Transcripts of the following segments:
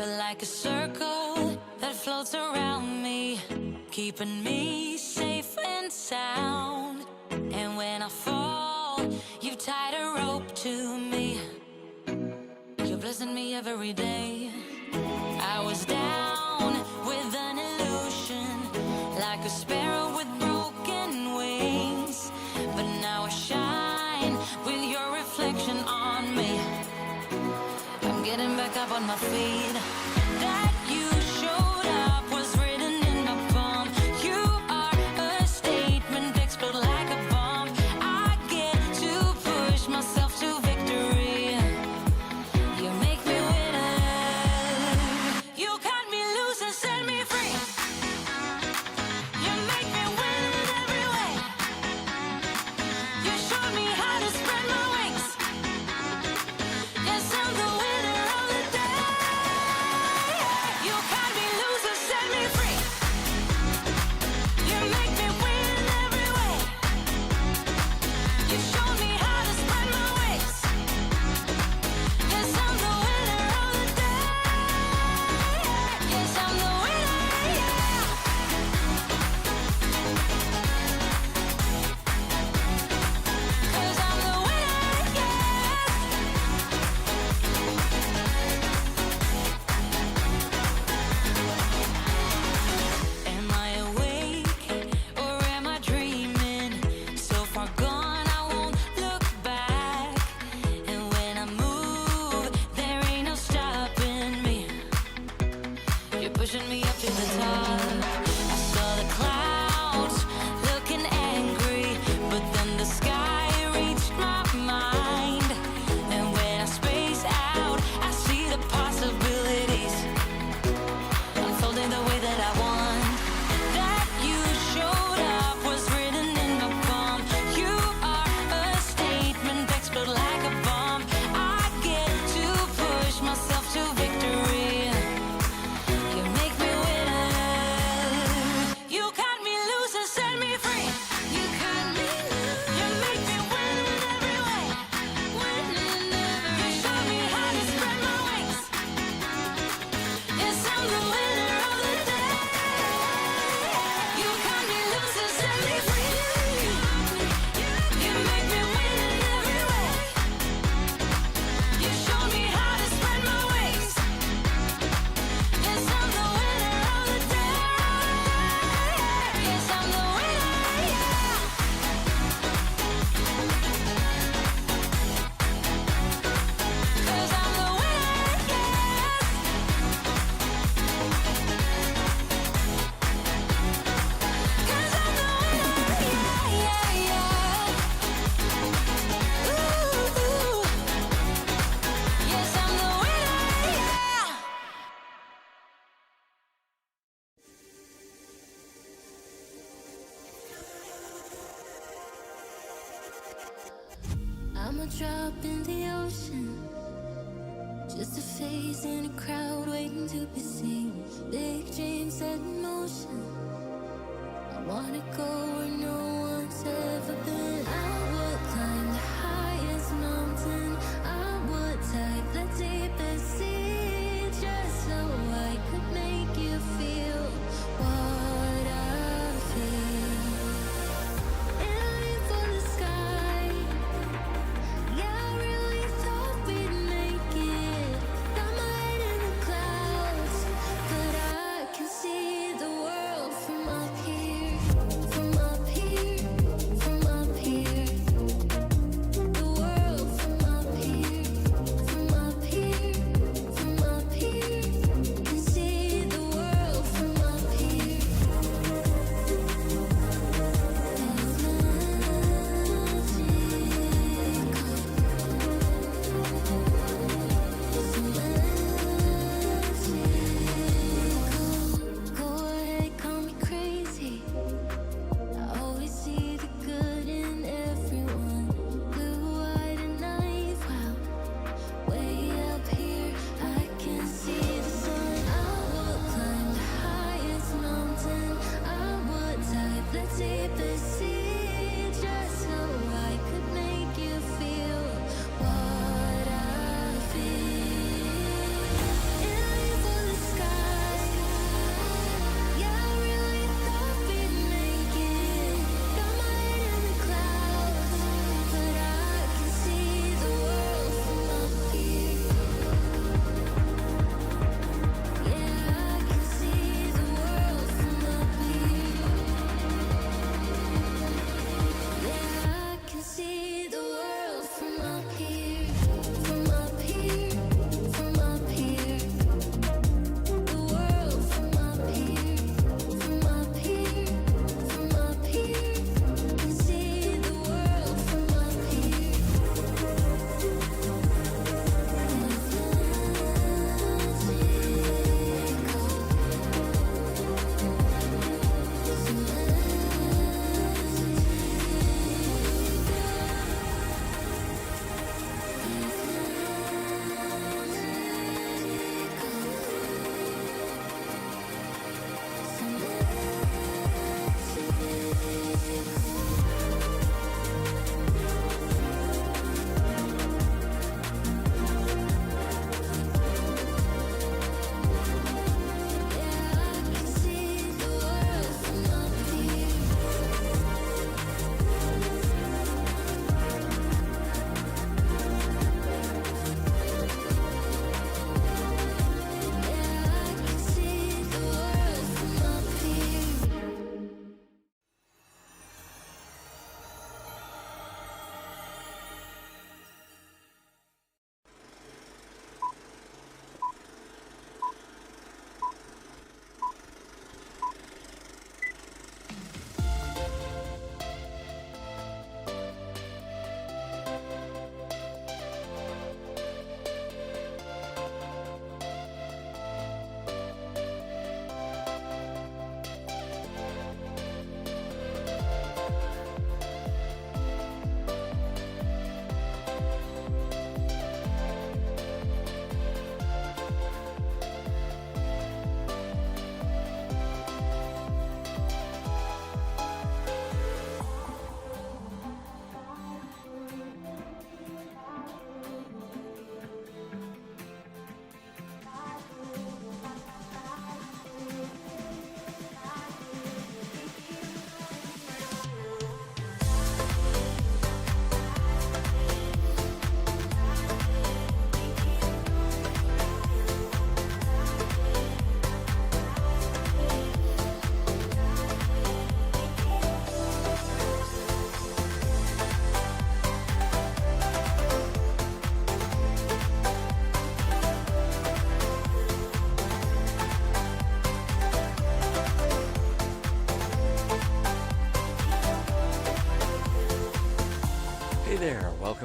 You're like a circle that floats around me, keeping me safe and sound. And when I fall, you tied a rope to me. You're blessing me every day. I was down with an illusion, like a sparrow with broken wings. But now I shine with your reflection on me. I'm getting back up on my feet. That you showed up was written in my palm. You are a statement, explode like a bomb. I get to push myself to victory. You make me winner. You cut me loose and set me free. You make me win in every way. pushing me up to the top. I saw the clouds looking angry, but then the sky reached my mind. And when I space out, I see the possibilities unfolding the way that I want. That you showed up was written in my palm. You are a statement that explode like a bomb. I get to push myself to victory. You make me winner. You cut me loose and set me free. You cut me loose. You make me win in every way. Win in every way. You show me how to spread my wings. Yes, I'm the winner of the day. You cut me loose and set me free. You make me win in every way. You show me how to spread my wings. Yes, I'm the winner of the day. Yes, I'm the winner, yeah. 'Cause I'm the winner, yes. 'Cause I'm the winner, yeah, yeah, yeah. Ooh, yes, I'm the winner, yeah. I'm a drop in the ocean, just a face in a crowd waiting to be seen. Big dreams set in motion. I wanna go where no one's ever been. I would climb the highest mountain. I would dive the deepest sea, just so I could make you feel what I feel. Aiming for the sky. Yeah, I really thought we'd make it. Got my head in the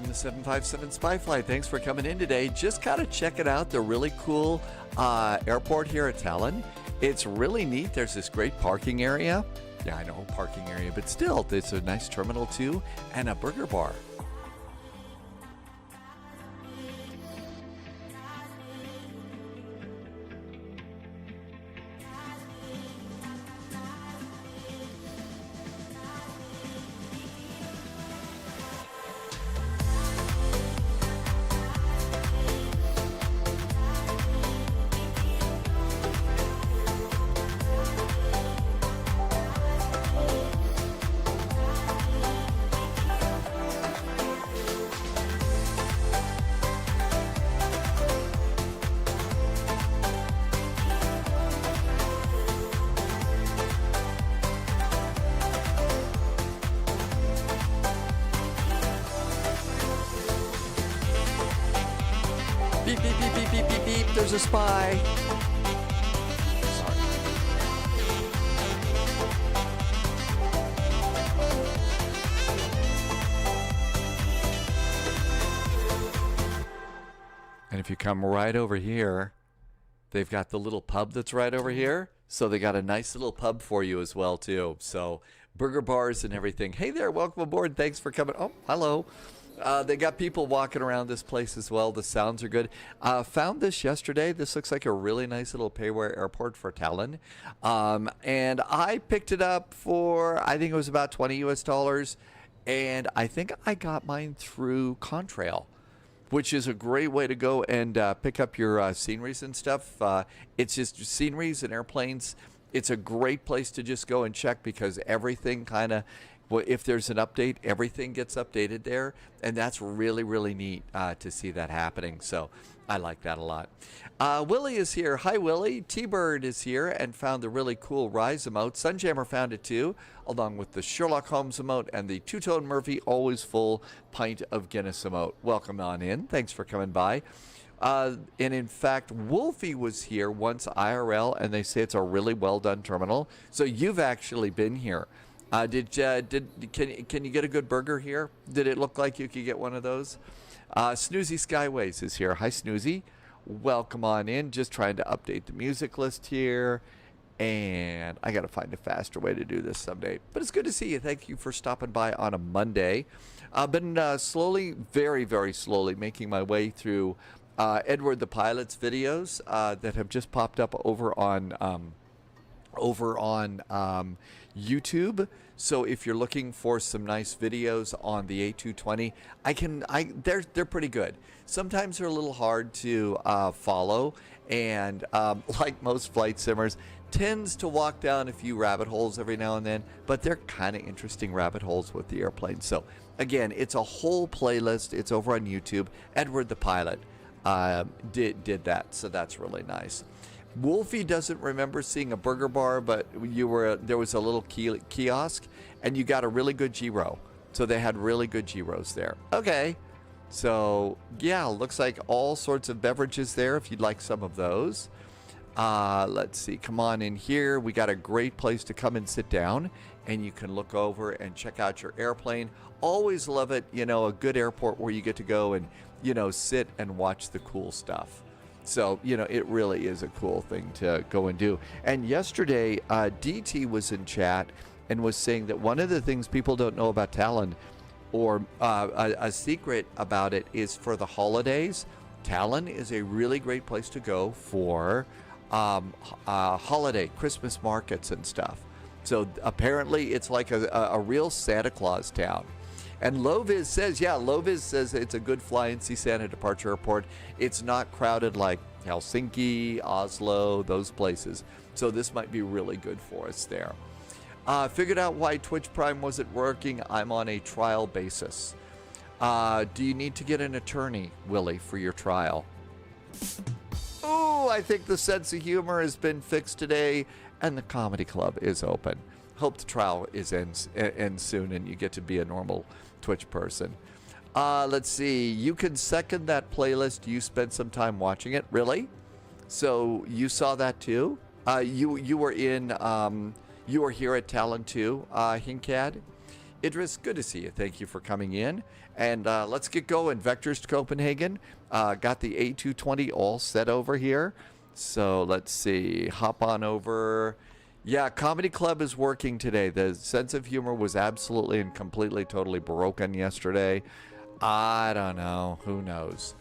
the 757 Spy Flight. Thanks for coming in today. Just kind of checking out the really cool airport here at Tallinn. It's really neat. There's this great parking area. Yeah, I know, parking area, but still, it's a nice terminal too, and a burger bar. Beep, beep, beep, beep, beep, beep, beep. There's a spy. Sorry. And if you come right over here, they've got the little pub that's right over here. So they got a nice little pub for you as well, too. So burger bars and everything. Hey there, welcome aboard. Thanks for coming. Oh, hello. They got people walking around this place as well. The sounds are good. Found this yesterday. This looks like a really nice little payware airport for Tallinn. And I picked it up for, I think it was about $20 US. And I think I got mine through Contrail, which is a great way to go and pick up your sceneries and stuff. It's just sceneries and airplanes. It's a great place to just go and check because everything kind of, well, if there's an update, everything gets updated there, and that's really, really neat to see that happening. So I like that a lot. Willie is here. Hi, Willie. T-Bird is here and found the really cool Rise emote. Sunjammer found it too, along with the Sherlock Holmes emote and the Two-Tone Murphy Always Full Pint of Guinness emote. Welcome on in. Thanks for coming by. And in fact, Wolfie was here once IRL, and they say it's a really well-done terminal. So you've actually been here. Can you get a good burger here? Did it look like you could get one of those? Snoozy Skyways is here. Hi, Snoozy. Welcome on in. Just trying to update the music list here. And I got to find a faster way to do this someday. But it's good to see you. Thank you for stopping by on a Monday. I've been slowly, very, very slowly making my way through Edward the Pilot's videos that have just popped up over on YouTube. So if you're looking for some nice videos on the A220, they're pretty good. Sometimes they're a little hard to follow, and like most flight simmers, tends to walk down a few rabbit holes every now and then, but they're kind of interesting rabbit holes with the airplane. So again, it's a whole playlist. It's over on YouTube. Edward the Pilot did that, so that's really nice. Wolfie doesn't remember seeing a burger bar, but there was a little kiosk, and you got a really good gyro. So they had really good gyros there. Okay, so yeah, looks like all sorts of beverages there if you'd like some of those. Let's see, come on in here. We got a great place to come and sit down, and you can look over and check out your airplane. Always love it, a good airport where you get to go and, sit and watch the cool stuff. So, it really is a cool thing to go and do. And yesterday, DT was in chat and was saying that one of the things people don't know about Tallinn, or a secret about it, is for the holidays. Tallinn is a really great place to go for holiday, Christmas markets and stuff. So apparently it's like a real Santa Claus town. And Loviz says it's a good fly and see Santa departure airport. It's not crowded like Helsinki, Oslo, those places. So this might be really good for us there. Figured out why Twitch Prime wasn't working. I'm on a trial basis. Do you need to get an attorney, Willie, for your trial? Oh, I think the sense of humor has been fixed today, and the comedy club is open. Hope the trial ends soon and you get to be a normal Twitch person. Let's see. You can second that playlist. You spent some time watching it. Really? So you saw that too? You were here at Tallinn too, Hinkad? Idris, good to see you. Thank you for coming in. And let's get going. Vectors to Copenhagen. Got the A220 all set over here. So let's see. Hop on over. Yeah, Comedy Club is working today. The sense of humor was absolutely and completely, totally broken yesterday. I don't know. Who knows?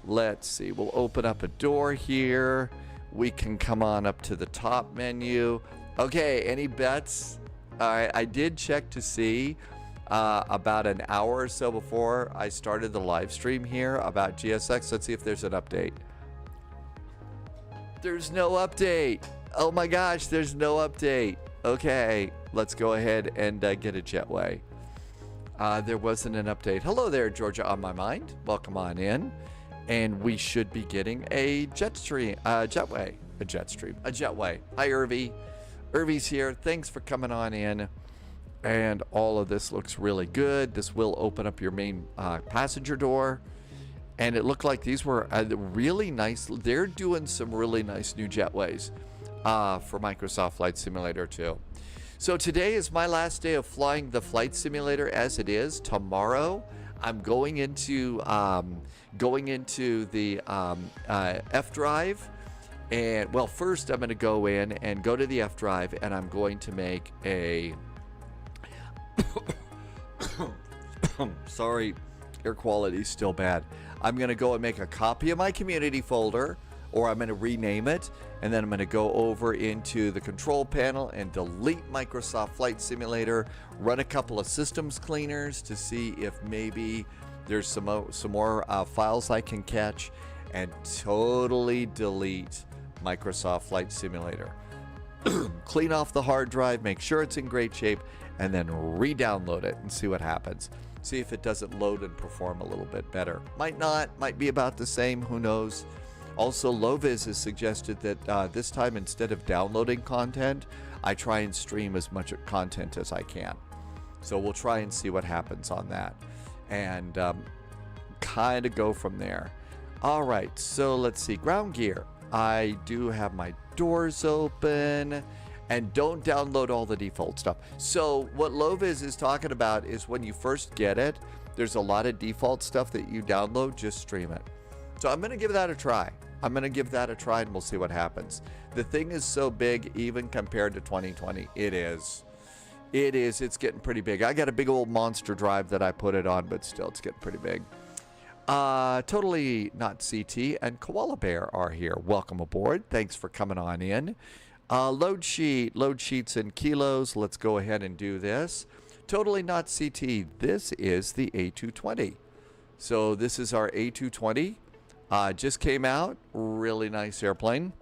Let's see. We'll open up a door here. We can come on up to the top menu. Okay, any bets? All right, I did check to see about an hour or so before I started the live stream here about GSX. Let's see if there's an update. There's no update. Oh my gosh, there's no update. Okay, let's go ahead and get a jetway. There wasn't an update. Hello there, Georgia on my mind. Welcome on in. And we should be getting a jetway. Hi, Irvy. Irvy's here. Thanks for coming on in. And all of this looks really good. This will open up your main passenger door. And it looked like these were really nice. They're doing some really nice new jetways for Microsoft Flight Simulator 2. So today is my last day of flying the flight simulator as it is. Tomorrow, I'm going into the F drive. And well, first I'm going to go in and go to the F drive, and I'm going to make a sorry, air quality is still bad. I'm going to go and make a copy of my community folder, or I'm going to rename it, and then I'm going to go over into the control panel and delete Microsoft Flight Simulator, run a couple of systems cleaners to see if maybe there's some more files I can catch, and totally delete Microsoft Flight Simulator. Clean off the hard drive, make sure it's in great shape, and then re-download it and see what happens. See if it doesn't load and perform a little bit better. Might not, might be about the same, who knows. Also, Loviz has suggested that this time, instead of downloading content, I try and stream as much content as I can. So we'll try and see what happens on that, and kind of go from there. All right, so let's see. Ground gear. I do have my doors open, and don't download all the default stuff. So what Loviz is talking about is when you first get it, there's a lot of default stuff that you download. Just stream it. So I'm going to give that a try. And we'll see what happens. The thing is so big, even compared to 2020. It is. It's getting pretty big. I got a big old monster drive that I put it on, but still, it's getting pretty big. Totally Not CT and Koala Bear are here. Welcome aboard. Thanks for coming on in. Load sheets in kilos. Let's go ahead and do this. Totally Not CT. This is the A220. So this is our A220. Just came out. Really nice airplane.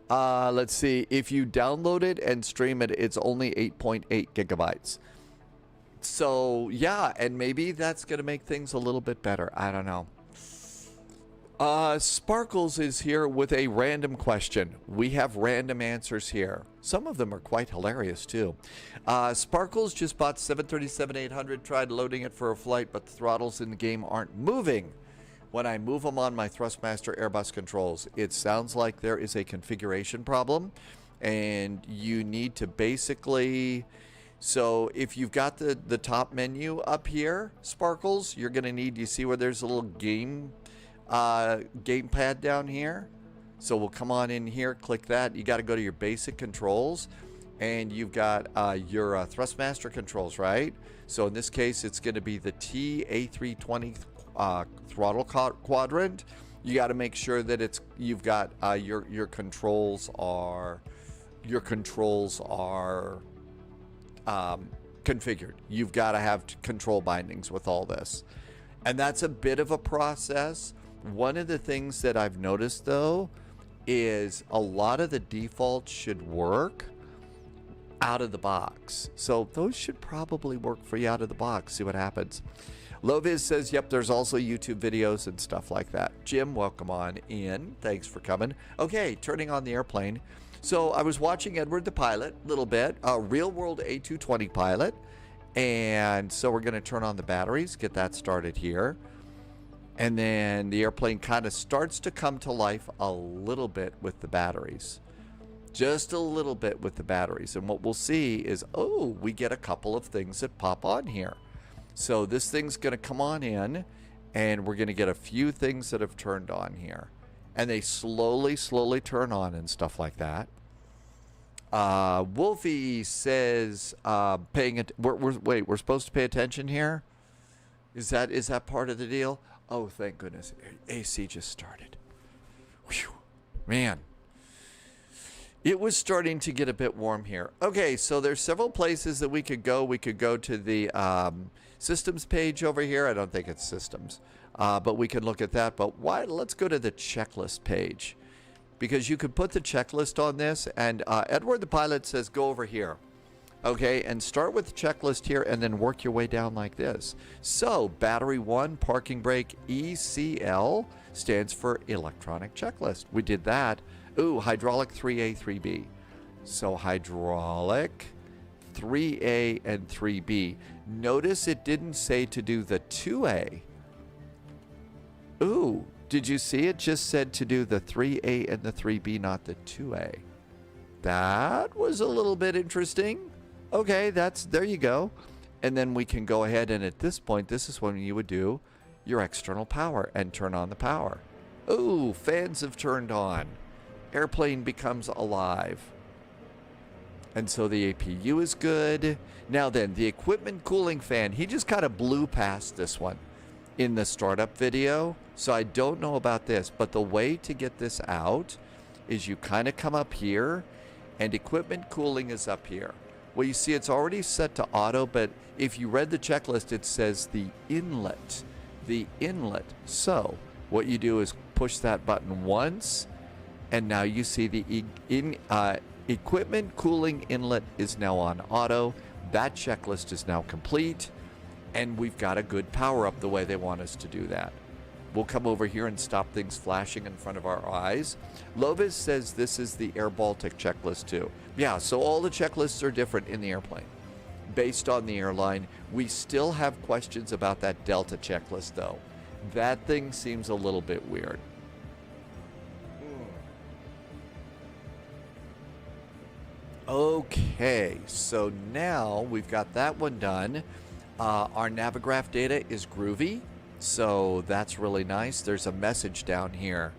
Let's see. If you download it and stream it, it's only 8.8 gigabytes. So, yeah, and maybe that's going to make things a little bit better. I don't know. Sparkles is here with a random question. We have random answers here. Some of them are quite hilarious, too. Sparkles just bought 737-800, tried loading it for a flight, but the throttles in the game aren't moving when I move them on my Thrustmaster Airbus controls. It sounds like there is a configuration problem, and you need to basically... So if you've got the top menu up here, Sparkles, you're going to need, you see where there's a little gamepad down here? So we'll come on in here, click that. You got to go to your basic controls, and you've got your Thrustmaster controls, right? So in this case, it's going to be the TA320 throttle quadrant. You got to make sure that you've got your controls are configured. You've got to have control bindings with all this, and that's a bit of a process. One of the things that I've noticed, though, is a lot of the defaults should work out of the box. So those should probably work for you out of the box. See what happens. Loviz says, yep, there's also YouTube videos and stuff like that. Jim, welcome on in. Thanks for coming. Okay, turning on the airplane. So I was watching Edward the Pilot a little bit, a real-world A220 pilot. And so we're going to turn on the batteries, get that started here. And then the airplane kind of starts to come to life a little bit with the batteries. just a little bit with the batteries. And what we'll see is, oh, we get a couple of things that pop on here. So this thing's going to come on in, and we're going to get a few things that have turned on here. And they slowly turn on and stuff like that. Wolfie says, we're supposed to pay attention here? Is that part of the deal? Oh, thank goodness. AC just started. Whew. Man. It was starting to get a bit warm here. Okay, so there's several places that we could go. We could go to the systems page over here. I don't think it's systems, but we can look at that. But let's go to the checklist page, because you could put the checklist on this. And Edward the pilot says go over here. Okay, and start with the checklist here and then work your way down like this. So battery 1, parking brake, ECL stands for electronic checklist. We did that. Ooh, hydraulic 3A, 3B. So hydraulic 3A and 3B. Notice it didn't say to do the 2A. Ooh, did you see it just said to do the 3A and the 3B, not the 2A? That was a little bit interesting. Okay, there you go. And then we can go ahead, and at this point, this is when you would do your external power and turn on the power. Ooh, fans have turned on. Airplane becomes alive. And so the APU is good. Now then, the equipment cooling fan, he just kind of blew past this one in the startup video. So I don't know about this, but the way to get this out is you kind of come up here, and equipment cooling is up here. Well, you see it's already set to auto, but if you read the checklist, it says the inlet. The inlet. So what you do is push that button once, and now you see the equipment cooling inlet is now on auto. That checklist is now complete, and we've got a good power up the way they want us to do that. We'll come over here and stop things flashing in front of our eyes. Lovis says this is the Air Baltic checklist too. Yeah, so all the checklists are different in the airplane based on the airline. We still have questions about that Delta checklist though. That thing seems a little bit weird. Okay, so now we've got that one done. Our Navigraph data is groovy. So that's really nice. There's a message down here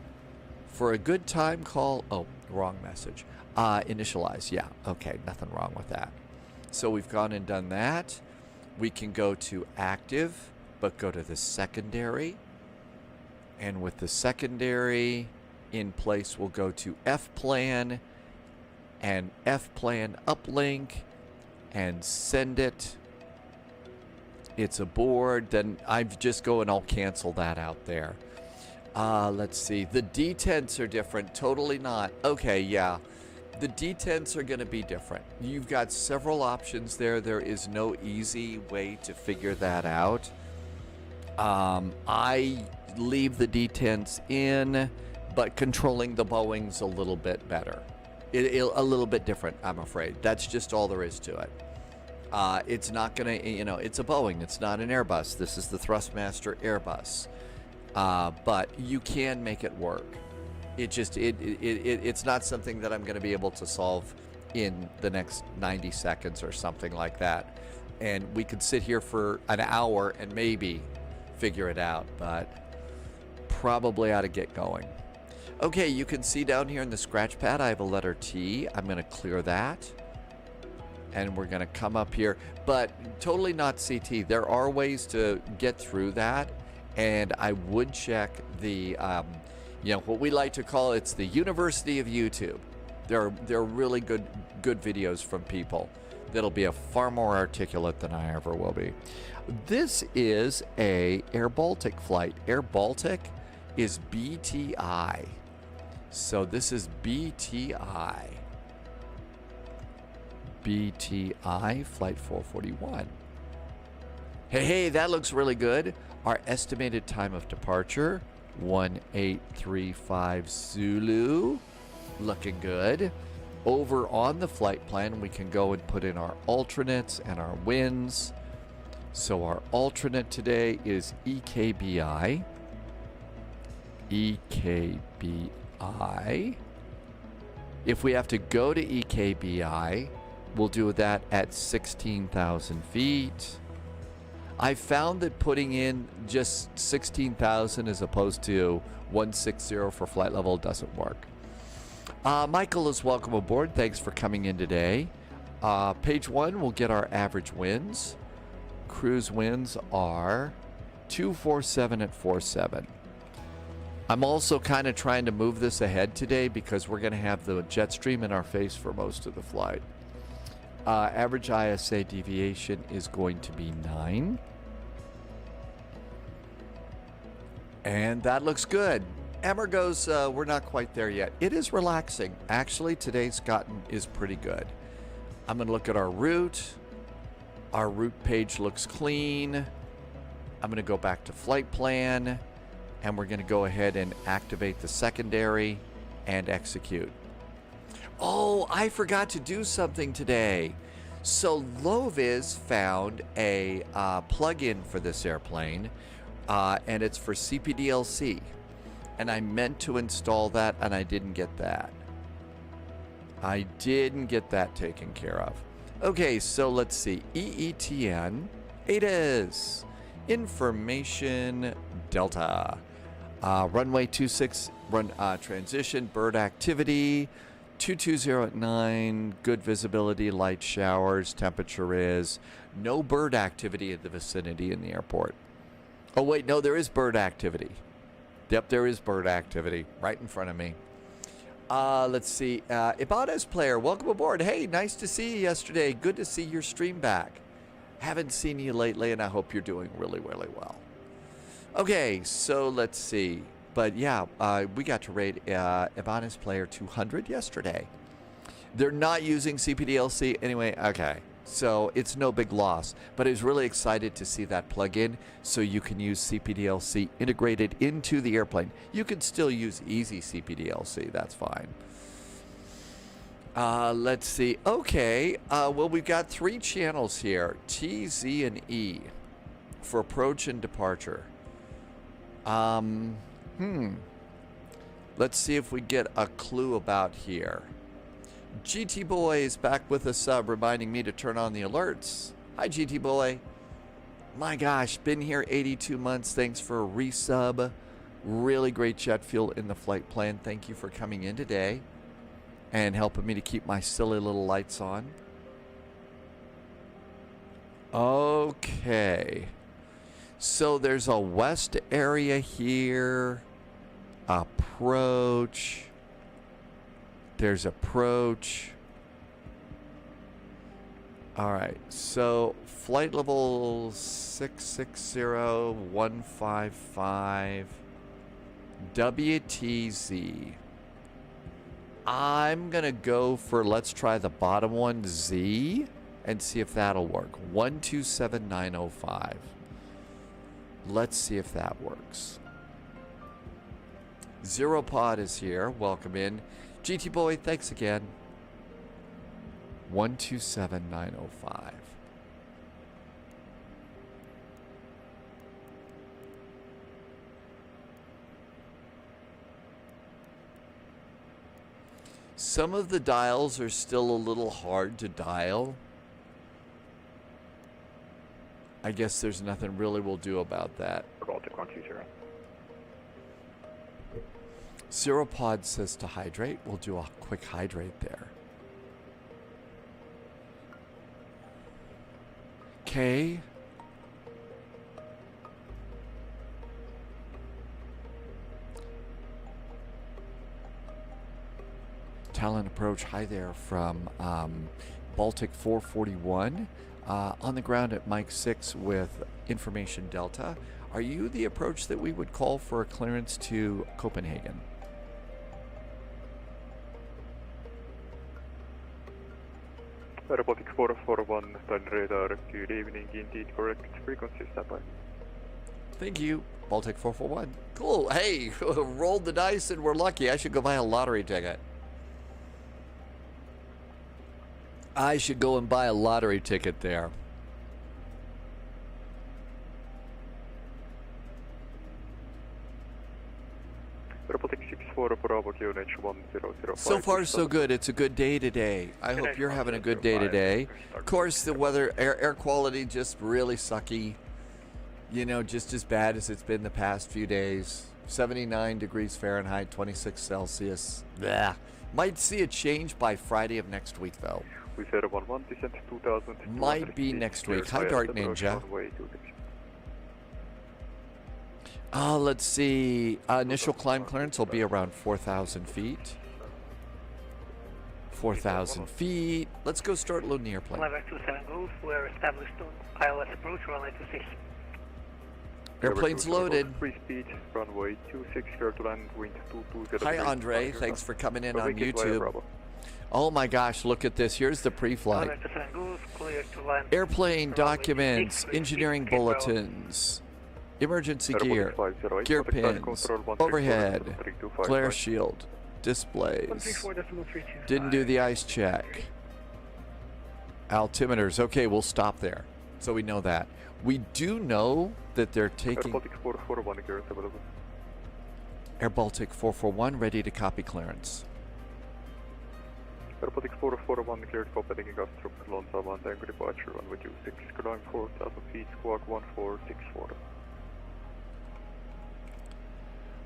for a good time call. Oh, wrong message. Initialize. Yeah. Okay. Nothing wrong with that. So we've gone and done that. We can go to active, but go to the secondary. And with the secondary in place, we'll go to F-plan and F-plan uplink and send it. It's aboard. Then I just go and I'll cancel that out there. Let's see. The detents are different. Totally not. Okay, yeah. The detents are going to be different. You've got several options there. There is no easy way to figure that out. I leave the detents in, but controlling the Boeing's a little bit better. A little bit different, I'm afraid. That's just all there is to it. It's not going to, it's a Boeing. It's not an Airbus. This is the Thrustmaster Airbus. But you can make it work. It's not something that I'm going to be able to solve in the next 90 seconds or something like that. And we could sit here for an hour and maybe figure it out, but probably ought to get going. Okay, you can see down here in the scratch pad, I have a letter T. I'm going to clear that. And we're going to come up here, but totally not CT. There are ways to get through that, and I would check the, what we like to call it's the University of YouTube. There are really good videos from people that'll be a far more articulate than I ever will be. This is a Air Baltic flight. Air Baltic is BTI, so this is BTI. BTI Flight 441. Hey, that looks really good. Our estimated time of departure, 1835 Zulu. Looking good. Over on the flight plan, we can go and put in our alternates and our winds. So our alternate today is EKBI. EKBI. If we have to go to EKBI, we'll do that at 16,000 feet. I found that putting in just 16,000 as opposed to 160 for flight level doesn't work. Michael is welcome aboard. Thanks for coming in today. Page 1, we'll get our average winds. Cruise winds are 247 at 47. I'm also kind of trying to move this ahead today because we're going to have the jet stream in our face for most of the flight. Average ISA deviation is going to be 9. And that looks good. Emmer goes, we're not quite there yet. It is relaxing. Actually, today's is pretty good. I'm going to look at our route. Our route page looks clean. I'm going to go back to flight plan, and we're going to go ahead and activate the secondary and execute. Oh, I forgot to do something today. So Loviz found a plug-in for this airplane, and it's for CPDLC. And I meant to install that, and I didn't get that. I didn't get that taken care of. Okay, so let's see. EETN, ADAS, Information Delta, runway 26, transition, bird activity, 220 at 9, good visibility, light showers, temperature is, no bird activity in the vicinity in the airport. Oh wait, no, there is bird activity. Yep, there is bird activity right in front of me. Let's see. Ibanez player, welcome aboard. Hey, nice to see you yesterday. Good to see your stream back. Haven't seen you lately, and I hope you're doing really, really well. Okay, so let's see. But yeah, we got to rate Ibanez player 200 yesterday. They're not using CPDLC anyway. Okay. So it's no big loss, but I was really excited to see that plug-in so you can use CPDLC integrated into the airplane. You can still use easy CPDLC, that's fine. Let's see. Okay, well, we've got 3 channels here, T, Z, and E for approach and departure. Let's see if we get a clue about here. GT Boy is back with a sub, reminding me to turn on the alerts. Hi, GT Boy. My gosh, been here 82 months. Thanks for a resub. Really great jet fuel in the flight plan. Thank you for coming in today and helping me to keep my silly little lights on. Okay. So there's a west area here. Approach. There's approach. All right, so flight level 660155 WTZ. I'm gonna go for, let's try the bottom one, Z, and see if that'll work. 127905. Let's see if that works. Zero Pod is here. Welcome in. GT Boy, thanks again. 127905. Some of the dials are still a little hard to dial. I guess there's nothing really we'll do about that. Zero Pod says to hydrate. We'll do a quick hydrate there. Okay. Tallinn approach. Hi there from Baltic 441. On the ground at Mike 6 with Information Delta. Are you the approach that we would call for a clearance to Copenhagen? Baltic 441, Tallinn radar, good evening, indeed correct frequency, stand by. Thank you, Baltic 441. Cool, hey, rolled the dice and we're lucky. I should go buy a lottery ticket. I should go and buy a lottery ticket there. Baltic 4 Bravo QNH 1005. So far, so good. It's a good day today. I hope you're having a good day today. Of course, the weather, air quality just really sucky. You know, just as bad as it's been the past few days. 79 degrees Fahrenheit, 26 Celsius. Blah. Might see a change by Friday of next week, though. We said 11 descent 2000. Might be next week. Hi, Dart Ninja. Let's see. Initial climb clearance will be around 4,000 feet. 4,000 feet. Let's go start loading the airplane. Flyback 27 Golf, we're established on ILS approach, runway 26. Airplane's loaded. Free speed, runway 26, clear to land, wind 220. Hi, Andre. Thanks for coming in on YouTube. Oh my gosh, look at this. Here's the pre-flight. Airplane documents, engineering bulletins, emergency gear, gear pins, overhead, glare shield, displays. Didn't do the ice check. Altimeters. Okay, we'll stop there. So we know that. We do know that they're taking Air Baltic 441 ready to copy clearance. Air Baltic 441 cleared Copenhagen Gastrup, Lonza Monday departure, runway 26, climb 4,000 feet, squawk 1464.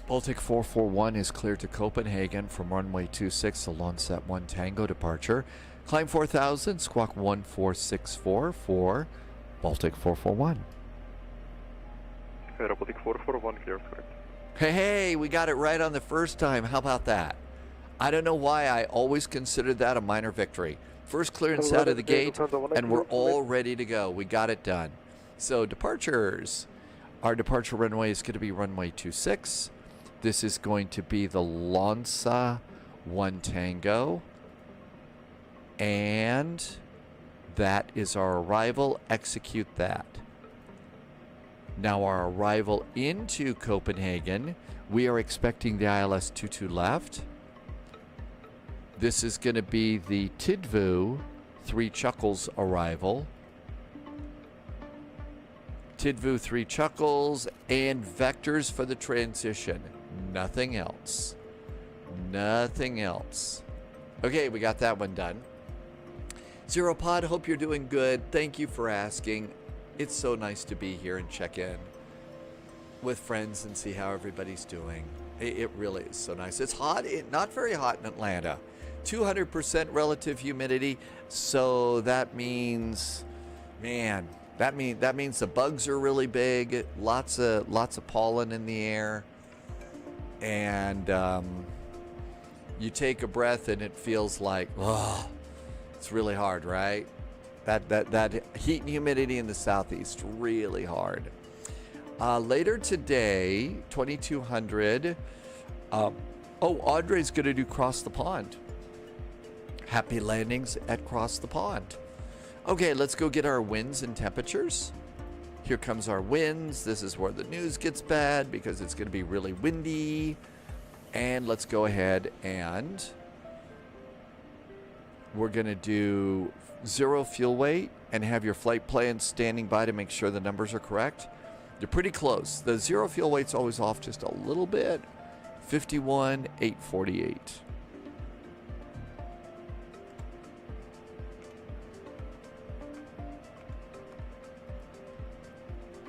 Baltic 441 is cleared to Copenhagen from runway 26 to Lonza 1 Tango departure. Climb 4,000, squawk 1464 for Baltic 441. Air Baltic 441 cleared, correct. Hey, we got it right on the first time. How about that? I don't know why I always considered that a minor victory. First clearance out of the gate, and we're all ready to go. We got it done. So departures. Our departure runway is going to be runway 26. This is going to be the Lonza 1 Tango. And that is our arrival. Execute that. Now our arrival into Copenhagen, we are expecting the ILS 22 left. This is going to be the Tidvu 3 Chuckles arrival. Tidvu 3 Chuckles and vectors for the transition. Nothing else. Nothing else. Okay, we got that one done. Zero Pod, hope you're doing good. Thank you for asking. It's so nice to be here and check in with friends and see how everybody's doing. It really is so nice. It's hot, not very hot in Atlanta. 200% relative humidity, so that means, man, that means the bugs are really big. Lots of pollen in the air, and you take a breath and it feels like, oh, it's really hard, right? That heat and humidity in the southeast, really hard. Later today, 2200. Audrey's going to do Cross the Pond. Happy landings at Cross the Pond. Okay, let's go get our winds and temperatures. Here comes our winds. This is where the news gets bad because it's going to be really windy. And let's go ahead and we're going to do 0 fuel weight and have your flight plan standing by to make sure the numbers are correct. You're pretty close. The 0 fuel weight's always off just a little bit. 51,848.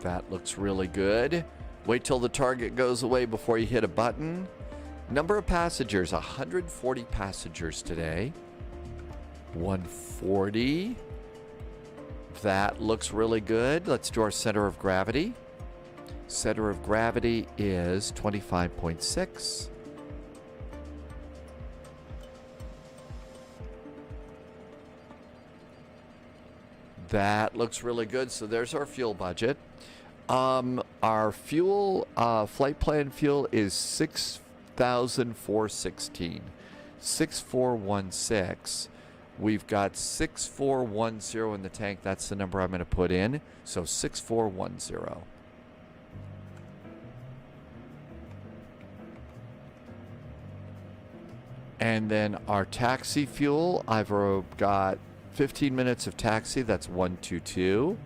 That looks really good. Wait till the target goes away before you hit a button. Number of passengers, 140 passengers today. 140. That looks really good. Let's do our center of gravity. Center of gravity is 25.6. That looks really good. So there's our fuel budget. Our fuel, flight plan fuel is 6,416. 6416. We've got 6410 in the tank. That's the number I'm going to put in. So 6410. And then our taxi fuel, I've got 15 minutes of taxi. That's 122.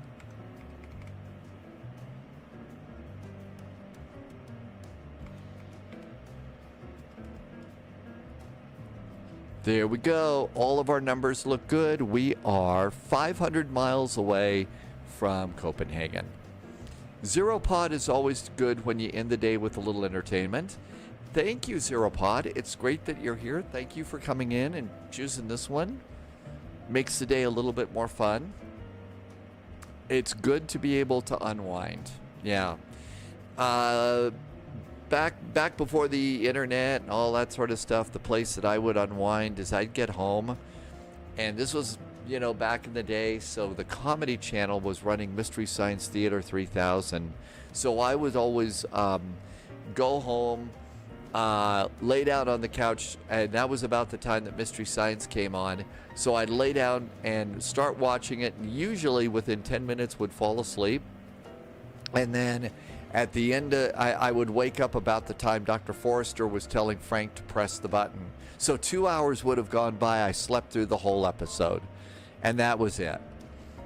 There we go. All of our numbers look good. We are 500 miles away from Copenhagen. Zero Pod is always good when you end the day with a little entertainment. Thank you, Zero Pod. It's great that you're here. Thank you for coming in and choosing this one. Makes the day a little bit more fun. It's good to be able to unwind. Yeah. Back before the internet and all that sort of stuff, the place that I would unwind is I'd get home. And this was, you know, back in the day, so the Comedy Channel was running Mystery Science Theater 3000. So I would always go home, lay down on the couch, and that was about the time that Mystery Science came on. So I'd lay down and start watching it, and usually within 10 minutes would fall asleep. And then at the end, I would wake up about the time Dr. Forrester was telling Frank to press the button. So 2 hours would have gone by. I slept through the whole episode, and that was it.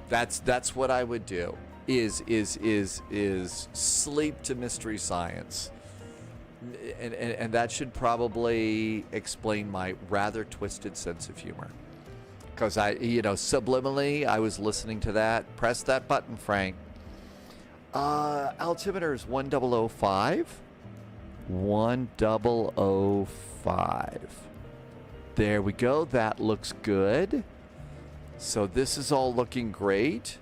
That's what I would do. Is sleep to Mystery Science, and that should probably explain my rather twisted sense of humor. Because subliminally, I was listening to that. Press that button, Frank. Altimeter is 1005. 1005. There we go. That looks good. So this is all looking great.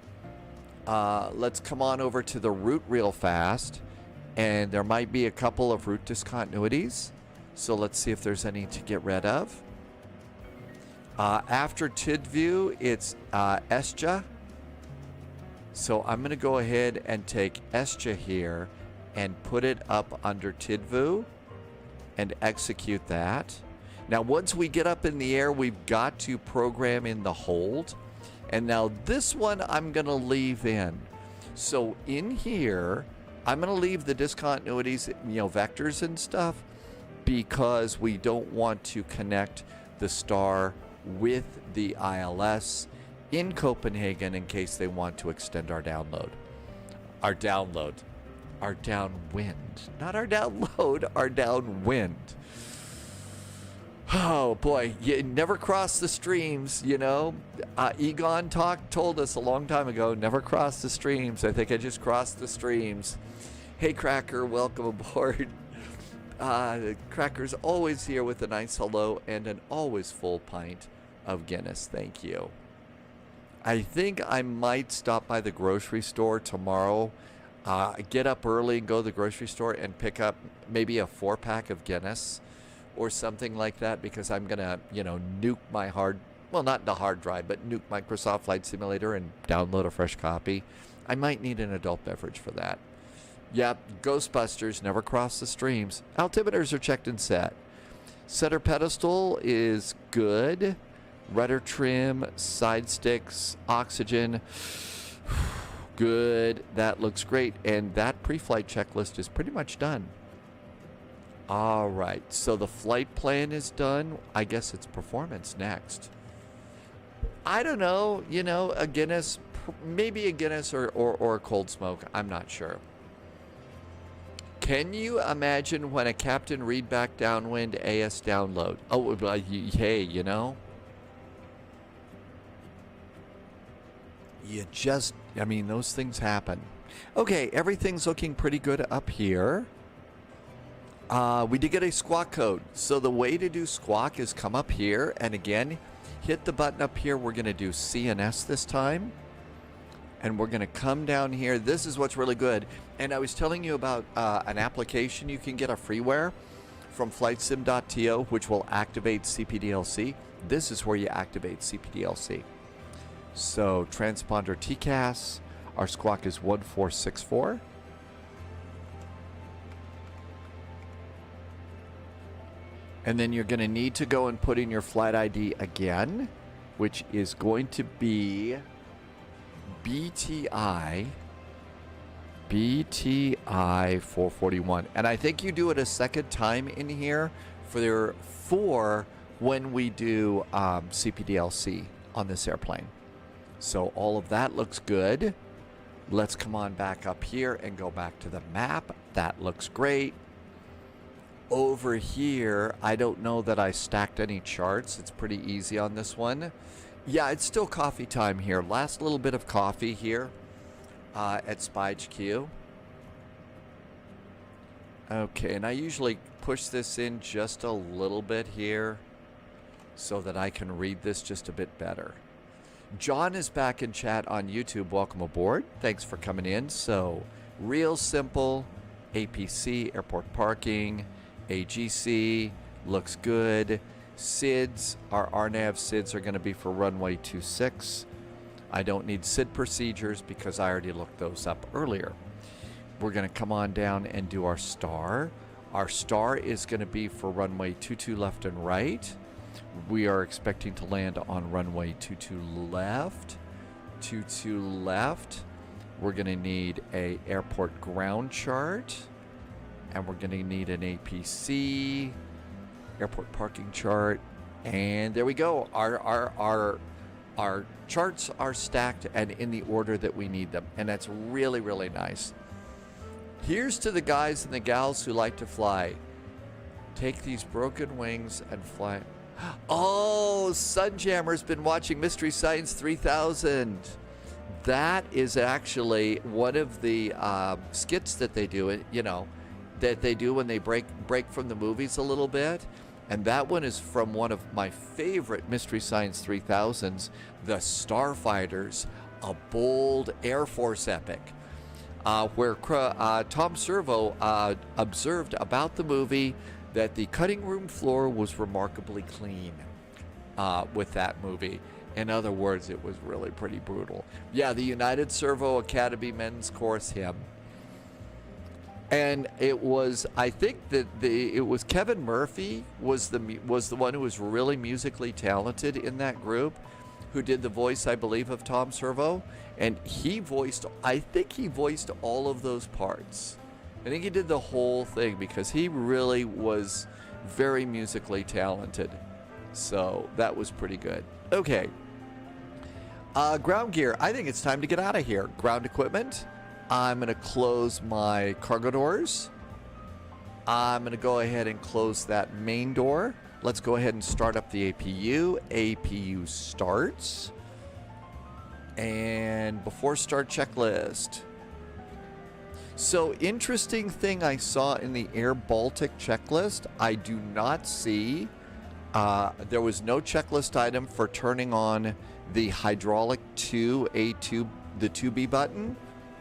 Let's come on over to the route real fast. And there might be a couple of route discontinuities. So let's see if there's any to get rid of. After TIDView, it's ESJA. So I'm going to go ahead and take ESJA here and put it up under TIDView and execute that. Now, once we get up in the air, we've got to program in the hold. And now this one I'm going to leave in. So in here, I'm going to leave the discontinuities, vectors and stuff, because we don't want to connect the star with the ILS in Copenhagen in case they want to extend our download. Our downwind. Not our download, our downwind. Oh boy, you never cross the streams, Egon told us a long time ago, never cross the streams. I think I just crossed the streams. Hey Cracker, welcome aboard. Cracker's always here with a nice hello and an always full pint of Guinness. Thank you. I think I might stop by the grocery store tomorrow. Get up early and go to the grocery store and pick up maybe a 4-pack of Guinness or something like that, because I'm going to, nuke my not the hard drive, but nuke Microsoft Flight Simulator and download a fresh copy. I might need an adult beverage for that. Yep, Ghostbusters, never cross the streams. Altimeters are checked and set. Center pedestal is good. Rudder trim, side sticks, oxygen. Good. That looks great. And that pre-flight checklist is pretty much done. All right. So the flight plan is done. I guess it's performance next. I don't know. A Guinness, maybe a Guinness or a cold smoke. I'm not sure. Can you imagine when a Captain Readback downwind AS download? Oh, hey, those things happen. Okay, everything's looking pretty good up here. We did get a squawk code. So the way to do squawk is come up here and again, hit the button up here. We're going to do CNS this time. And we're going to come down here. This is what's really good. And I was telling you about an application you can get, a freeware from flightsim.to, which will activate CPDLC. This is where you activate CPDLC. So transponder TCAS, our squawk is 1464. And then you're going to need to go and put in your flight ID again, which is going to be BTI 441. And I think you do it a second time in here for when we do CPDLC on this airplane. So all of that looks good. Let's come on back up here and go back to the map. That looks great. Over here, I don't know that I stacked any charts. It's pretty easy on this one. Yeah, it's still coffee time here. Last little bit of coffee here at SPY-HQ. Okay, and I usually push this in just a little bit here so that I can read this just a bit better. John is back in chat on YouTube. Welcome aboard. Thanks for coming in. So, real simple. APC, airport parking. AGC, looks good. SIDS, our RNAV SIDS are going to be for runway 26. I don't need SID procedures because I already looked those up earlier. We're going to come on down and do our star. Our star is going to be for runway 22 left and right. We are expecting to land on runway 22 left. 22 left. We're going to need a airport ground chart. And we're going to need an APC, airport parking chart. And there we go. Our charts are stacked and in the order that we need them. And that's really, really nice. Here's to the guys and the gals who like to fly. Take these broken wings and fly. Oh, Sunjammer's been watching Mystery Science 3000. That is actually one of the skits that they do, you know, that they do when they break from the movies a little bit. And that one is from one of my favorite Mystery Science 3000s, The Starfighters, a bold Air Force epic, where Tom Servo observed about the movie that the cutting room floor was remarkably clean with that movie. In other words, it was really pretty brutal. Yeah, the United Servo Academy Men's Course hymn. And it was, I think that it was Kevin Murphy was the one who was really musically talented in that group, who did the voice, I believe, of Tom Servo, and I think he voiced all of those parts. I think he did the whole thing because he really was very musically talented. So that was pretty good. Okay. Ground gear. I think it's time to get out of here. Ground equipment. I'm going to close my cargo doors. I'm going to go ahead and close that main door. Let's go ahead and start up the APU. APU starts. And before start checklist. So interesting thing I saw in the Air Baltic checklist, I do not see, there was no checklist item for turning on the hydraulic 2A2, the 2B button.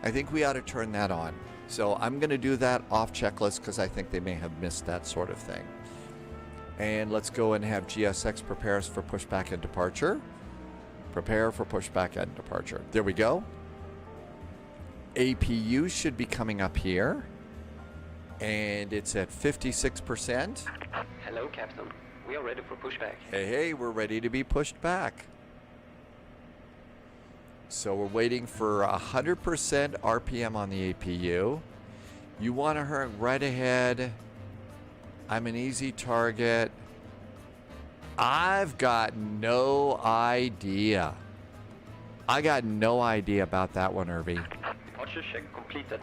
I think we ought to turn that on. So I'm going to do that off checklist because I think they may have missed that sort of thing. And let's go and have GSX prepare us for pushback and departure. Prepare for pushback and departure. There we go. APU should be coming up here. And it's at 56%. Hello, Captain. We are ready for pushback. Hey, we're ready to be pushed back. So we're waiting for 100% RPM on the APU. You want to hurry right ahead. I'm an easy target. I've got no idea. I got no idea about that one, Irby. Departure check completed.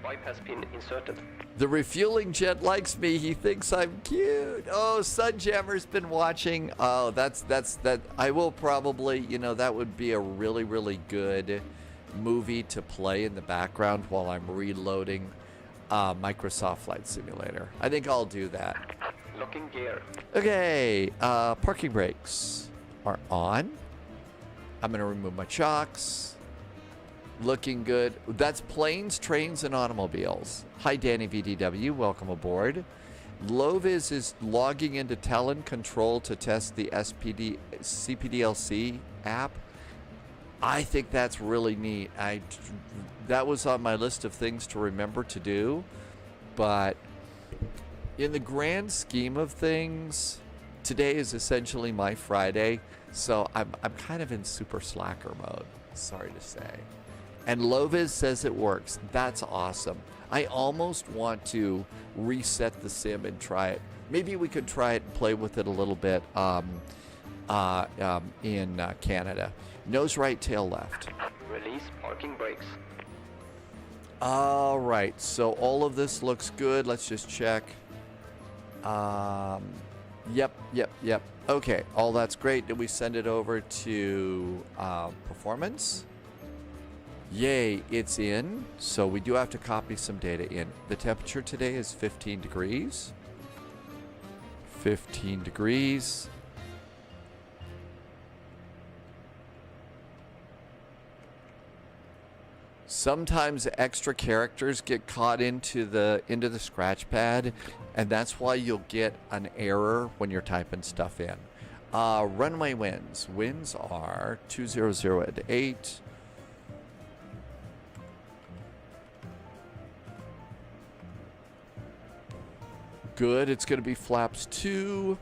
Bypass pin inserted. The refueling jet likes me. He thinks I'm cute. Oh, Sunjammer's been watching. Oh, that's that. I will probably, you know, that would be a really, really good movie to play in the background while I'm reloading Microsoft Flight Simulator. I think I'll do that. Locking gear. Okay, parking brakes are on. I'm going to remove my chocks. Looking good. That's planes, trains, and automobiles. Hi, Danny VDW. Welcome aboard. Loviz is logging into Tallinn Control to test the CPDLC app. I think that's really neat. That was on my list of things to remember to do. But in the grand scheme of things, today is essentially my Friday. So I'm kind of in super slacker mode. Sorry to say. And Loviz says it works. That's awesome. I almost want to reset the sim and try it. Maybe we could try it and play with it a little bit in Canada. Nose right, tail left. Release parking brakes. All right. So all of this looks good. Let's just check. Yep. Okay, all that's great. Did we send it over to performance? Yay, it's in. So we do have to copy some data in. The temperature today is 15 degrees. 15 degrees. Sometimes extra characters get caught into the scratch pad, and that's why you'll get an error when you're typing stuff in. Runway winds. Winds are 200 at 8. Good. It's going to be flaps 2.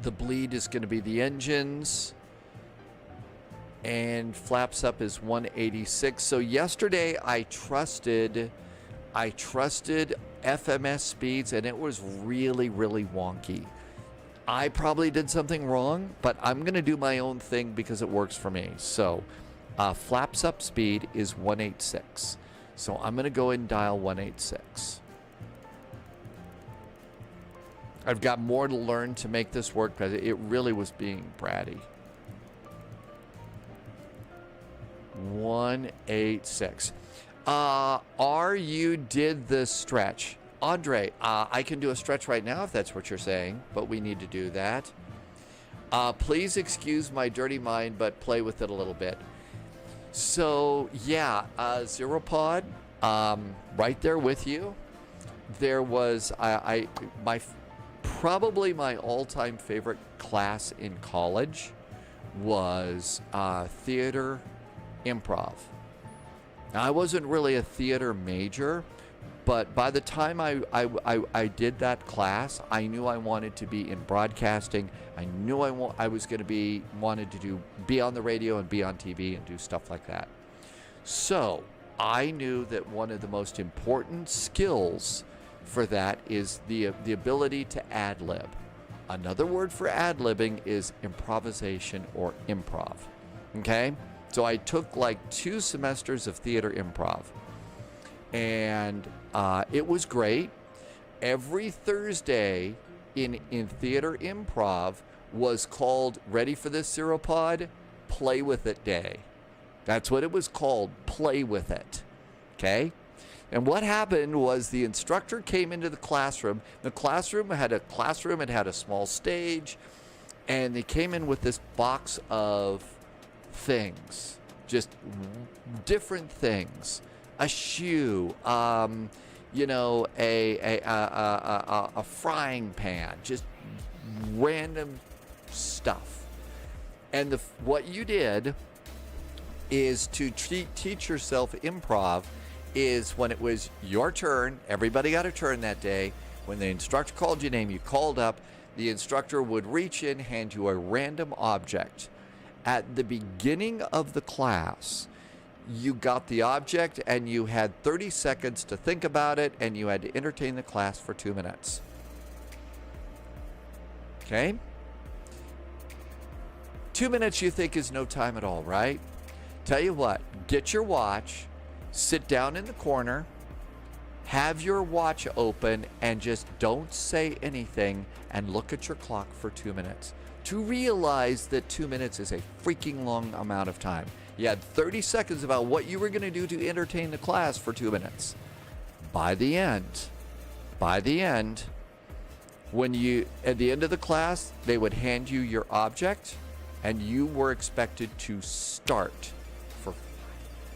The bleed is going to be the engines. And flaps up is 186. So yesterday I trusted FMS speeds, and it was really, really wonky. I probably did something wrong, but I'm going to do my own thing because it works for me. So flaps up speed is 186. So I'm going to go and dial 186. I've got more to learn to make this work because it really was being bratty. 186. You did the stretch. Andre, I can do a stretch right now if that's what you're saying, but we need to do that. Please excuse my dirty mind, but play with it a little bit. So, yeah, Zeropod, right there with you. There was, probably my all-time favorite class in college was theater improv. Now, I wasn't really a theater major, but by the time I did that class, I knew I wanted to be in broadcasting. I knew I was going to wanted to be on the radio and be on TV and do stuff like that. So I knew that one of the most important skills for that is the ability to ad-lib. Another word for ad-libbing is improvisation or improv. Okay? So I took like 2 semesters of theater improv, and it was great. Every Thursday in theater improv was called, ready for this, Zeropod? Play with it day. That's what it was called, play with it. Okay? And what happened was the instructor came into the classroom. The classroom had a small stage, and they came in with this box of things, just different things. A shoe, a frying pan, just random stuff. And what you did is to teach yourself improv is when it was your turn, everybody got a turn that day. When the instructor called your name, you called up, the instructor would reach in, hand you a random object. At the beginning of the class, you got the object and you had 30 seconds to think about it, and you had to entertain the class for 2 minutes. Okay? 2 minutes you think is no time at all, right? Tell you what, get your watch, sit down in the corner, have your watch open, and just don't say anything and look at your clock for 2 minutes. To realize that 2 minutes is a freaking long amount of time. You had 30 seconds about what you were going to do to entertain the class for 2 minutes. By the end, when at the end of the class, they would hand you your object, and you were expected to start for 5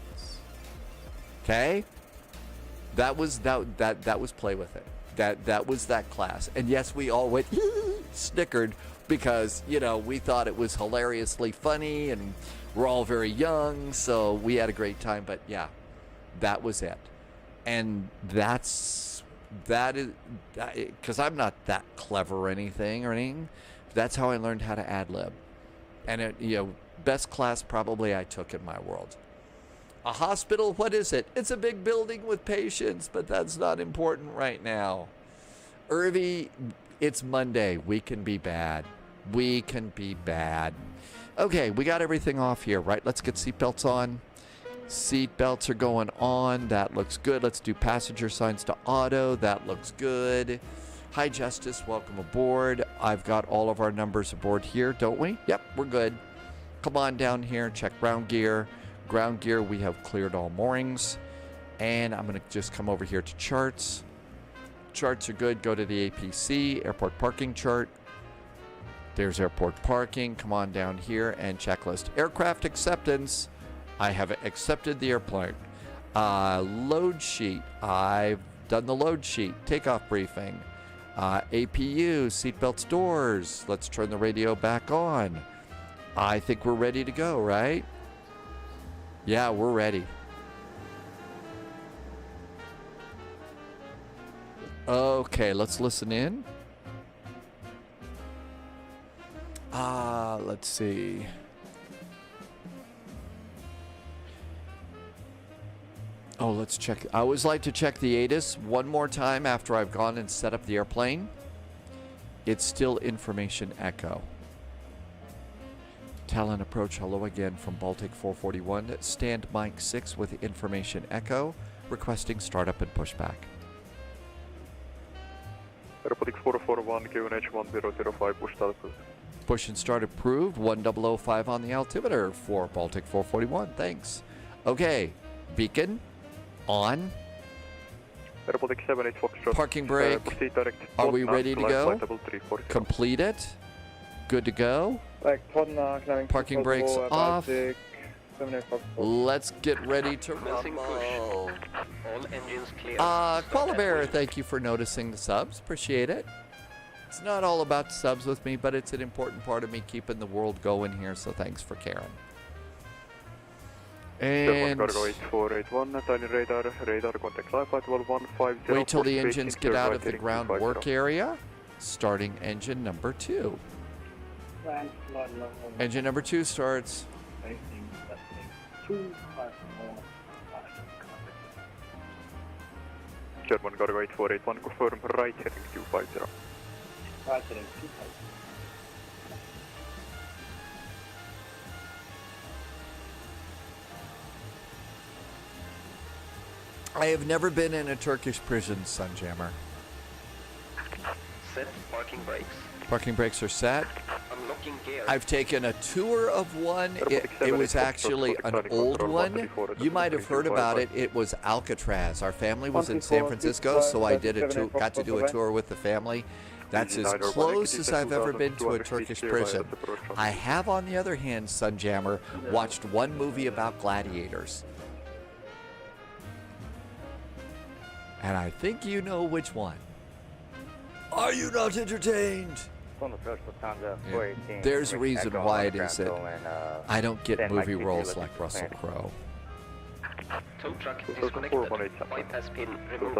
minutes. Okay? That was play with it. That was that class. And yes, we all went snickered because, we thought it was hilariously funny, and we're all very young, so we had a great time. But yeah, that was it. And that is because I'm not that clever or anything. That's how I learned how to ad-lib. And best class probably I took in my world. A hospital, what is it? It's a big building with patients, but that's not important right now. Irvi, it's Monday. We can be bad. Okay, we got everything off here, right? Let's get seatbelts on. Seatbelts are going on. That looks good. Let's do passenger signs to auto. That looks good. Hi, Justice. Welcome aboard. I've got all of our numbers aboard here, don't we? Yep, we're good. Come on down here. Check ground gear. Ground gear, we have cleared all moorings. And I'm going to just come over here to charts. Charts are good. Go to the APC, airport parking chart. There's airport parking. Come on down here and checklist. Aircraft acceptance. I have accepted the airplane. Load sheet. I've done the load sheet. Takeoff briefing. APU, seatbelts, doors. Let's turn the radio back on. I think we're ready to go, right? Yeah, we're ready. Okay, let's listen in. Let's see. Oh, let's check. I always like to check the ATIS one more time after I've gone and set up the airplane. It's still information echo. Tallinn approach, hello again from Baltic 441. Stand mic 6 with information echo. Requesting startup and pushback. Airport 441, QNH 1005, push start approved. Push and start approved. 1005 on the altimeter for Baltic 441. Thanks. Okay. Beacon on. Airport 78 Foxtrot. Parking brake. Are we ready to go? Complete it. Good to go. Parking brakes off. Let's get ready to rumble. All engines clear. Qualibear, thank you for noticing the subs. Appreciate it. It's not all about subs with me, but it's an important part of me keeping the world going here, so thanks for caring. And wait till the engines get out of the ground work area. Starting engine number 2. Engine number 2 starts. German Cargo 8481, confirm right heading 250. Right heading 250. I have never been in a Turkish prison, Sunjammer. Set parking brakes. Parking brakes are set. Unlocking gear. I've taken a tour of one. It was actually an old one. You might have heard about it. It was Alcatraz. Our family was in San Francisco, so I got to do a tour with the family. That's as close as I've ever been to a Turkish prison. I have, on the other hand, Sunjammer, watched one movie about gladiators. And I think you know which one. Are you not entertained? Yeah. There's a reason why it is that I don't get movie roles like Russell Crowe. Tow truck disconnected. Bypass pin removed.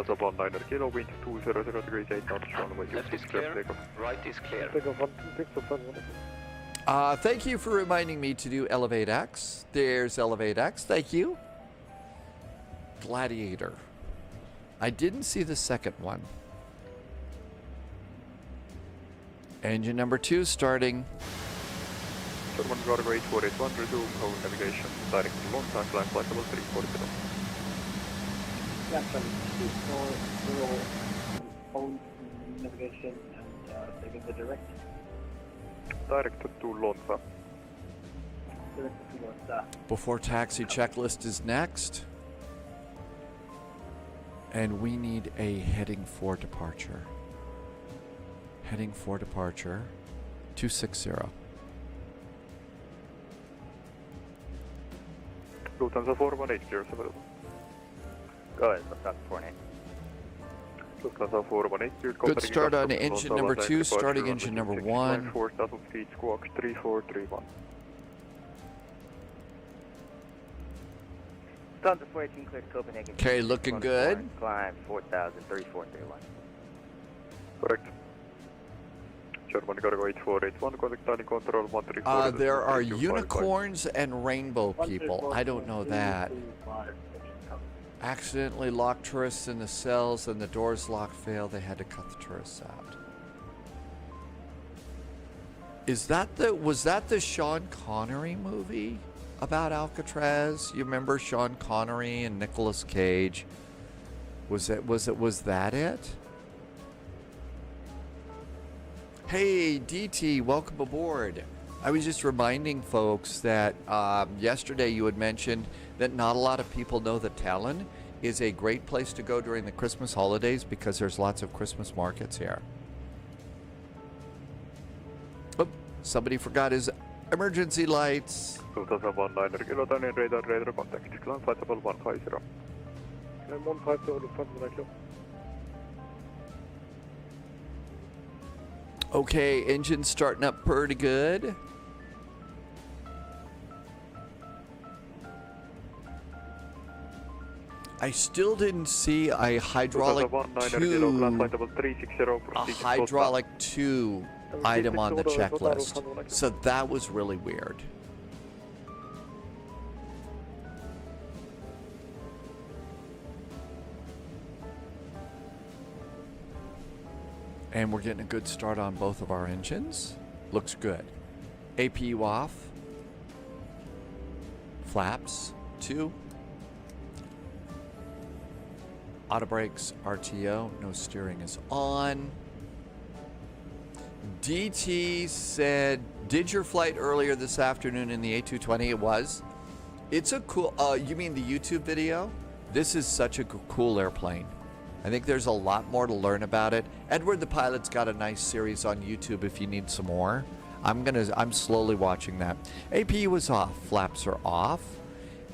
Left is clear. Right is clear. Thank you for reminding me to do Elevate X. There's Elevate X. Thank you. Gladiator. I didn't see the second one. Engine number 2 starting. German Cargo 8481, resume home navigation, direct to Moncton, climb flight level 340. Home navigation and taking the direct. Direct to Lonza. Direct to Lonza. Before taxi checklist is next. And we need a heading for departure. Heading for departure, 260. Lufthansa 418, clear available. Go ahead, Lufthansa 418. Lufthansa 418, cleared. Good start on engine number 2, starting engine number 1. 4,000 feet, squawk 3431. Lufthansa 418, cleared Copenhagen. Okay, looking good. Climb 4,000, 3431. Correct. German Cargo 8481, contact Tallinn control 134. There are unicorns and rainbow people. I don't know that. Accidentally locked tourists in the cells and the doors locked failed. They had to cut the tourists out. Was that the Sean Connery movie about Alcatraz? You remember Sean Connery and Nicolas Cage? Was that it? Hey, DT, welcome aboard. I was just reminding folks that yesterday you had mentioned that not a lot of people know that Tallinn is a great place to go during the Christmas holidays because there's lots of Christmas markets here. Oh, somebody forgot his emergency lights. 2019 kilo Tallinn radar contact. Climb flightable 150. Climb 150, Lufthansa kilo. Okay, engine's starting up pretty good. I still didn't see a hydraulic 2 item on the checklist. So that was really weird. And we're getting a good start on both of our engines. Looks good. APU off. Flaps 2. Auto brakes, RTO, no steering is on. DT said, did your flight earlier this afternoon in the A220? It was. It's a cool, you mean the YouTube video? This is such a cool airplane. I think there's a lot more to learn about it. Edward the Pilot's got a nice series on YouTube if you need some more. I'm slowly watching that. APU is off, flaps are off.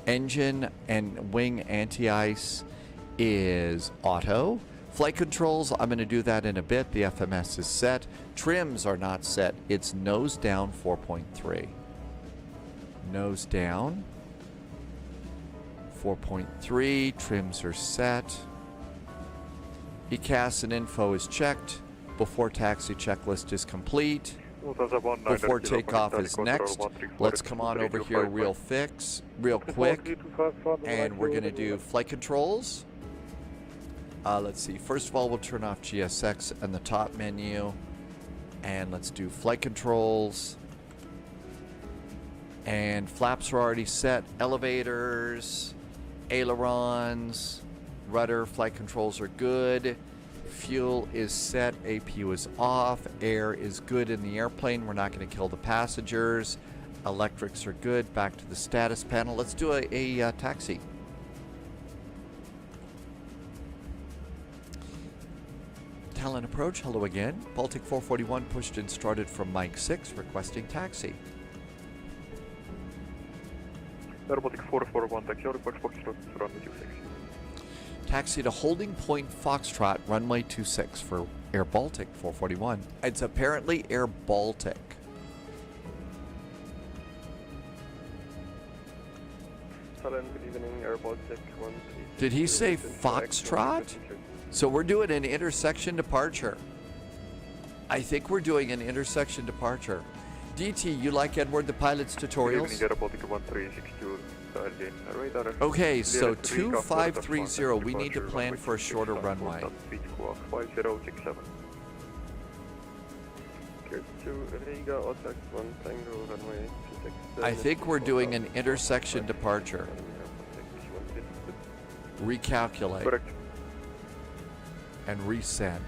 Engine and wing anti-ice is auto. Flight controls, I'm going to do that in a bit. The FMS is set. Trims are not set. It's nose down 4.3. Nose down 4.3. Trims are set. ECAS and info is checked. Before taxi checklist is complete. Before takeoff is next. Let's come on over here real quick. And we're going to do flight controls. Let's see. First of all, we'll turn off GSX and the top menu. And let's do flight controls. And flaps are already set. Elevators, ailerons, rudder, flight controls are good. Fuel is set. APU is off. Air is good in the airplane. We're not going to kill the passengers. Electrics are good. Back to the status panel. Let's do a taxi. Tallinn approach, hello again. Baltic 441 pushed and started from Mike 6, requesting taxi. Baltic 441, taxi, Halifax, Foxtrot, runway 26. Taxi to holding point Foxtrot, runway 26 for Air Baltic 441. It's apparently Air Baltic. Tallinn, good evening, Air Baltic 1. Did he say Foxtrot? So we're doing an intersection departure. I think we're doing an intersection departure. DT, you like Edward the Pilot's tutorials? Okay, so 2530, we need to plan for a shorter runway. I think we're doing an intersection departure. Recalculate. Correct. And resend.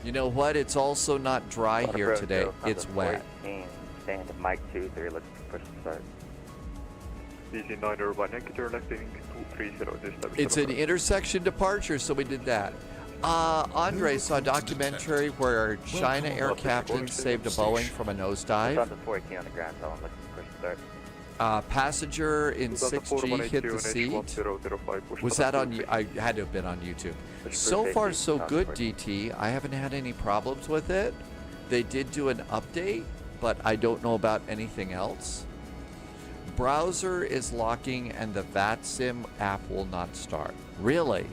You know what? It's also not dry here today. It's wet. Stand at Mike 23, let's push the start. DC9 Urban, Yankee left heading 230. It's an intersection departure, so we did that. Andre saw a documentary where China air captains saved a Boeing from a nosedive. On the 418 on the ground, so let's push the start. Passenger in 6G hit the seat. Was that on? I had to have been on YouTube. So far, so good, DT. I haven't had any problems with it. They did do an update, but I don't know about anything else. Browser is locking and the VATSIM app will not start. Really?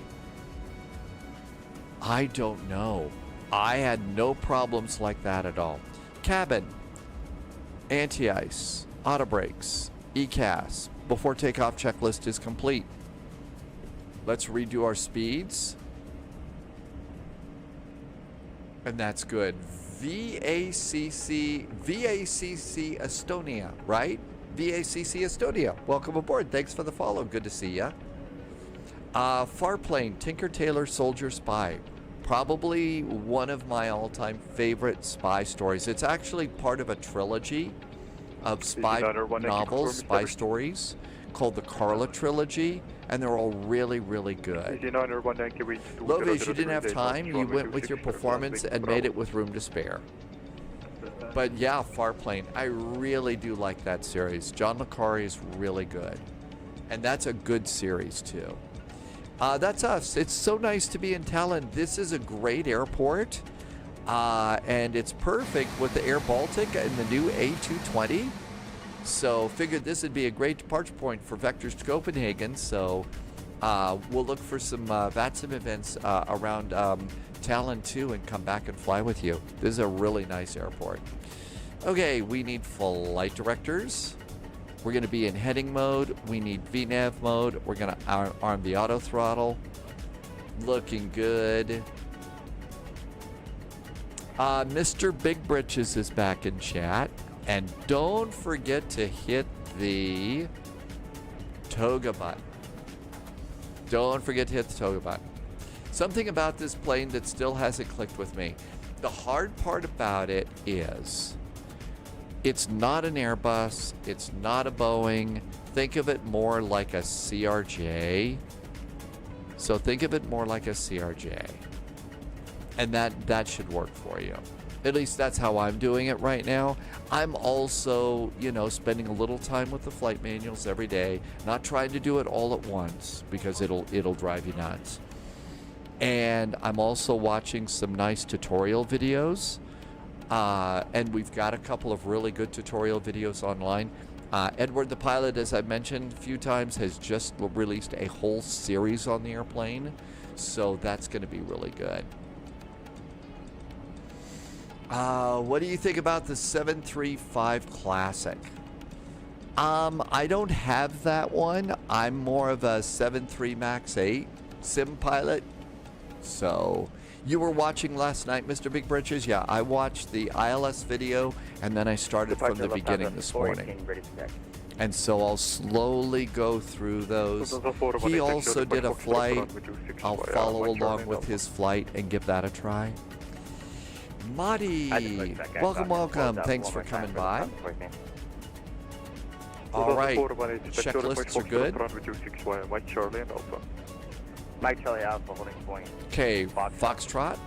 I don't know. I had no problems like that at all. Cabin, anti-ice, auto brakes, ECAS. Before takeoff checklist is complete. Let's redo our speeds. And that's good. VACC Estonia, right? VACC Estonia. Welcome aboard. Thanks for the follow. Good to see ya. Farplane, Tinker Tailor Soldier Spy. Probably one of my all-time favorite spy stories. It's actually part of a trilogy of spy novels, spy stories, called the Carla Trilogy, and they're all really, really good. Lovish, you didn't have time. You went with your performance and made it with room to spare. But yeah, Farplane, I really do like that series. John le Carré is really good. And that's a good series, too. That's us. It's so nice to be in Tallinn. This is a great airport. And it's perfect with the Air Baltic and the new A220. So figured this would be a great departure point for Vectors to Copenhagen. So we'll look for some VATSIM events around Tallinn too and come back and fly with you. This is a really nice airport. Okay, we need flight directors. We're going to be in heading mode. We need VNAV mode. We're going to arm the auto throttle. Looking good. Mr. Big Britches is back in chat. And don't forget to hit the toga button. Don't forget to hit the toga button. Something about this plane that still hasn't clicked with me. The hard part about it is it's not an Airbus. It's not a Boeing. Think of it more like a CRJ. So think of it more like a CRJ. And that should work for you. At least that's how I'm doing it right now. I'm also, spending a little time with the flight manuals every day, not trying to do it all at once because it'll drive you nuts. And I'm also watching some nice tutorial videos. And we've got a couple of really good tutorial videos online. Edward the pilot, as I've mentioned a few times, has just released a whole series on the airplane. So that's going to be really good. What do you think about the 735 Classic? I don't have that one. I'm more of a 73 MAX 8 sim pilot. So, you were watching last night, Mr. Big Britches? Yeah, I watched the ILS video, and then I started from the beginning this morning. And so I'll slowly go through those. He also did a flight. I'll follow along with his flight and give that a try. Marty, welcome. Thanks for coming by. All right, checklists are good. Mike Charlie Alpha holding point. Okay, Foxtrot.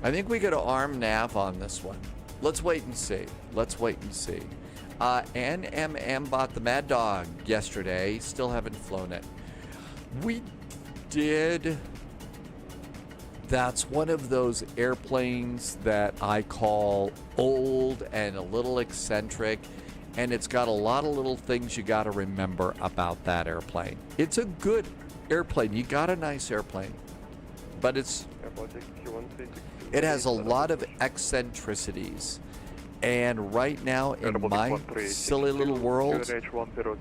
I think we got to arm nav on this one. Let's wait and see. NMM bought the Mad Dog yesterday. Still haven't flown it. We did. That's one of those airplanes that I call old and a little eccentric. And it's got a lot of little things you got to remember about that airplane. It's a good airplane. You got a nice airplane. But it has a lot of eccentricities. And right now, in my silly little world,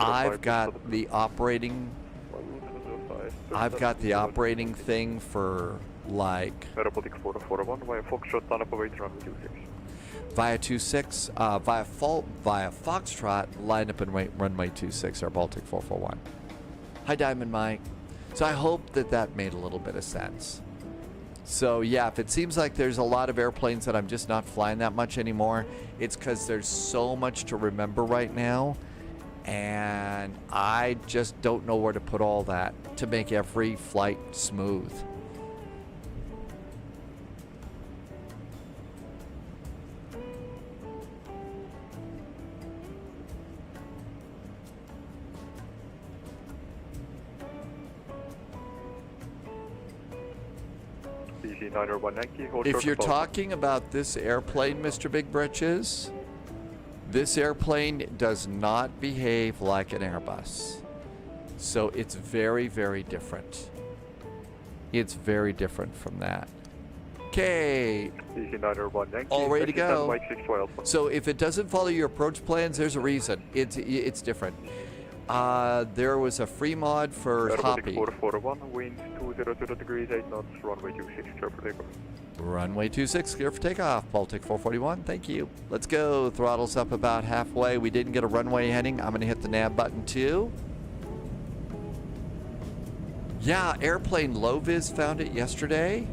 I've got the operating thing for like via 26, via Foxtrot, line up and wait, runway 26, Air Baltic 441. Hi, Diamond Mike. So I hope that made a little bit of sense. So yeah, if it seems like there's a lot of airplanes that I'm just not flying that much anymore, it's because there's so much to remember right now, and I just don't know where to put all that to make every flight smooth. If you're talking about this airplane, Mr. Big Britches, this airplane does not behave like an Airbus. So it's very, very different. It's very different from that. Okay. All ready to go. So if it doesn't follow your approach plans, there's a reason. It's different. There was a free mod for Hoppy. 441, wind 200 degrees, 8 knots, runway 26, Runway 26, clear for takeoff. Baltic 441, thank you. Let's go. Throttle's up about halfway. We didn't get a runway heading. I'm going to hit the nav button too. Yeah, Airplane Low-Vis found it yesterday.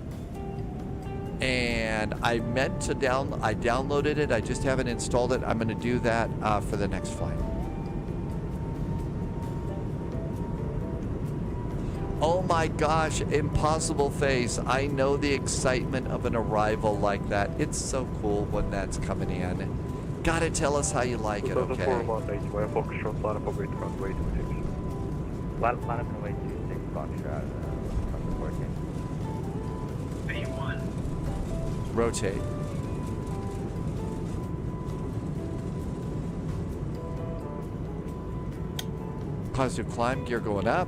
And I meant to I downloaded it. I just haven't installed it. I'm going to do that for the next flight. Oh my gosh, impossible face. I know the excitement of an arrival like that. It's so cool when that's coming in. Gotta tell us how you like it, okay? 418 via Foxtrot, line up and wait runway 26. Line up and wait 26, Foxtrot, working. B1. Rotate. Positive climb, gear going up.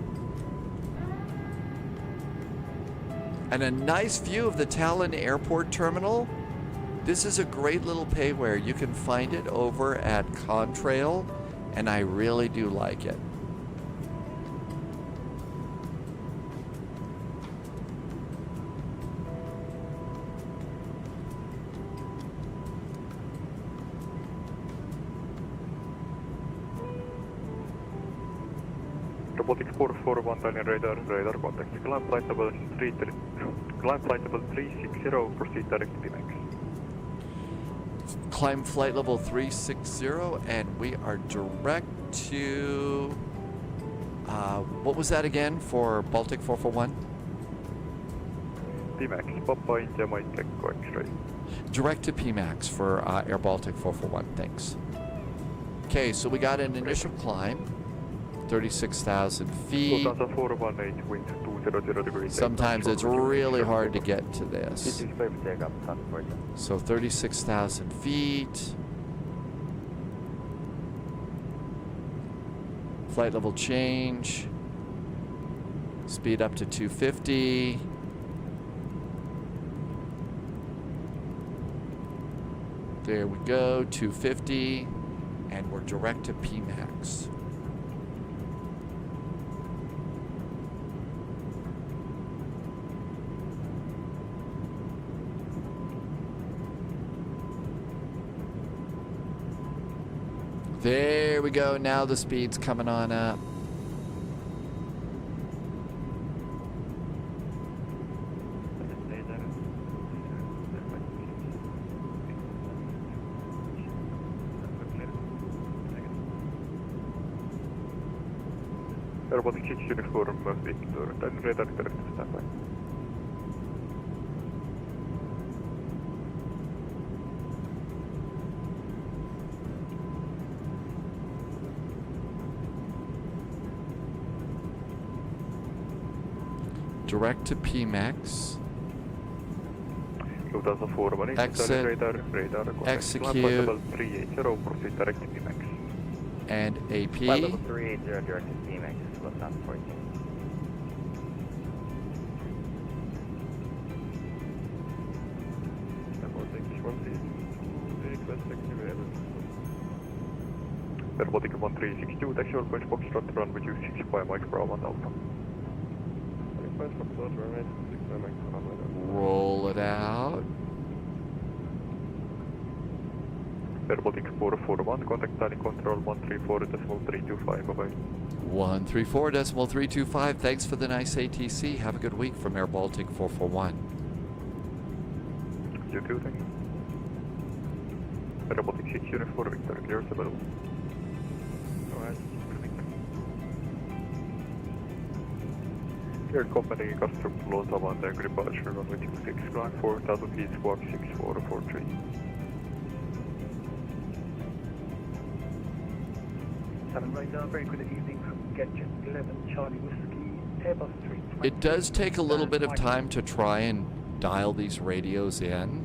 And a nice view of the Tallinn airport terminal. This is a great little payware. You can find it over at Contrail, and I really do like it. Robotic 441 Tallinn radar contact. Climb flight level 360, proceed direct to Phoenix. Climb flight level 360, and we are direct to... what was that again for Baltic 441? PMAX, Papa India Mike Echo X-ray. Direct to PMAX for Air Baltic 441, thanks. Okay, so we got an initial climb. 36,000 feet. Lufthansa 418, wind 200 degrees. Sometimes it's really hard to get to this. This is clear for takeoff, Sunport. So 36,000 feet. Flight level change. Speed up to 250. There we go, 250. And we're direct to PMAX. There we go. Now the speed's coming on up. Robotic 6 uniform, Victor, then radar direct to standby. Direct to PMAX. Lufthansa 418, Exit. radar contact. Execute. Climb flight level 380, proceed direct to PMAX. And AP. Flight level 380, direct to PMAX, Lufthansa 14. Robotic 1362, taxi all points Foxtrot, runway 26, 5 Mike Bravo and Alpha. Roll it out. Robotic 441, contact Tallinn control 134.325, bye-bye. 134.325. Thanks for the nice ATC. Have a good week from Air Baltic 441. You too, thank you. Robotic 6 uniform, Victor, clear the level. Cleared Copenhagen, Kastrup, Ottawa Monday, departure runway 26, climb 4,000 feet, squawk 6443. Tallinn radar, very good evening from Gadget 11, Charlie Whiskey, Airbus 320. It does take a little bit of time to try and dial these radios in.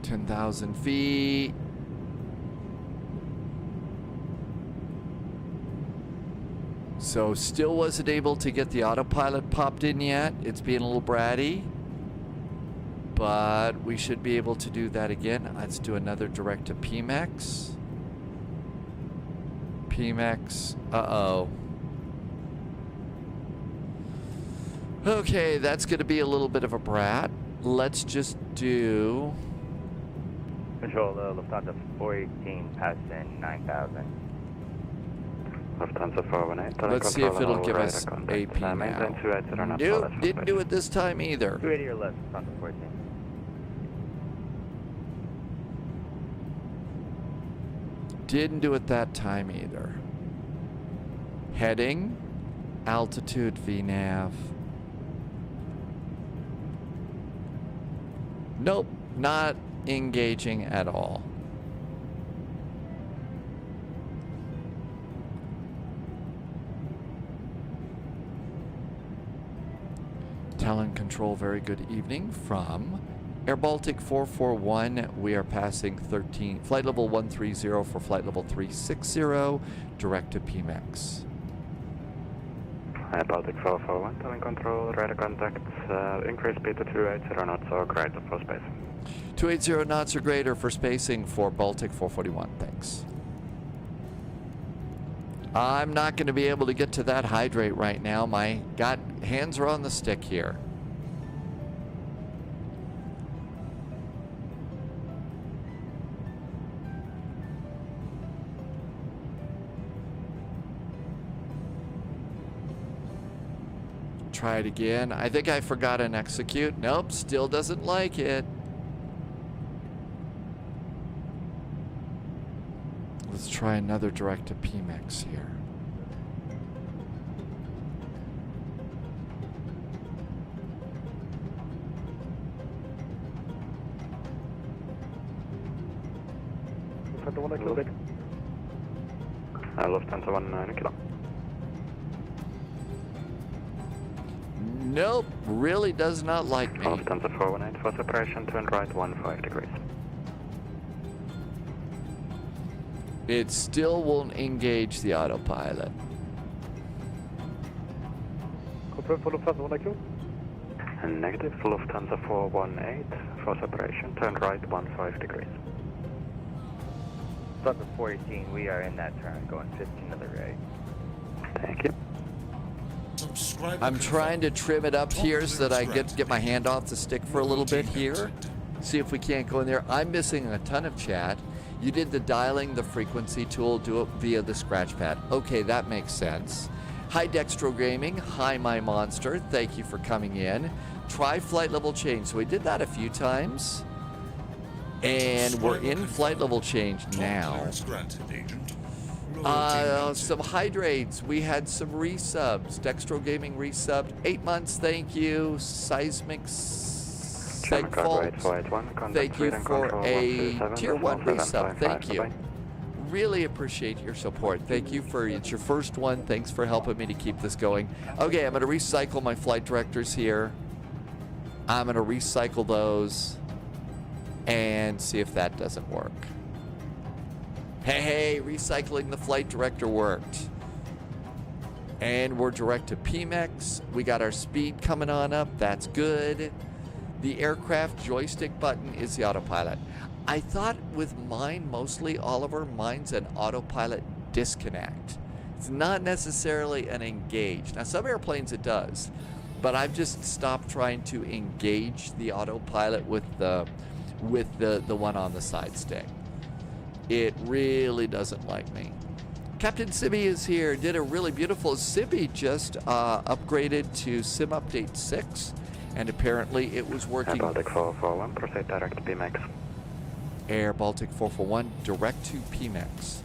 $10,000 feet. So still wasn't able to get the autopilot popped in yet. It's being a little bratty. But we should be able to do that again. Let's do another direct to PMAX. PMAX. Uh-oh. Okay, that's going to be a little bit of a brat. Let's just do... Control, Lufthansa 418, passing 9,000. Lufthansa 418. Let's see if it'll give us AP now. Nope, didn't do it this time either. 280 or less, Lufthansa 14. Didn't do it that time either. Heading, altitude VNAV. Nope, not engaging at all. Tallinn Control, very good evening from Air Baltic 441. We are passing 13, flight level 130 for flight level 360, direct to PMEX. Air Baltic 441, Tallinn Control, radar contact, increase speed to 280 knots or greater for spacing. 280 knots or greater for spacing for Baltic 441, thanks. I'm not going to be able to get to that hydrate right now. My hands are on the stick here. Try it again. I think I forgot an execute. Nope, still doesn't like it. Let's try another direct to PMEX here. Lufthansa 19 kilo. Nope, really does not like me. Lufthansa 418 for separation, turn right 15 degrees. It still won't engage the autopilot. Confirm for Lufthansa 1 kilo. And negative, Lufthansa 418 for separation, turn right 15 degrees. Lufthansa 418, we are in that turn, going 15 to the right. Thank you. I'm trying to trim it up here so that I get my hand off the stick for a little bit here. See if we can't go in there. I'm missing a ton of chat. You did the dialing, the frequency tool, do it via the scratch pad. Okay, that makes sense. Hi Dextro Gaming, hi my monster, thank you for coming in. Try flight level change. So we did that a few times. And we're in flight level change now. Some hydrates. We had some resubs. Dextro Gaming resubbed. 8 months, thank you. Seismic Segfault. Thank you for a tier 1 resub. Thank you. Really appreciate your support. Thank you for, it's your first one. Thanks for helping me to keep this going. Okay, I'm going to recycle my flight directors here. I'm going to recycle those and see if that doesn't work. Hey, recycling the flight director worked. And we're direct to PMEX. We got our speed coming on up. That's good. The aircraft joystick button is the autopilot. I thought with mine, mostly, Oliver, mine's an autopilot disconnect. It's not necessarily an engage. Now, some airplanes it does. But I've just stopped trying to engage the autopilot with the one on the side stick. It really doesn't like me. Captain Sibby is here. Did a really beautiful. Sibby just upgraded to Sim Update 6, and apparently it was working. Air Baltic 441, proceed direct to PMEX. Air Baltic 441, direct to PMEX.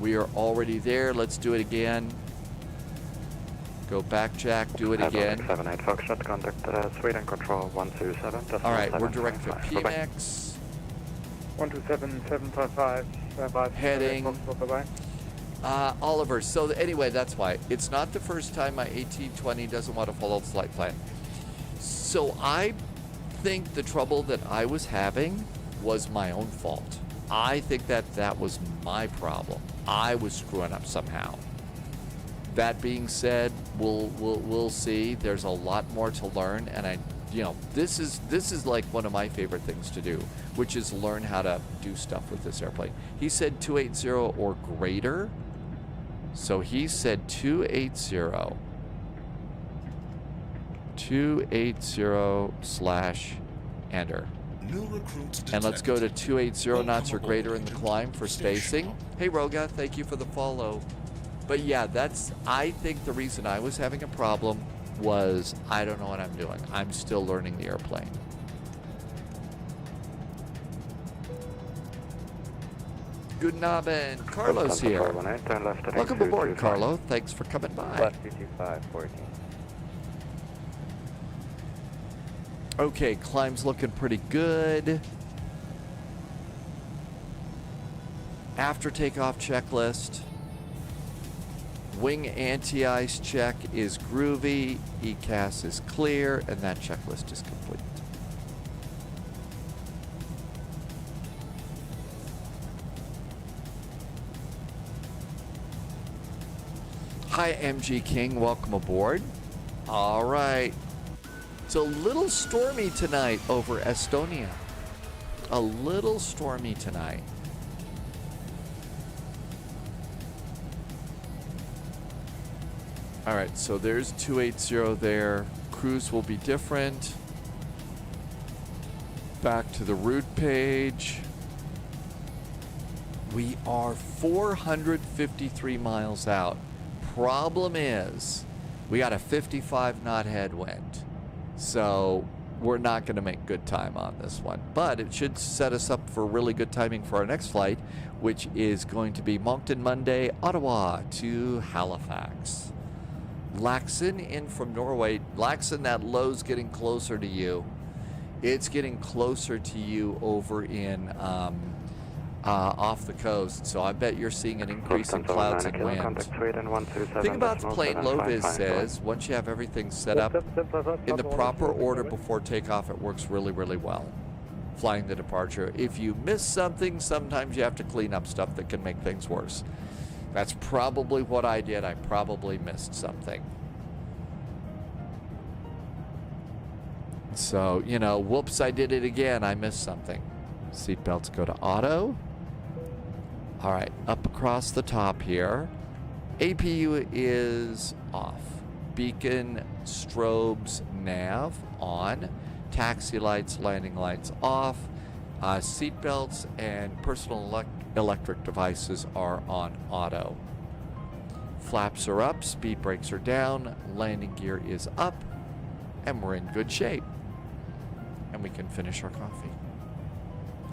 We are already there. Let's do it again. Go back, Jack. Do it again. 78 Foxtrot, contact Sweden Control 127. All right, we're direct to PMEX. 127.755. Heading. Bye-bye. Oliver, so anyway, that's why. It's not the first time my A220 doesn't want to follow the flight plan. So I think the trouble that I was having was my own fault. I think that was my problem. I was screwing up somehow. That being said, we'll see. There's a lot more to learn, and this is like one of my favorite things to do, which is learn how to do stuff with this airplane. He said 280 or greater, so he said 280. 280/enter. And let's go to 280 knots or greater in the climb for spacing. Hey, Roga, thank you for the follow. But yeah, I think the reason I was having a problem was I don't know what I'm doing. I'm still learning the airplane. Good Abend. Carlos here. Welcome aboard, Carlo. Thanks for coming by. Plus 225, 14. Okay, climb's looking pretty good. After takeoff checklist. Wing anti-ice check is groovy. ECAS is clear, and that checklist is complete. Hi, MG King. Welcome aboard. All right. It's a little stormy tonight over Estonia. A little stormy tonight. All right, so there's 280 there. Cruise will be different. Back to the route page. We are 453 miles out. Problem is, we got a 55 knot headwind. So we're not going to make good time on this one. But it should set us up for really good timing for our next flight, which is going to be Moncton Monday, Ottawa to Halifax. Laxon in from Norway. Laxon, that low's getting closer to you. It's getting closer to you over in off the coast. So I bet you're seeing an increase in clouds and wind. The thing about the plane, Loviz says, once you have everything set up in the proper order before takeoff, it works really, really well. Flying the departure. If you miss something, sometimes you have to clean up stuff that can make things worse. That's probably what I did. I probably missed something. So, you know, whoops, I did it again. I missed something. Seatbelts go to auto. All right, up across the top here. APU is off. Beacon, strobes, nav on. Taxi lights, landing lights off. Seatbelts and personal electric devices are on auto. Flaps are up, speed brakes are down, landing gear is up, and we're in good shape. And we can finish our coffee.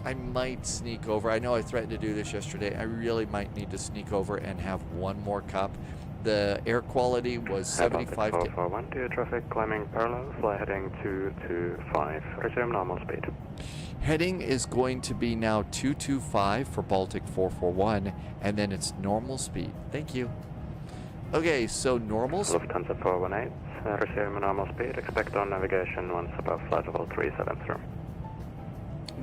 I might sneak over. I know I threatened to do this yesterday. I really might need to sneak over and have one more cup. The air quality was 75. 441 traffic climbing parallel, fly heading 225. Resume normal speed. Heading is going to be now 225 for Baltic 441, and then it's normal speed. Thank you. Okay, so normal speed. Lufthansa 418, resume normal speed. Expect on navigation once above flight level 373.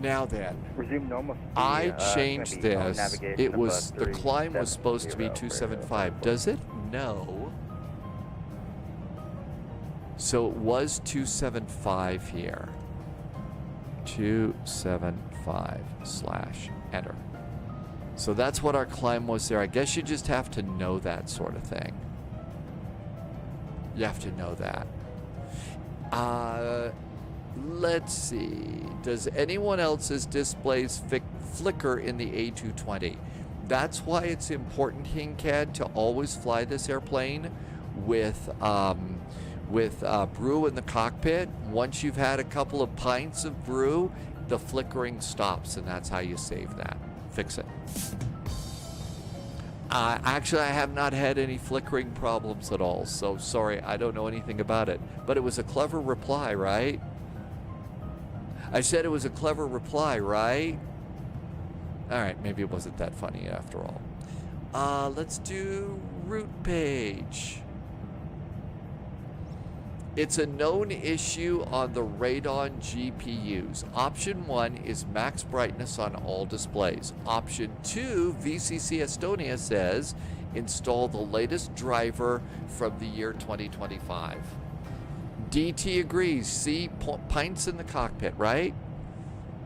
Now then, Resume normal speed. I changed this. It was, the climb was supposed to be 275. Does it? No. So it was 275 here. 275/enter. So that's what our climb was there. I guess you just have to know that sort of thing. You have to know that. Let's see. Does anyone else's displays flicker in the A220? That's why it's important, Hincad, to always fly this airplane with brew in the cockpit. Once you've had a couple of pints of brew, the flickering stops, and that's how you save that. Fix it. Actually, I have not had any flickering problems at all, so sorry, I don't know anything about it. But it was a clever reply, right? I said it was a clever reply, right? All right, maybe it wasn't that funny after all. Let's do route page. It's a known issue on the Radon GPUs. Option 1 is max brightness on all displays. Option 2, VCC Estonia says, install the latest driver from the year 2025. DT agrees. See, pints in the cockpit, right?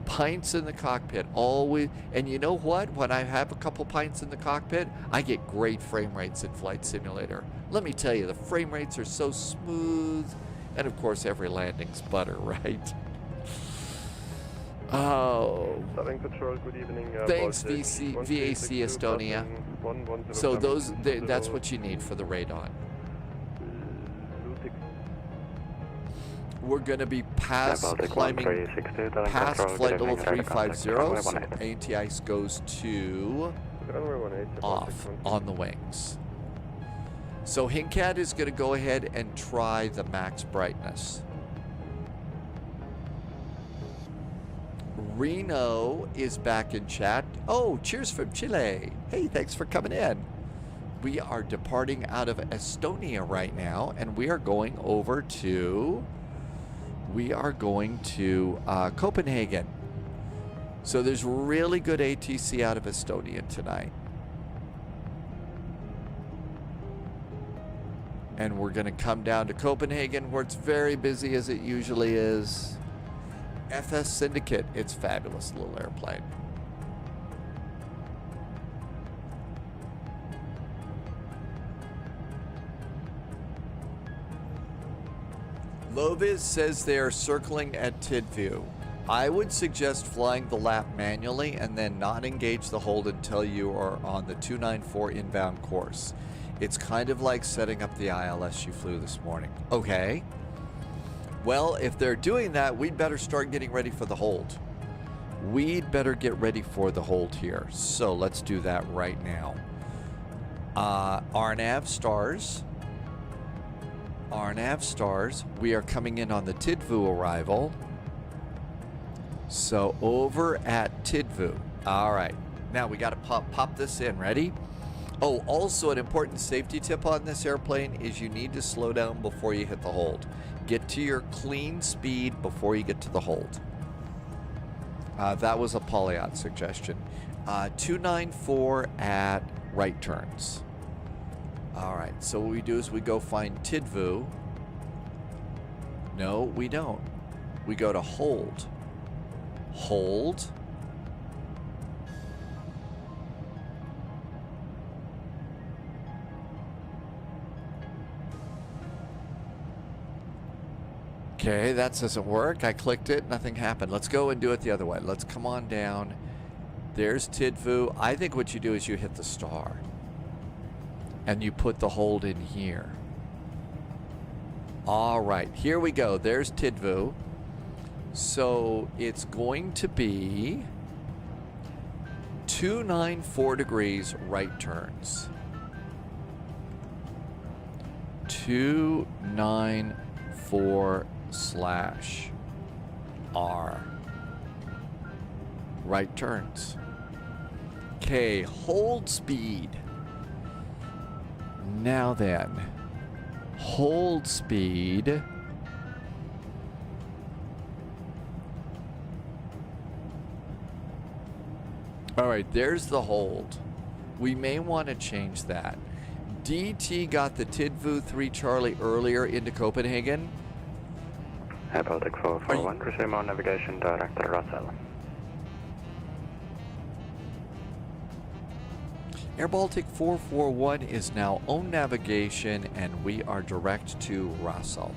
Pints in the cockpit, always. And you know what? When I have a couple pints in the cockpit, I get great frame rates in Flight Simulator. Let me tell you, the frame rates are so smooth. And of course, every landing's butter, right? Oh. Southern Patrol, good evening. Thanks, Baltic VAC Estonia. 110 So that's what you need for the radon. We're going to be climbing past flight level 350, so anti-ice goes to off on the wings. So Hinkad is going to go ahead and try the max brightness. Reno is back in chat. Oh, cheers from Chile. Hey, thanks for coming in. We are departing out of Estonia right now, and we are going over to... Copenhagen. So there's really good ATC out of Estonia tonight. And we're going to come down to Copenhagen, where it's very busy as it usually is. FS Syndicate, it's a fabulous little airplane. Loviz says they are circling at Tidview. I would suggest flying the lap manually and then not engage the hold until you are on the 294 inbound course. It's kind of like setting up the ILS you flew this morning. Okay. Well, if they're doing that, we'd better start getting ready for the hold. We'd better get ready for the hold here. So let's do that right now. RNAV stars. RNAV stars. We are coming in on the Tidvu arrival. So over at Tidvu. All right. Now we got to pop this in. Ready? Oh, also an important safety tip on this airplane is you need to slow down before you hit the hold. Get to your clean speed before you get to the hold. That was a Polyot suggestion. 294 at right turns. All right, so what we do is we go find Tidvu. No, we don't. We go to hold. Hold. Okay, that doesn't work. I clicked it, nothing happened. Let's go and do it the other way. Let's come on down. There's Tidvu. I think what you do is you hit the star. And you put the hold in here. All right, here we go. There's Tidvu. So it's going to be 294 degrees right turns. 294/R. Right turns. Okay, hold speed. Now then, hold speed. All right, there's the hold. We may want to change that. DT got the Tidvu 3 Charlie earlier into Copenhagen. Air Baltic 441, resume on navigation, Director Russell. Air Baltic 441 is now on navigation, and we are direct to Russell.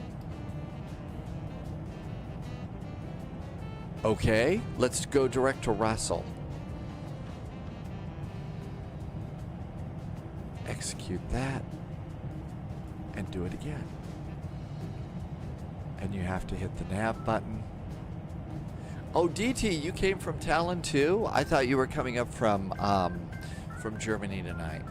Okay, let's go direct to Russell. Execute that, and do it again. And you have to hit the nav button. Oh, DT, you came from Tallinn too? I thought you were coming up from Germany tonight.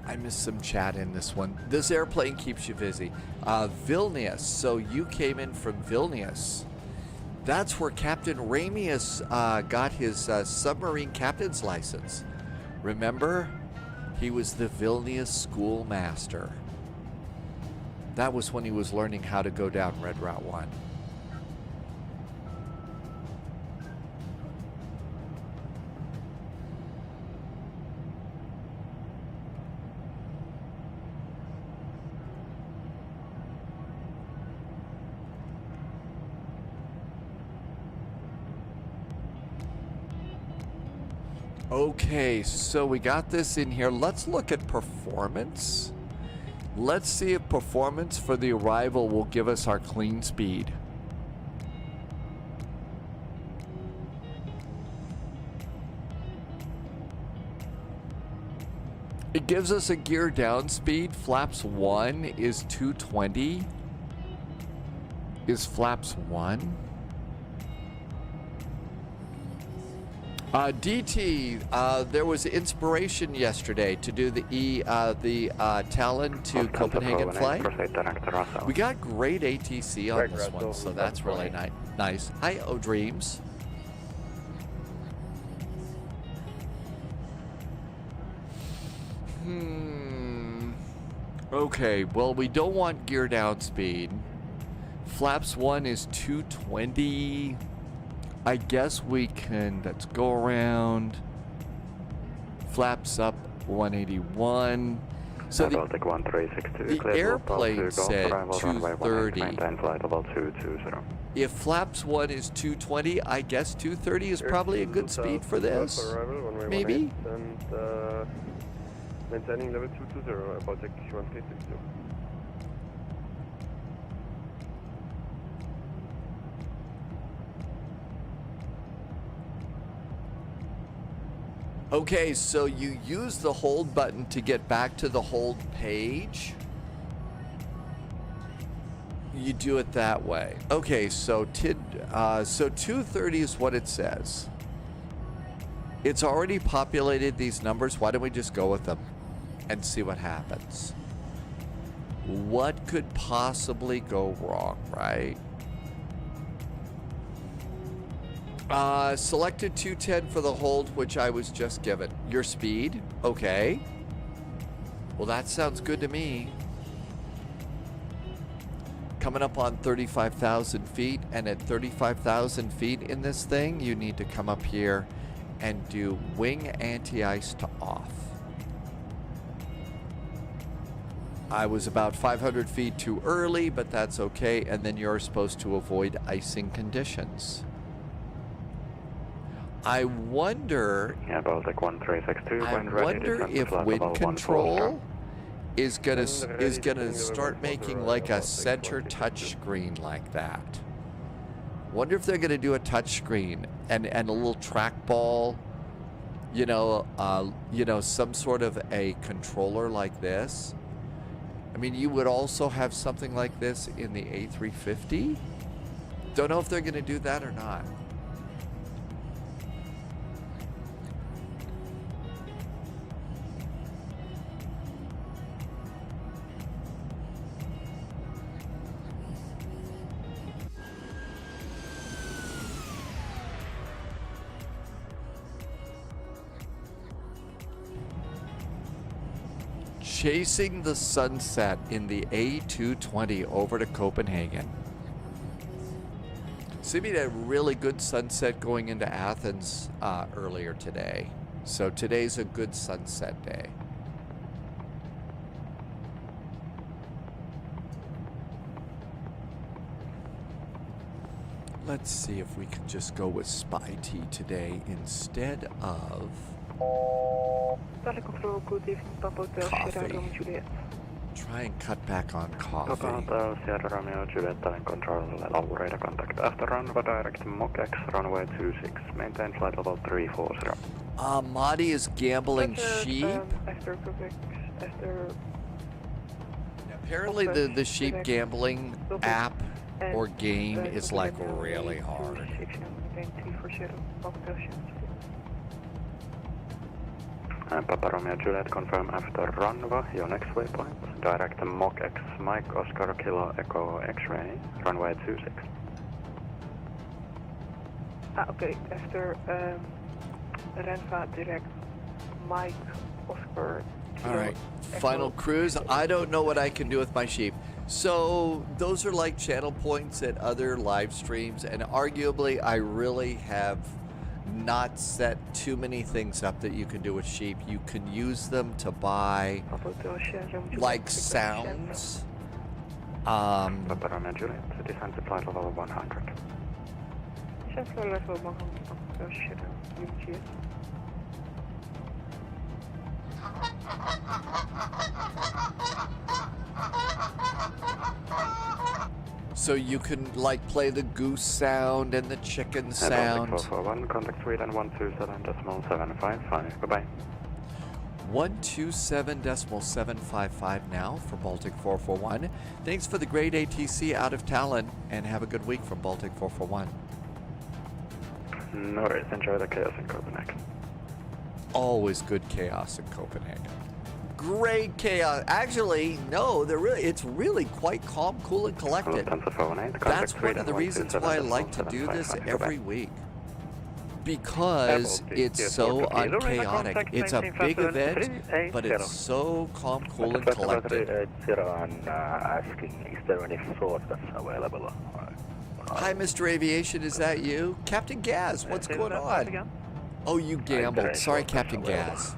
I missed some chat in this one. This airplane keeps you busy. Vilnius, so you came in from Vilnius. That's where Captain Ramius got his submarine captain's license. Remember? He was the Vilnius schoolmaster. That was when he was learning how to go down Red Route 1. Okay, so we got this in here. Let's look at performance. Let's see if performance for the arrival will give us our clean speed. It gives us a gear down speed. Flaps 1 is 220. Is flaps 1? DT, there was inspiration yesterday to do the Tallinn to Copenhagen flight. We got great ATC on this one, so that's really nice. Hi, O Dreams. Okay, well, we don't want gear down speed. Flaps 1 is 220. I guess we can, let's go around. Flaps up 181. So the airplane said 230. If flaps 1 is 220, I guess 230 is probably a good speed for this. Maybe? Maintaining level 220, about deck 1360. Okay, so you use the hold button to get back to the hold page. You do it that way. Okay, so 230 is what it says. It's already populated these numbers. Why don't we just go with them and see what happens? What could possibly go wrong, right? Selected 210 for the hold, which I was just given. Your speed? Okay. Well, that sounds good to me. Coming up on 35,000 feet, and at 35,000 feet in this thing, you need to come up here and do wing anti-ice to off. I was about 500 feet too early, but that's okay, and then you're supposed to avoid icing conditions. I wonder if wind control is gonna start making like a center touch screen like that. Wonder if they're gonna do a touch screen and a little trackball, some sort of a controller like this. I mean, you would also have something like this in the A350. Don't know if they're gonna do that or not. Chasing the sunset in the A220 over to Copenhagen. So we had a really good sunset going into Athens earlier today. So today's a good sunset day. Let's see if we can just go with Spy Tea today instead of coffee. Try and cut back on coffee. Sierra Romeo Juliet, Tallinn control level radar contact after runway direct Mach X runway 26, maintain flight level 340. Madi is gambling sheep. Apparently the sheep gambling app or game is like really hard. Papa Romeo Juliet, confirm after runway, your next waypoint. Direct Mach X, Mike Oscar Kilo Echo X-ray, runway 26. Okay, after Renva direct Mike Oscar. All right, final cruise. I don't know what I can do with my sheep. So those are like channel points at other live streams, and arguably I really have not set too many things up that you can do with sheep. You can use them to buy like sounds. Papa Romeo Juliet, descend to flight level 100. So you can like play the goose sound and the chicken sound. Baltic 441, contact Sweden 127.755. Goodbye. 127.755 now for Baltic 441. Thanks for the great ATC out of Tallinn, and have a good week from Baltic 441. No worries, enjoy the chaos in Copenhagen. Always good chaos in Copenhagen. Great chaos. Actually, no, it's really quite calm, cool, and collected. Lufthansa 418, That's contact one of the reasons why I like to do this every week. Because it's so unchaotic. It's a big event, but it's so calm, cool, and collected. Asking, is there any fraud that's available? Hi, Mr. Aviation, is that you? Captain Gaz, what's going on? Oh, you gambled. Sorry, Captain Gaz.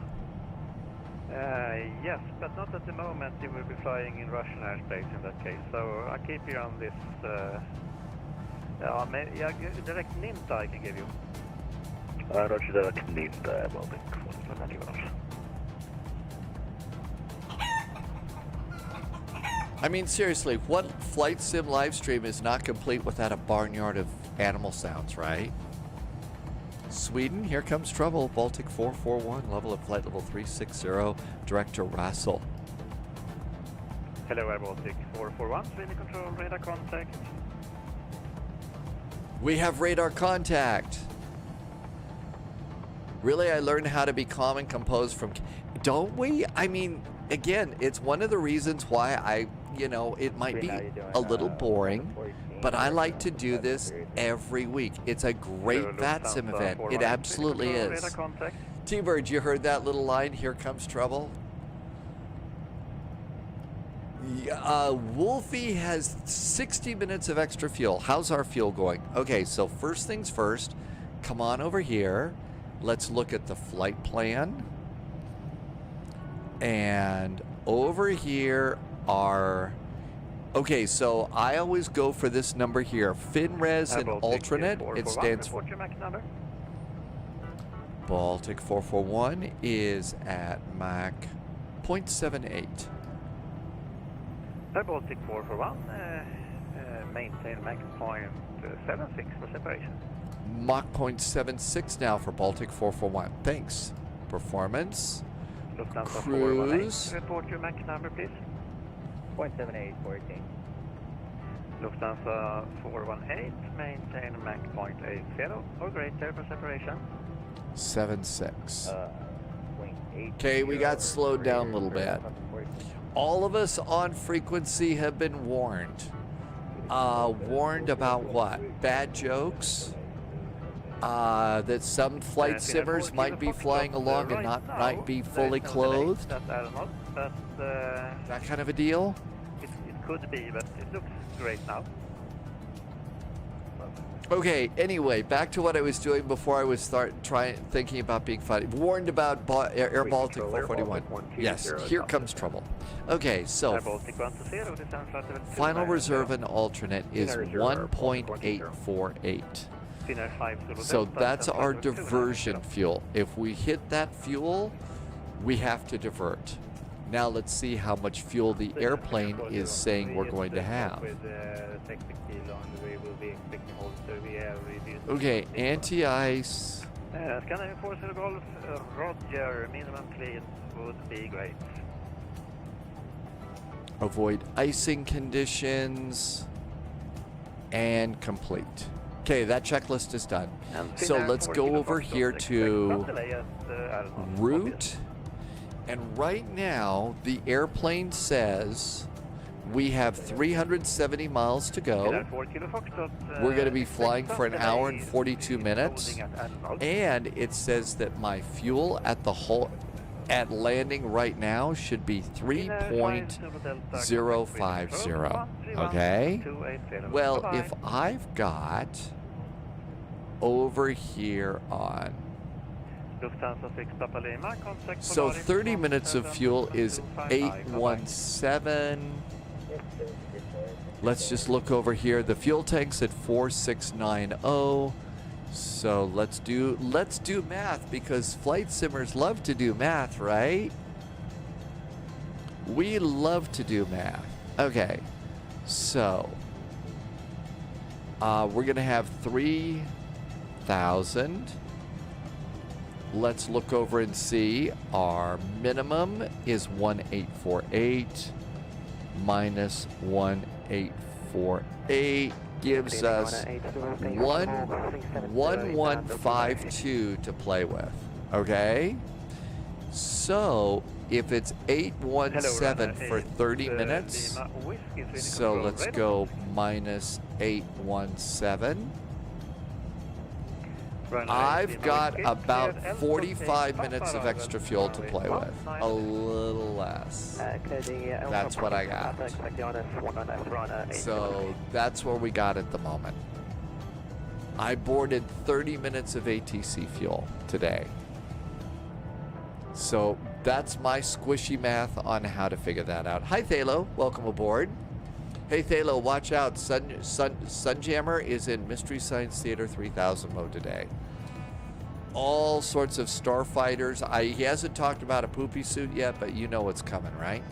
Yes, but not at the moment. You will be flying in Russian airspace in that case. So I'll keep you on this. Direct NINTA I can give you. Roger, direct NINTA, Baltic 441. I mean, seriously, what flight sim live stream is not complete without a barnyard of animal sounds, right? Sweden, here comes trouble. Baltic 441, level of flight level 360, direct to Rassel. Hello, Air Baltic 441, Sweden control, radar contact. We have radar contact. Really, I learned how to be calm and composed from... Don't we? I mean, again, it's one of the reasons why it might be a little boring, but I like to do this every week. It's a great VATSIM event. It absolutely is. T-Bird, you heard that little line, here comes trouble? Wolfie has 60 minutes of extra fuel. How's our fuel going? Okay, so first things first, come on over here. Let's look at the flight plan. And over here are... Okay, so I always go for this number here. FinRes and alternate. It stands for... Baltic 441 is at Mach 0.78. Baltic 441, maintain Mach 0.76 for separation. Mach 0.76 now for Baltic 441. Thanks. Performance. Lufthansa Cruise. 418, report your Mach number, please. 0.7814. Lufthansa 418, maintain Mach 0.80 or greater for separation. 76. Okay, we got slowed down a little bit. All of us on frequency have been warned. Warned about what? Bad jokes? That some flight simmers might be flying along and might be fully clothed? That kind of a deal? It could be, but it looks great now. Okay, anyway, back to what I was doing before I was thinking about being funny. Warned about Air Baltic 441. Yes, here comes trouble. Okay, so final reserve and alternate is 1.848. So that's our diversion fuel. If we hit that fuel, we have to divert. Now let's see how much fuel the airplane is saying we're going to have. Okay, anti-ice. Scandinavian 40 Golf, Roger, minimum clean would be great. Avoid icing conditions and complete. Okay, that checklist is done. So let's go over here to route. And right now, the airplane says we have 370 miles to go. We're going to be flying for an hour and 42 minutes. And it says that my fuel at landing right now should be 3.050. Okay? Well, if I've got over here on... So 30 minutes of fuel is 817. Let's just look over here. The fuel tank's at 4690. So let's do math, because flight simmers love to do math, right? We love to do math. Okay, so we're gonna have 3,000. Let's look over and see. Our minimum is 1848 minus 1848 gives us 1152 to play with. Okay, so if it's 817 for 30 minutes, so let's go minus 817. I've got about 45 minutes of extra fuel to play with. A little less. That's what I got. So that's where we got at the moment. I boarded 30 minutes of ATC fuel today. So that's my squishy math on how to figure that out. Hi, Thalo. Welcome aboard. Hey, Thalo, watch out. Sunjammer is in Mystery Science Theater 3000 mode today. All sorts of starfighters. He hasn't talked about a poopy suit yet, but you know what's coming, right?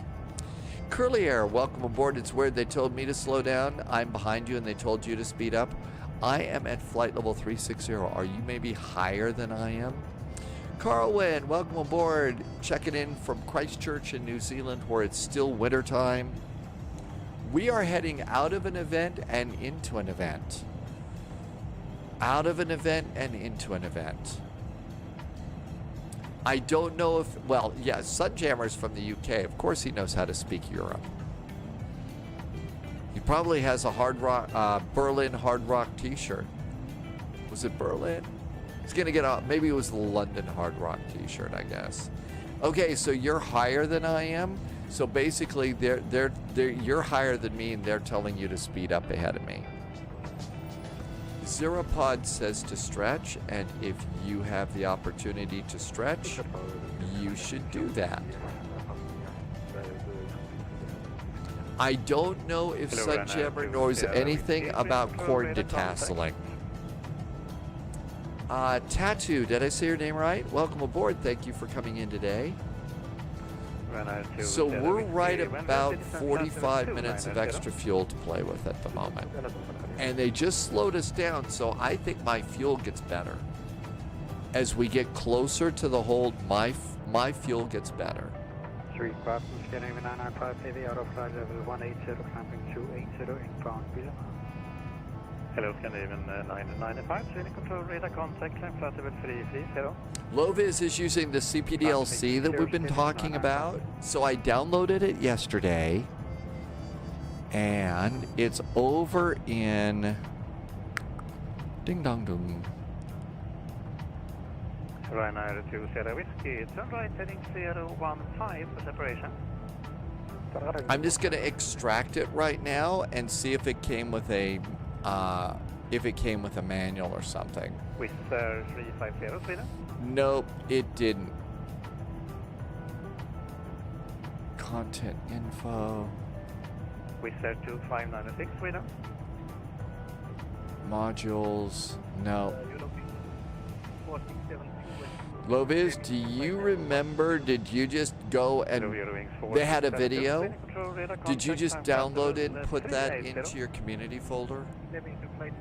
Curly Air, welcome aboard. It's weird. They told me to slow down. I'm behind you, and they told you to speed up. I am at flight level 360. Are you maybe higher than I am? Carlwyn, welcome aboard. Checking in from Christchurch in New Zealand, where it's still wintertime. We are heading out of an event and into an event. Out of an event and into an event. I don't know if, well, yeah, Sunjammer's from the UK. Of course he knows how to speak Europe. He probably has a hard rock, Berlin hard rock t-shirt. Was it Berlin? He's gonna get out, maybe it was the London hard rock t-shirt, I guess. Okay, so you're higher than I am. So basically, you're higher than me, and they're telling you to speed up ahead of me. Zeropod says to stretch, and if you have the opportunity to stretch, you should do that. I don't know if Sunjammer knows anything about cord detasseling. Tattoo, did I say your name right? Welcome aboard. Thank you for coming in today. So we're right about 45 minutes of extra fuel to play with at the moment. And they just slowed us down, so I think my fuel gets better. As we get closer to the hold, my fuel gets better. 3 Spartans getting 995 heavy out of flight level 180, climbing 280 inbound Villa. Hello, Scandinavian 995, training control, radar contact, climb flight level 3, hello. Loviz is using the CPDLC that we've been talking about. So I downloaded it yesterday. And it's over in Ding Dong Dung. Ryanair 2 Sierra Whiskey, turn right heading 015 for separation. I'm just going to extract it right now and see if it came with a manual or something. Wizz Air 350 Sweden. Nope, it didn't. Content info. Wizz Air 2596 Sweden. Modules, no. Loviz, do you remember, did you just go and they had a video? Did you just download it and put that into your community folder?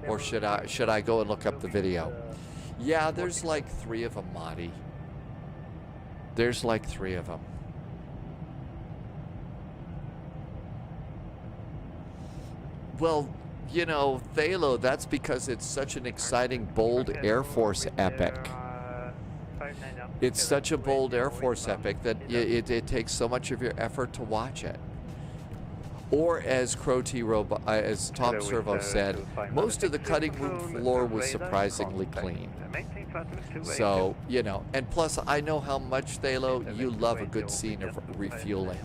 Or should I go and look up the video? Yeah, there's like 3 of them, Marty. There's like 3 of them. Well, you know, Thalo, that's because it's such an exciting, bold Air Force epic. It's such a bold Air Force epic that it takes so much of your effort to watch it. Or as as Tom Servo said, most of the cutting room floor was surprisingly clean. So, you know, and plus I know how much, Thalo, you love a good scene of refueling.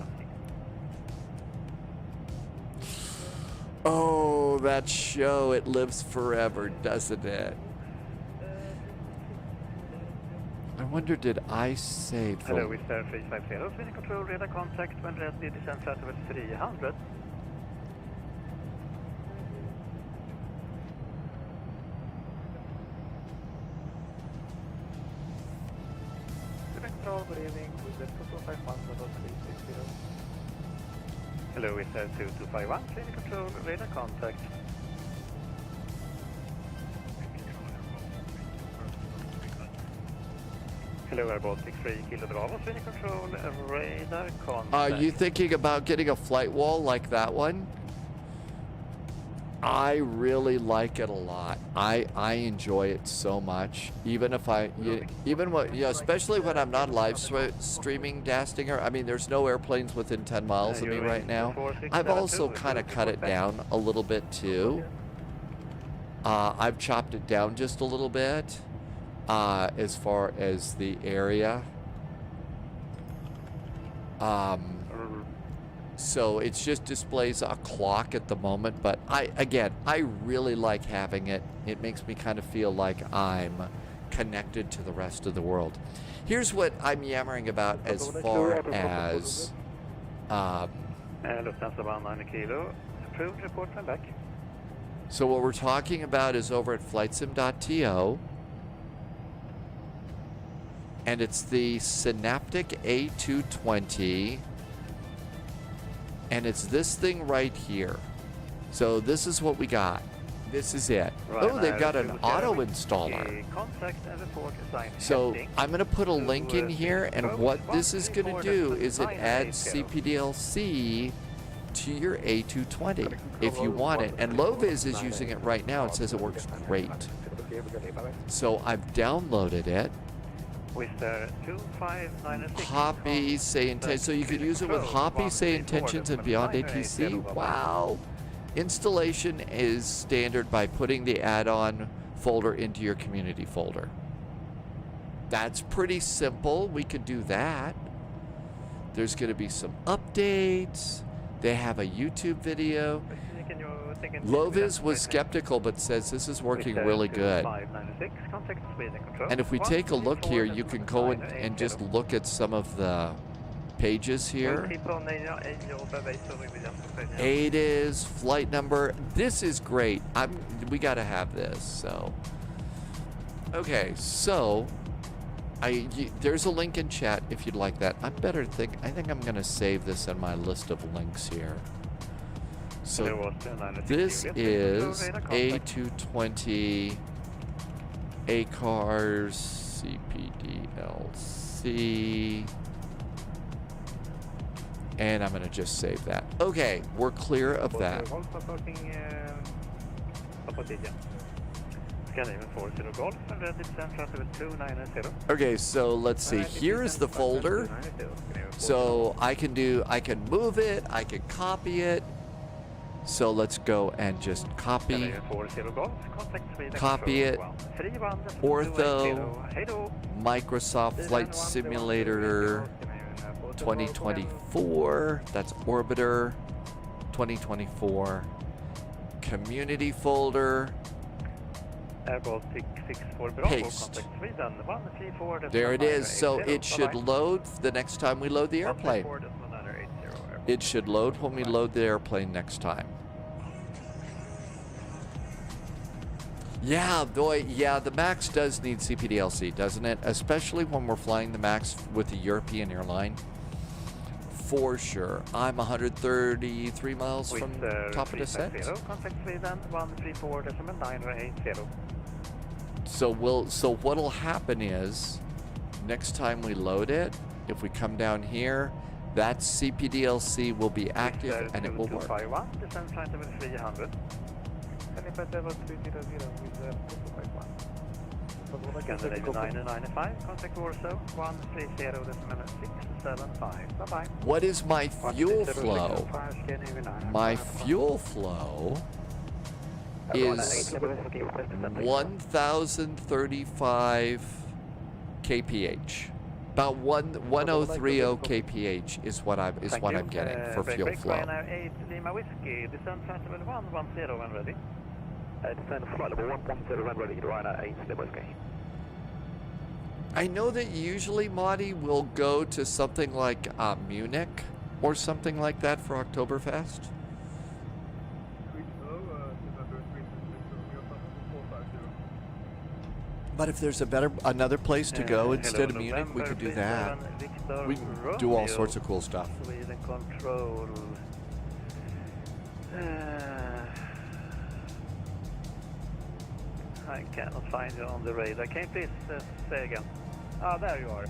Oh, that show, it lives forever, doesn't it? I wonder, did I save them? Hello, Wizz Air 350, Sweden control, radar contact, when ready, descend flight level 300. Control, good evening, Wizz Air 225 360. Hello, it's 2251, Sweden Control, radar contact. Hello, Air Baltic 3, Kilo Bravo, Sweden Control, radar contact. Are you thinking about getting a flight wall like that one? I really like it a lot. I enjoy it so much. Even if especially when I'm not live streaming Dastinger. I mean, there's no airplanes within 10 miles of me right now. I've also kind of cut it down a little bit too. I've chopped it down just a little bit as far as the area. So it just displays a clock at the moment, but I really like having it. It makes me kind of feel like I'm connected to the rest of the world. Here's what I'm yammering about as far as Lufthansa 190 Kilo, approved, report and back. So what we're talking about is over at flightsim.to, and it's the Synaptic A220. And it's this thing right here. So this is what we got. This is it. Right, oh, they've got an auto installer. So I'm going to put a link in here, and what this is going to do is it adds CPDLC to your A220 if you want it. And Loviz is using it right now. It says it works great. So I've downloaded it. Hoppy, say intentions. So you could use it with Hoppy, say intentions, and beyond ATC. Wow. Installation is standard by putting the add-on folder into your community folder. That's pretty simple. We could do that. There's going to be some updates. They have a YouTube video. Loviz was skeptical but says this is working really good. And if we take a look here, you can go in and just look at some of the pages here. ADIS, flight number. This is great. We got to have this. So, okay, so there's a link in chat if you'd like that. I think I'm going to save this in my list of links here. So this is A220 ACARS CPDLC, and I'm going to just save that. Okay, we're clear of that. Okay, so let's see. Here is the folder. So I can move it, I can copy it. So let's go and just copy it, Ortho, Microsoft Flight Simulator 2024, that's Orbiter 2024, community folder, paste. There it is, so it should load the next time we load the airplane. It should load when we load the airplane next time. Yeah, the MAX does need CPDLC, doesn't it? Especially when we're flying the MAX with a European airline. For sure. I'm 133 miles from top of descent. So what'll happen is, next time we load it, if we come down here, that CPDLC will be active and it will work. What is my fuel flow? My fuel flow is 1,035 kph. About 1030 kph is what I'm getting for fuel flow. I know that usually Madi will go to something like Munich or something like that for Oktoberfest. But if there's another place to go instead of Munich, we could do that. We can do all sorts of cool stuff. I cannot find you on the radar. Can you please say again? Ah, there you are.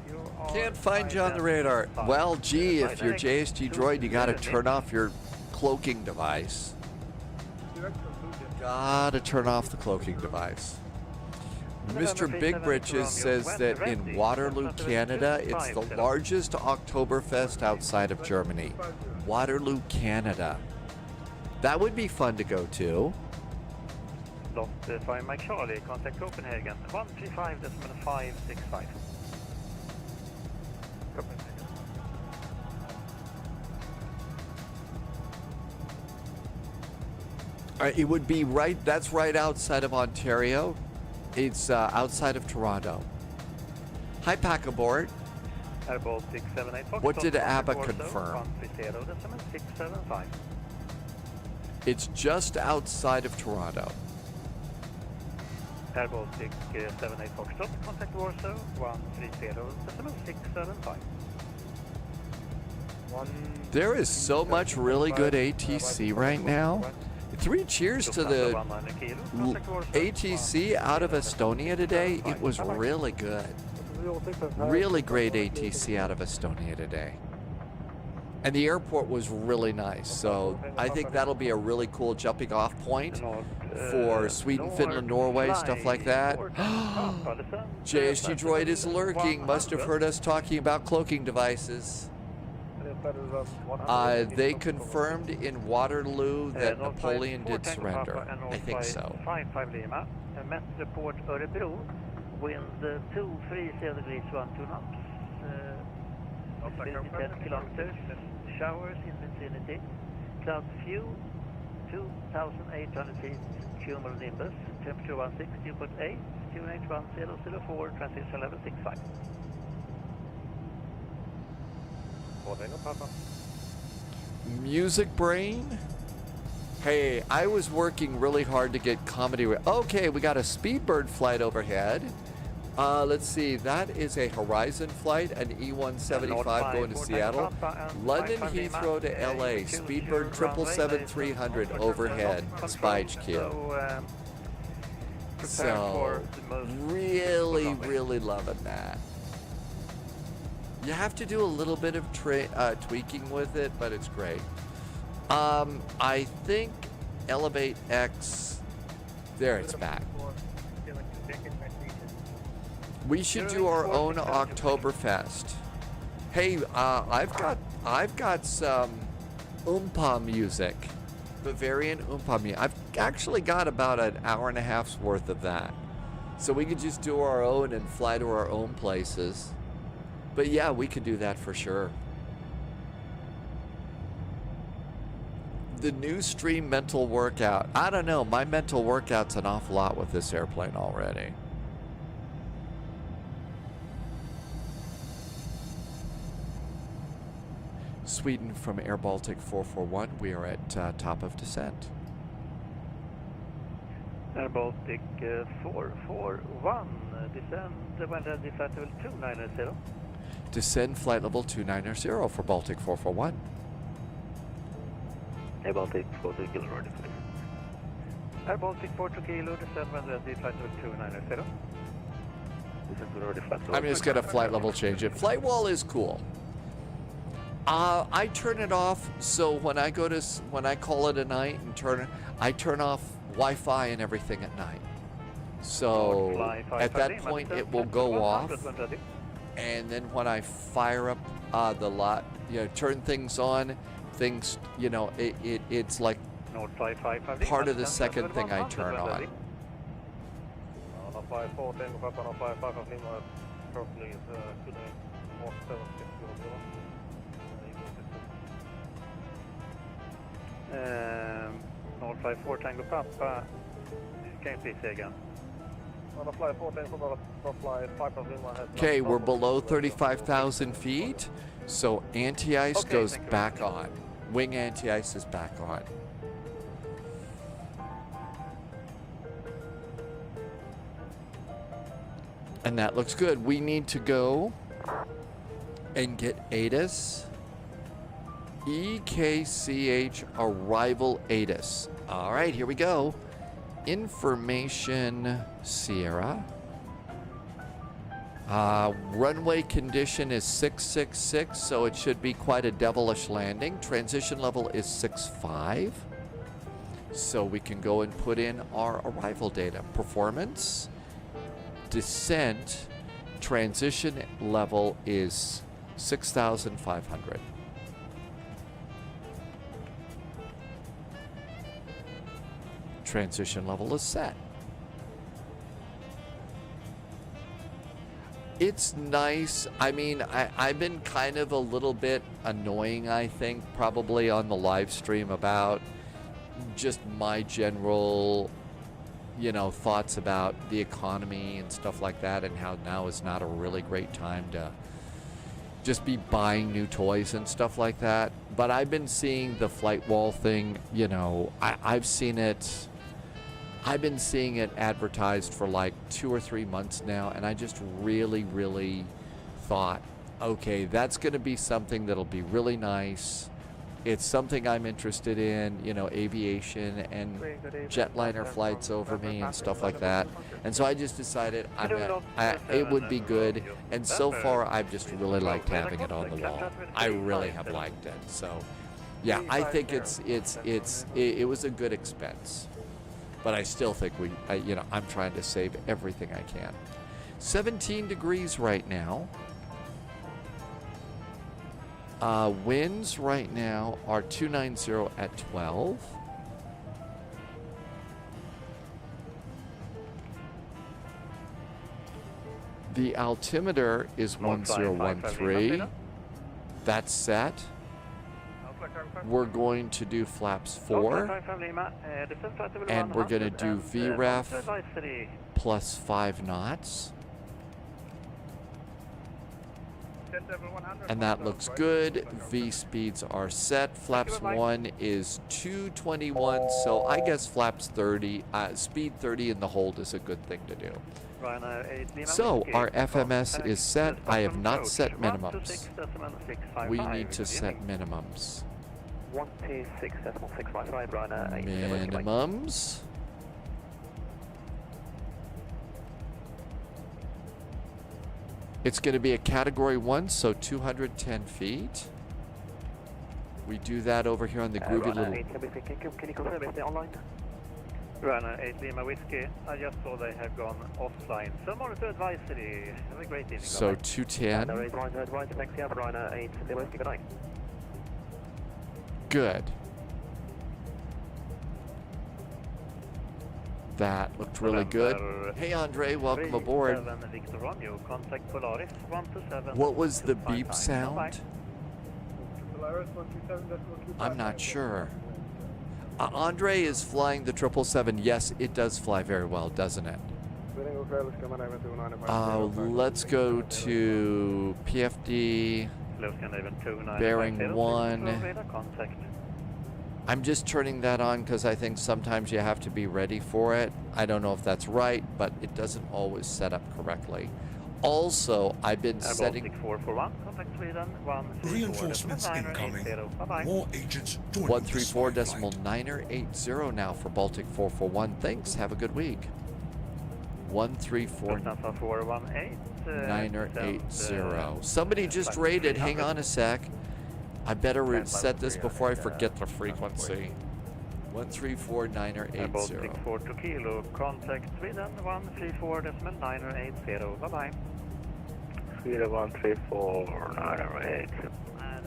You are Can't find you on the radar. Well, gee, if you're JSG droid, you gotta turn off your cloaking device. Gotta turn off the cloaking device. Mr. Big Britches says that in Waterloo, Canada, it's the largest Oktoberfest outside of Germany. Waterloo, Canada. That would be fun to go to. Lost 5 Mike Charlie, contact Copenhagen, 135.565. It would be right, that's right outside of Ontario. It's outside of Toronto. Hi, pack aboard. Airball 678 Fox. What did ABBA confirm? 130.675. It's just outside of Toronto. Airball 678 Foxtrot, contact Warsaw, 130.675. There is so much really good ATC right now. 3 cheers to the ATC out of Estonia today. It was really good. Really great ATC out of Estonia today. And the airport was really nice. So I think that'll be a really cool jumping off point for Sweden, Finland, Norway, stuff like that. JSG Droid is lurking. Must have heard us talking about cloaking devices. They confirmed in Waterloo that Napoleon did surrender. I think so. 55 Lima, Met report Örebro, wind 230 degrees 12 knots, 10 kilometers, showers in vicinity, cloud few, 2,800 feet, cumulonimbus, temperature 16, dew point 8, QNH 1004, transition level 65. Music Brain? Hey, I was working really hard to get comedy. Okay, we got a Speedbird flight overhead. Let's see, that is a Horizon flight, an E175 going to Seattle. London Heathrow to LA, Speedbird 777-300 overhead, SPY HQ. So, really, really loving that. You have to do a little bit of tweaking with it, but it's great. I think Elevate X, there it's back. We should do our own Oktoberfest. Hey, I've got some Oompa music, Bavarian Oompa music. I've actually got about an hour and a half's worth of that. So we could just do our own and fly to our own places. But yeah, we could do that for sure. The new stream mental workout. I don't know, my mental workout's an awful lot with this airplane already. Sweden from Air Baltic 441, we are at top of descent. Air Baltic 441, descend when ready, flight level 290. Descend flight level 290 for Baltic 441. Air Baltic 42 kilo ready, please. Air Baltic 42 kilo, descend when ready, flight level 290. Descend to ready, flight level. I'm just gonna flight level change it. Flight wall is cool. I turn it off so when I call it a night and I turn off Wi-Fi and everything at night. So at that point it will go off, and then when I fire up the lot, turn things on, it's like part of the second thing I turn on. Um, 054 Tango Papa, can you please say again? Okay, we're below 35,000 feet, so anti-ice goes back on. Wing anti-ice is back on. And that looks good. We need to go and get ATIS EKCH arrival ATIS. All right, here we go. Information Sierra. Runway condition is 666, so it should be quite a devilish landing. Transition level is 65. So we can go and put in our arrival data. Performance, descent, transition level is 6,500. Transition level is set. It's nice. I mean, I've been kind of a little bit annoying, I think, probably on the live stream about just my general, you know, thoughts about the economy and stuff like that, and how now is not a really great time to just be buying new toys and stuff like that. But I've been seeing the flight wall thing, you know, I've been seeing it advertised for like 2 or 3 months now, and I just really thought, okay, that's going to be something that'll be really nice. It's something I'm interested in, you know, aviation and jetliner flights over me and stuff like that. And so I just decided it would be good. And so far, I've just really liked having it on the wall. I really have liked it. So, yeah, I think it was a good expense. But I still think I'm trying to save everything I can. 17 degrees right now. Winds right now are 290 at 12. The altimeter is 1013. That's set. We're going to do flaps 4. And we're going to do VREF plus 5 knots. And that looks good. V speeds are set. Flaps 1 is 221, so I guess flaps 30, speed 30 in the hold is a good thing to do. So our FMS is set. I have not set minimums. We need to set minimums. Minimums. It's going to be a category 1, so 210 feet. We do that over here on the groovy little... Can you confirm if they're online? Runner 8 Lima Whiskey. I just saw they have gone offline. So monitor advisory. Have a great evening. So 210. Runner 8 Lima Whiskey. Good night. Good. That looked really good. Hey Andre, welcome aboard. What was the beep sound? I'm not sure. Andre is flying the 777. Yes, it does fly very well, doesn't it? Let's go to PFD bearing 1. I'm just turning that on because I think sometimes you have to be ready for it. I don't know if that's right, but it doesn't always set up correctly. Also, I've been setting... Reinforcements incoming. More agents joining 134.980 now for Baltic 441. Thanks. Have a good week. 134.980. Somebody just rated. Hang on a sec. I better set this before I forget the frequency. 134.980. Baltic 4 to Kilo, contact Sweden 134.980. Bye-bye. Sweden 134.980.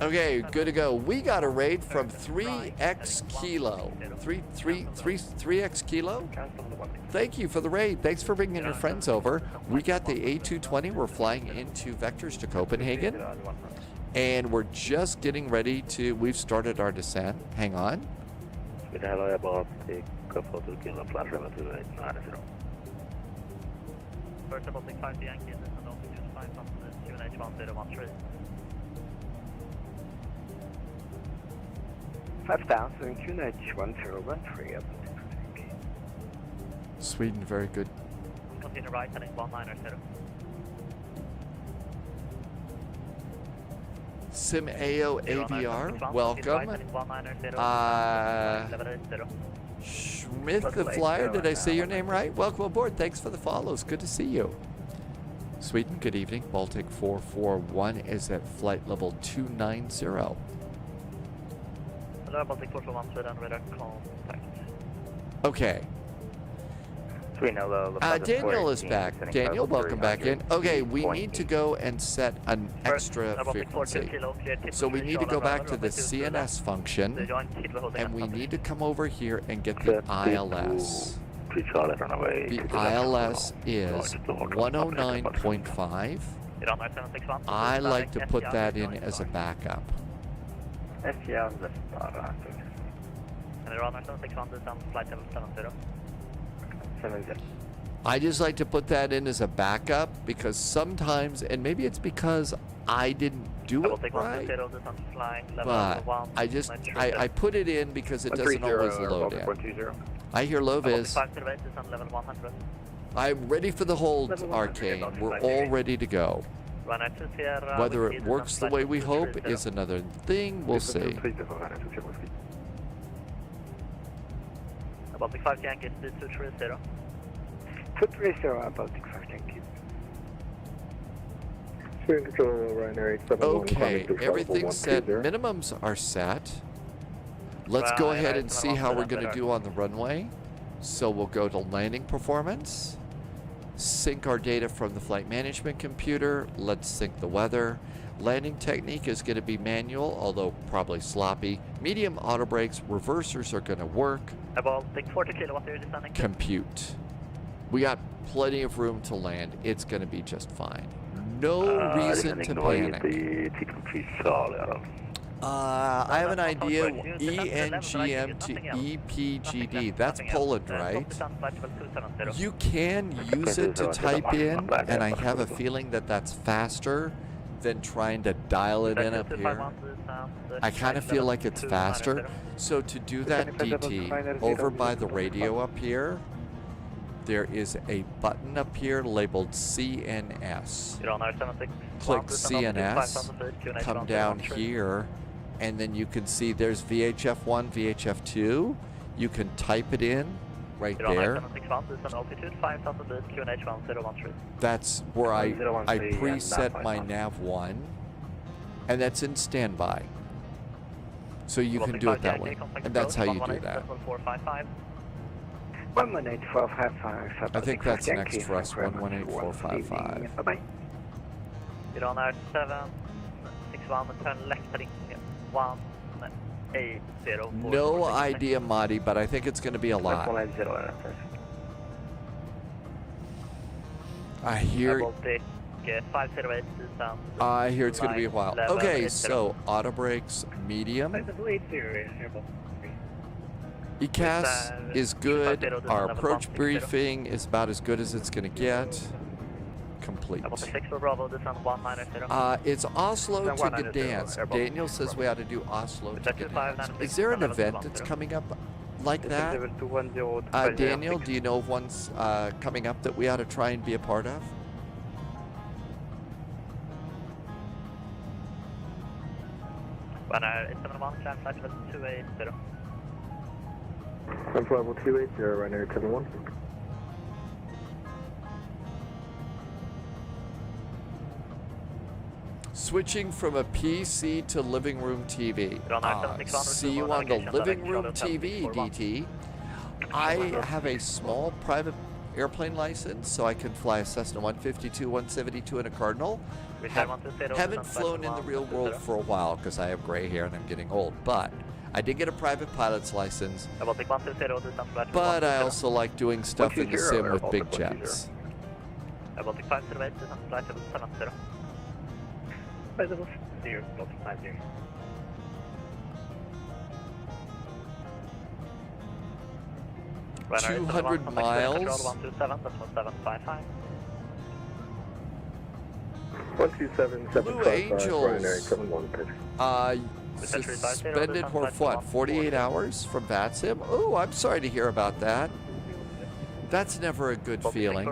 Okay, good to go. We got a raid from 3X Kilo. 3X Kilo? Thank you for the raid. Thanks for bringing your friends over. We got the A220. We're flying into vectors to Copenhagen. And we're just getting ready to, we've started our descent. Hang on. Hello, Baltic 4 to Kilo, flash 72890. First Baltic 5 to Yankee, and altitude 5 on the QNH 1013. 5000 QNH 1013. Sweden, very good. Continue right, heading 190. CYOW AVR, welcome. Schmidt the Flyer, did I say your name right? Welcome aboard. Thanks for the follows. Good to see you. Sweden, good evening. Baltic 441 is at flight level 290. Hello, Baltic 441, Sweden, radar contact. Okay. Daniel is back. Daniel, welcome back in. Okay, we need to go and set an extra frequency. So we need to go back to the CNS function, and we need to come over here and get the ILS. The ILS is 109.5. I like to put that in as a backup. I just like to put that in as a backup because sometimes, and maybe it's because I didn't do it right, but I put it in because it doesn't always load in. I hear low vis. I'm ready for the hold, Arcane. We're all ready to go. Whether it works the way we hope is another thing. We'll see. Baltic 5 Yankee, speed 230. 230, Baltic 5 Yankee. Okay, everything's set. Minimums are set. Let's go ahead and see how we're going to do on the runway. So we'll go to landing performance, sync our data from the flight management computer. Let's sync the weather. Landing technique is going to be manual, although probably sloppy. Medium auto brakes, reversers are going to work. About 40 kilowatt you're descending. Compute. We got plenty of room to land. It's going to be just fine. No reason to panic. I have an idea. ENGM to EPGD. That's Poland, right? You can use it to type in, and I have a feeling that that's faster than trying to dial it in up here. I kind of feel like it's faster. So to do that, DT, over by the radio up here, there is a button up here labeled CNS. Click CNS, come down here, and then you can see there's VHF1, VHF2. You can type it in right there. That's where I preset my nav1, and that's in standby. So you can do it that way, and that's how you do that. 118455. I think that's next for us, 118455. Bye-bye. You're on our 761, turn left heading 180. No idea, Madi, but I think it's going to be a lot. I hear it's going to be a while. Okay, so auto brakes, medium. ECAS is good. Our approach briefing is about as good as it's going to get. Complete. It's Oslo to Gdansk. Daniel says we ought to do Oslo to Gdansk. Is there an event that's coming up like that? Daniel, do you know of one's coming up that we ought to try and be a part of? I'm level 280, runner 71. Switching from a PC to living room TV. See you on the living room TV, DT. I have a small private airplane license, so I can fly a Cessna 152, 172, and a Cardinal. Haven't flown in the real world for a while because I have gray hair and I'm getting old, but I did get a private pilot's license. But I also like doing stuff in the sim with big jets. 200 miles. 127, Blue Angels. Suspended for what? 48 hours from VATSIM? Oh, I'm sorry to hear about that. That's never a good feeling.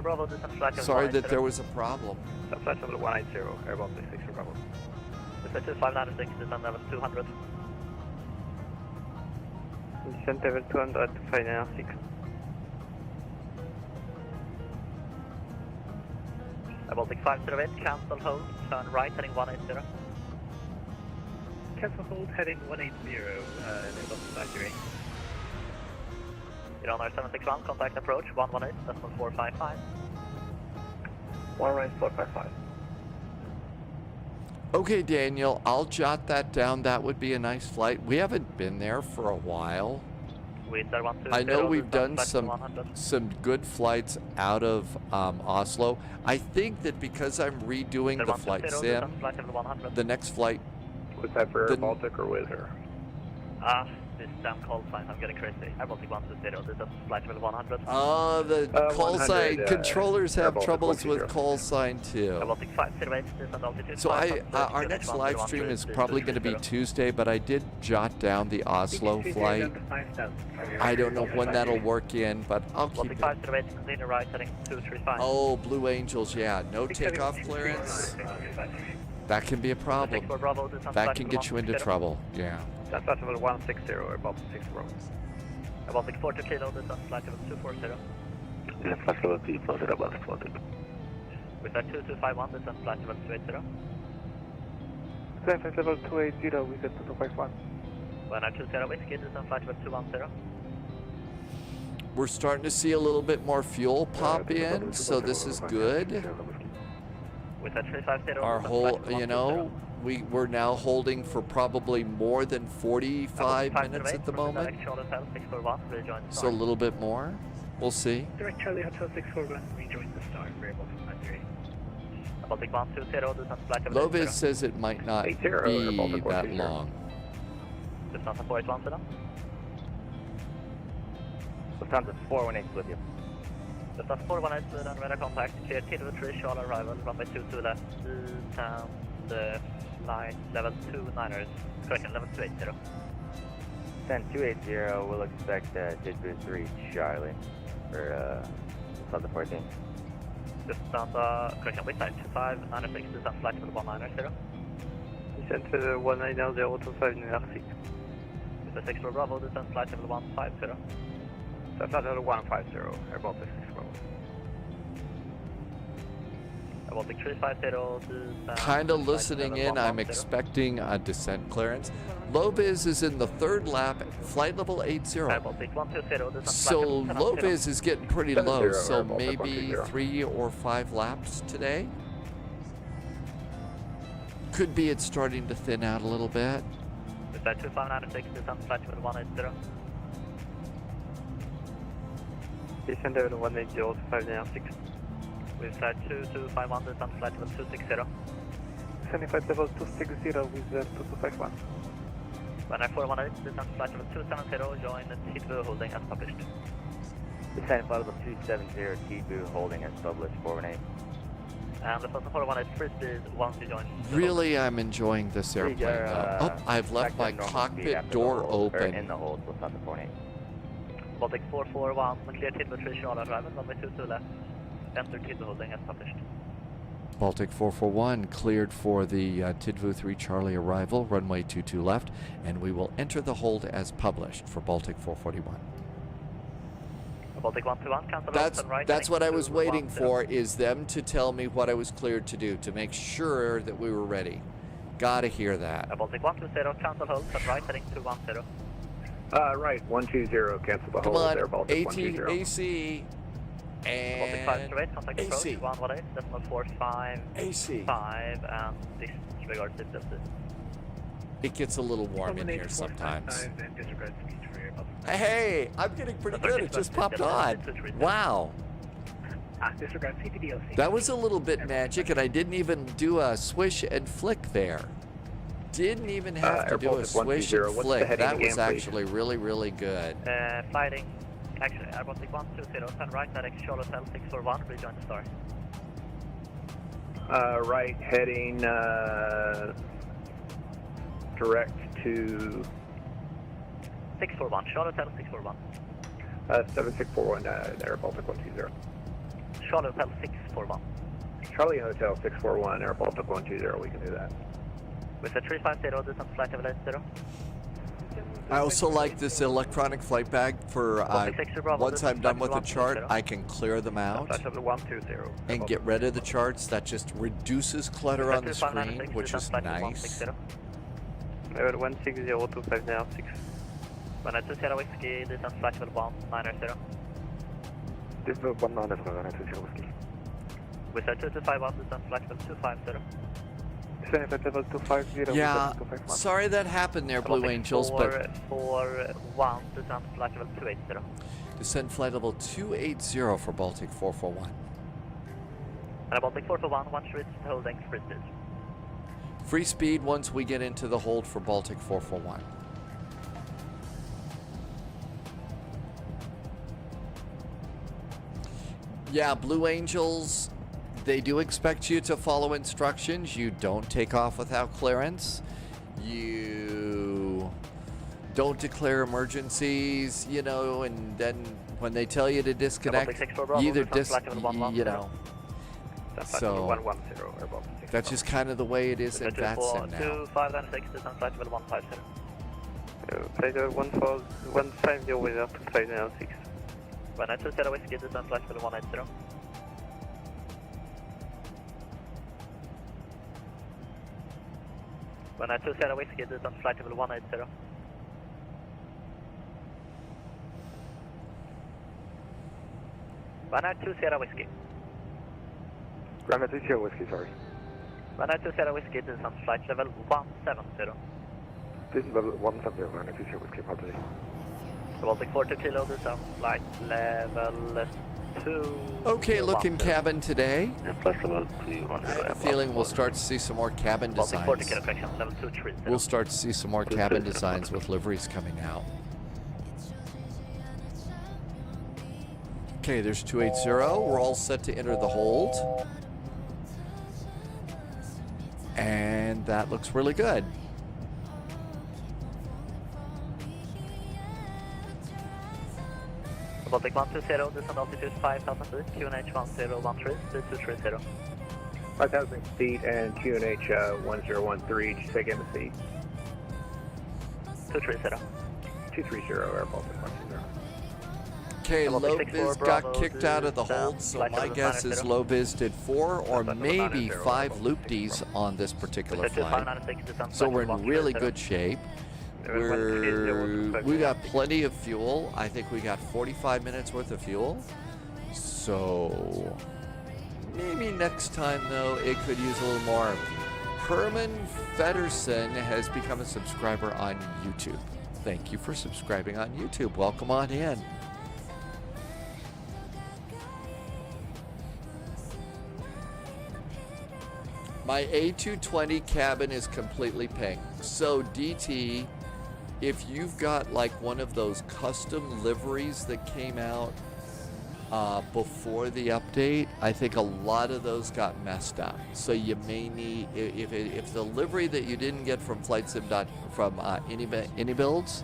Sorry that there was a problem. With 2596, descend level 200. Descent level 200 to 596. Baltic 508, cancel hold, turn right heading 180. Cancel hold, heading 180, level 53. You're on our 761, contact approach 118, decimal 455. 1 right 455. Okay, Daniel, I'll jot that down. That would be a nice flight. We haven't been there for a while. I know we've done some good flights out of Oslo. I think that because I'm redoing the flight sim, the next flight... Was that for Air Baltic or Wizz Air? This damn call sign, I'm getting crazy. Air Baltic 120, this is flight level 100. The call sign. Controllers have Baltic troubles 120. with call sign too. Air Baltic 508, descend altitude. So our next live stream is probably going to be Tuesday, but I did jot down the Oslo flight. I don't know when that'll work in, but I'll keep it. 508, continue right, heading 235. Oh, Blue Angels, yeah. No takeoff clearance. That can be a problem. That can get you into trouble, yeah. That's flight level 160, Air Baltic 64. Air Baltic 40 kilo, descend flight level 240. Descent flight level 240, Air Baltic 40. With that 2251, descend flight level 280. Descent flight level 280 with the 2251. When I 20 whiskey, descend flight level 210. We're starting to see a little bit more fuel pop in, so this is good. With that 350, Our whole, you know, we're now holding for probably more than 45 minutes at the moment. So a little bit more. We'll see. Direct Charlie Hotel 641, rejoin the star for Air Baltic 93. Baltic 120, descend flight level Lovis says it might not be that long. Descend 481, Lufthansa 418 with you. Descend 418, Sweden, radar contact, clear Tidwood 3, Charlie arrival, runway 22 left, descend the flight level 29ers, correction, level 280. Descend 280, we'll expect Tidwood 3 Charlie for Lufthansa 14. Descend, correction, with type 2596, descend flight level 190. Descent to 190 to 596. With the 6 Bravo, descend flight level 150. That's flight level 150, Air Baltic 64. Air Baltic 350, Kind of listening in, I'm expecting a descent clearance. Lovis is in the third lap, flight level 80. Air Baltic 120, So Lovis is getting pretty low, so maybe 3 or 5 laps today. Could be it's starting to thin out a little bit. With that 2596, descend flight level 180. Descent level 180 to 596. With that 2251, descend flight level 260. Descending flight level 260 with 2251. When I 418, descend flight level 270, join the Tidwood holding as published. Descend flight level 270, Tidwood holding as published 418. And the Lufthansa 418 free speed once you join. Really, I'm enjoying this airplane now. Oh, I've left my cockpit door open. In the hold, Lufthansa 48. Baltic 441, clear Tidwood 3 Charlie arrival, runway 22 left. Enter Tidwood holding as published. Baltic 441 cleared for the Tidwood 3 Charlie arrival, runway 22 left, and we will enter the hold as published for Baltic 441. Baltic 121, cancel That's what I was waiting for, is them to tell me what I was cleared to do, to make sure that we were ready. Gotta hear that. Baltic 120, cancel hold, turn right heading 210. Right, 120, cancel the Come hold on, there, Baltic AT, 120. AC, Baltic 508, contact approach, AC. 118, decimal 45, AC. 5, and disregard difficulty. It gets a little warm in here sometimes. Hey, I'm getting pretty good. It just popped on. Wow. Disregard CTDLC. That was a little bit magic, and I didn't even do a swish and flick there. Didn't even have to do a swish and flick. That was actually really, really good. Fighting, actually, Air Baltic 120, turn right direct Charlie Hotel 641, rejoin the star. Right, heading direct to 641, Charlie Hotel 641. 7641, Air Baltic 120. Charlie Hotel 641. Charlie Hotel 641, Air Baltic 120, we can do that. With a 350, descent flight level 80. I also like this electronic flight bag for once I'm done with the chart, I can clear them out Flight level 120. and get rid of the charts. That just reduces clutter on the screen, which is nice. Level 1602506. 120 whiskey, descent flight level 190. This is 190 120 whiskey. With a 2251, descent flight level 250. Descending flight level 250. Yeah, sorry that happened there, Blue Angels, but 441, descent flight level 280. descend flight level 280 for Baltic 441. And Baltic 441, once reached holding free speed. Free speed once we get into the hold for Baltic 441. Yeah, Blue Angels, they do expect you to follow instructions. You don't take off without clearance. You don't declare emergencies, you know, and then when they tell you to disconnect, you either you know. So that's just kind of the way it is in VATSIM now. 2596, descent flight level 150. Flight level 150 with up to 596. 120 whiskey, descent flight level 180. When I 20 whiskey, descent flight level 180. When I 20 whiskey. Grammar 20 whiskey, sorry. When I 20 whiskey, descent flight level 170. This is level 170, Grammar 20 whiskey, pardon. Baltic 40 kilo, descent flight level 2. Okay, looking cabin today. Flight level I have a feeling we'll start to see some more cabin Baltic 40 designs. kilo, correction, level 230. We'll start to see some more cabin designs with liveries coming out. Okay, there's 280. We're all set to enter the hold. And that looks really good. Baltic 120, descend altitude 5,000 feet, QNH 1013, 2230. 5,000 feet and QNH 1013, just take embassy. 230. 230, Air Baltic 120. Okay, Low-Biz got kicked out of the hold, so my guess is Low-Biz did 4 or maybe 5 loop-Ds on this particular flight. So we're in really good shape. We got plenty of fuel. I think we got 45 minutes worth of fuel. So maybe next time, though, it could use a little more. Herman Feddersen has become a subscriber on YouTube. Thank you for subscribing on YouTube. Welcome on in. My A220 cabin is completely pink. So DT, if you've got like one of those custom liveries that came out before the update, I think a lot of those got messed up. So you may need, if the livery that you didn't get from AnyBuilds,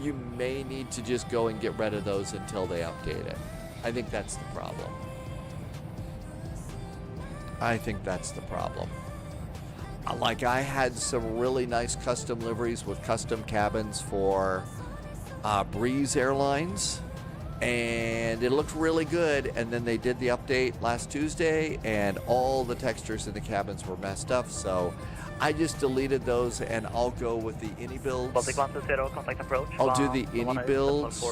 you may need to just go and get rid of those until they update it. I think that's the problem. I think that's the problem. Like, I had some really nice custom liveries with custom cabins for Breeze Airlines, and it looked really good. And then they did the update last Tuesday, and all the textures in the cabins were messed up. So I just deleted those, and I'll go with the AnyBuilds. Baltic 120, contact approach. I'll do the AnyBuilds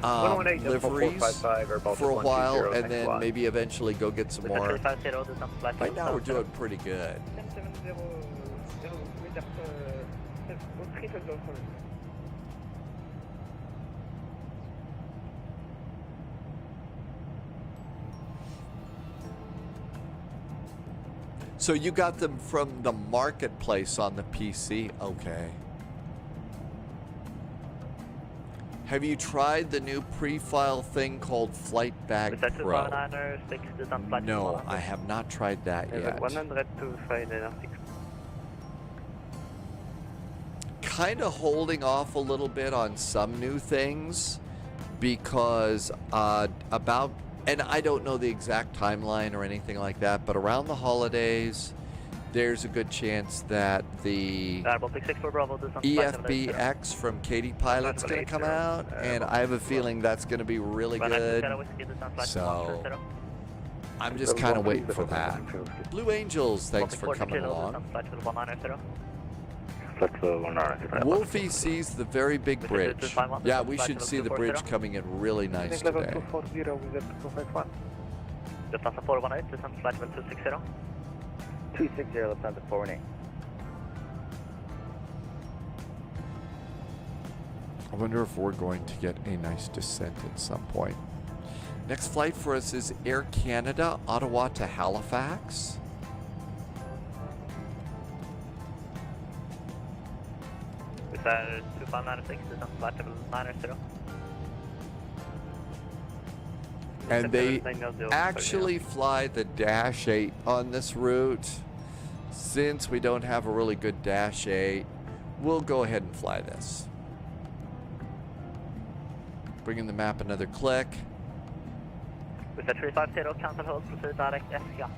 liveries for a while, and then maybe eventually go get some more. Right now we're doing pretty good. So you got them from the marketplace on the PC? Okay. Have you tried the new pre-file thing called FLIGHTDECK Pro? No, I have not tried that yet. 100 to 596. Kind of holding off a little bit on some new things because and I don't know the exact timeline or anything like that, but around the holidays, there's a good chance that the EFBX from Katie Pilot's going to come out, and I have a feeling that's going to be really good. So I'm just kind of waiting for that. Blue Angels, thanks for coming along. Wolfie sees the very big bridge. Yeah, we should see the bridge coming in really nice today. Lufthansa 418, descent flight level 260. 260, Lufthansa 418. I wonder if we're going to get a nice descent at some point. Next flight for us is Air Canada, Ottawa to Halifax. Is that 2596, descent flight level 980. And they actually fly the Dash 8 on this route. Since we don't have a really good Dash 8, we'll go ahead and fly this. Bringing the map another click. With the 350, cancel hold, proceed direct SK.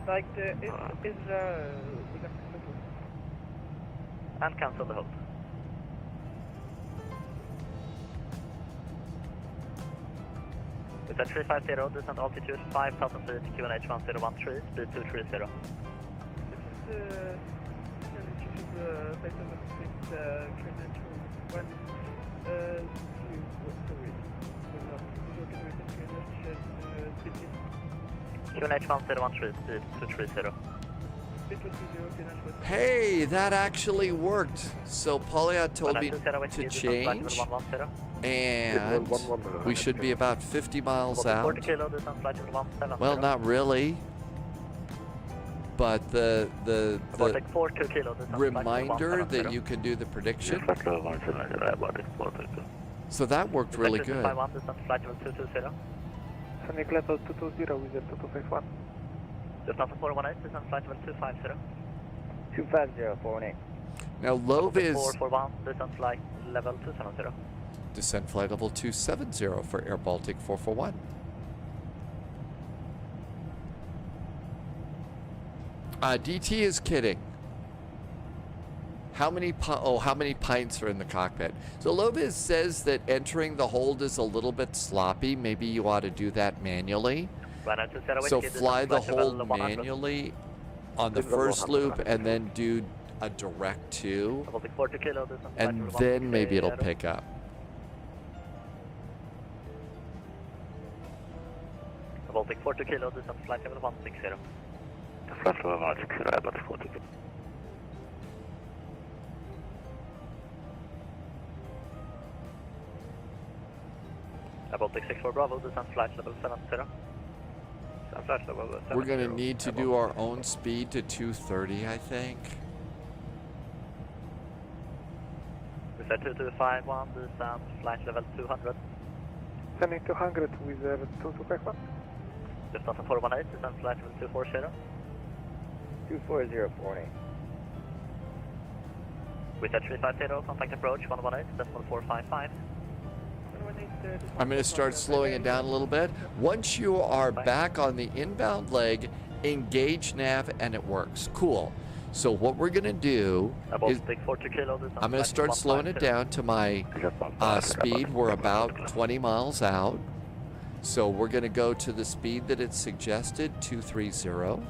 Like and cancel the hold. With the 350, descent altitude 5,000 feet, QNH 1013, speed 230. QNH 1013, speed 230. Hey, that actually worked. So Polyot told me to change, and we should be about 50 miles out. Well, not really. But the reminder that you can do the prediction. So that worked really good. Sunny level 220 with 2251. Lufthansa 418, descent flight level 250. 250, 418. Now Loeb is 441, descent flight level 270. descent flight level 270 for Air Baltic 441. DT is kidding. How many pints are in the cockpit? So Lopez says that entering the hold is a little bit sloppy. Maybe you ought to do that manually. So fly the hold manually on the first loop and then do a direct to, and then maybe it'll pick up. Baltic 42 kilo, descent flight level 160. Flight level 160, Baltic 42. Baltic 64 Bravo, descent flight level 70. We're going to need to do our own speed to 230, I think. We said 2251, descent flight level 200. Sending 200 with 2251. Lufthansa 418, descent flight level 240. 240, 418. We said 350, contact approach 118, decimal 455. I'm going to start slowing it down a little bit. Once you are back on the inbound leg, engage nav and it works. Cool. So what we're going to do is I'm going to start slowing it down to my speed. We're about 20 miles out. So we're going to go to the speed that it's suggested, 230.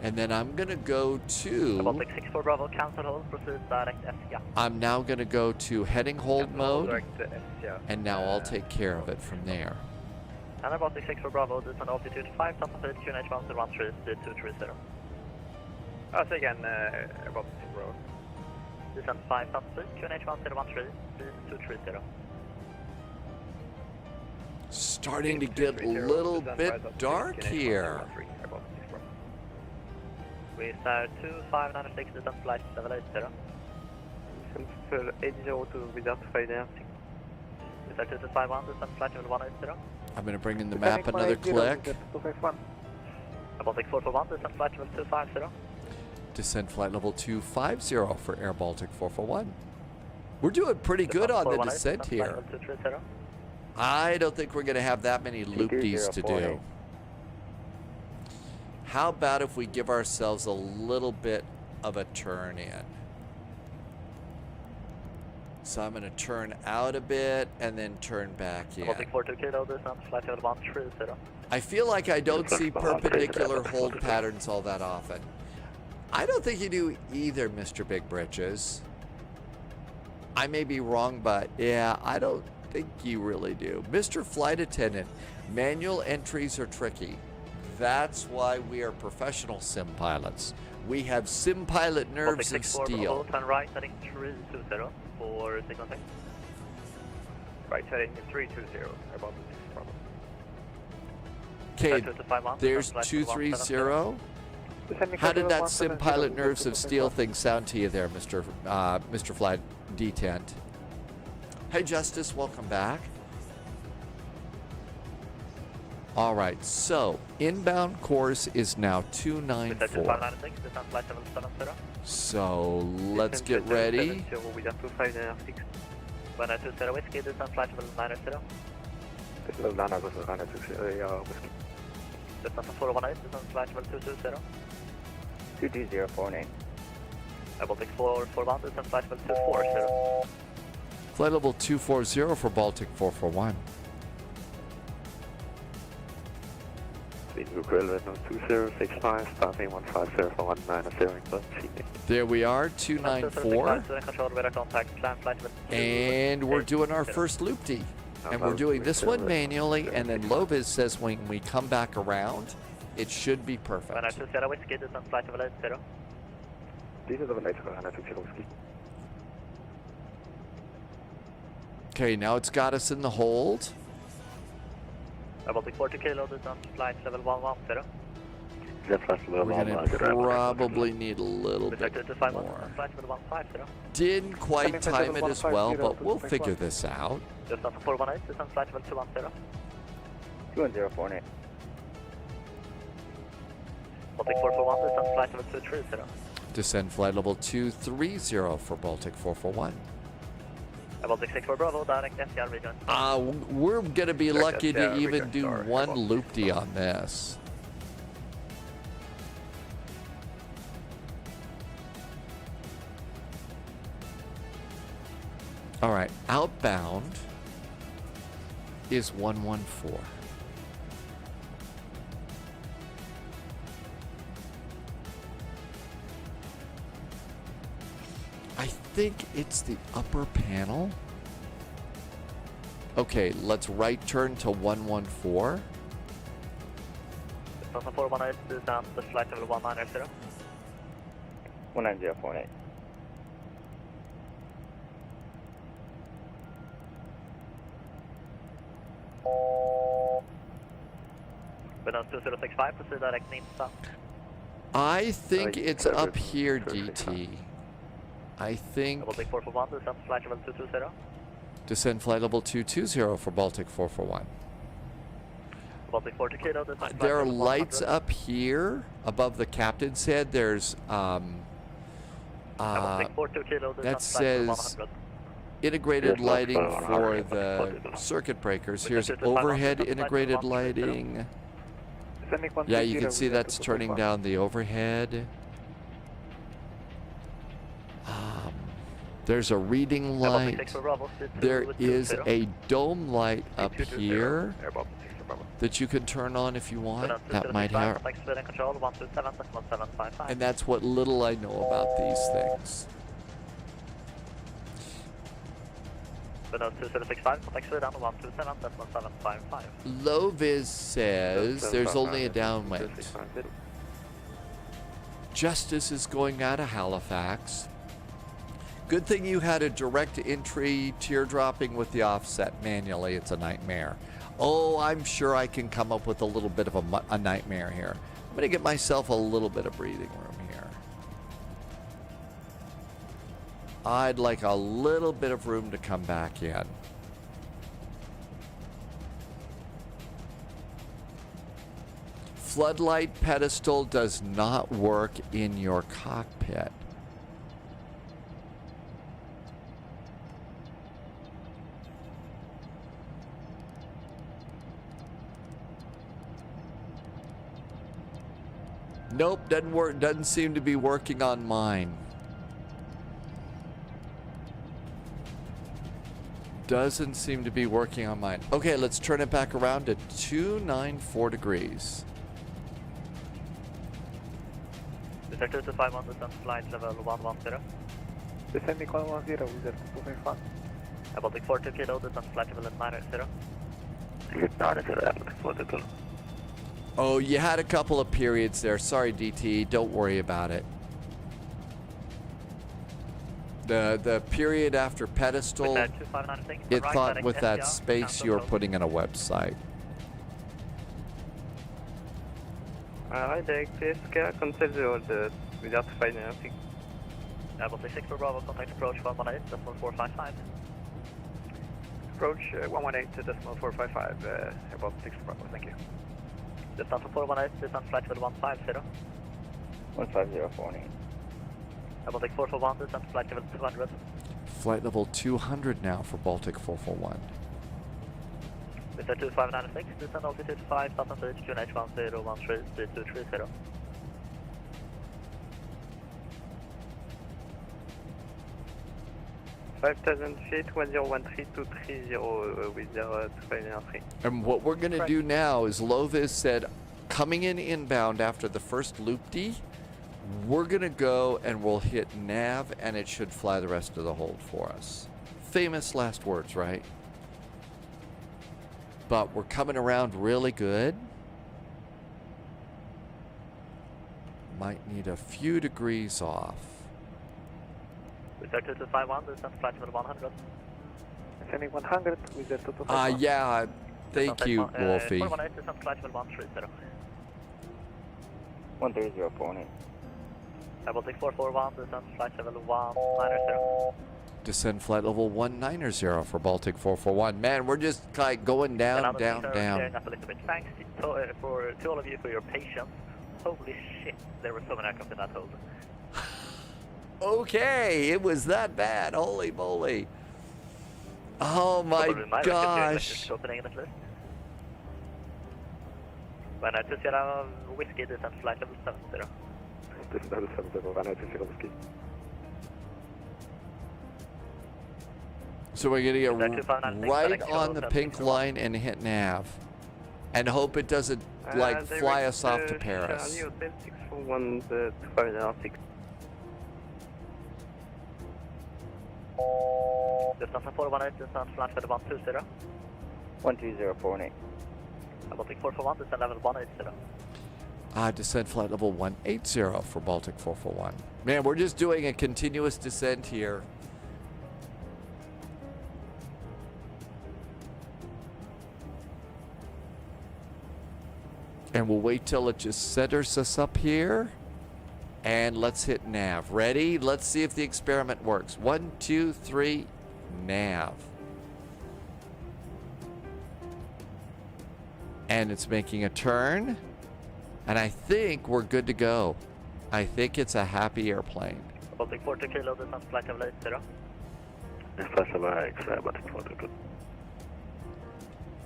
And then I'm going to go to... Baltic 64 Bravo, cancel hold, proceed direct SK. I'm now going to go to heading hold mode, and now I'll take care of it from there. And Baltic 64 Bravo, descent altitude 5,000 feet, QNH 1013, speed 230. Alltså again, Baltic 6 Bravo. Descent 5,000 feet, QNH 1013, speed 230. Starting to get a little bit dark here. We start 2596, descent flight level 80. För 802 without FLIGHTDECK. We start 2251, descent flight level 180. I'm going to bring in the map another click. Baltic 441, descent flight level 250. Descent flight level 250 for Air Baltic 441. We're doing pretty good on the descent here. I don't think we're going to have that many loop-dees to do. How about if we give ourselves a little bit of a turn in? So I'm going to turn out a bit and then turn back in. I feel like I don't see perpendicular hold patterns all that often. I don't think you do either, Mr. Big Britches. I may be wrong, but yeah, I don't think you really do. Mr. Flight Attendant, manual entries are tricky. That's why we are professional sim pilots. We have sim pilot nerves of steel. Turn right, heading 320 for sequencing. Right, heading 320, about Okay, there's 230. How did that sim pilot nerves of steel thing sound to you there, Mr. Flight Detent? Hey, Justice, welcome back. All right, so inbound course is now 294. So let's get ready. Descent 418, descent flight level 220. 22049. Baltic 441, descent flight level 240. Flight level 240 for Baltic 441. There we are, 294. And we're doing our first loop-D. And we're doing this one manually, and then Lovis says when we come back around, it should be perfect. Okay, now it's got us in the hold. Baltic 40 kilo, descent flight level 110. We're going to probably need a little bit more. Didn't quite time it as well, but we'll figure this out. Descent 418, descent flight level 210. 21048. Baltic 441, descent flight level 230. Descend flight level 230 for Baltic 441. Baltic 64 Bravo, direct SCR region. We're going to be lucky to even do one loop-D on this. All right, outbound is 114. I think it's the upper panel. Okay, let's right turn to 114. Descent 418, descent flight level 190. 19048. Windows 2065, proceed direct Nimsa. I think it's up here, DT. I think... Baltic 441, descent flight level 220. Descend flight level 220 for Baltic 441. Baltic 40 kilo, descent there are lights up here above the captain's head. There's that says integrated lighting for the circuit breakers. Here's overhead integrated lighting. Yeah, you can see that's turning down the overhead. There's a reading light. There is a dome light up here that you can turn on if you want. That might help. And that's what little I know about these things. Lovis says there's only a downwind. Justice is going out of Halifax. Good thing you had a direct entry teardropping with the offset manually. It's a nightmare. Oh, I'm sure I can come up with a little bit of a nightmare here. I'm going to get myself a little bit of breathing room here. I'd like a little bit of room to come back in. Floodlight pedestal does not work in your cockpit. Nope, doesn't work. Doesn't seem to be working on mine. Doesn't seem to be working on mine. Okay, let's turn it back around to 294 degrees. Descend 251, descend flight level 110. Descending 110 with 251. Baltic 42 kilo, descend flight level 90. Oh, you had a couple of periods there. Sorry, DT. Don't worry about it. The period after pedestal, it thought with that space you were putting in a website. Direct PSK, contact the without financing. Baltic 6 for Bravo, contact approach 118.455. Approach 118.455, about 6 Bravo, thank you. Descent for 418, descent flight level 150. 15048. Baltic 441, descent flight level 200. Flight level 200 now for Baltic 441. Descent 2596, descent altitude 5000 feet, QNH 1013, 3230. feet, 1013-230 with 293. And what we're going to do now is Lovis said, coming in inbound after the first loop-D, we're going to go and we'll hit nav and it should fly the rest of the hold for us. Famous last words, right? But we're coming around really good. Might need a few degrees off. Descent 2251, descent flight level 100. Descending 100 with 251. Yeah, thank you, Wolfie. 418, descent flight level 130. 13048. Baltic 441, descent flight level 190. Descend flight level 190 for Baltic 441. Man, we're just like going down, down, down. Up a little bit. Thanks to all of you for your patience. Holy shit, there were so many aircraft in that hold. Okay, it was that bad. Holy moly. Oh my gosh. Copenhagen at least. When I took Sierra Whiskey, descent flight level 70. So we're gonna get right on the pink line and hit nav, and hope it doesn't like fly us off to Paris. Descent 418, descent flight level 120. 12048. Baltic 441, descent level 180. Descent flight level 180 for Baltic 441. Man, we're just doing a continuous descent here. And we'll wait till it just centers us up here. And let's hit nav. Ready? Let's see if the experiment works. 1, 2, 3, nav. And it's making a turn. And I think we're good to go. I think it's a happy airplane. Baltic 40 kilo, descent flight level 80.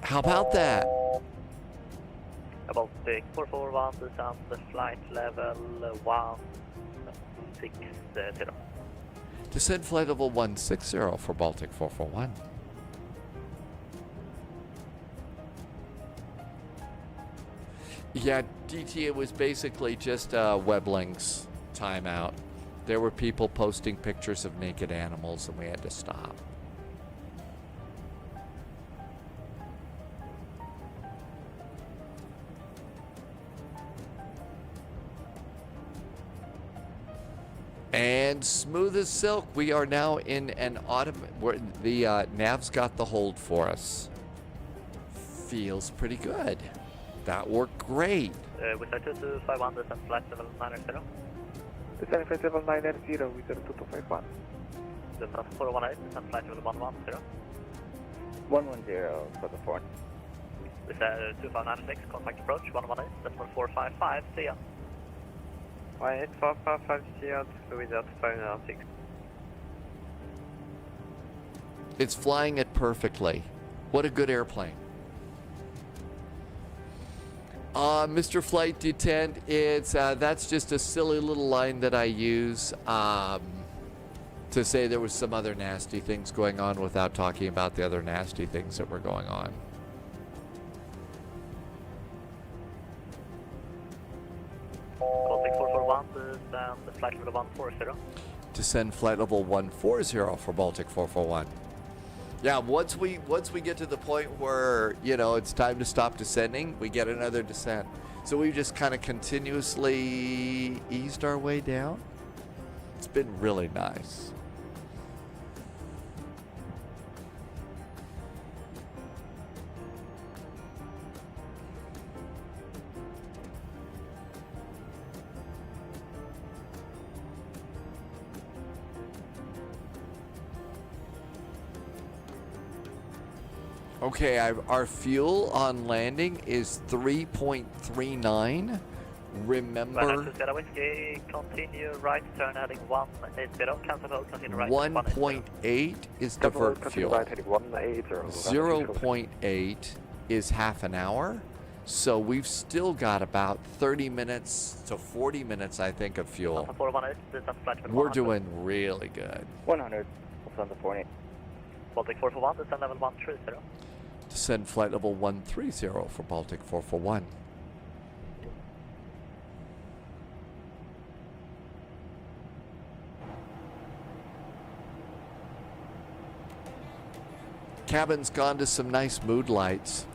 How about that? Baltic 441, descent flight level 160. Descent flight level 160 for Baltic 441. Yeah, DT, it was basically just Webling's timeout. There were people posting pictures of naked animals and we had to stop. And smooth as silk, we are now in an where the nav's got the hold for us. Feels pretty good. That worked great. We start 2251, descent flight level 90. Descending flight level 90 with 2251. Descent 418, descent flight level 110. 110 for the 4. This is 2596, contact approach 118, decimal 455, see ya. 18455 Seattle without 506. It's flying it perfectly. What a good airplane. Mr. Flight Attendant, it's that's just a silly little line that I use to say there was some other nasty things going on without talking about the other nasty things that were going on. Baltic 441, descend flight level 140. Descend flight level 140 for Baltic 441. Yeah, once we get to the point where, you know, it's time to stop descending, we get another descent. So we've just kind of continuously eased our way down. It's been really nice. Okay, our fuel on landing is 3.39. Remember, continue right turn heading 180, cancel hold, continue right 1.8 is divert fuel. 0.8 is half an hour. So we've still got about 30 minutes to 40 minutes, I think, of fuel. We're doing really good. 100, on the 48. Baltic 441, descend level 130. Descend flight level 130 for Baltic 441. Cabin's gone to some nice mood lights.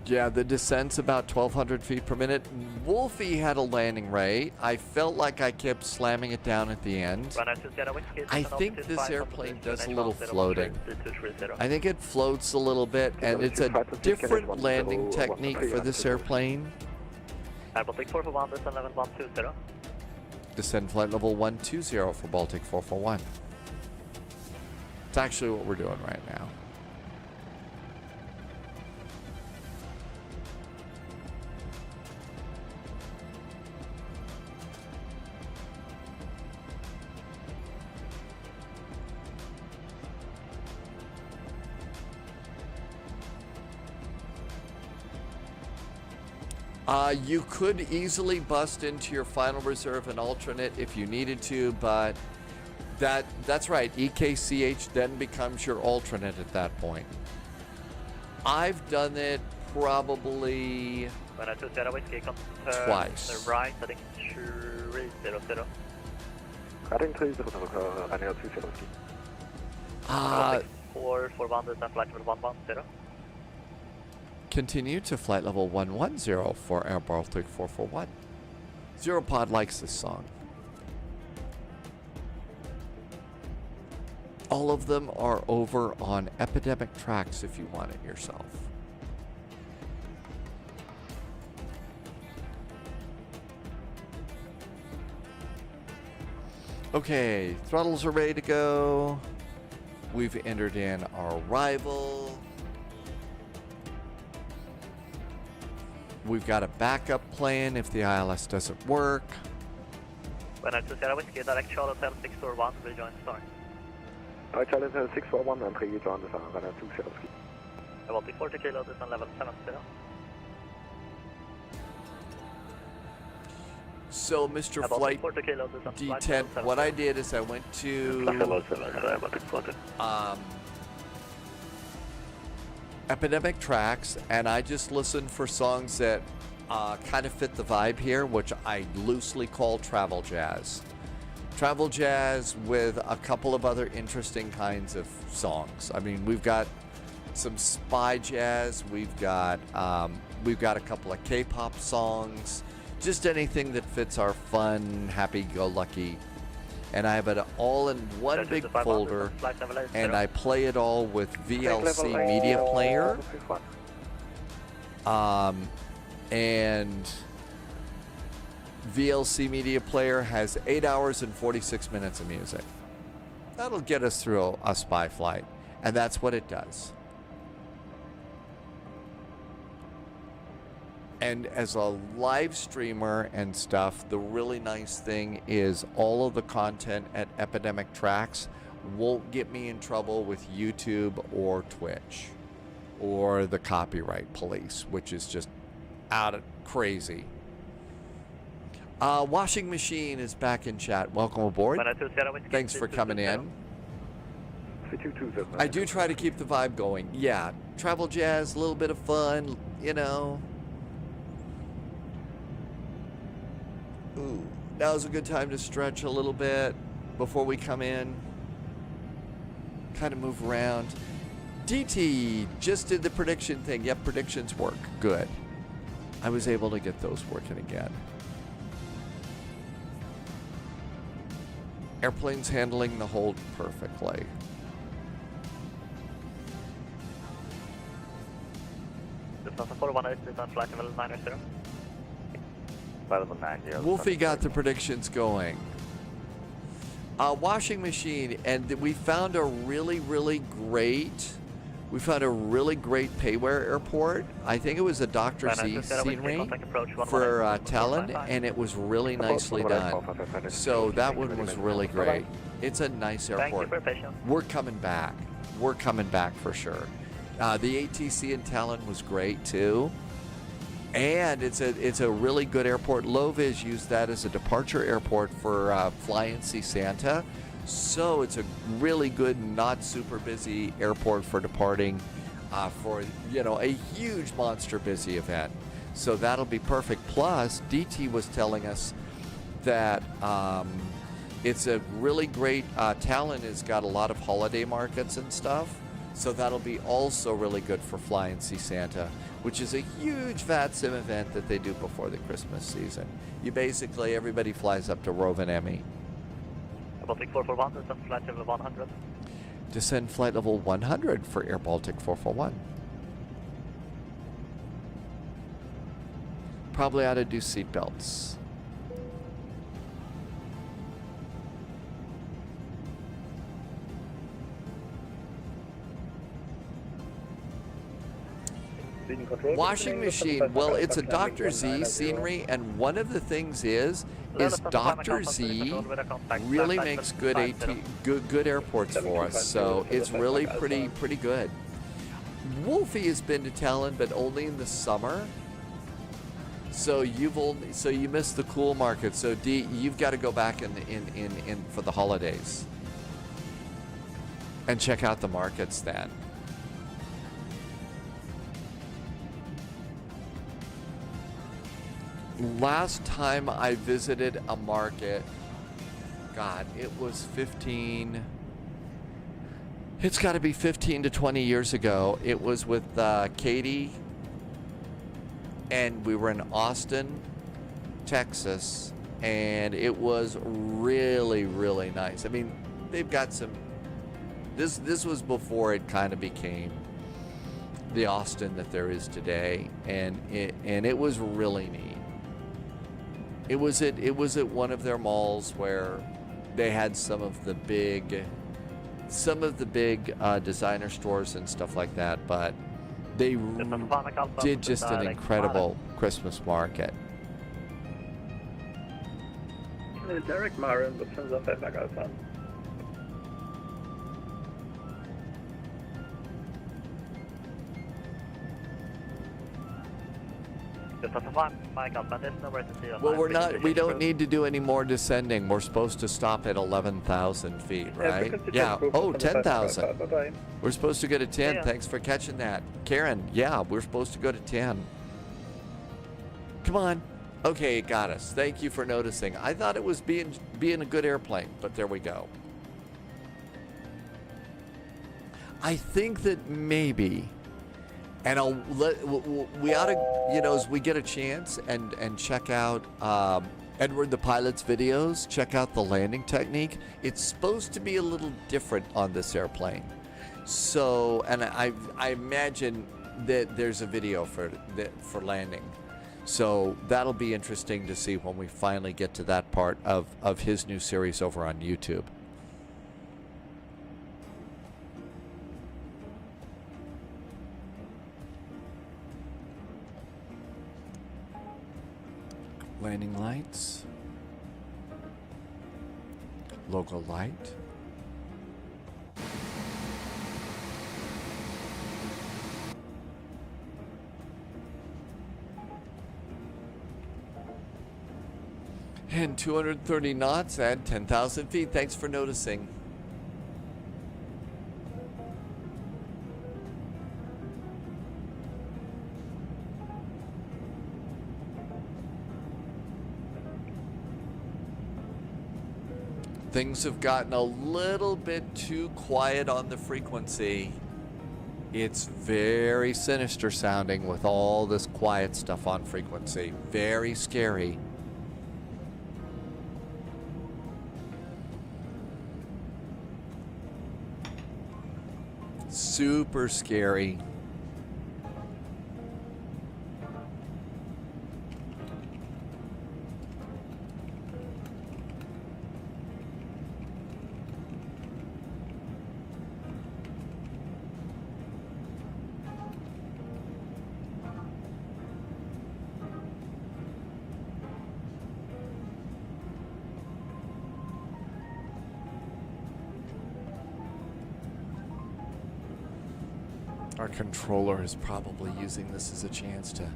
Yeah, the descent's about 1,200 feet per minute. Wolfie had a landing rate. I felt like I kept slamming it down at the end. I think this airplane does a little floating. I think it floats a little bit, and it's a different landing technique for this airplane. Baltic 441, descend level 120. Descend flight level 120 for Baltic 441. It's actually what we're doing right now. You could easily bust into your final reserve and alternate if you needed to, but that's right. EKCH then becomes your alternate at that point. I've done it probably twice. Right, I think 300. Heading 300, 441, descend flight level 110. Continue to flight level 110 for Air Baltic 441. Zero Pod likes this song. All of them are over on Epidemic Tracks if you want it yourself. Okay, throttles are ready to go. We've entered in our arrival. We've got a backup plan if the ILS doesn't work. When I Sierra Whiskey, direct Charlotte Hotel 641, rejoin Star. Charlotte Hotel 641 and rejoin the Star, when I Sierra Whiskey. Baltic 40 kilo, descend level 70. So, Mr. Flight D10, what I did is I went to Epidemic Tracks, and I just listened for songs that kind of fit the vibe here, which I loosely call travel jazz. Travel jazz with a couple of other interesting kinds of songs. I mean, we've got some spy jazz, we've got a couple of K-pop songs, just anything that fits our fun, happy-go-lucky. And I have it all in one big folder, and I play it all with VLC Media Player. And VLC Media Player has 8 hours and 46 minutes of music. That'll get us through a spy flight, and that's what it does. And as a live streamer and stuff, the really nice thing is all of the content at Epidemic Tracks won't get me in trouble with YouTube or Twitch or the copyright police, which is just out of crazy. Washing Machine is back in chat. Welcome aboard. Thanks for coming in. I do try to keep the vibe going. Yeah, travel jazz, a little bit of fun, you know. Ooh, now's a good time to stretch a little bit before we come in. Kind of move around. DT just did the prediction thing. Yep, predictions work. Good. I was able to get those working again. Airplane's handling the hold perfectly. Wolfie got the predictions going. Washing Machine, and we found a really great payware airport. I think it was a Dr. Z scenery for Tallinn, and it was really nicely done. So that one was really great. It's a nice airport. We're coming back. We're coming back for sure. The ATC in Tallinn was great too. And it's a really good airport. Loviz used that as a departure airport for Fly and See Santa. So it's a really good, not super busy airport for departing for, you know, a huge monster busy event. So that'll be perfect. Plus, DT was telling us that it's a really great, Tallinn has got a lot of holiday markets and stuff. So that'll be also really good for Fly and See Santa, which is a huge VATSIM event that they do before the Christmas season. You basically, everybody flies up to Rovaniemi. Baltic 441, descend flight level 100. Descend flight level 100 for Air Baltic 441. Probably ought to do seatbelts. Washing Machine, well, it's a Dr. Z scenery, and one of the things is Dr. Z really makes good airports for us, so it's really pretty good. Wolfie has been to Tallinn, but only in the summer. So you missed the cool market. So D, you've got to go back in for the holidays and check out the markets then. Last time I visited a market, God, it was 15. It's got to be 15 to 20 years ago. It was with Katie, and we were in Austin, Texas, and it was really nice. I mean, they've got some. This was before it kind of became the Austin that there is today, and it was really neat. It was at one of their malls where they had some of the big designer stores and stuff like that, but they did just an incredible Christmas market. Derek Marin, but sends off back outside. Well, we don't need to do any more descending. We're supposed to stop at 11,000 feet, right? Yeah. Oh, 10,000. We're supposed to go to 10. Yeah. Thanks for catching that. Karen, yeah, we're supposed to go to 10. Come on. Okay, it got us. Thank you for noticing. I thought it was being a good airplane, but there we go. I think that maybe... And we ought to, you know, as we get a chance and check out Edward the pilot's videos, check out the landing technique. It's supposed to be a little different on this airplane. So, and I imagine that there's a video for landing. So that'll be interesting to see when we finally get to that part of his new series over on YouTube. Landing lights. Logo light. And 230 knots at 10,000 feet. Thanks for noticing. Things have gotten a little bit too quiet on the frequency. It's very sinister sounding with all this quiet stuff on frequency. Very scary. Super scary. Our controller is probably using this as a chance to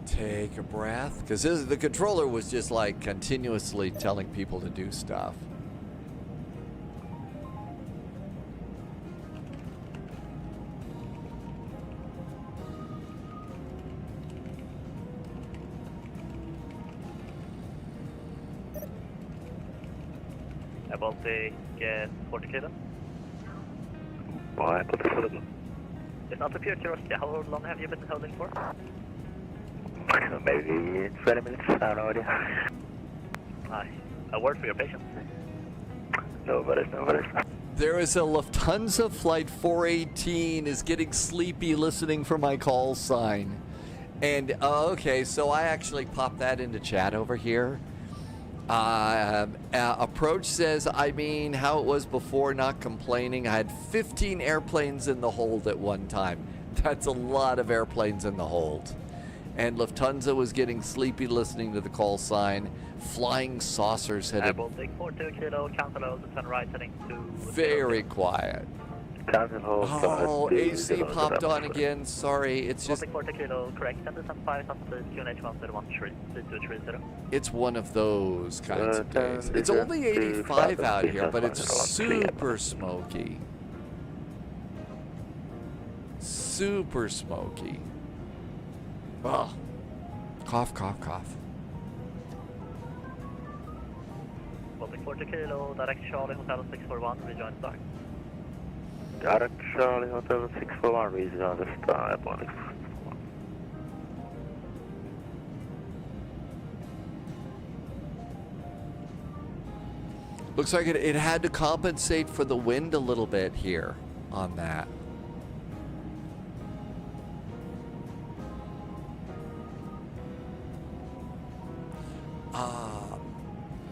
take a breath, because the controller was just like continuously telling people to do stuff. Baltic 40 kilo. Bye, Baltic. It's not a pure curiosity. How long have you been holding for? Maybe 20 minutes, I have no idea. Aye. A word for your patience. Nobody's. There is a Lufthansa flight 418 is getting sleepy listening for my call sign. And, okay, so I actually popped that into chat over here. Approach says, I mean, how it was before, not complaining. I had 15 airplanes in the hold at one time. That's a lot of airplanes in the hold. And Lufthansa was getting sleepy listening to the call sign. Flying saucers had Baltic 42 kilo, cancel hold, turn right heading to... very quiet. Oh, AC popped on again. Sorry, it's just... Baltic 40 kilo, correct, and descend 5 up to QNH 131 It's one of those kinds of days. It's only 85 out here, but it's super smoky. Super smoky. Oh. Cough, cough, cough. Baltic 40 kilo, direct Charlie Hotel 641, rejoin start. Direct Charlie Hotel 641, rejoin the start, Baltic. Looks like it had to compensate for the wind a little bit here on that.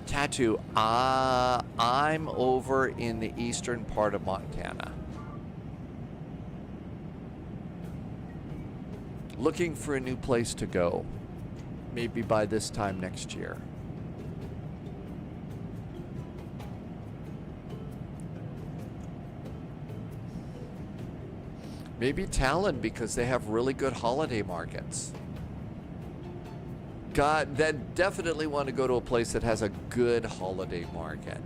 Tattoo, I'm over in the eastern part of Montana. Looking for a new place to go. Maybe by this time next year. Maybe Tallinn, because they have really good holiday markets. God, that definitely want to go to a place that has a good holiday market.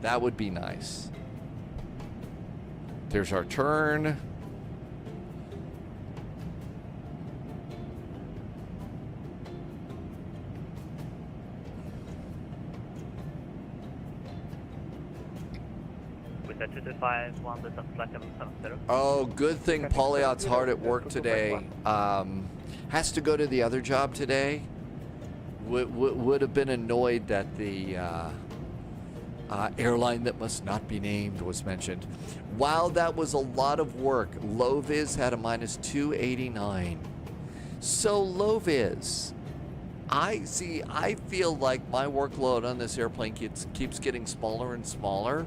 That would be nice. There's our turn. With that 225, descend flight level 70. Oh, good thing Polyot's hard at work today. Has to go to the other job today. Would have been annoyed that the airline that must not be named was mentioned. Wow, that was a lot of work. Low-vis had a minus 289. So low-vis, I feel like my workload on this airplane keeps getting smaller and smaller,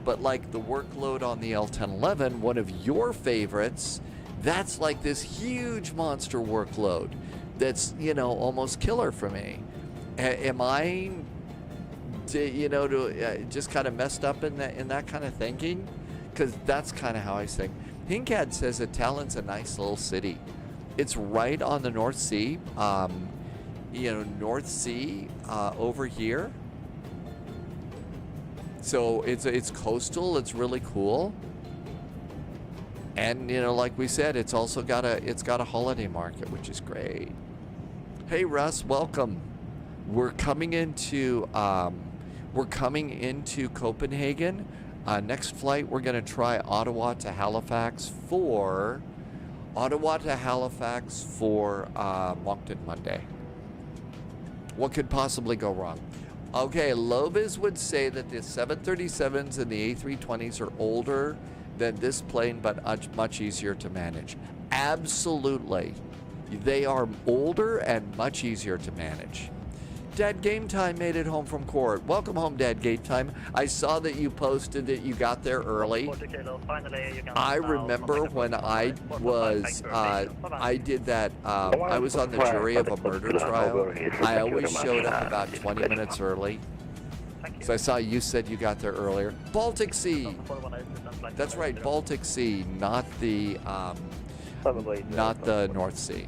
but like the workload on the L1011, one of your favorites, that's like this huge monster workload that's, you know, almost killer for me. Am I, just kind of messed up in that kind of thinking? Because that's kind of how I think. Hinkad says that Tallinn's a nice little city. It's right on the North Sea. North Sea over here. So it's coastal. It's really cool. And like we said, it's also got a holiday market, which is great. Hey Russ, welcome. We're coming into Copenhagen. Next flight, we're going to try Ottawa to Halifax for Moncton Monday. What could possibly go wrong? Okay, Lovis would say that the 737s and the A320s are older than this plane, but much easier to manage. Absolutely. They are older and much easier to manage. Dad Game Time made it home from court. Welcome home, Dad Game Time. I saw that you posted that you got there early. I remember when I was, I did that, I was on the jury of a murder trial. I always showed up about 20 minutes early. So I saw you said you got there earlier. Baltic Sea. That's right, Baltic Sea, not the North Sea.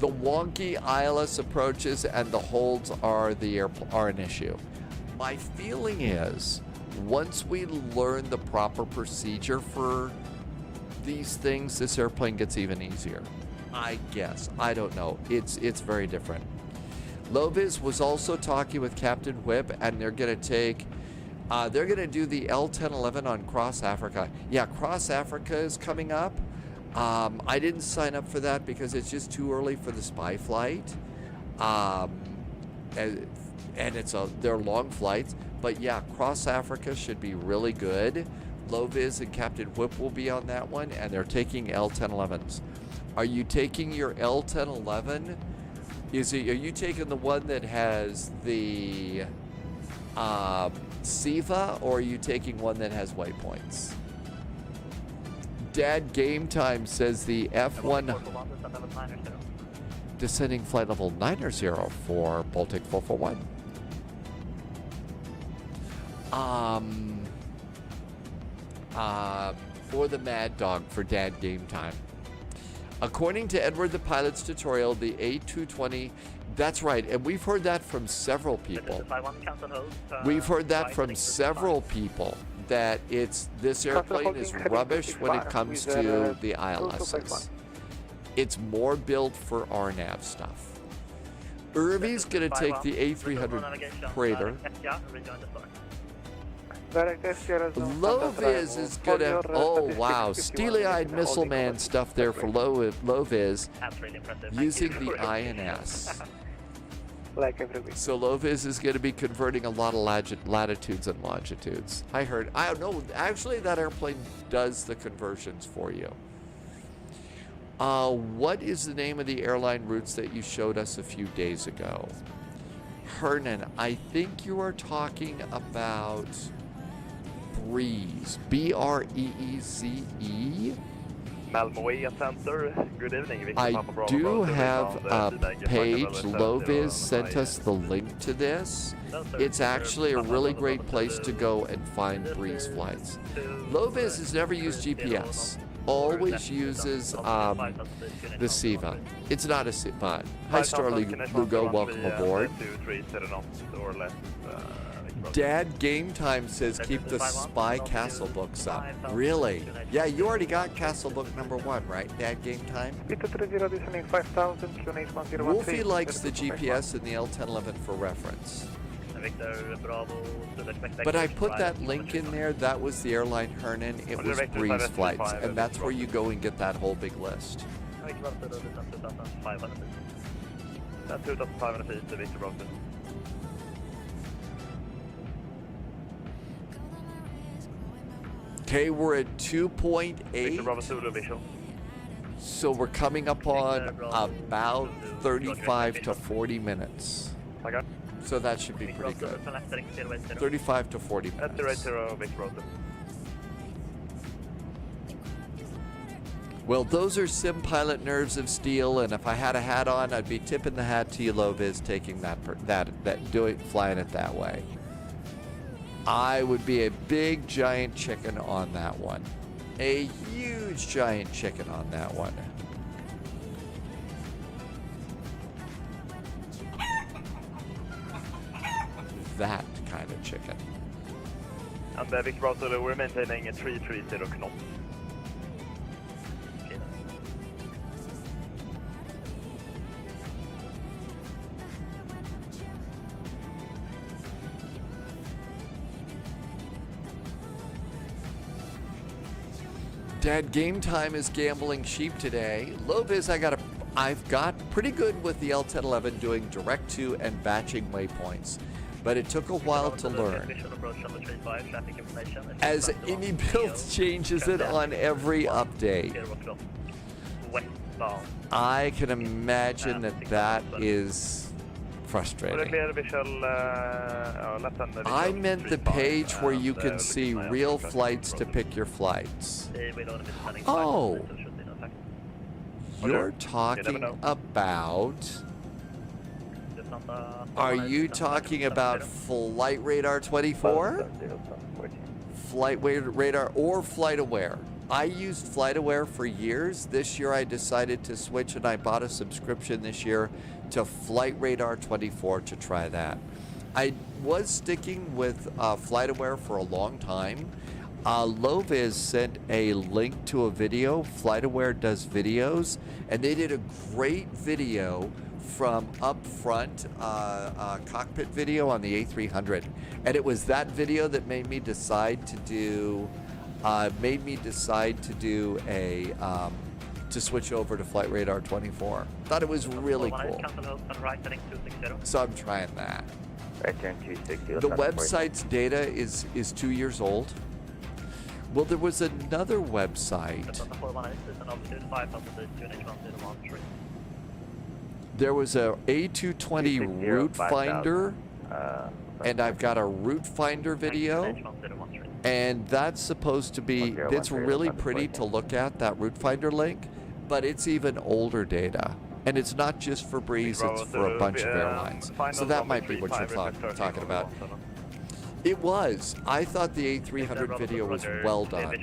The wonky ILS approaches and the holds are an issue. My feeling is, once we learn the proper procedure for these things, this airplane gets even easier. I guess. I don't know. It's very different. Lovis was also talking with Captain Whip, and they're gonna do the L1011 on Cross Africa. Yeah, Cross Africa is coming up. I didn't sign up for that because it's just too early for the spy flight. And they're long flights. But yeah, Cross Africa should be really good. Lovis and Captain Whip will be on that one, and they're taking L1011s. Are you taking your L1011? Are you taking the one that has the SIVA, or are you taking one that has waypoints? Dad Game Time says the F1 descending flight level 900 for Baltic 441. For the Mad Dog for Dad Game Time. According to Edward the pilot's tutorial, the A220, that's right, and we've heard that from several people. We've heard that from several people, that this airplane is rubbish when it comes to the ILSs. It's more built for RNAV stuff. Irvy's going to take the A300 Praetor. Loviz is going to, oh wow, steely-eyed missile man stuff there for Loviz, using the INS. So Loviz is going to be converting a lot of latitudes and longitudes. I don't know, actually that airplane does the conversions for you. What is the name of the airline routes that you showed us a few days ago? Hernan, I think you are talking about Breeze. B-R-E-E-Z-E? Malmö Center, good evening. I do have a page. Loviz sent us the link to this. It's actually a really great place to go and find Breeze flights. Loviz has never used GPS. Always uses the SIVA. It's not a SIVA. Hi Star Lugo, welcome aboard. Dad Game Time says keep the Spy Castle books up. Really? Yeah, you already got Castle book number 1, right? Dad Game Time? Wolfie likes the GPS and the L1011 for reference. But I put that link in there. That was the airline Hernan. It was Breeze flights, and that's where you go and get that whole big list. Okay, we're at 2.8. So we're coming up on about 35 to 40 minutes. So that should be pretty good. 35 to 40 minutes. Well, those are sim pilot nerves of steel, and if I had a hat on, I'd be tipping the hat to you, Loviz, taking flying it that way. I would be a big giant chicken on that one. A huge giant chicken on that one. That kind of chicken. And Vic Browser, we're maintaining a 330 knots. Dad, game time is gambling sheep today. Loviz, I've got pretty good with the L1011 doing direct to and batching waypoints, but it took a while to learn. As any build changes it on every update. I can imagine that is frustrating. I meant the page where you can see real flights to pick your flights. Oh, you're talking about... Are you talking about Flight Radar 24? Flight Radar or Flight Aware? I used Flight Aware for years. This year I decided to switch and I bought a subscription this year to Flight Radar 24 to try that. I was sticking with Flight Aware for a long time. Loviz sent a link to a video. Flight Aware does videos, and they did a great video from up front, cockpit video on the A300, and it was that video that made me decide to do to switch over to Flight Radar 24. Thought it was really cool. So I'm trying that. The website's data is 2 years old. Well, there was another website. There was a A220 route finder, and I've got a route finder video, and that's supposed to be, it's really pretty to look at, that route finder link, but it's even older data. And it's not just for Breeze, it's for a bunch of airlines. So that might be what you're talking about. It was. I thought the A300 video was well done.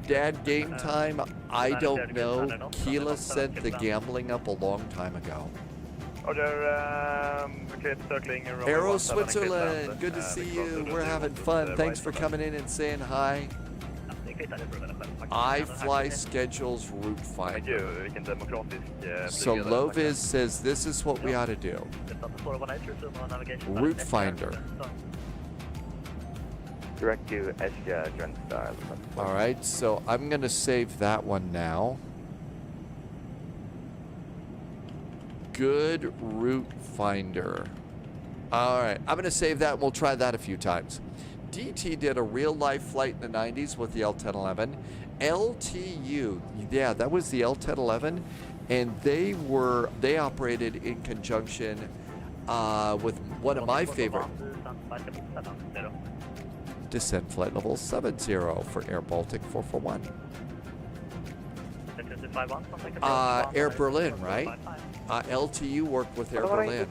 Dad, game time, I don't know. Keela sent the gambling up a long time ago. Aero Switzerland, good to see you. We're having fun. Thanks for coming in and saying hi. iFly schedules route finder. So Loviz says this is what we ought to do. Route finder. Direct to Estia, Drenstar. All right, so I'm going to save that one now. Good route finder. All right, I'm going to save that. We'll try that a few times. DT did a real-life flight in the 90s with the L1011. LTU, yeah, that was the L1011, and they operated in conjunction with one of my favorite. Descent flight level 70 for Air Baltic 441. Air Berlin, right? LTU worked with Air Berlin.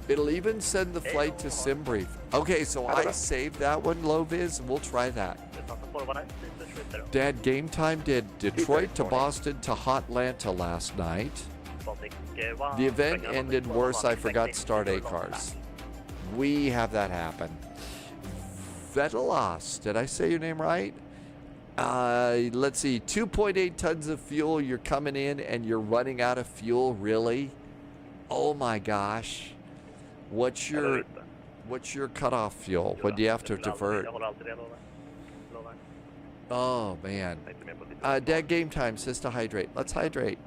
It'll even send the flight to SimBrief. Okay, so I saved that one, Loviz. We'll try that. Dad, game time did Detroit to Boston to Hotlanta last night. The event ended worse. I forgot to start ACARS. We have that happen. Vetelos, did I say your name right? Let's see, 2.8 tons of fuel. You're coming in and you're running out of fuel, really? Oh my gosh. What's your cutoff fuel? When do you have to divert? Oh man. Dad, game time says to hydrate. Let's hydrate.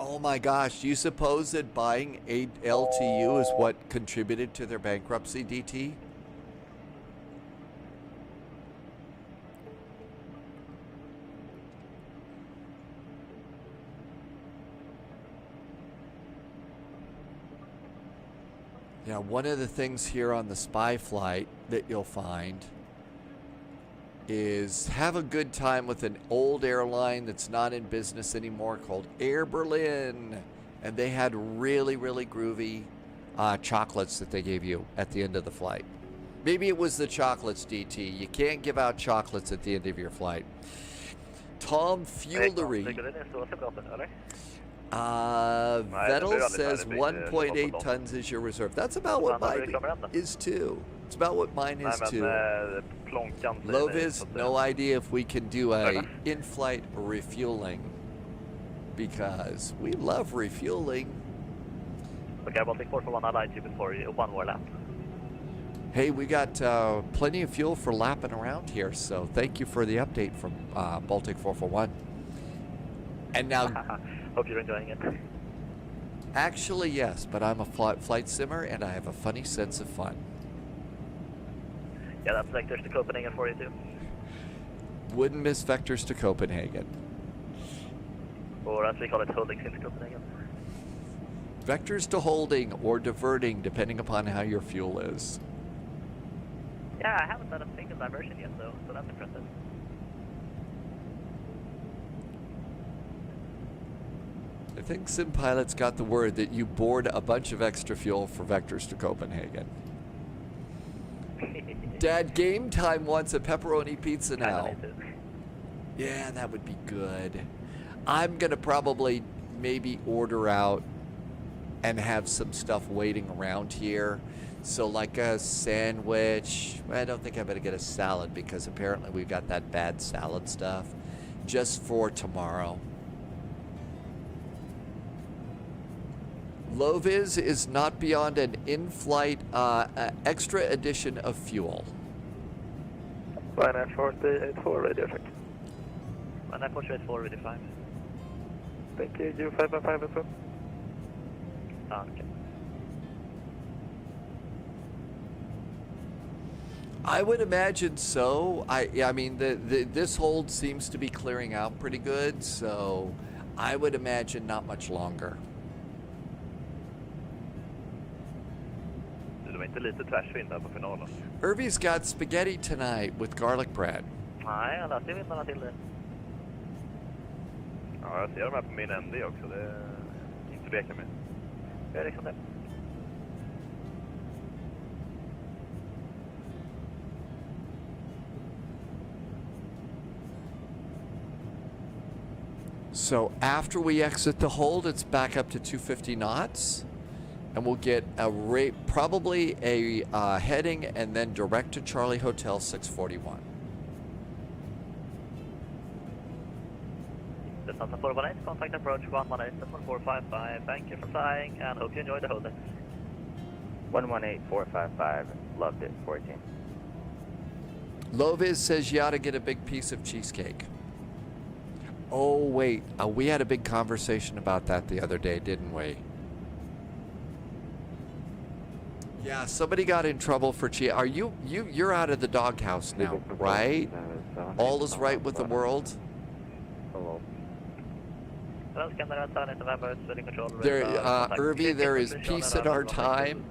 Oh my gosh, do you suppose that buying a LTU is what contributed to their bankruptcy, DT? Yeah, one of the things here on the spy flight that you'll find is have a good time with an old airline that's not in business anymore called Air Berlin. And they had really, really groovy chocolates that they gave you at the end of the flight. Maybe it was the chocolates, DT. You can't give out chocolates at the end of your flight. Tom Fuelery. Vettel says 1.8 tons is your reserve. That's about what mine is too. It's about what mine is too. Loviz, no idea if we can do a in-flight refueling because we love refueling. Okay, Baltic 441, I'll light you before you one more lap. Hey, we got plenty of fuel for lapping around here, so thank you for the update from Baltic 441. And now... Hope you're enjoying it. Actually, yes, but I'm a flight simmer, and I have a funny sense of fun. Yeah, that's vectors to Copenhagen for you, too. Wouldn't miss vectors to Copenhagen. Or as we call it, holdings into Copenhagen. Vectors to holding or diverting, depending upon how your fuel is. Yeah, I haven't done a single diversion yet, though, so that's impressive. I think SimPilot's got the word that you board a bunch of extra fuel for vectors to Copenhagen. Dad, Game Time wants a pepperoni pizza now. Yeah, that would be good. I'm going to probably maybe order out and have some stuff waiting around here. So like a sandwich. I don't think I'm going to get a salad because apparently we've got that bad salad stuff just for tomorrow. Loviz is not beyond an in-flight extra addition of fuel. 1948 radio check. 1948 radio 5. Thank you, U515 as well. Okay. I would imagine so. I mean, this hold seems to be clearing out pretty good, so I would imagine not much longer. Irvy's got spaghetti tonight with garlic bread. Nej, jag läste vindarna till det. Ja, jag ser dem här på min ND också. Det är inte att leka med. Det är liksom det. So after we exit the hold, it's back up to 250 knots. And we'll get a rate, probably a heading, and then direct to Charlie Hotel 641. The Santa 418, contact approach 118-455. Thank you for flying and hope you enjoy the holdings. 118-455, loved it, 14. Loviz says you ought to get a big piece of cheesecake. Oh, wait, we had a big conversation about that the other day, didn't we? Yeah, somebody got in trouble for cheating. Are you're out of the doghouse now, right? All is right with the world? There, Irby, there is peace in our time.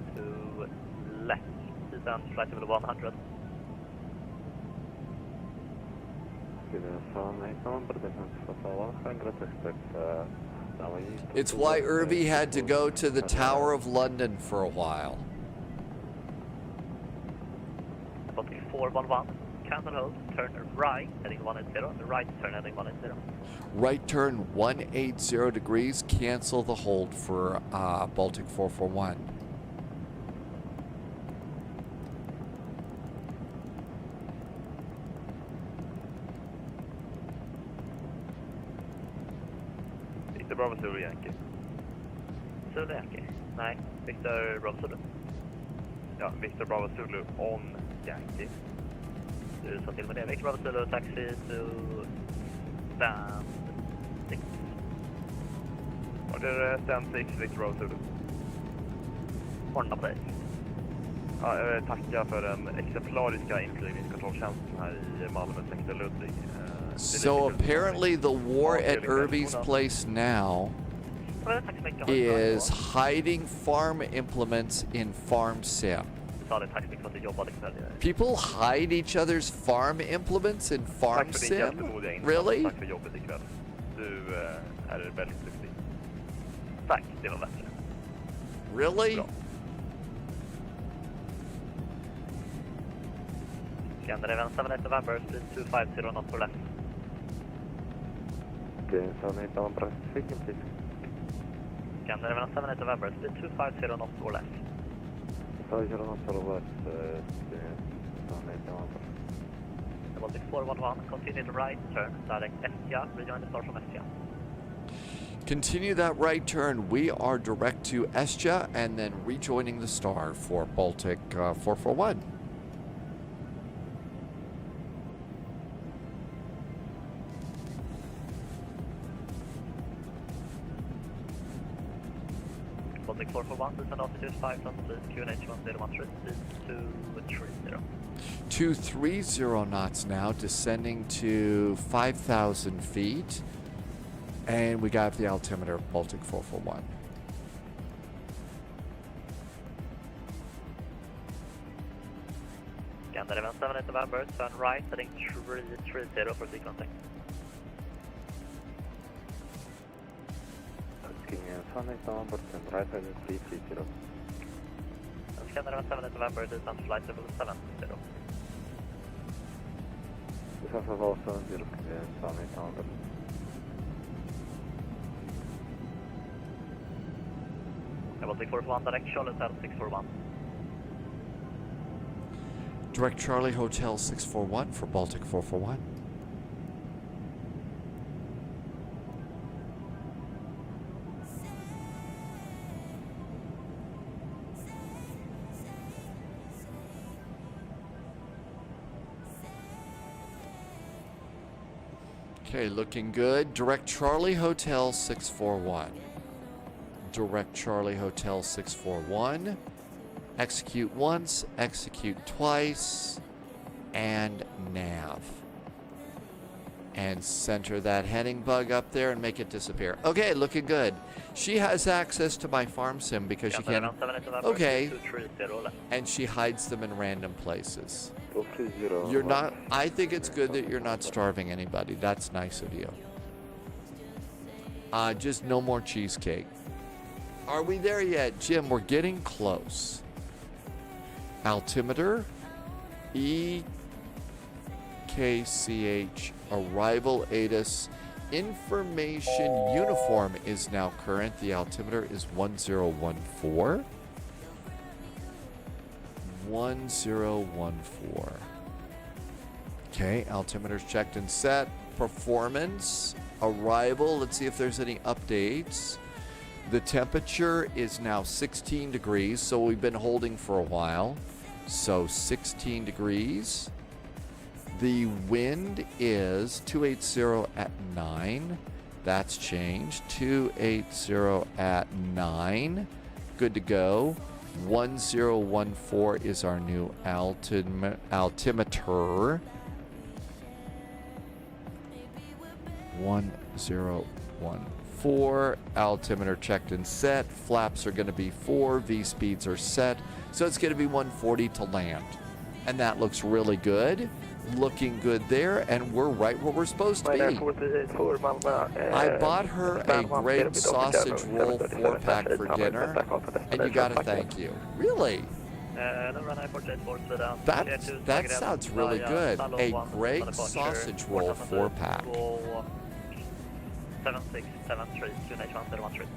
Flight level 100. It's why Irby had to go to the Tower of London for a while. 411, cancel hold, turn right, heading 180, right turn heading 180. Right turn 180 degrees, cancel the hold for Baltic 441. Victor Bravo Zulu Yankee. Zulu Yankee? Nej, Victor Bravo Zulu. Ja, Victor Bravo Zulu on Yankee. Du sa till med det. Victor Bravo Zulu, taxi to stand 6. Order stand 6, Victor Bravo Zulu. Ordna på dig. Ja, jag vill tacka för den exemplariska inflygningskontrolltjänsten här i Malmö sektor Ludvig. So apparently the war at Irby's place now Tack så mycket. is hiding farm implements in farm sim. Tack så mycket för att du jobbade ikväll. People hide each other's farm implements in farm Tack för din sim? hjältemodiga insats. Really? Tack för jobbet ikväll. Du är väldigt duktig. Tack, det var bättre. Really? Bra. Scandinavian 78 November, speed 250 knots for left. Okay, 78 November, speaking please. Scandinavian 78 November, speed 250 knots for left. 250 knots for left, 78 November. Baltic 411, continue to right turn, direct Estia, rejoin the start from Estia. Continue that right turn. We are direct to Estia and then rejoining the star for Baltic 441. Baltic 441, descend altitude 5,000 feet, QNH 1013, speed 230. 230 knots now, descending to 5,000 feet. And we got the altimeter of Baltic 441. Scandinavian 78 November, turn right, heading 330 for sequencing. Scandinavian 78 November, turn right, heading 330. Scandinavian 78 November, descend flight level 70. Descend level 70, Scandinavian 78 November. Baltic 441, direct Charlie Hotel 641. Direct Charlie Hotel 641 for Baltic 441. Okay, looking good. Direct Charlie Hotel 641. Direct Charlie Hotel 641. Execute once, execute twice, and nav. And center that heading bug up there and make it disappear. Okay, looking good. She has access to my farm sim because she can. Okay. And she hides them in random places. You're not. I think it's good that you're not starving anybody. That's nice of you. Just no more cheesecake. Are we there yet? Jim, we're getting close. Altimeter, EKCH, arrival ATIS, information uniform is now current. The altimeter is 1014. 1014. Okay, altimeter's checked and set. Performance, arrival. Let's see if there's any updates. The temperature is now 16 degrees, so we've been holding for a while. So 16 degrees. The wind is 280 at 9. That's changed. 280 at 9. Good to go. 1014 is our new altimeter. 1014. Altimeter checked and set. Flaps are going to be 4. V-speeds are set. So it's going to be 140 to land. And that looks really good. Looking good there. And we're right where we're supposed to be. I bought her a great sausage roll 4-pack for dinner. And you got to thank you. Really? That sounds really good. A great sausage roll 4-pack. 7673, QNH 1013.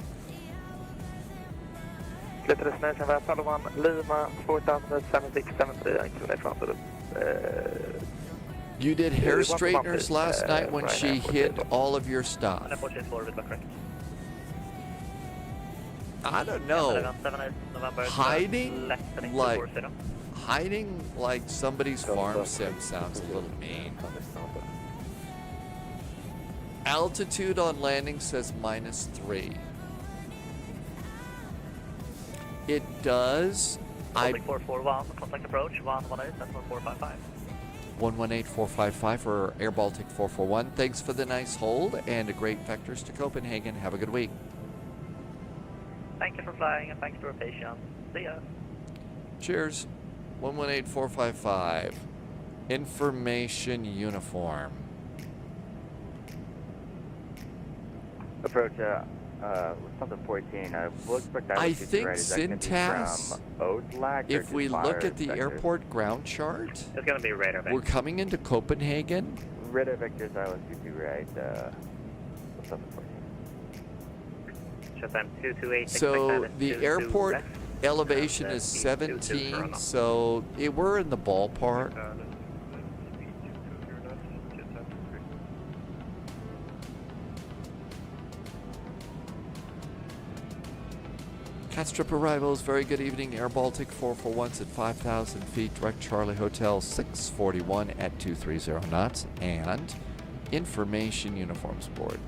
Clear to destination via Tallinn, Lima, 407673, QNH 1013. You did hair straighteners last night when she hid all of your stuff. I don't know. Hiding like somebody's farm sim sounds a little mean. Altitude on landing says -3. It does. Baltic 441, contact approach 118 at 1455. 118455 for Air Baltic 441. Thanks for the nice hold and a great vectors to Copenhagen. Have a good week. for flying and thanks for your patience. See ya. Cheers. 118455. Information uniform. Approach, something 14. I think syntax, if we look at the airport ground chart, it's going to be radar vector. we're coming into Copenhagen. Radar vectors, I was 22 right, something 14. Showtime 228. So the airport elevation is 17, so we're in the ballpark. Catstrip arrivals, very good evening. Air Baltic 441's at 5,000 feet, direct Charlie Hotel 641 at 230 knots, and information uniforms board.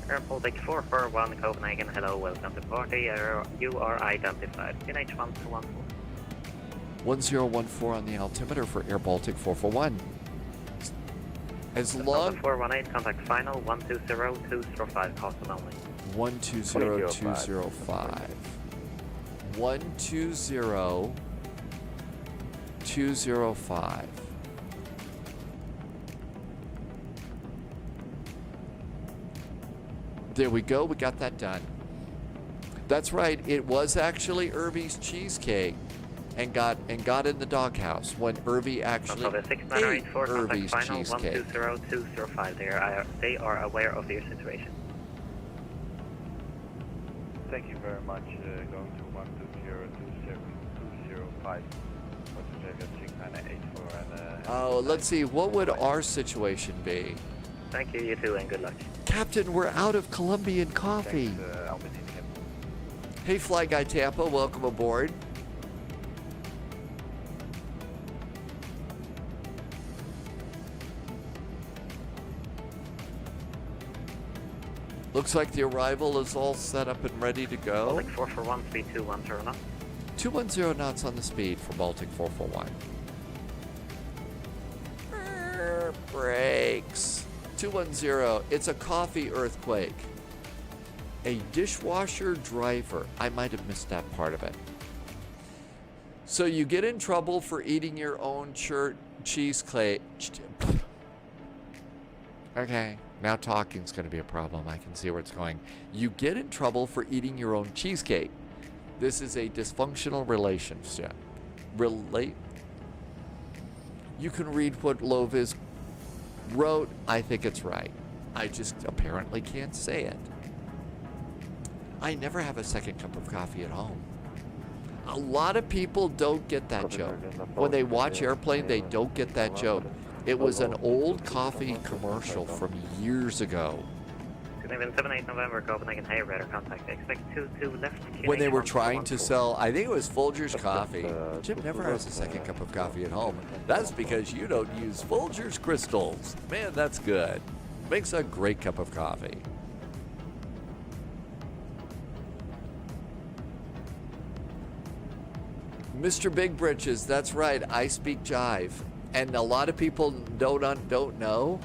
Air Baltic 441 Copenhagen, hello, welcome to party. You are identified. NH 1214. 1014 on the altimeter for Air Baltic 441. As long 418, contact final 120205, Boston only. 120205. 120205. There we go. We got that done. That's right. It was actually Irvy's cheesecake, and got in the doghouse when Irvy actually ate Irvy's cheesecake. 120205. They are aware of your situation. Thank you very much. Going to 120205. Oh, let's see. What would our situation be? Thank you, you too, and good luck. Captain, we're out of Colombian coffee. Thanks, Hey, Fly Guy Tampa, welcome aboard. Looks like the arrival is all set up and ready to go. Baltic 441, speed 210 knots. 210 knots on the speed for Baltic 441. Brakes. 210. It's a coffee earthquake. A dishwasher driver. I might have missed that part of it. So you get in trouble for eating your own cheesecake. Okay, now talking's going to be a problem. I can see where it's going. You get in trouble for eating your own cheesecake. This is a dysfunctional relationship. You can read what Lovis wrote. I think it's right. I just apparently can't say it. I never have a second cup of coffee at home. A lot of people don't get that joke. When they watch Airplane, they don't get that joke. It was an old coffee commercial from years ago. Copenhagen 78 November, Copenhagen, hey, radar contact. Expect 22 left. When they were trying to sell, I think it was Folgers coffee. Jim never has a second cup of coffee at home. That's because you don't use Folgers crystals. Man, that's good. Makes a great cup of coffee. Mr. Big Britches, that's right. I speak jive. And a lot of people don't know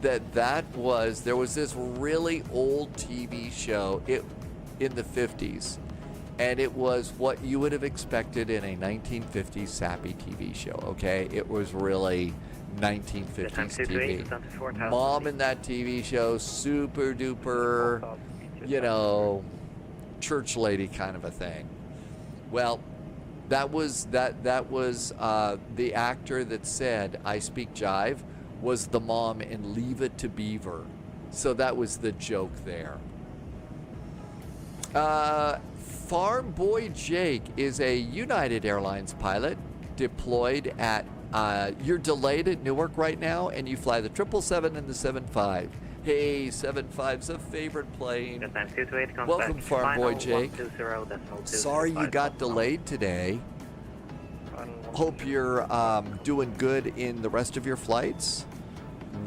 that there was this really old TV show in the 50s. And it was what you would have expected in a 1950s sappy TV show, okay? It was really 1950s TV. Mom in that TV show, super duper, church lady kind of a thing. Well, that was the actor that said "I speak jive" was the mom in Leave It to Beaver, so that was the joke there. Farm Boy Jake is a United Airlines pilot deployed at. You're delayed at Newark right now, and you fly the 777 and the 75. Hey, 75's a favorite plane. Welcome, Farm Boy Jake. Sorry you got delayed today. Hope you're doing good in the rest of your flights.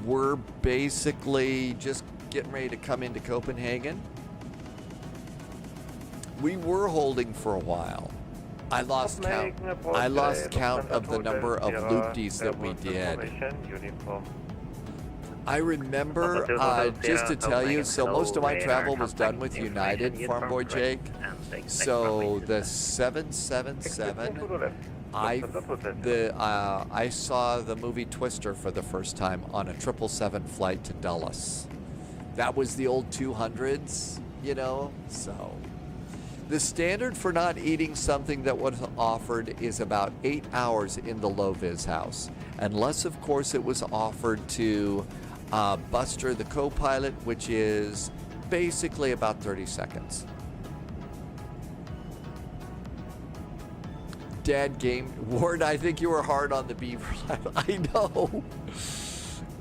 We're basically just getting ready to come into Copenhagen. We were holding for a while. I lost count of the number of loopties that we did. I remember, just to tell you, so most of my travel was done with United, Farm Boy Jake. So the 777, I saw the movie Twister for the first time on a 777 flight to Dulles. That was the old 200s, you know, so. The standard for not eating something that was offered is about 8 hours in the low-vis house. Unless, of course, it was offered to Buster, the co-pilot, which is basically about 30 seconds. Dad game. Ward, I think you were hard on the beaver. I know.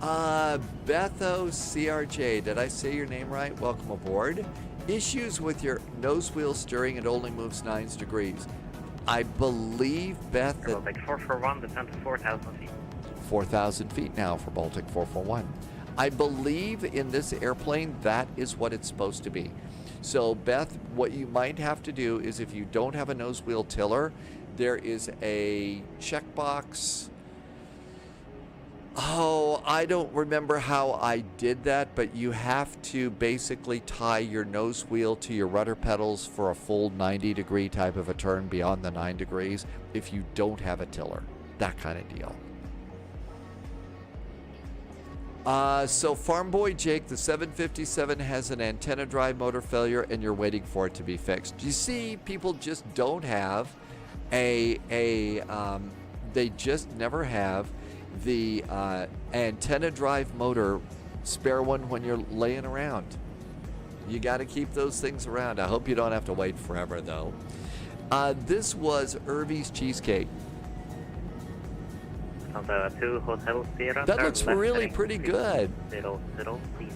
Betho CRJ, did I say your name right? Welcome aboard. Issues with your nose wheel steering, it only moves 9 degrees. I believe, Beth, that... Baltic 441, descend to 4,000 feet. 4,000 feet now for Baltic 441. I believe in this airplane, that is what it's supposed to be. So, Beth, what you might have to do is if you don't have a nose wheel tiller, there is a checkbox. Oh, I don't remember how I did that, but you have to basically tie your nose wheel to your rudder pedals for a full 90-degree type of a turn beyond the 9 degrees if you don't have a tiller. That kind of deal. So Farm Boy Jake, the 757 has an antenna drive motor failure and you're waiting for it to be fixed. You see, people just don't have they just never have the antenna drive motor spare one when you're laying around. You got to keep those things around. I hope you don't have to wait forever though. This was Irvy's Cheesecake. That looks really pretty good.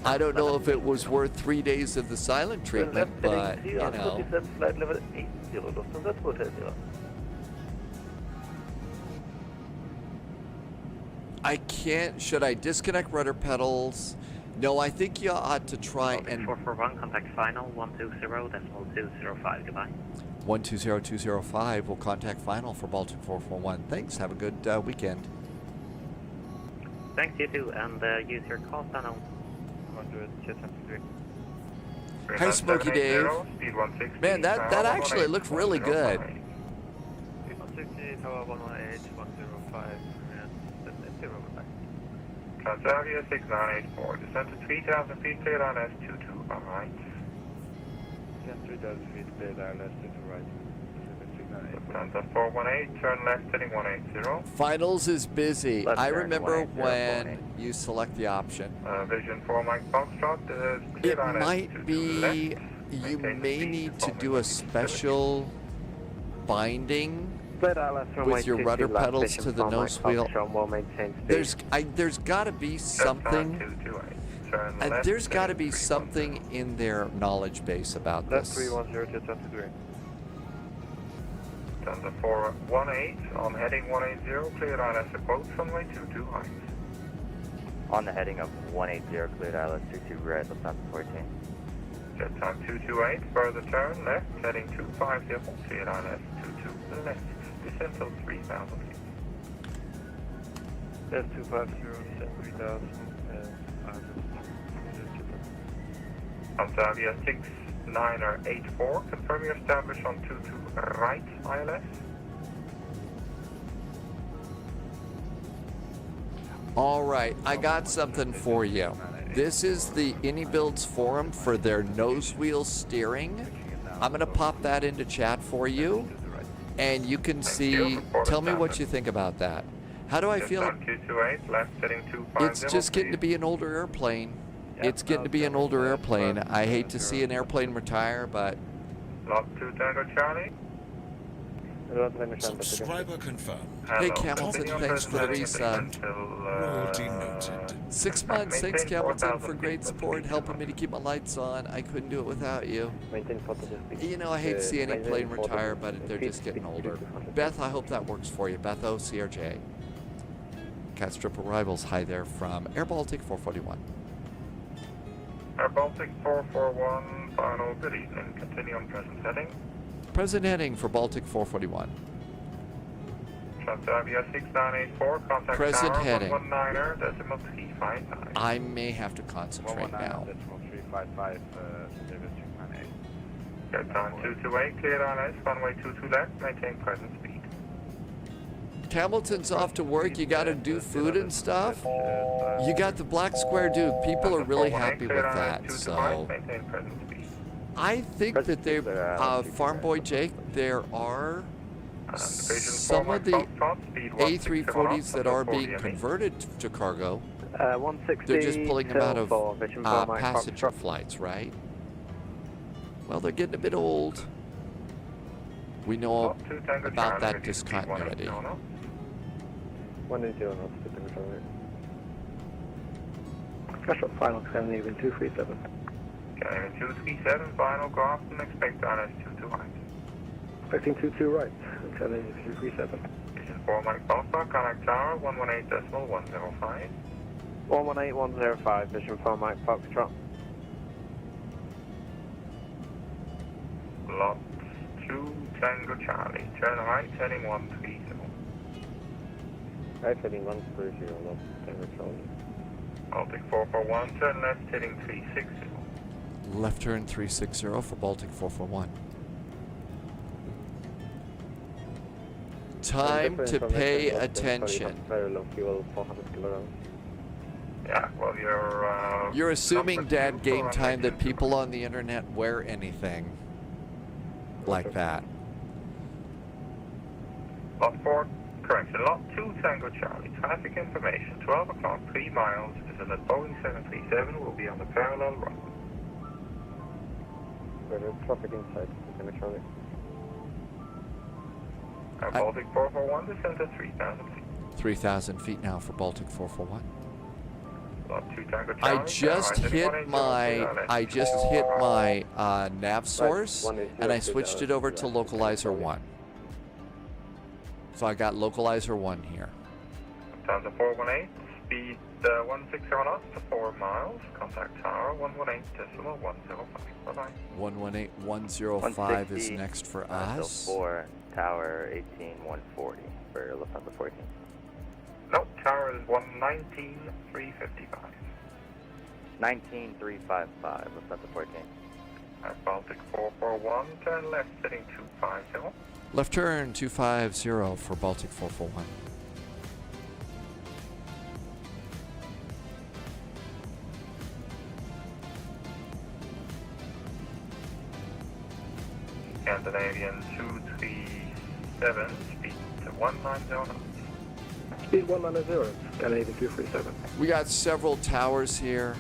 I don't know if it was worth 3 days of the silent treatment, but you know. I can't. Should I disconnect rudder pedals? No, I think you ought to try and... 441, contact final, 120.205, goodbye. 120205 will contact final for Baltic 441. Thanks, have a good weekend. Thanks, you too, and use your call channel. Hi, Smokey Dave. Man, that actually looked really good. Transavia 6984, descend to 3,000 feet, cleared on S22, on right. 3,000 feet, cleared on S22, right. Lufthansa 418, turn left, heading 180. Finals is busy. I remember when you select the option. Vision 4 Mike Foxtrot is cleared on S22 might be, left. you may need to do a special binding with your rudder pedals to the nose wheel. There's got to be something. There's got to be something in their knowledge base about this. 310 Thunder 418 on heading 180, cleared on as a quote, runway 22 heights. On the heading of 180, cleared ILS 22 red, Lufthansa 14. Jet time 228, further turn left, heading 250, cleared on as 22 left. Descend till 3,000 feet. S250, 3,000, Transavia 6984, confirm you're established on 22 right ILS. All right, I got something for you. This is the AnyBuilds forum for their nose wheel steering. I'm going to pop that into chat for you. And you can see, tell me what you think about that. How do I feel? It's just getting to be an older airplane. It's getting to be an older airplane. I hate to see an airplane retire, but... Lot 2 Tango Charlie. Subscriber confirmed. Hey, Hamilton, thanks for the resub. Royalty noted. 6 months, thanks, Hamilton, for great support, helping me to keep my lights on. I couldn't do it without you. You know, I hate to see any plane retire, but they're just getting older. Beth, I hope that works for you. Beth O, CRJ. Cat Strip Arrivals, hi there from Air Baltic 441. Air Baltic 441, final good evening. Continue on present heading. Present heading for Baltic 441. Transavia 6984, contact Present tower heading. 119er, decimal 355. I may have to concentrate now. 355, service 298. Get time 228, cleared ILS, runway 22 left, maintain present speed. Hamilton's off to work. You got to do food and stuff. You got the Black Square Duke. People are really happy with that. So Maintain present speed. I think that they, Farm Boy Jake, there are some of the A340s that are being converted to cargo. 160. They're just pulling them out of Vision for Mike passenger Foxtrot. flights, right? Well, they're getting a bit old. We know about that discontinuity. 180 knots, Special final Scandinavian 237. Scandinavian 237, final go up and expect ILS 22 right. Expecting 22 right, Scandinavian 237. Vision 4 Mike Foxtrot, contact tower 118.105. 118.105, Vision 4 Mike Foxtrot. Lot 2 Tango Charlie, turn right, heading 130. Right, heading 130, Lot Tango Charlie. Baltic 441, turn left, heading 360. Left turn 360 for Baltic 441. Time to pay attention. Very low fuel, 400 kilograms. Yeah, well, You're assuming, Dad, game time, that people on the internet wear anything like that. Lot 4, correction, Lot 2 Tango Charlie, traffic information, 12 o'clock, 3 miles, is in a Boeing 737, will be on the parallel run. Traffic inside, Tango Charlie. Baltic 441, descent at 3,000 feet. 3,000 feet now for Baltic 441. Lot 2 Tango Charlie, I just hit my nav source, and I switched it over to localizer 1. So I got localizer 1 here. Lufthansa 418, speed 160 knots to 4 miles, contact tower 118.105. Bye-bye. 118.105 is next for us. 4, tower 18.140 for Lufthansa 14. No, tower is 119.355. 19.355, Lufthansa 14. At Baltic 441, turn left, heading 250. Left turn 250 for Baltic 441. Scandinavian 237, speed to 190 knots. Speed 190, Scandinavian 237. We got several towers here.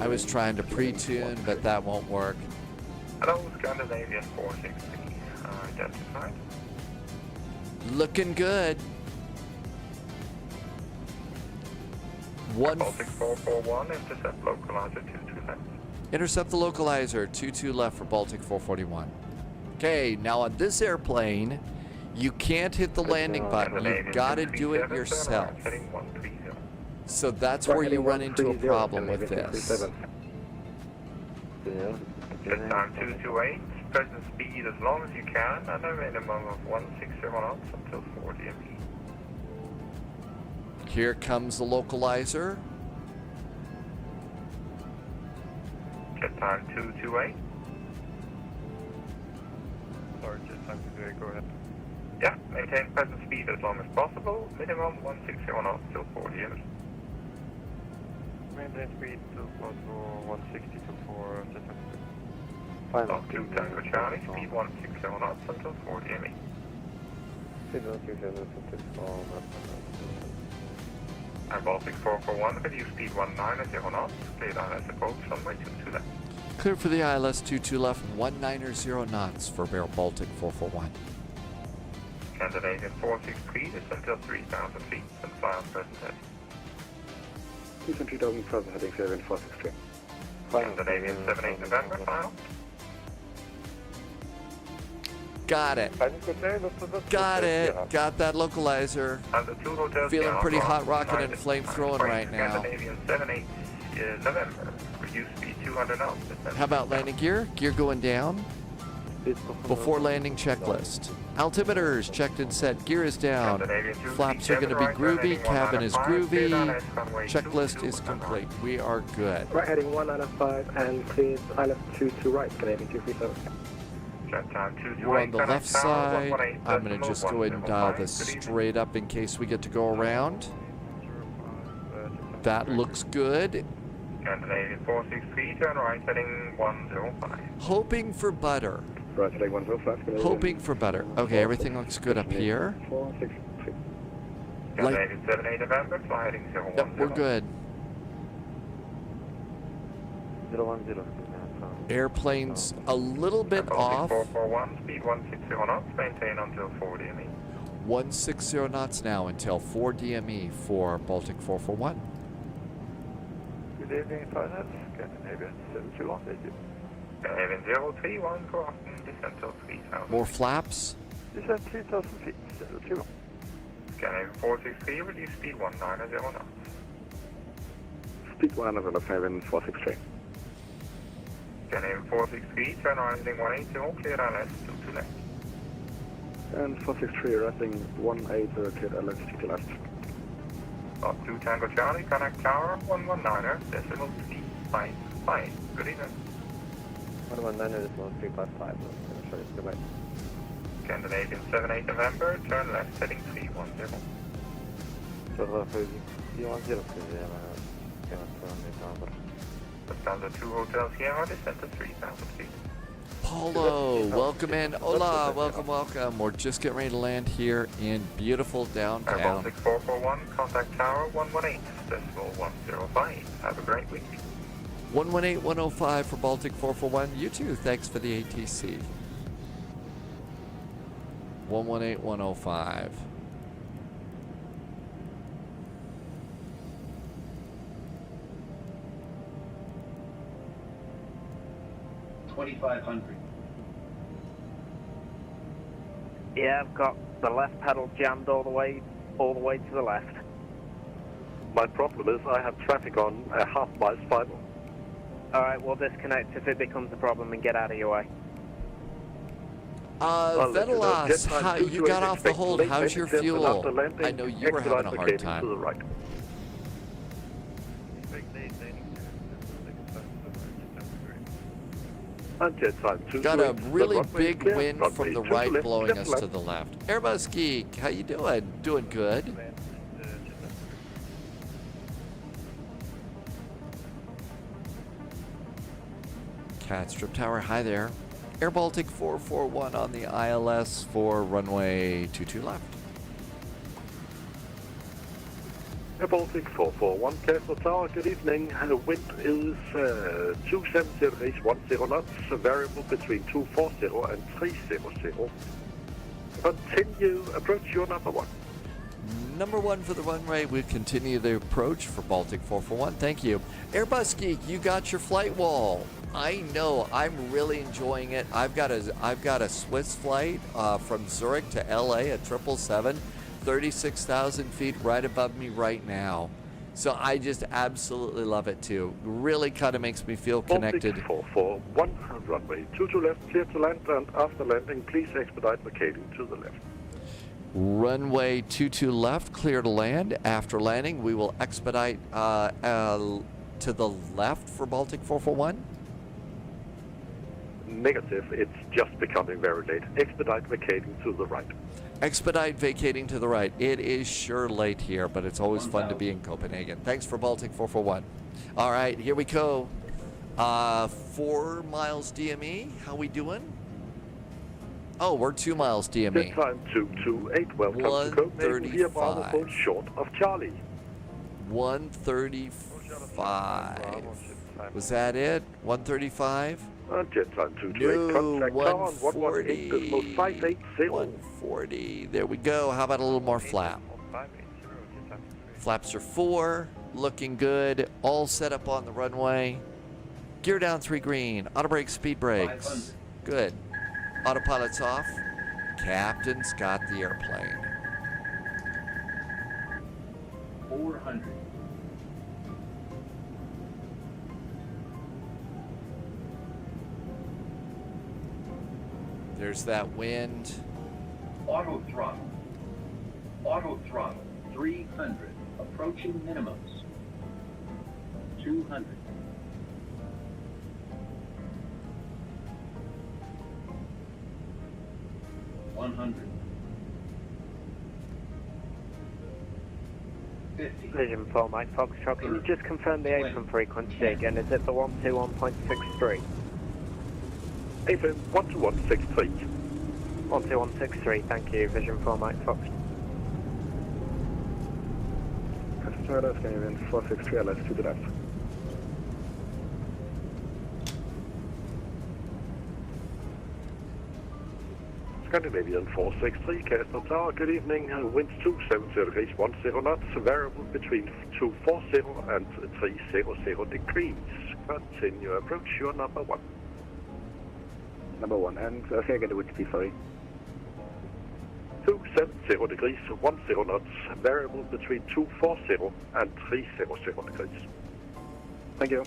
I was trying to pre-tune, but that won't work. Hello, Scandinavian 460, identified. Looking good. Baltic 441, intercept localizer 22 left. Intercept the localizer 22 left for Baltic 441. Okay, now on this airplane, you can't hit the landing button. You've got to do it yourself. Heading 130. So that's where you run into a problem with this. Jet time 228, present speed as long as you can, and a minimum of 160 knots until 40 ME. Here comes the localizer. Jet time 228. Sorry, jet time 228, go ahead. Yeah, maintain present speed as long as possible, minimum 160 knots till 40 ME. Maintain speed to close to 160 to 4 jet time. Lot 2 Tango Charlie, speed 160 knots until 40 ME. And Baltic 441, reduce speed 190 knots, cleared ILS approach, runway 22 left. Clear for the ILS 22 left, 190 knots for Baltic 441. Scandinavian 463, descent till 3,000 feet, and fly on present heading. 3,000 further heading 463. Scandinavian 78 November, final. Got it. Got it. Got that localizer. And the 2 hotels Feeling down, pretty hot Rock rocking and 9 flame throwing right now. Scandinavian 78 November, reduce speed 200 knots. How about landing gear? Gear going down? Before landing checklist. Altimeters checked and set. Gear is down. Flaps are going to be groovy. Cabin is groovy. Checklist is complete. We are good. Right heading 195 and cleared ILS 2 right, Canadian 237. We're on the left side. I'm going to just go ahead and dial this straight up in case we get to go around. That looks good. Scandinavian 463, turn right, heading 105. Hoping for butter. Right, heading 105. Hoping for butter. Okay, everything looks good up here. 463. Scandinavian 78 November, fly heading 010. Yep, we're good. 010. Airplane's a little bit off. 441, speed 160 knots, maintain until 4 DME. 160 knots now until 4 DME for Baltic 441. Good evening, Finance, Scandinavian 721, thank you. Scandinavian 031, crossing, descent of 3000. More flaps. Descent 3000 feet, 021. Scandinavian 463, reduce speed 190 knots. Speed 105 in 463. Scandinavian 463, turn right heading 180, clear ILS 2 to left. And 463, resting 180, clear ILS 2 to left. Up 2 Tango Charlie, connect tower 119er, decimal speed 55. Good evening. 119er, decimal 355. Goodbye. Scandinavian 78 November, turn left heading 310. Lufthansa 2 Hotel Sierra, descent to 3,000 feet. Paulo, welcome in. Hola, welcome, welcome. We're just getting ready to land here in beautiful downtown. Baltic 441, contact tower 118, decimal 105. Have a great week. 118, 105 for Baltic 441. You too, thanks for the ATC. 118, 105. Yeah, I've got the left pedal jammed all the way to the left. My problem is I have traffic on a half-mile final. Alright, we'll disconnect if it becomes a problem and get out of your way. Venelas, you got off the hold. How's your fuel? I know you were having a hard time. Got a really big wind from the right blowing us to the left. Airbus Geek, how you doing? Doing good. Cat Strip Tower, hi there. Air Baltic 441 on the ILS for runway 22 left. Air Baltic 441, Castle Tower, good evening. Wind is 270 degrees, 10 knots, variable between 240 and 300. Continue, approach your number 1. Number 1 for the runway. We continue the approach for Baltic 441. Thank you. Airbus Geek, you got your flight wall. I know, I'm really enjoying it. I've got a Swiss flight from Zurich to LA at 777. 36,000 feet right above me right now. So I just absolutely love it too. Really kind of makes me feel connected. Baltic 441, runway 22 left, clear to land, and after landing, please expedite vacating to the left. Runway 22 left, clear to land. After landing, we will expedite to the left for Baltic 441. Negative, it's just becoming very late. Expedite vacating to the right. Expedite vacating to the right. It is sure late here, but it's always fun to be in Copenhagen. Thanks for Baltic 441. All right, here we go. 4 miles DME. How we doing? Oh, we're 2 miles DME. Time 228. Welcome to Copenhagen. We are Bravo short of Charlie. 135. Was that it? 135? Jet time 228. Contact tower 118, 580. 140. There we go. How about a little more flap? Flaps are 4. Looking good. All set up on the runway. Gear down 3 green. Auto brakes, speed brakes. Good. Autopilot's off. Captain's got the airplane. 400. There's that wind. Auto throttle. Auto throttle. 300. Approaching minimums. 200. 100. 50. Vision 4 Mike Foxtrot, can you just confirm the AFM frequency again? Is it the 121.63? AFM 12163. 12163, thank you. Vision 4 Mike Foxtrot. Customer Scandinavian 463 LS to the left. Scandinavian 463, Castle Tower, good evening. Winds 270 degrees, 10 knots, variable between 240 and 300 degrees. Continue approach, your number 1. Number 1, and say again the wind speed, sorry. 270 degrees, 10 knots, variable between 240 and 300 degrees. Thank you.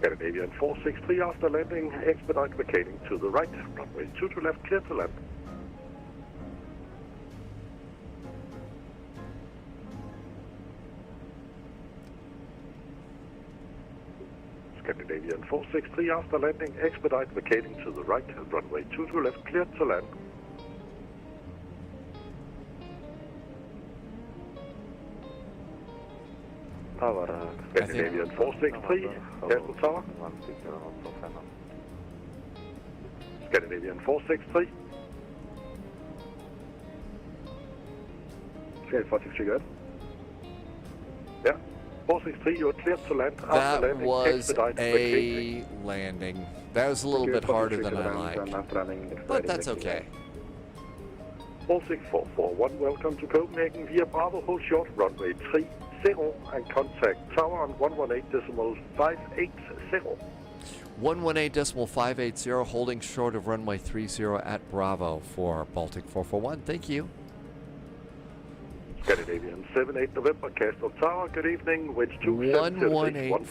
Scandinavian 463 after landing, expedite vacating to the right, runway 2 to left, clear to land. Scandinavian 463 after landing, expedite vacating to the right, runway 2 to left, clear to land. Scandinavian 463, Castle Tower. Scandinavian 463. 463, good. Yeah, 463, you're clear to land. That landing, was expedite a landing. That was a little bit harder than I like, but that's okay. 46441, welcome to Copenhagen via Bravo, hold short, runway 30 and contact tower on 118.580. 118.580, holding short of runway 30 at Bravo for Baltic 441. Thank you. Scandinavian 78 November, Castle Tower, good evening. Winds 270 knots,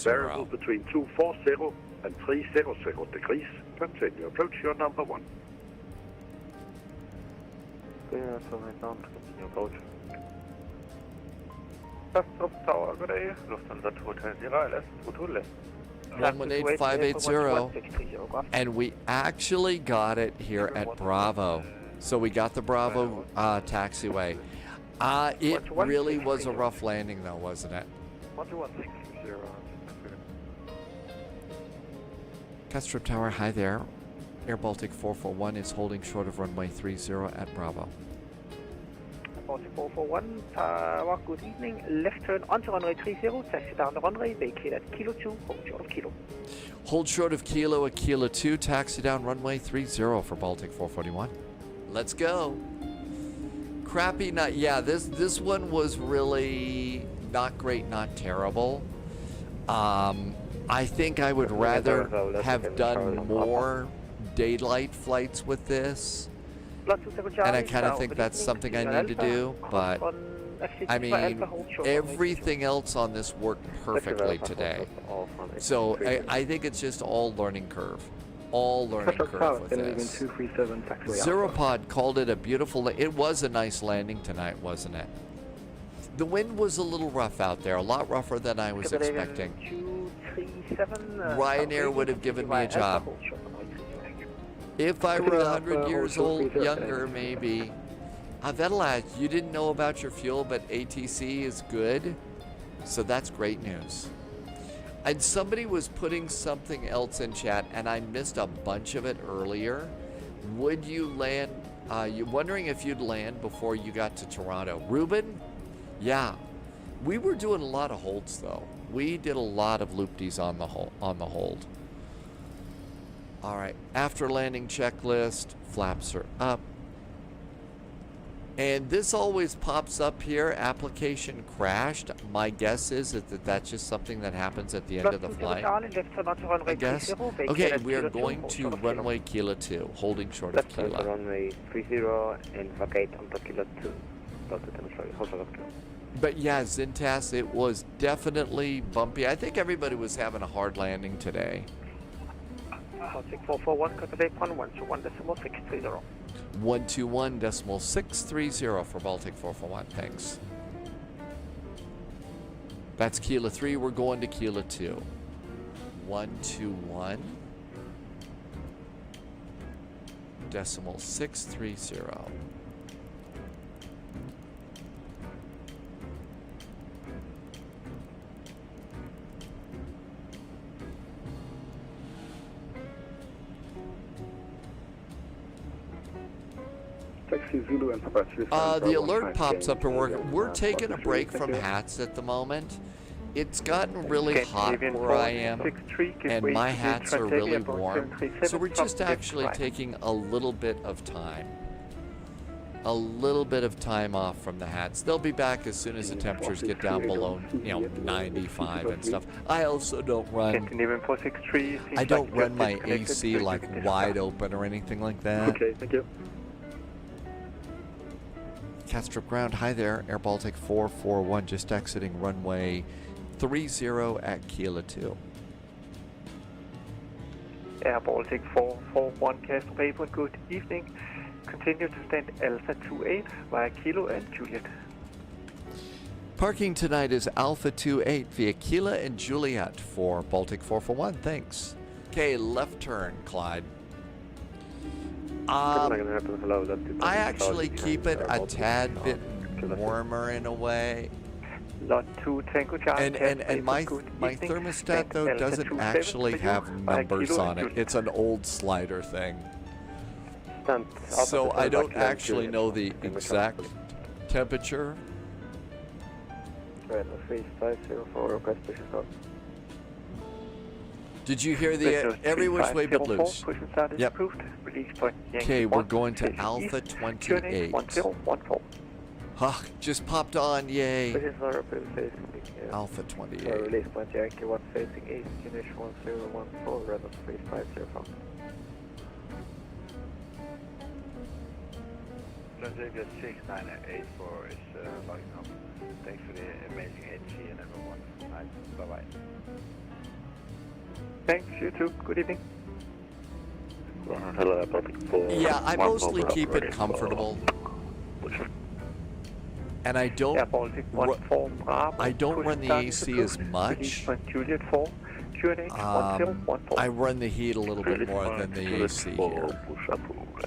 variable between 240 and 300 degrees. Continue approach, your number 1. Clear to down, continue approach. Castle Tower, good day. Lufthansa 220 LS, 22 left. 118.580, and we actually got it here at Bravo. So we got the Bravo taxiway. It really was a rough landing though, wasn't it? 12160. Castrop Tower, hi there. Air Baltic 441 is holding short of runway 30 at Bravo. Baltic 441, Tower, good evening. Left turn onto runway 30, taxi down the runway, vacate at Kilo 2, hold short of Kilo. Hold short of Kilo at Kilo 2, taxi down runway 30 for Baltic 441. Let's go. Crappy night. Yeah, this one was really not great, not terrible. I think I would rather have done more daylight flights with this. And I kind of think that's something I need to do, but I mean, everything else on this worked perfectly today. So I think it's just all learning curve. All learning curve with this. Zeropod called it a beautiful, it was a nice landing tonight, wasn't it? The wind was a little rough out there, a lot rougher than I was expecting. Ryanair would have given me a job. If I were 100 years old, younger, maybe. Vedela, you didn't know about your fuel, but ATC is good. So that's great news. And somebody was putting something else in chat, and I missed a bunch of it earlier. Would you land, you're wondering if you'd land before you got to Toronto. Ruben? Yeah. We were doing a lot of holds, though. We did a lot of loop-dees on the hold. All right, after landing checklist, flaps are up. And this always pops up here, application crashed. My guess is that that's just something that happens at the end of the flight, I guess. Okay, we are going to runway Kilo 2, holding short of Kilo. Runway 30 and vacate onto Kilo 2. But yeah, Zintas, it was definitely bumpy. I think everybody was having a hard landing today. Baltic 441, contact 121.630. 121.630 for Baltic 441. Thanks. That's Kilo 3. We're going to Kilo 2. 121.630. Taxi Zulu and Papa The alert pops up and we're taking a break from hats at the moment. It's gotten really hot where I am, and my hats are really warm. So we're just actually taking a little bit of time. A little bit of time off from the hats. They'll be back as soon as the temperatures get down below, 95 and stuff. I also don't run my AC like wide open or anything like that. Okay, thank you. Castrop ground, hi there, Air Baltic 441, just exiting runway 30 at Kilo 2. Air Baltic 441, Castrop April, good evening. Continue to stand Alpha 28 via Kilo and Juliet. Parking tonight is Alpha 28 via Kilo and Juliet for Baltic 441, thanks. Okay, left turn, Clyde. I actually keep it a tad bit warmer in a way. Lot 2 Tango Charlie. And my thermostat though doesn't actually have numbers on it. It's an old slider thing. So I don't actually know the exact temperature. Did you hear the every which way but loose? Yep. Okay, we're going to Alpha 28. Huh, just popped on, yay. Alpha 28. Release point Yankee 1 facing east, finish 1014, rather 3505. Flight 6984 is logging up. Thanks for the amazing HC and everyone. Bye-bye. Thanks, you too. Good evening. Yeah, I mostly keep it comfortable. And I don't run the AC as much. I run the heat a little bit more than the AC here.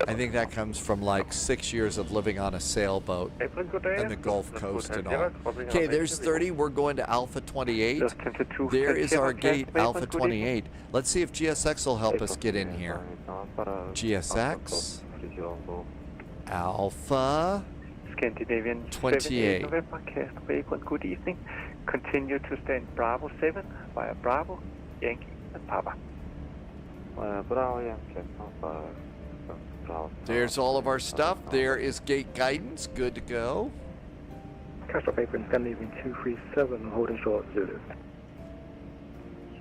I think that comes from like 6 years of living on a sailboat in the Gulf Coast and all. Okay, there's 30. We're going to Alpha 28. There is our gate, Alpha 28. Let's see if GSX will help us get in here. GSX. Alpha 28. Good evening. Continue to stand Bravo 7 via Bravo, Yankee, and Papa. There's all of our stuff. There is gate guidance. Good to go. Castrop Apron, Scandinavian 237, holding short, Zulu.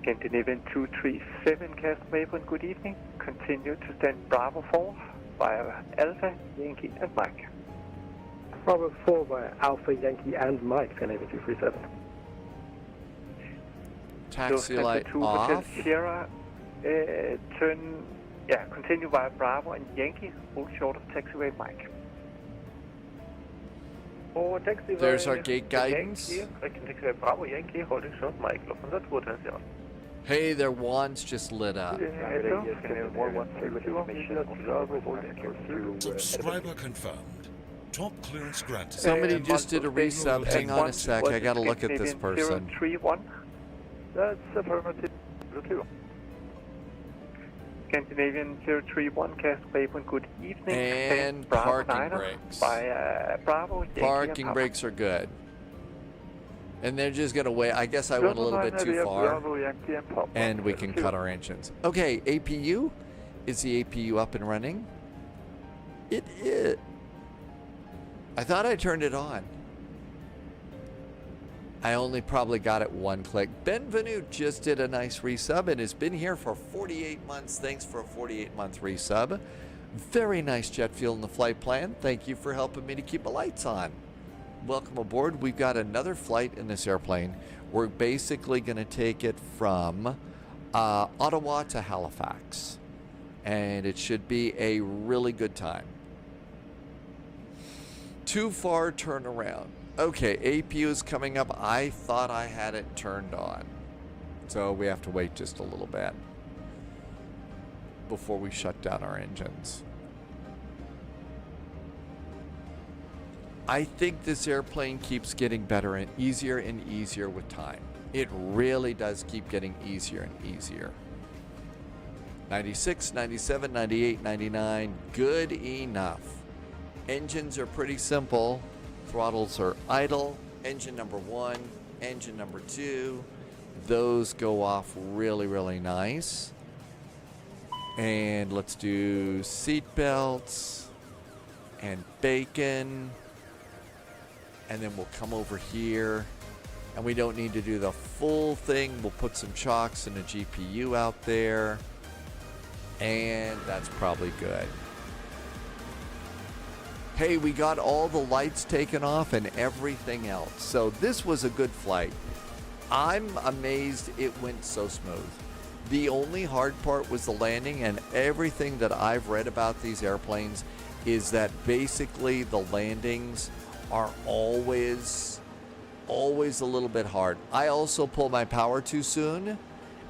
Scandinavian 237, Castrop Apron, good evening. Continue to stand Bravo 4 via Alpha, Yankee, and Mike. Bravo 4 via Alpha, Yankee, and Mike, Scandinavian 237. Taxi light off. Sierra, continue via Bravo and Yankee, hold short of taxiway Mike. There's our gate guidance. Bravo, Yankee, holding short Mike. Hey, their wands just lit up. Subscriber confirmed. Top clearance granted. Somebody just did a resub. Hang on a sec. I gotta look at this person. 031. That's affirmative. Scandinavian 031, Castrop Apron, good evening. And parking brakes. By Bravo, parking brakes are good. And they're just gonna wait. I guess I went a little bit too far. And we can cut our engines. Okay, APU. Is the APU up and running? It is. I thought I turned it on. I only probably got it one click. Benvenute just did a nice resub and has been here for 48 months. Thanks for a 48-month resub. Very nice jet fuel in the flight plan. Thank you for helping me to keep the lights on. Welcome aboard. We've got another flight in this airplane. We're basically going to take it from Ottawa to Halifax. and it should be a really good time. Too far turnaround. Okay, APU is coming up. I thought I had it turned on, so we have to wait just a little bit before we shut down our engines. I think this airplane keeps getting better and easier with time. It really does keep getting easier and easier. 96, 97, 98, 99, good enough. Engines are pretty simple. Throttles are idle. Engine number 1, engine number 2. Those go off really, really nice. And let's do seat belts and bacon. And then we'll come over here. And we don't need to do the full thing. We'll put some chocks and a GPU out there. And that's probably good. Hey, we got all the lights taken off and everything else. So this was a good flight. I'm amazed it went so smooth. The only hard part was the landing, and everything that I've read about these airplanes is that basically the landings are always a little bit hard. I also pulled my power too soon,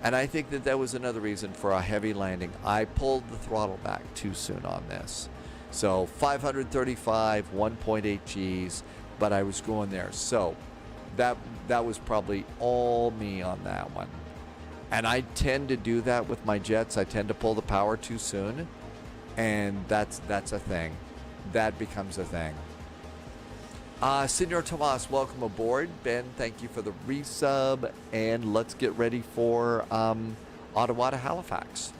and I think that was another reason for a heavy landing. I pulled the throttle back too soon on this. So 535, 1.8 Gs, but I was going there. So that was probably all me on that one. And I tend to do that with my jets. I tend to pull the power too soon, and that's a thing. That becomes a thing. Senor Tomas, welcome aboard. Ben, thank you for the resub, and let's get ready for Ottawa to Halifax.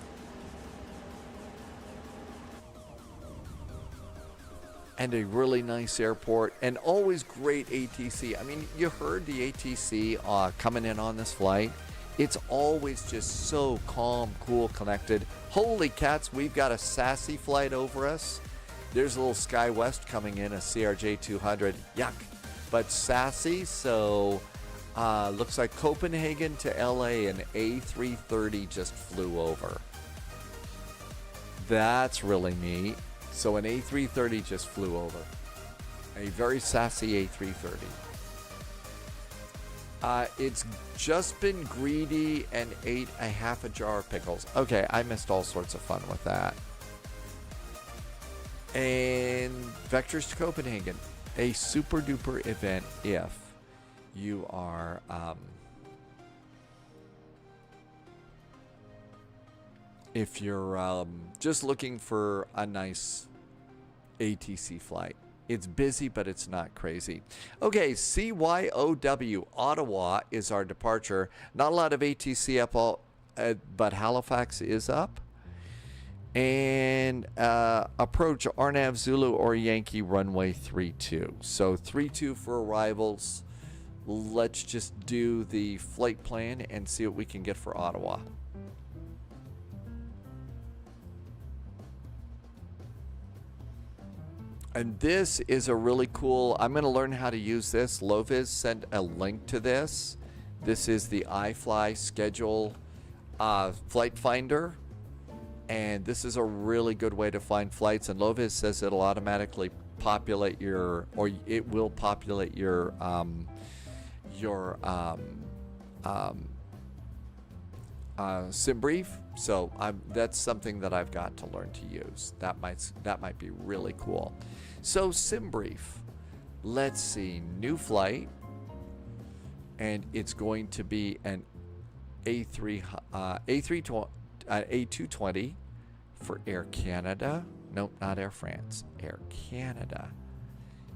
And a really nice airport, and always great ATC. I mean, you heard the ATC coming in on this flight. It's always just so calm, cool, connected. Holy cats, we've got a sassy flight over us. There's a little SkyWest coming in, a CRJ 200. Yuck. But sassy, so looks like Copenhagen to LA, an A330 just flew over. That's really neat. So an A330 just flew over. A very sassy A330. It's just been greedy and ate a half a jar of pickles. Okay, I missed all sorts of fun with that. And Vectors to Copenhagen. A super duper event if you are just looking for a nice ATC flight. It's busy, but it's not crazy. Okay, CYOW, Ottawa is our departure. Not a lot of ATC up, but Halifax is up. And approach Arnav Zulu or Yankee runway 32. So 32 for arrivals. Let's just do the flight plan and see what we can get for Ottawa. And this is a really cool, I'm going to learn how to use this. Loviz sent a link to this. This is the iFly schedule flight finder. And this is a really good way to find flights. And Loviz says it'll automatically populate your, or it will populate your sim brief. So that's something that I've got to learn to use. That might be really cool. So sim brief. Let's see, new flight, and it's going to be an A220 for Air Canada. Nope, not Air France. Air Canada.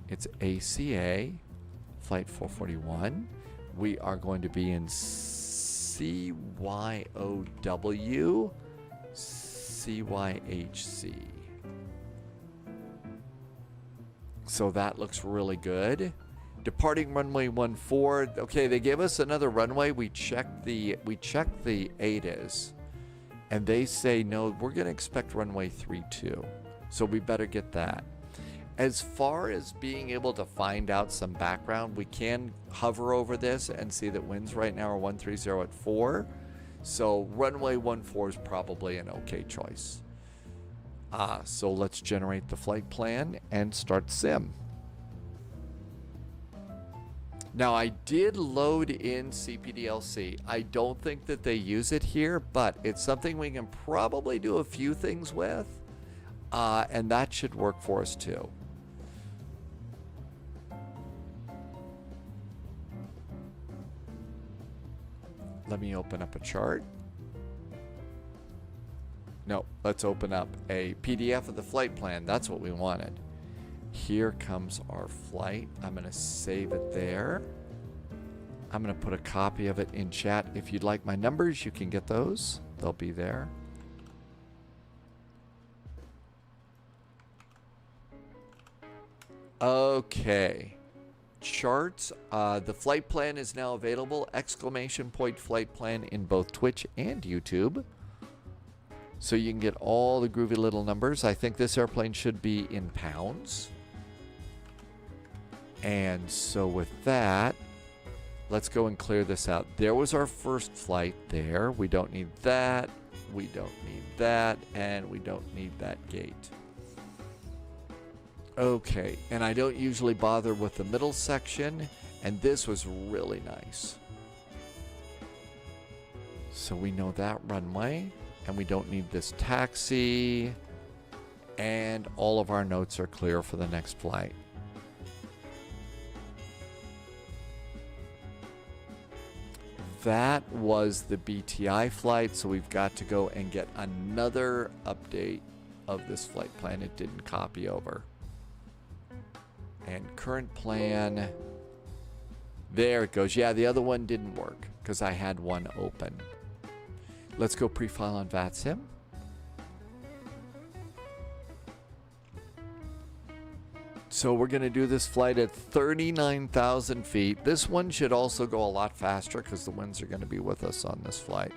It's ACA flight 441. We are going to be in CYOW, CYHZ. So that looks really good. Departing runway 14. Okay, they gave us another runway. We checked the ATAs, and they say no, we're going to expect runway 32. So we better get that. As far as being able to find out some background, we can hover over this and see that winds right now are 130 at 4. So runway 14 is probably an okay choice. So let's generate the flight plan and start sim. Now I did load in CPDLC. I don't think that they use it here, but it's something we can probably do a few things with, and that should work for us too. Let me open up a chart. No, let's open up a PDF of the flight plan. That's what we wanted. Here comes our flight. I'm going to save it there. I'm going to put a copy of it in chat. If you'd like my numbers, you can get those. They'll be there. Okay. Charts. The flight plan is now available. Exclamation point flight plan in both Twitch and YouTube. So you can get all the groovy little numbers. I think this airplane should be in pounds. And so with that, let's go and clear this out. There was our first flight there. We don't need that. We don't need that. And we don't need that gate. Okay, and I don't usually bother with the middle section. And this was really nice. So we know that runway. And we don't need this taxi. And all of our notes are clear for the next flight. That was the BTI flight, so we've got to go and get another update of this flight plan. It didn't copy over. And current plan. There it goes. Yeah, the other one didn't work because I had one open. Let's go pre-file on VATSIM. So we're going to do this flight at 39,000 feet. This one should also go a lot faster because the winds are going to be with us on this flight.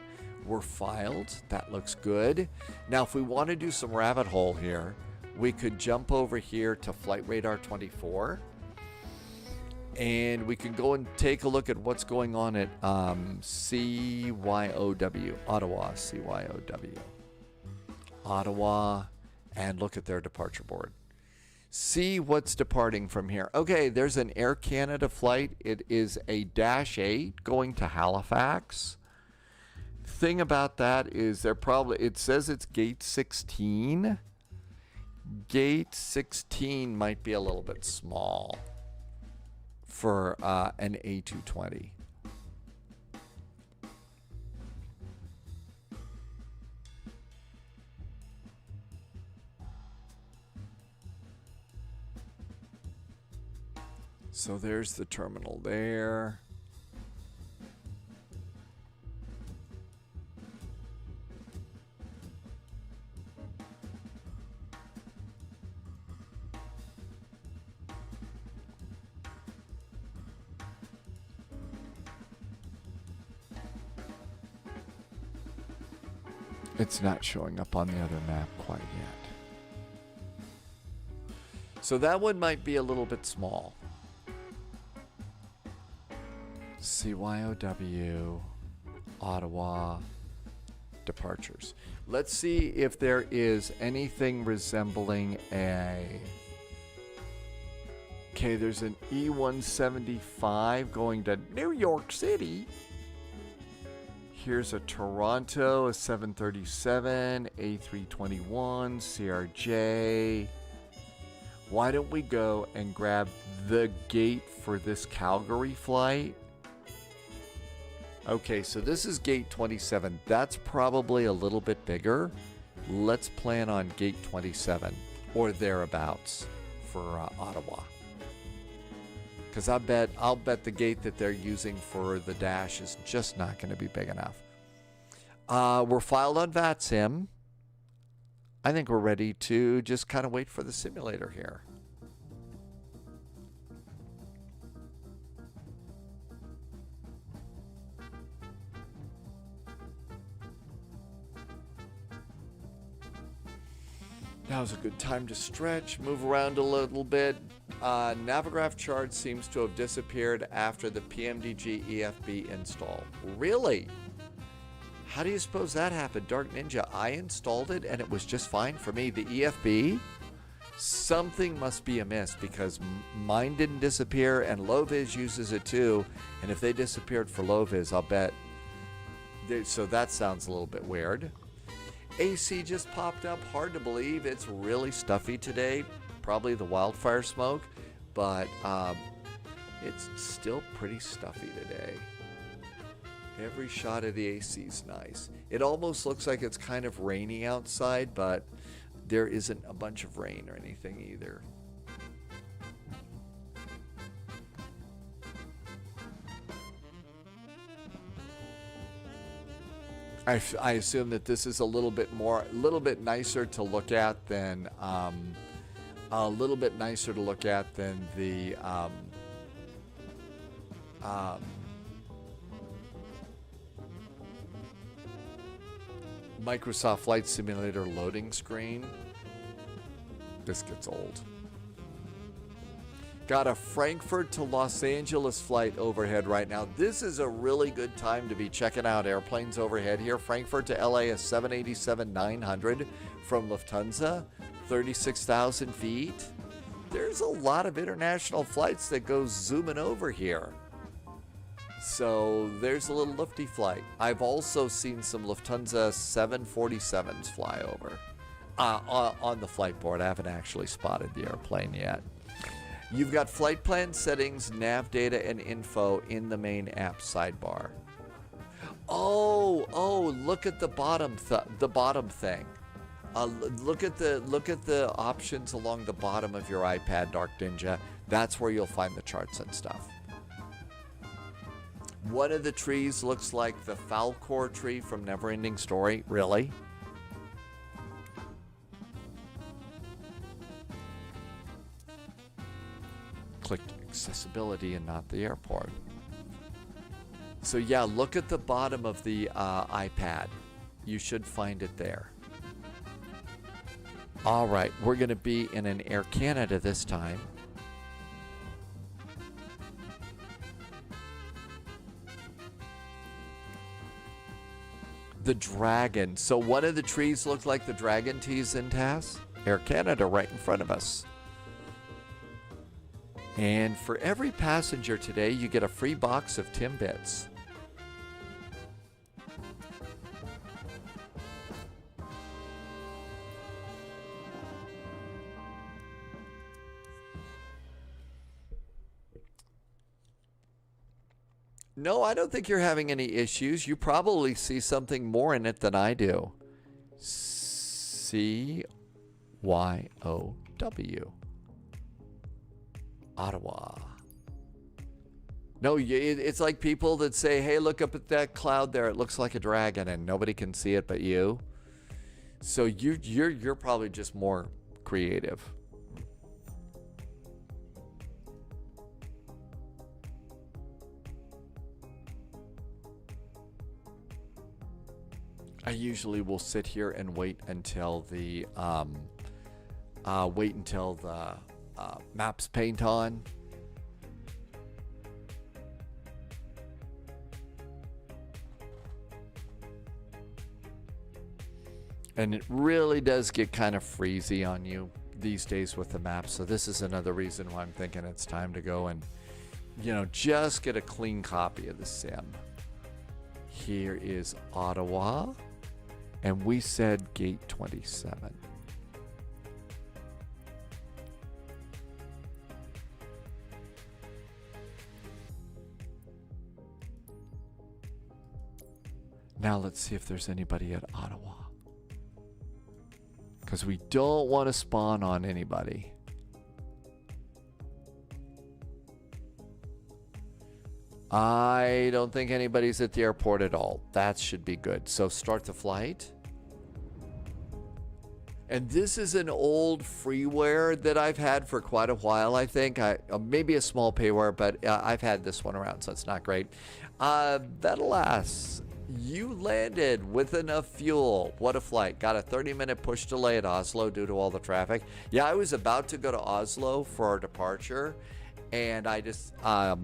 We're filed. That looks good. Now, if we want to do some rabbit hole here, we could jump over here to Flight Radar 24. And we can go and take a look at what's going on at CYOW, Ottawa, CYOW. Ottawa, and look at their departure board. See what's departing from here. Okay, there's an Air Canada flight. It is a -8 going to Halifax. Thing about that is it says it's gate 16. Gate 16 might be a little bit small for an A220. So there's the terminal there. It's not showing up on the other map quite yet. So that one might be a little bit small. CYOW, Ottawa, departures. Let's see if there is anything resembling a... Okay, there's an E175 going to New York City. Here's a Toronto, a 737, A321, CRJ. Why don't we go and grab the gate for this Calgary flight? Okay, so this is gate 27. That's probably a little bit bigger. Let's plan on gate 27 or thereabouts for Ottawa. Because I'll bet the gate that they're using for the dash is just not going to be big enough. We're filed on VATSIM. I think we're ready to just kind of wait for the simulator here. Now's a good time to stretch, move around a little bit. Navigraph chart seems to have disappeared after the PMDG EFB install. Really? How do you suppose that happened, Dark Ninja? I installed it and it was just fine for me. The EFB, something must be amiss because mine didn't disappear and LowViz uses it too. And if they disappeared for LowViz, I'll bet. So that sounds a little bit weird. AC just popped up. Hard to believe. It's really stuffy today. Probably the wildfire smoke, but it's still pretty stuffy today. Every shot of the AC is nice. It almost looks like it's kind of rainy outside, but there isn't a bunch of rain or anything either. I assume that this is a little bit nicer to look at than the Microsoft Flight Simulator loading screen. This gets old. Got a Frankfurt to Los Angeles flight overhead right now. This is a really good time to be checking out airplanes overhead here. Frankfurt to LA is 787-900 from Lufthansa, 36,000 feet. There's a lot of international flights that go zooming over here. So there's a little lifty flight. I've also seen some Lufthansa 747s fly over on the flight board. I haven't actually spotted the airplane yet. You've got flight plan settings, nav data, and info in the main app sidebar. Oh! Look at the bottom thing. Look at the options along the bottom of your iPad, Dark Ninja. That's where you'll find the charts and stuff. One of the trees looks like the Falcor tree from Neverending Story. Really? Clicked accessibility and not the airport. So yeah, look at the bottom of the iPad. You should find it there. All right, we're going to be in an Air Canada this time. The Dragon. So one of the trees looked like the Dragon tees in TAS. Air Canada right in front of us. And for every passenger today, you get a free box of Timbits. No, I don't think you're having any issues. You probably see something more in it than I do. CYOW. Ottawa. No, it's like people that say, hey, look up at that cloud there. It looks like a dragon, and nobody can see it but you. So you're probably just more creative. I usually will sit here and wait until the maps paint on. And it really does get kind of freezy on you these days with the maps. So this is another reason why I'm thinking it's time to go and, just get a clean copy of the sim. Here is Ottawa. And we said gate 27. Now let's see if there's anybody at Ottawa. Because we don't want to spawn on anybody. I don't think anybody's at the airport at all. That should be good. So start the flight. And this is an old freeware that I've had for quite a while, I think. Maybe a small payware, but I've had this one around, so it's not great. Alas, you landed with enough fuel. What a flight. Got a 30-minute push delay at Oslo due to all the traffic. Yeah, I was about to go to Oslo for our departure. And I just,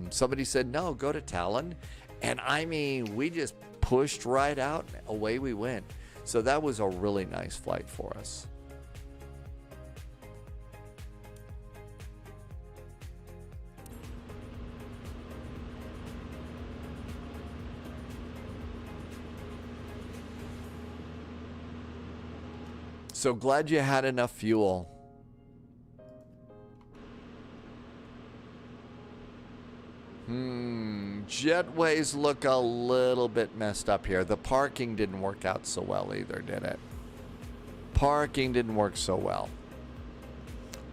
somebody said, no, go to Tallinn. And I mean, we just pushed right out, and away we went. So that was a really nice flight for us. So glad you had enough fuel. Jetways look a little bit messed up here. The parking didn't work out so well either, did it? Parking didn't work so well.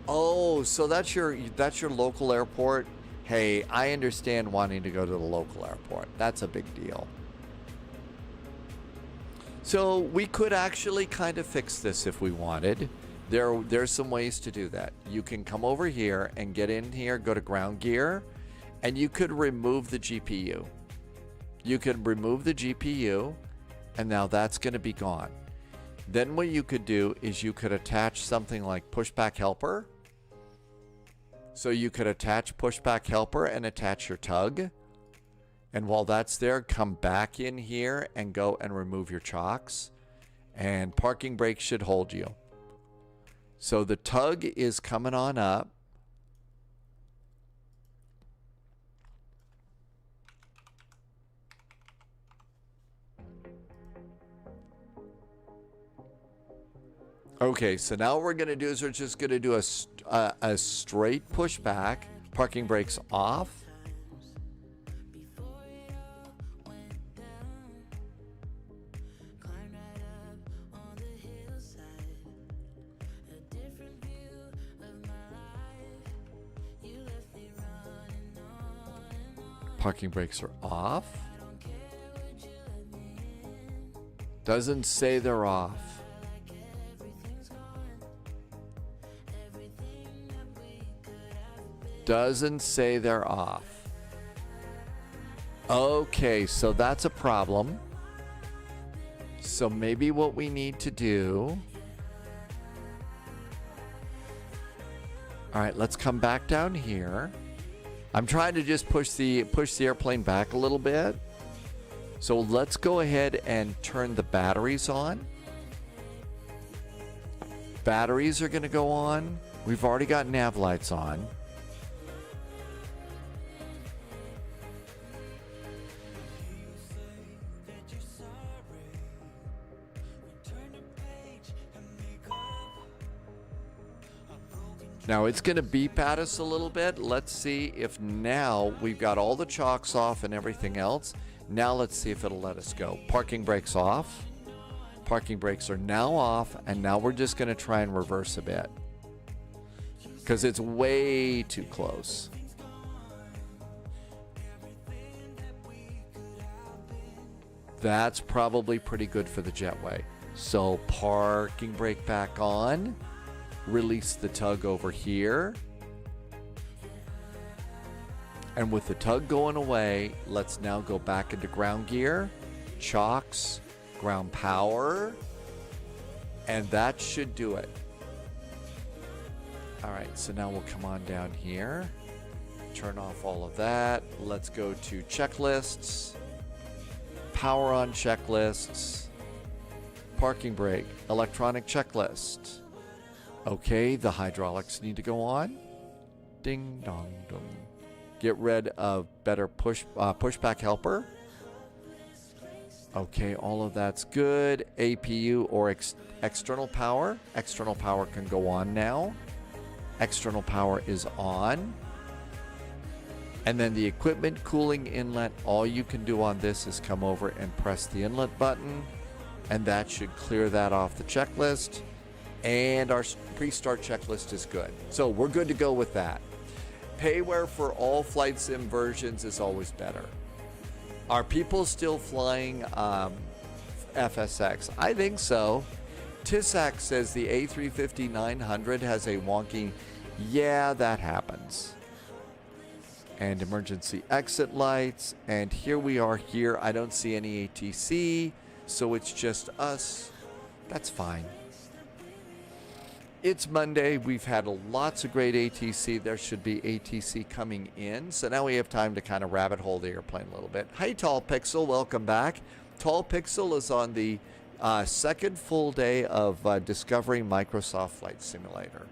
Oh, so that's your local airport? Hey, I understand wanting to go to the local airport. That's a big deal. So we could actually kind of fix this if we wanted. There's some ways to do that. You can come over here and get in here, go to ground gear, and you could remove the GPU. You could remove the GPU, and now that's going to be gone. Then what you could do is you could attach something like pushback helper. So you could attach pushback helper and attach your tug. And while that's there, come back in here and go and remove your chocks. And parking brake should hold you. So the tug is coming on up. Okay, so now what we're going to do is we're just going to do a straight pushback. Parking brakes off. Parking brakes are off. Doesn't say they're off. Doesn't say they're off. Okay, so that's a problem. So maybe what we need to do... All right, let's come back down here. I'm trying to just push the airplane back a little bit. So let's go ahead and turn the batteries on. Batteries are going to go on. We've already got nav lights on. Now it's going to beep at us a little bit. Let's see if now we've got all the chocks off and everything else. Now let's see if it'll let us go. Parking brakes off. Parking brakes are now off, and now we're just going to try and reverse a bit because it's way too close. That's probably pretty good for the jetway. So parking brake back on. Release the tug over here. And with the tug going away, let's now go back into ground gear, chocks, ground power, and that should do it. All right, so now we'll come on down here, turn off all of that. Let's go to checklists, power on checklists, parking brake, electronic checklist. Okay, the hydraulics need to go on. Ding dong dong. Get rid of better pushback helper. Okay, all of that's good. APU or external power. External power can go on now. External power is on. And then the equipment cooling inlet, all you can do on this is come over and press the inlet button, and that should clear that off the checklist. And our pre-start checklist is good. So we're good to go with that. Payware for all flight sim versions is always better. Are people still flying FSX? I think so. Tisak says the A350-900 has a wonky... Yeah, that happens. And emergency exit lights. And here we are here. I don't see any ATC, so it's just us. That's fine. It's Monday. We've had lots of great ATC. There should be ATC coming in. So now we have time to kind of rabbit hole the airplane a little bit. Hi, Tall Pixel. Welcome back. Tall Pixel is on the second full day of discovering Microsoft Flight Simulator.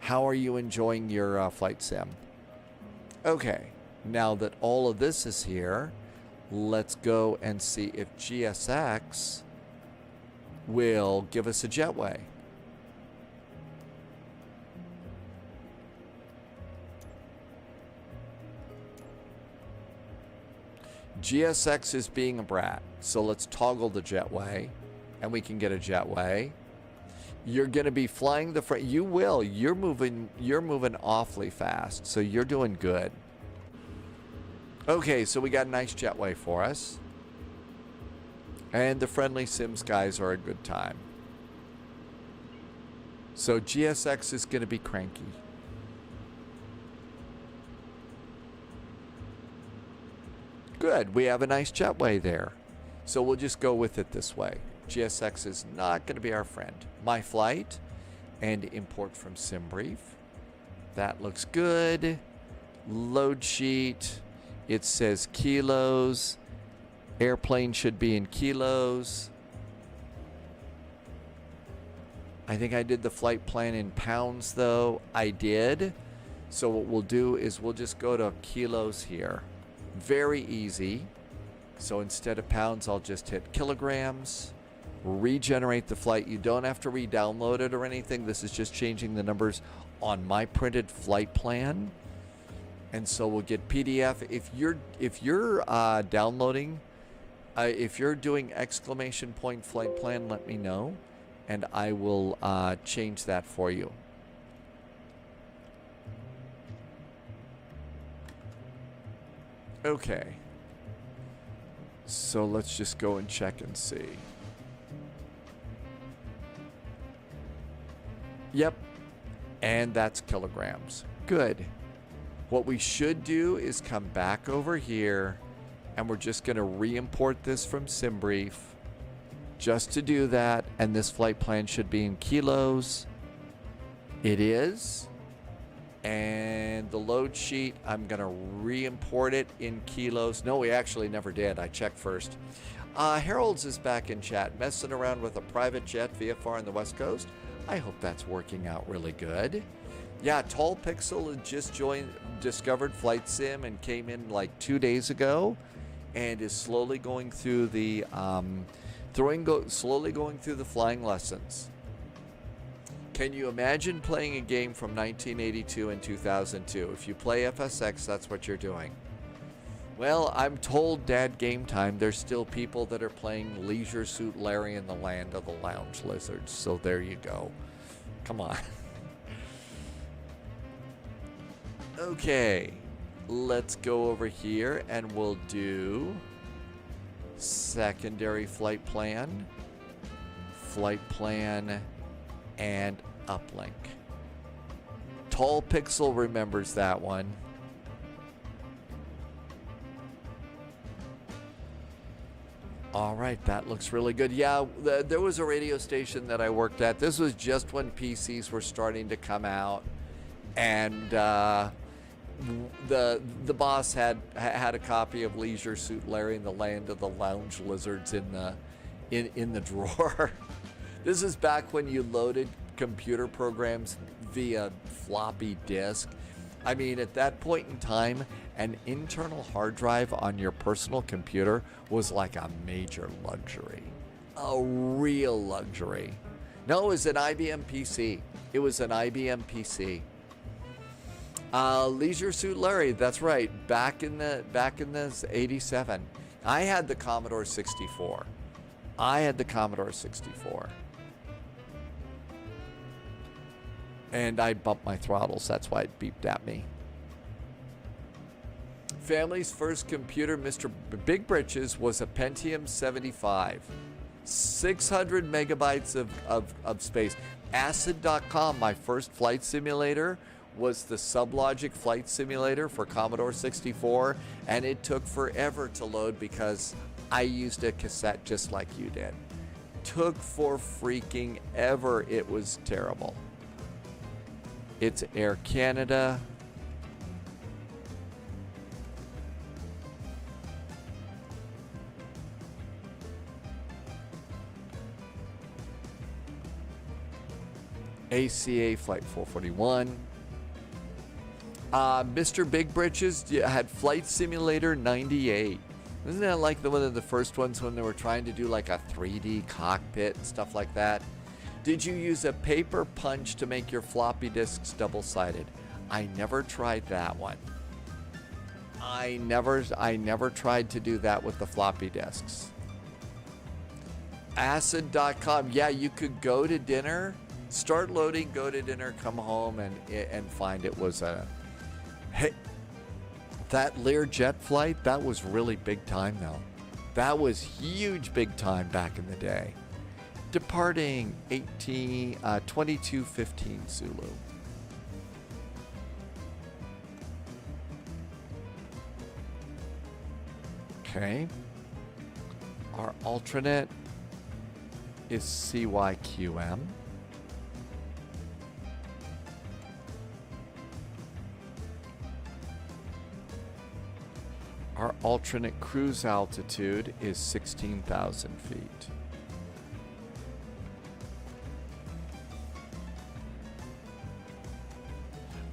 How are you enjoying your flight sim? Okay, now that all of this is here, let's go and see if GSX will give us a jetway. GSX is being a brat, so let's toggle the jetway, and we can get a jetway. You're going to be flying the front. You will. You're moving awfully fast, so you're doing good. Okay, so we got a nice jetway for us, and the friendly Sims guys are a good time. So GSX is going to be cranky. Good, we have a nice jetway there. So we'll just go with it this way. GSX is not going to be our friend. My flight and import from SimBrief. That looks good. Load sheet. It says kilos. Airplane should be in kilos. I think I did the flight plan in pounds though. I did. So what we'll do is we'll just go to kilos here. Very easy. So instead of pounds, I'll just hit kilograms. Regenerate the flight. You don't have to re-download it or anything. This is just changing the numbers on my printed flight plan. And so we'll get PDF. If you're downloading, if you're doing exclamation point flight plan, let me know, and I will change that for you. Okay, so let's just go and check and see. Yep, and that's kilograms. Good. What we should do is come back over here, and we're just going to re-import this from SimBrief just to do that, and this flight plan should be in kilos. It is. And the load sheet, I'm going to re-import it in kilos. No, we actually never did. I checked first. Harold's is back in chat, messing around with a private jet VFR on the West Coast. I hope that's working out really good. Yeah, Tall Pixel had just discovered Flight Sim and came in like 2 days ago, and is slowly going through the slowly going through the flying lessons. Can you imagine playing a game from 1982 and 2002? If you play FSX, that's what you're doing. Well, I'm told, Dad, game time, there's still people that are playing Leisure Suit Larry in the Land of the Lounge Lizards. So there you go. Come on. Okay, let's go over here and we'll do secondary flight plan, and uplink. Tall Pixel remembers that one. All right, that looks really good. Yeah, there was a radio station that I worked at. This was just when PCs were starting to come out, and the boss had a copy of Leisure Suit Larry in the Land of the Lounge Lizards in the drawer. This is back when you loaded computer programs via floppy disk. I mean, at that point in time, an internal hard drive on your personal computer was like a major luxury. A real luxury. No, it was an IBM PC. It was an IBM PC. Leisure Suit Larry, that's right. Back in the 87. I had the Commodore 64. And I bumped my throttles. That's why it beeped at me. Family's first computer, Mr. Big Britches, was a Pentium 75. 600 megabytes of space. Acid.com, my first flight simulator, was the Sublogic flight simulator for Commodore 64. And it took forever to load because I used a cassette just like you did. Took for freaking ever. It was terrible. It's Air Canada. ACA Flight 441. Mr. Big Britches had Flight Simulator 98. Isn't that like one of the first ones when they were trying to do like a 3D cockpit and stuff like that? Did you use a paper punch to make your floppy disks double-sided? I never tried that one. I never tried to do that with the floppy disks. Acid.com. Yeah, you could go to dinner, start loading, go to dinner, come home, and find it was a... Hey, that Learjet flight, that was really big time though. That was huge big time back in the day. Departing 2215 Zulu. Okay. Our alternate is CYQM. Our alternate cruise altitude is 16,000 feet.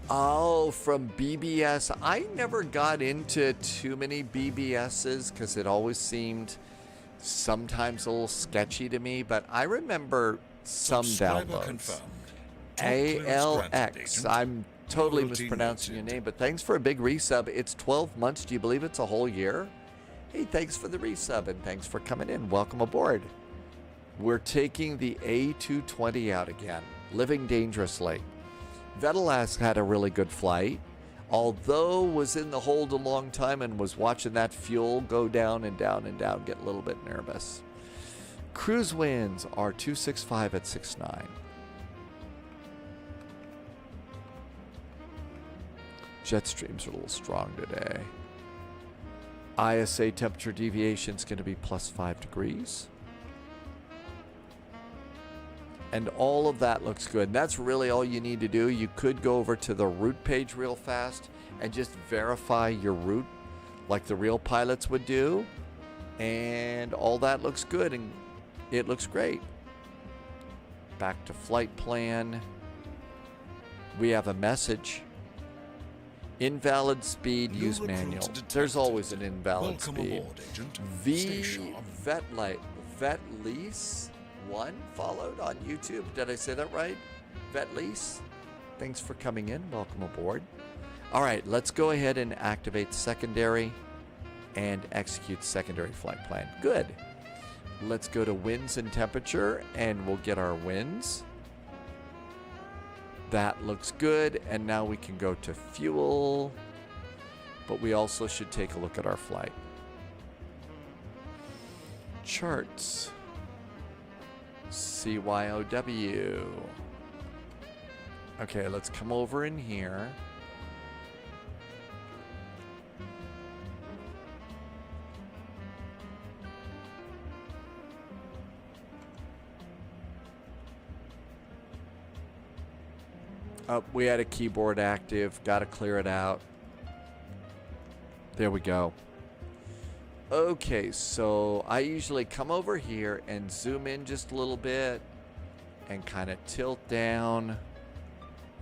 Oh, from BBS. I never got into too many BBSs because it always seemed sometimes a little sketchy to me, but I remember some downloads. ALX. I'm totally mispronouncing your name, but thanks for a big resub. It's 12 months. Do you believe it's a whole year? Hey, thanks for the resub and thanks for coming in. Welcome aboard. We're taking the A220 out again, living dangerously. Vettel had a really good flight, although was in the hold a long time and was watching that fuel go down and down and down, get a little bit nervous. Cruise winds are 265 at 6.9. Jet streams are a little strong today. ISA temperature deviation is going to be plus 5 degrees. And all of that looks good. And that's really all you need to do. You could go over to the route page real fast and just verify your route like the real pilots would do. And all that looks good and it looks great. Back to flight plan. We have a message. Invalid speed, use manual. There's always an invalid speed. Vet lease 1 followed on YouTube. Did I say that right? Vet lease. Thanks for coming in. Welcome aboard. All right, let's go ahead and activate secondary and execute secondary flight plan. Good. Let's go to winds and temperature and we'll get our winds. That looks good, and now we can go to fuel, but we also should take a look at our flight. Charts. CYOW. Okay, let's come over in here. Oh, we had a keyboard active. Got to clear it out. There we go. Okay, so I usually come over here and zoom in just a little bit and kind of tilt down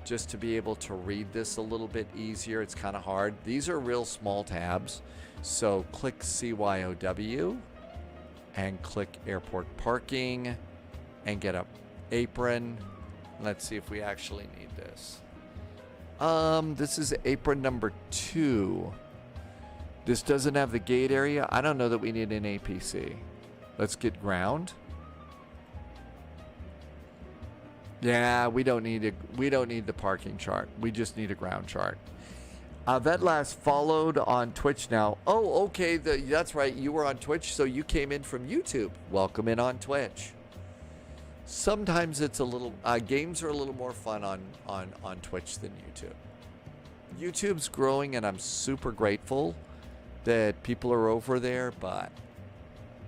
just to be able to read this a little bit easier. It's kind of hard. These are real small tabs. So click CYOW and click airport parking and get a apron. Let's see if we actually need this. This is apron number 2. This doesn't have the gate area. I don't know that we need an APC. Let's get ground. Yeah, we don't need the parking chart. We just need a ground chart. Vetlas followed on Twitch now. Oh, okay. That's right. You were on Twitch, so you came in from YouTube. Welcome in on Twitch. Sometimes it's a little games are a little more fun on Twitch than YouTube. YouTube's growing and I'm super grateful that people are over there, but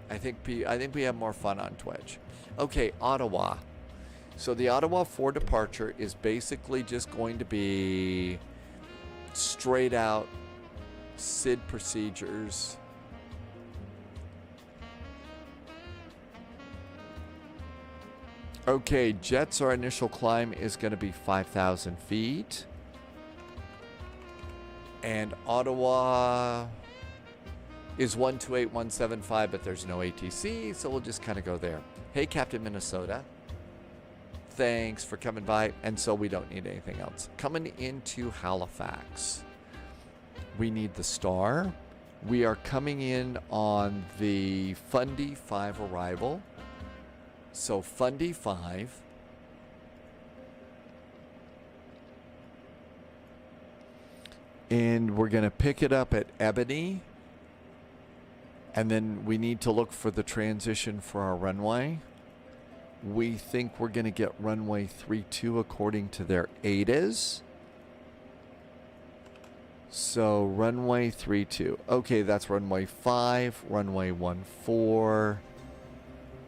I think we have more fun on Twitch. Okay, Ottawa. So the Ottawa for departure is basically just going to be straight out SID procedures. Okay, Jets, our initial climb is going to be 5,000 feet. And Ottawa is 128175, but there's no ATC, so we'll just kind of go there. Hey, Captain Minnesota. Thanks for coming by. And so we don't need anything else. Coming into Halifax, we need the star. We are coming in on the Fundy 5 arrival. So Fundy 5. And we're going to pick it up at Ebony. And then we need to look for the transition for our runway. We think we're going to get runway 32 according to their ADAs. So runway 32. Okay, that's runway 5, runway 14,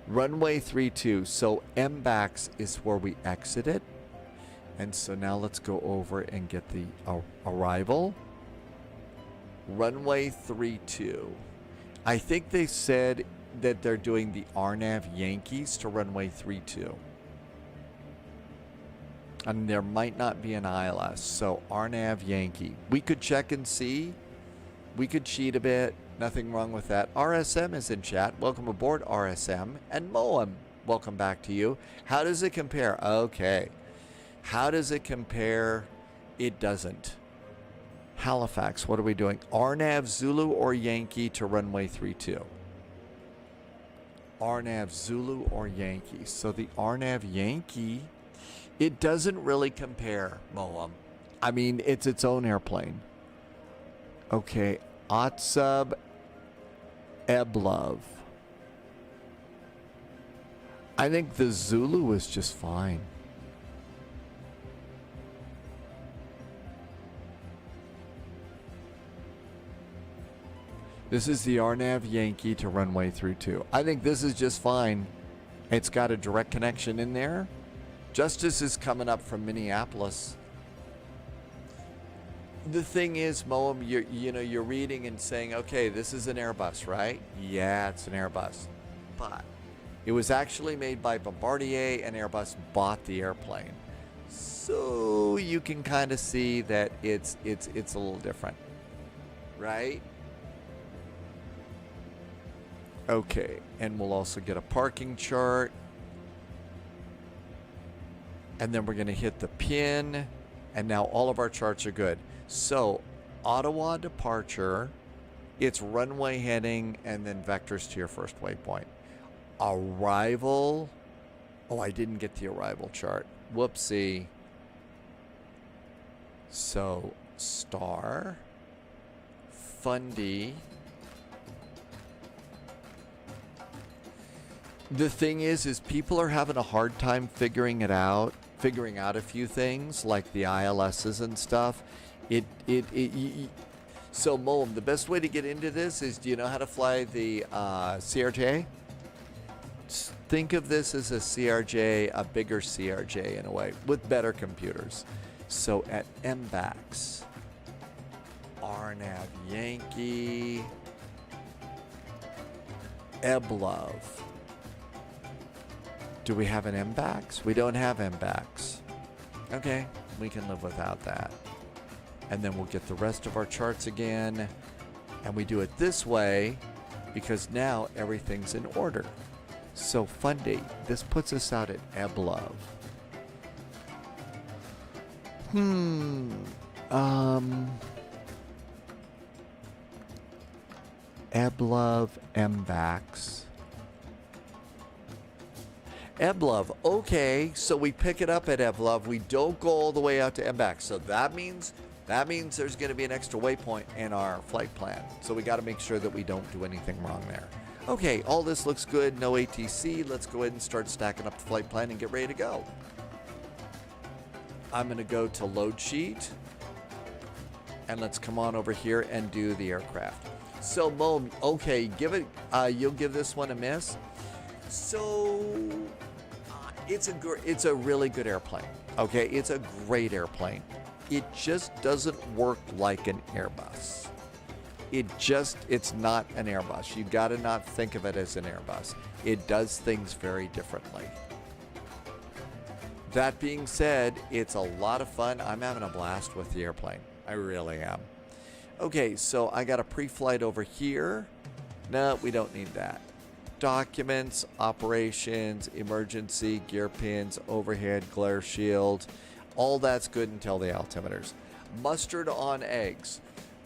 runway 32. So MBAX is where we exit it. And so now let's go over and get the arrival. Runway 32. I think they said that they're doing the RNAV Yankees to runway 32. And there might not be an ILS. So RNAV Yankee. We could check and see. We could cheat a bit. Nothing wrong with that. RSM is in chat. Welcome aboard, RSM. And Moam, welcome back to you. How does it compare? Okay. How does it compare? It doesn't. Halifax, what are we doing? RNAV Zulu or Yankee to runway 32? RNAV Zulu or Yankee. So the RNAV Yankee, it doesn't really compare, Moam. I mean, it's its own airplane. Okay, Otsub Eblov. I think the Zulu is just fine. This is the RNAV Yankee to runway 32. I think this is just fine. It's got a direct connection in there. Justice is coming up from Minneapolis. The thing is, Moam, you're reading and saying, okay, this is an Airbus, right? Yeah, it's an Airbus. But it was actually made by Bombardier, and Airbus bought the airplane. So you can kind of see that it's a little different, right? Okay, and we'll also get a parking chart. And then we're going to hit the pin. And now all of our charts are good. So, Ottawa departure, it's runway heading, and then vectors to your first waypoint. Arrival. Oh, I didn't get the arrival chart. Whoopsie. So, star. Fundy. The thing is people are having a hard time figuring out a few things like the ILSs and stuff. So Moam, the best way to get into this is, do you know how to fly the CRJ? Think of this as a CRJ, a bigger CRJ in a way, with better computers. So at MBAX, RNAV Yankee, Eblov. Do we have an MBAX? We don't have MBAX. Okay, we can live without that. And then we'll get the rest of our charts again. And we do it this way because now everything's in order. So Fundy, this puts us out at Eblov. Eblov, MBAX. Eblov, okay, so we pick it up at Eblov. We don't go all the way out to MBAX. So that means there's going to be an extra waypoint in our flight plan. So we got to make sure that we don't do anything wrong there. Okay, all this looks good. No ATC. Let's go ahead and start stacking up the flight plan and get ready to go. I'm going to go to load sheet. And let's come on over here and do the aircraft. So, Moam, okay, you'll give this one a miss. So, it's a really good airplane. Okay, it's a great airplane. It just doesn't work like an Airbus. It's not an Airbus. You got to not think of it as an Airbus. It does things very differently. That being said, it's a lot of fun. I'm having a blast with the airplane. I really am. Okay, so I got a pre-flight over here. No, we don't need that. Documents, operations, emergency, gear pins, overhead, glare shield. All that's good until the altimeters. Mustard on eggs.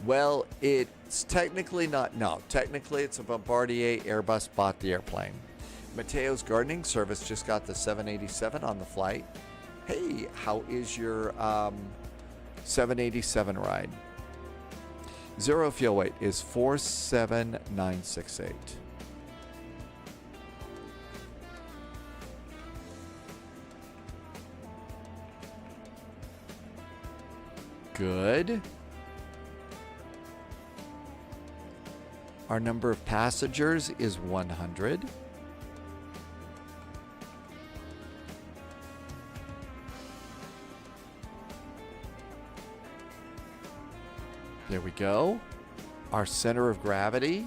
Well, it's technically not. No, technically it's a Bombardier. Airbus bought the airplane. Mateo's gardening service just got the 787 on the flight. Hey, how is your 787 ride? Zero fuel weight is 47968. Good. Our number of passengers is 100. There we go. Our center of gravity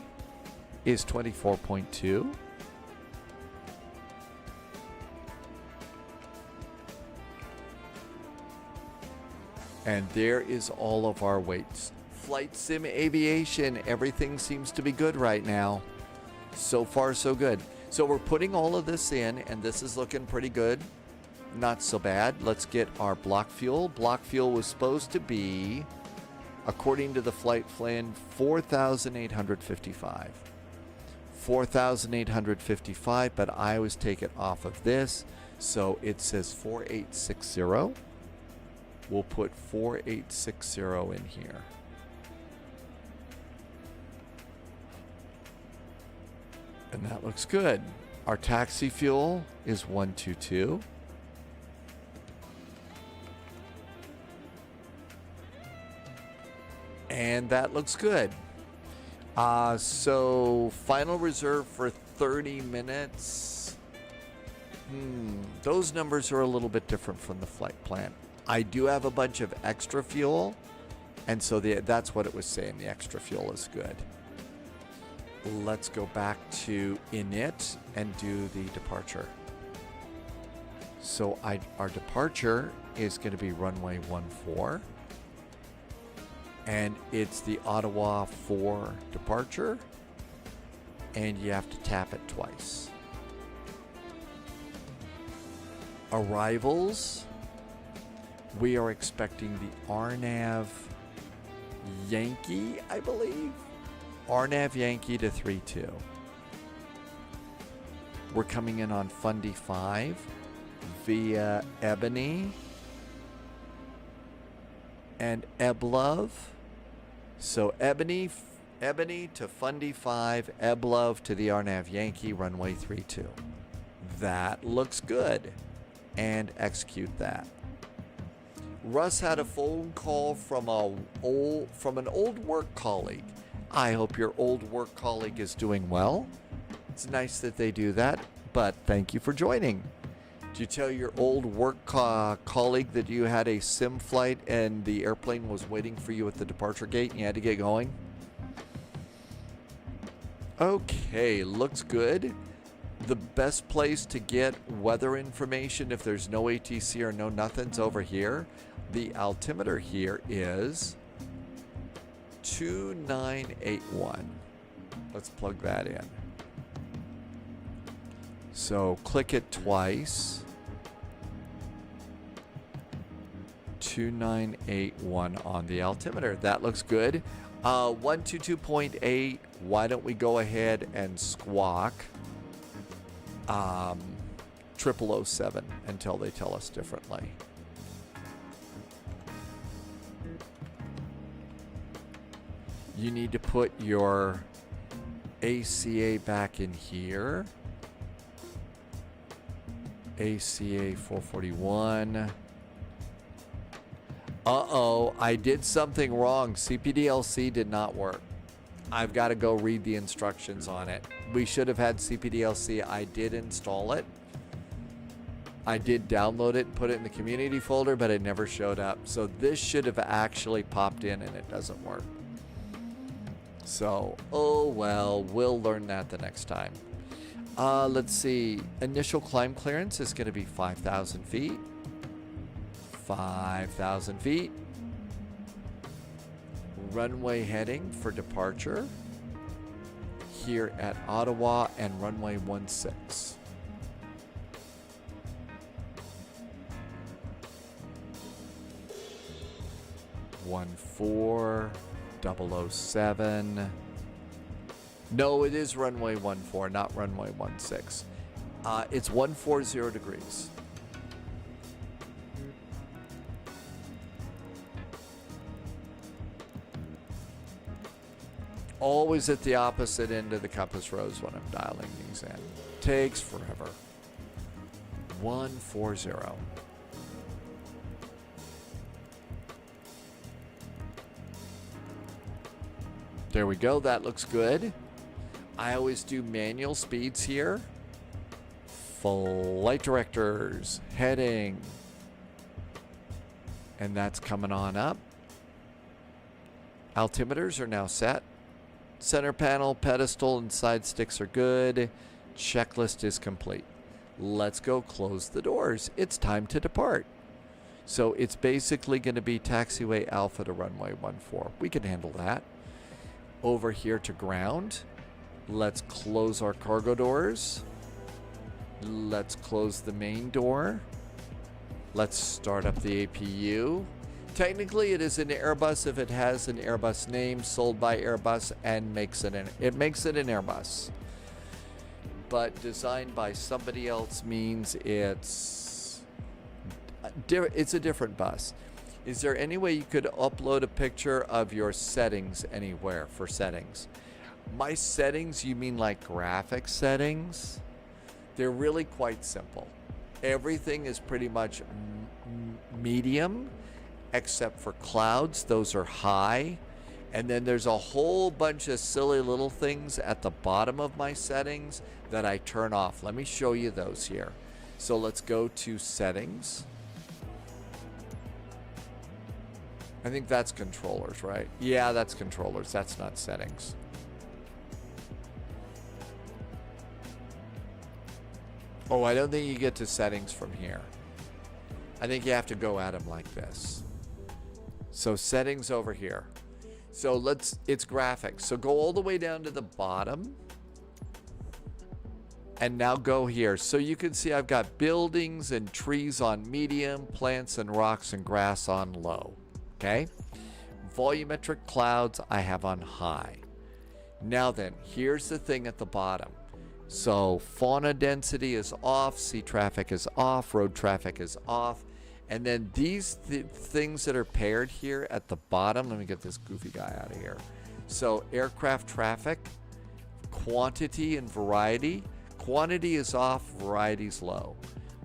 is 24.2. And there is all of our weights. Flight Sim Aviation, everything seems to be good right now. So far, so good. So we're putting all of this in, and this is looking pretty good. Not so bad. Let's get our block fuel. Block fuel was supposed to be, according to the flight plan, 4,855. 4,855, but I always take it off of this. So it says 4860. We'll put 4860 in here. And that looks good. Our taxi fuel is 122. And that looks good. So final reserve for 30 minutes. Those numbers are a little bit different from the flight plan. I do have a bunch of extra fuel, and so that's what it was saying. The extra fuel is good. Let's go back to init and do the departure. So our departure is going to be runway 14. And it's the Ottawa 4 departure. And you have to tap it twice. Arrivals. We are expecting the RNAV Yankee, I believe. RNAV Yankee to 32. We're coming in on Fundy 5 via Ebony and Eblove. So Ebony to Fundy 5, Eblove to the RNAV Yankee, runway 32. That looks good. And execute that. Russ had a phone call from an old work colleague. I hope your old work colleague is doing well. It's nice that they do that, but thank you for joining. Did you tell your old work colleague that you had a sim flight and the airplane was waiting for you at the departure gate and you had to get going? Okay, looks good. The best place to get weather information if there's no ATC or no nothing's over here. The altimeter here is 2981. Let's plug that in. So click it twice. 2981 on the altimeter. That looks good. 122.8. Why don't we go ahead and squawk 0007 until they tell us differently. You need to put your ACA back in here. ACA 441. Uh-oh, I did something wrong. CPDLC did not work. I've got to go read the instructions on it. We should have had CPDLC. I did install it. I did download it and put it in the community folder, but it never showed up. So this should have actually popped in and it doesn't work. So, oh well, we'll learn that the next time. Let's see. Initial climb clearance is going to be 5,000 feet. 5,000 feet. Runway heading for departure here at Ottawa and runway 16. One 007. No, it is runway 14, not runway 16. It's 140 degrees. Always at the opposite end of the compass rose when I'm dialing these in. Takes forever. 140. There we go. That looks good. I always do manual speeds here. Flight directors, heading. And that's coming on up. Altimeters are now set. Center panel, pedestal, and side sticks are good. Checklist is complete. Let's go close the doors. It's time to depart. So it's basically going to be taxiway alpha to runway 14. We can handle that. Over here to ground. Let's close our cargo doors. Let's close the main door. Let's start up the APU. Technically, it is an Airbus if it has an Airbus name sold by Airbus and makes it an Airbus. But designed by somebody else means it's a different bus. Is there any way you could upload a picture of your settings anywhere for settings? My settings, you mean like graphic settings? They're really quite simple. Everything is pretty much medium, except for clouds. Those are high. And then there's a whole bunch of silly little things at the bottom of my settings that I turn off. Let me show you those here. So let's go to settings. I think that's controllers, right? Yeah, that's controllers. That's not settings. Oh, I don't think you get to settings from here. I think you have to go at them like this. So settings over here. So it's graphics. So go all the way down to the bottom. And now go here. So you can see I've got buildings and trees on medium, plants and rocks and grass on low. Okay? Volumetric clouds I have on high. Now then, here's the thing at the bottom. So fauna density is off, sea traffic is off, road traffic is off. And then these things that are paired here at the bottom, let me get this goofy guy out of here. So aircraft traffic, quantity and variety. Quantity is off, variety is low.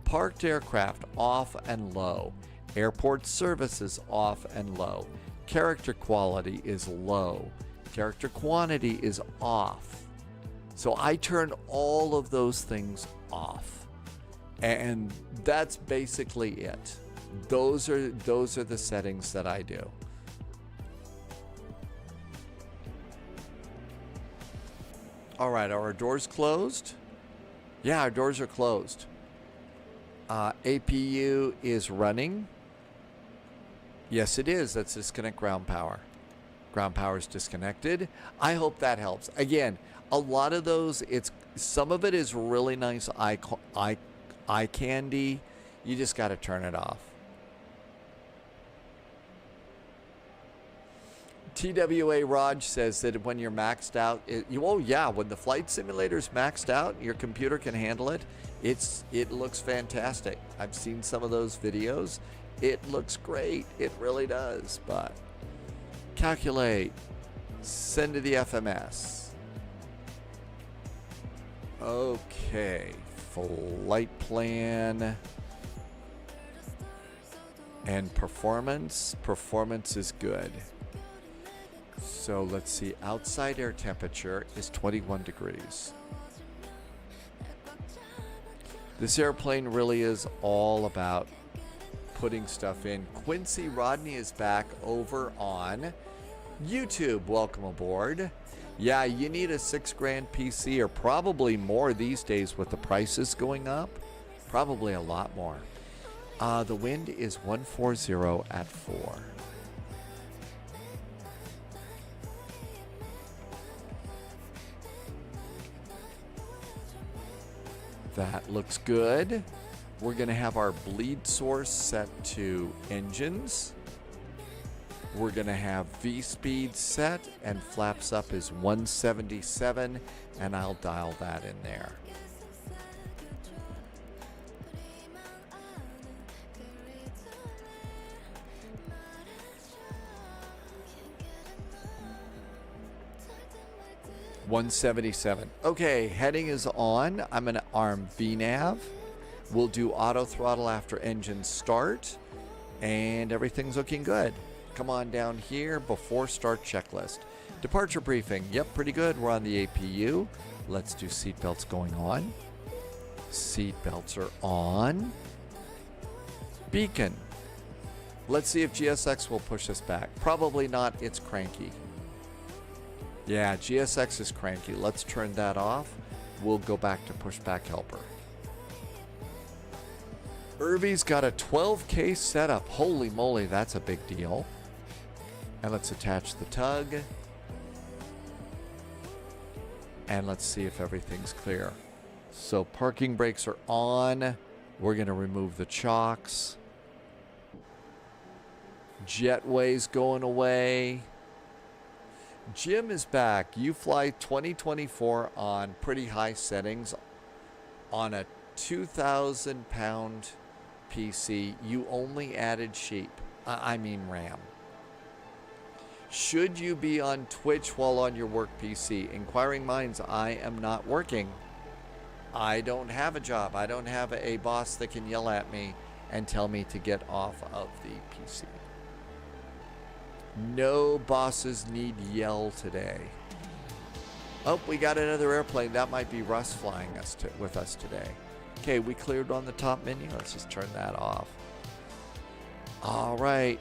Parked aircraft off and low. Airport service is off and low. Character quality is low. Character quantity is off. So I turn all of those things off. And that's basically it. Those are the settings that I do. All right, are our doors closed? Yeah, our doors are closed. APU is running. Yes, it is. Let's disconnect ground power. Ground power is disconnected. I hope that helps. Again, a lot of those, some of it is really nice eye candy. You just got to turn it off. TWA Raj says that when you're maxed out, when the flight simulator's maxed out, your computer can handle it. It looks fantastic. I've seen some of those videos. It looks great. It really does. But calculate, send to the FMS. Okay, flight plan and performance. Performance is good. So let's see, outside air temperature is 21 degrees. This airplane really is all about putting stuff in. Quincy Rodney is back over on YouTube. Welcome aboard. Yeah, you need a $6,000 PC or probably more these days with the prices going up. Probably a lot more. The wind is 140 at 4. That looks good. We're going to have our bleed source set to engines. We're going to have V-speed set, and flaps up is 177, and I'll dial that in there. $177. Okay, heading is on. I'm going to arm VNAV. We'll do auto throttle after engine start, and everything's looking good. Come on down here, before start checklist. Departure briefing. Yep, pretty good. We're on the APU. Let's do seatbelts going on. Seatbelts are on. Beacon. Let's see if GSX will push us back. Probably not. It's cranky. Yeah, GSX is cranky. Let's turn that off. We'll go back to pushback helper. Irvy's got a 12K setup. Holy moly, that's a big deal. And let's attach the tug. And let's see if everything's clear. So parking brakes are on. We're going to remove the chocks. Jetway's going away. Jim is back. You fly 2024 on pretty high settings on a 2,000 pound PC. You only added sheep. I mean RAM. Should you be on Twitch while on your work PC? Inquiring minds, I am not working. I don't have a job. I don't have a boss that can yell at me and tell me to get off of the PC. No bosses need yell today. Oh, we got another airplane. That might be Russ flying with us today. Okay, we cleared on the top menu. Let's just turn that off. All right.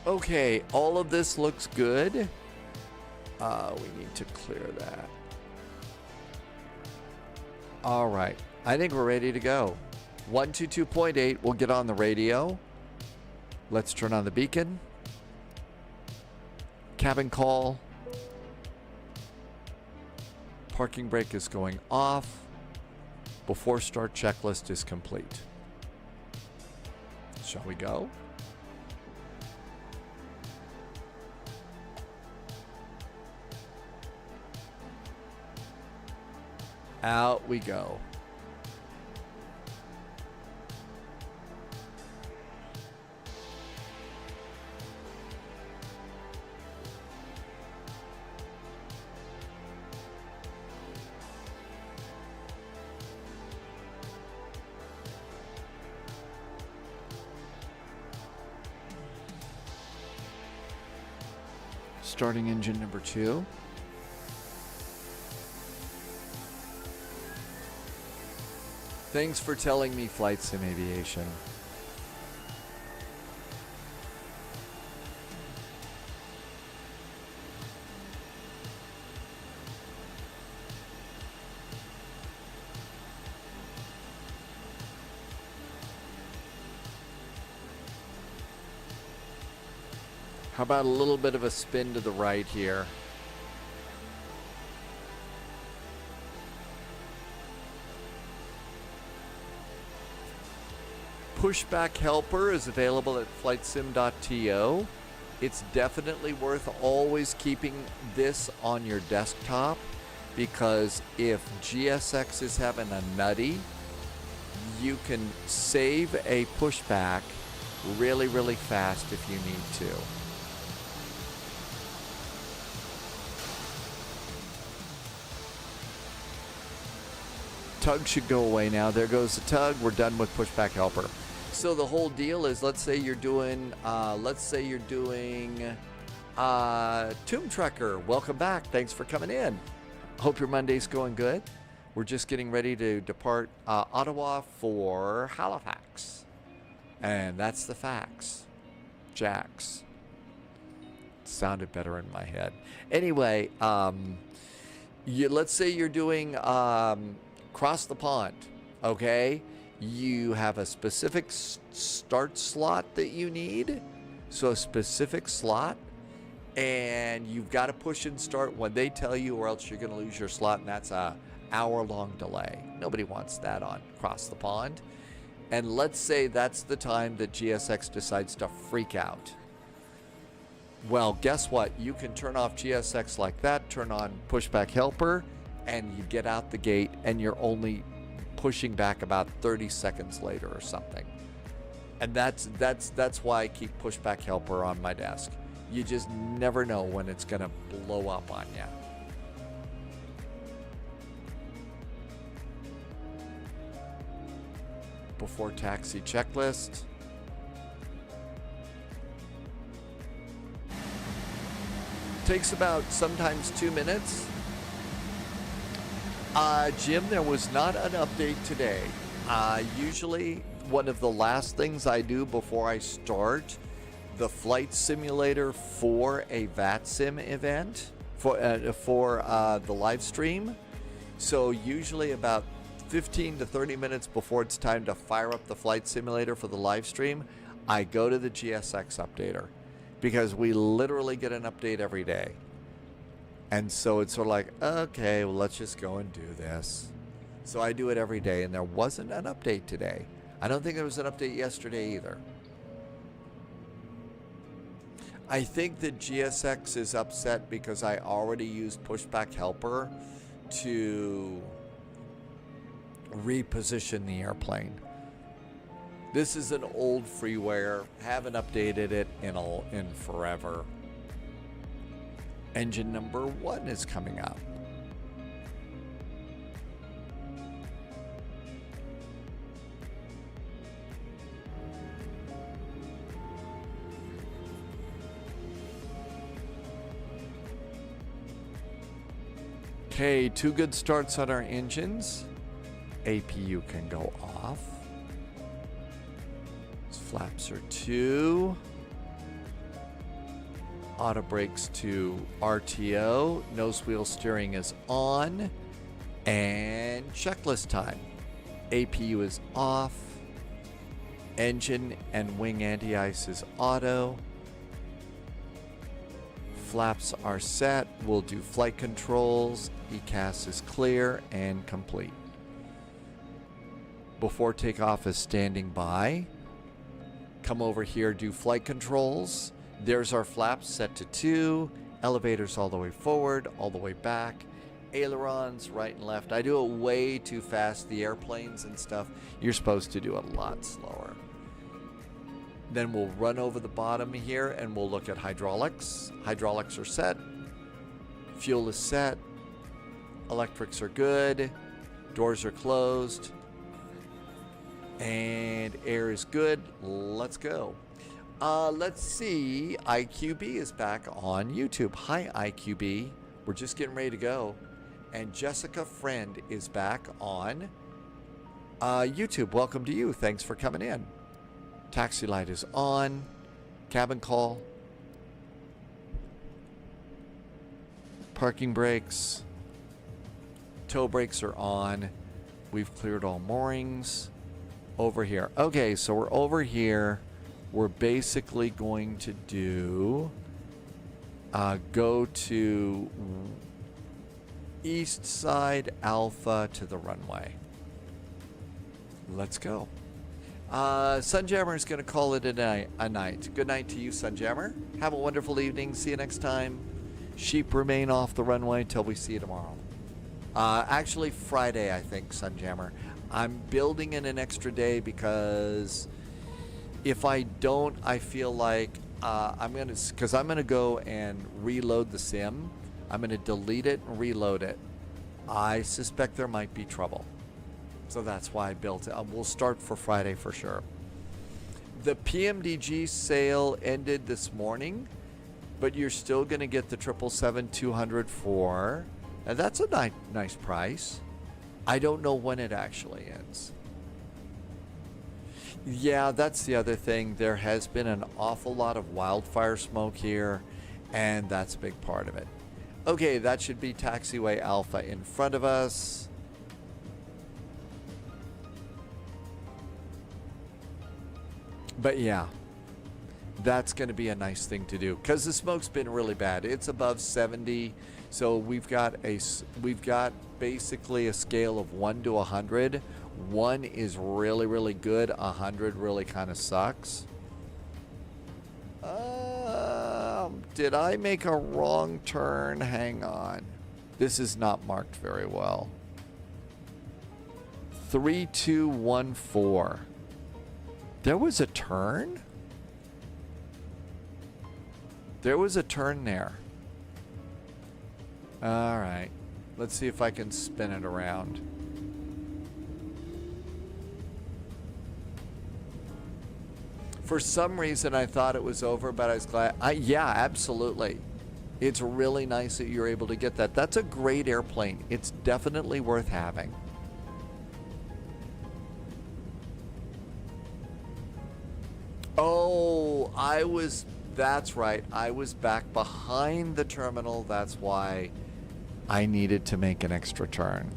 Okay, all of this looks good. We need to clear that. All right. I think we're ready to go. 122.8. We'll get on the radio. Let's turn on the beacon. Cabin call. Parking brake is going off. Before start checklist is complete. Shall we go? Out we go. Starting engine number 2. Thanks for telling me, Flight Sim Aviation. How about a little bit of a spin to the right here? Pushback helper is available at flightsim.to. It's definitely worth always keeping this on your desktop, because if GSX is having a nutty, you can save a pushback really, really fast if you need to. Tug should go away now. There goes the tug. We're done with pushback helper. So the whole deal is, let's say you're doing Tomb Trekker. Welcome back. Thanks for coming in. Hope your Monday's going good. We're just getting ready to depart Ottawa for Halifax. And that's the facts. Jacks. sounded better in my head. Anyway, let's say you're doing cross the pond, okay? You have a specific start slot that you need, so a specific slot, and you've got to push and start when they tell you, or else you're going to lose your slot, and that's a hour-long delay. Nobody wants that on cross the pond. And let's say that's the time that GSX decides to freak out. Well, guess what? You can turn off GSX like that, turn on pushback helper, and you get out the gate, and you're only pushing back about 30 seconds later or something. And that's why I keep pushback helper on my desk. You just never know when it's going to blow up on you. Before taxi checklist. Takes about sometimes 2 minutes. Jim, there was not an update today. Usually one of the last things I do before I start the flight simulator for a VATSIM event for the live stream. So usually about 15 to 30 minutes before it's time to fire up the flight simulator for the live stream, I go to the GSX updater, because we literally get an update every day. And so it's sort of like, okay, well, let's just go and do this. So I do it every day, and there wasn't an update today. I don't think there was an update yesterday either. I think that GSX is upset because I already used pushback helper to reposition the airplane. This is an old freeware, haven't updated it in forever. Engine number 1 is coming up. Okay, 2 good starts on our engines. APU can go off. Flaps are 2. Auto brakes to RTO. Nose wheel steering is on. And checklist time. APU is off. Engine and wing anti-ice is auto. Flaps are set. We'll do flight controls. ECAS is clear and complete. Before takeoff is standing by. Come over here, do flight controls. There's our flaps set to 2. Elevators all the way forward, all the way back. Ailerons right and left. I do it way too fast. The airplanes and stuff, you're supposed to do it a lot slower. Then we'll run over the bottom here and we'll look at hydraulics. Hydraulics are set. Fuel is set. Electrics are good. Doors are closed. And air is good. Let's go. Let's see. IQB is back on YouTube. Hi, IQB. We're just getting ready to go. And Jessica Friend is back on YouTube. Welcome to you. Thanks for coming in. Taxi light is on. Cabin call. Parking brakes. Tow brakes are on. We've cleared all moorings. Over here. Okay, so we're over here. We're basically going to do go to east side Alpha to the runway. Let's go. Sunjammer is going to call it a night. Good night to you, Sunjammer. Have a wonderful evening. See you next time. Sheep remain off the runway till we see you tomorrow. Actually, Friday, I think, Sunjammer. I'm building in an extra day because if I don't, I feel like I'm gonna go and reload the sim. I'm gonna delete it and reload it. I suspect there might be trouble, so that's why I built it. We'll start for Friday for sure. The PMDG sale ended this morning, but you're still gonna get the 777-200 for, and that's a nice price. I don't know when it actually ends. Yeah, that's the other thing. There has been an awful lot of wildfire smoke here, And that's a big part of it. Okay, that should be taxiway Alpha in front of us. But yeah, that's going to be a nice thing to do because the smoke's been really bad. It's above 70, so we've got basically a scale of 1 to 100. 1 is really, really good. 100 really kind of sucks. Did I make a wrong turn? Hang on. This is not marked very well. 3214. There was a turn? There was a turn there. All right. Let's see if I can spin it around. For some reason, I thought it was over, but I was glad. Yeah, absolutely. It's really nice that you're able to get that. That's a great airplane. It's definitely worth having. Oh, that's right. I was back behind the terminal. That's why I needed to make an extra turn.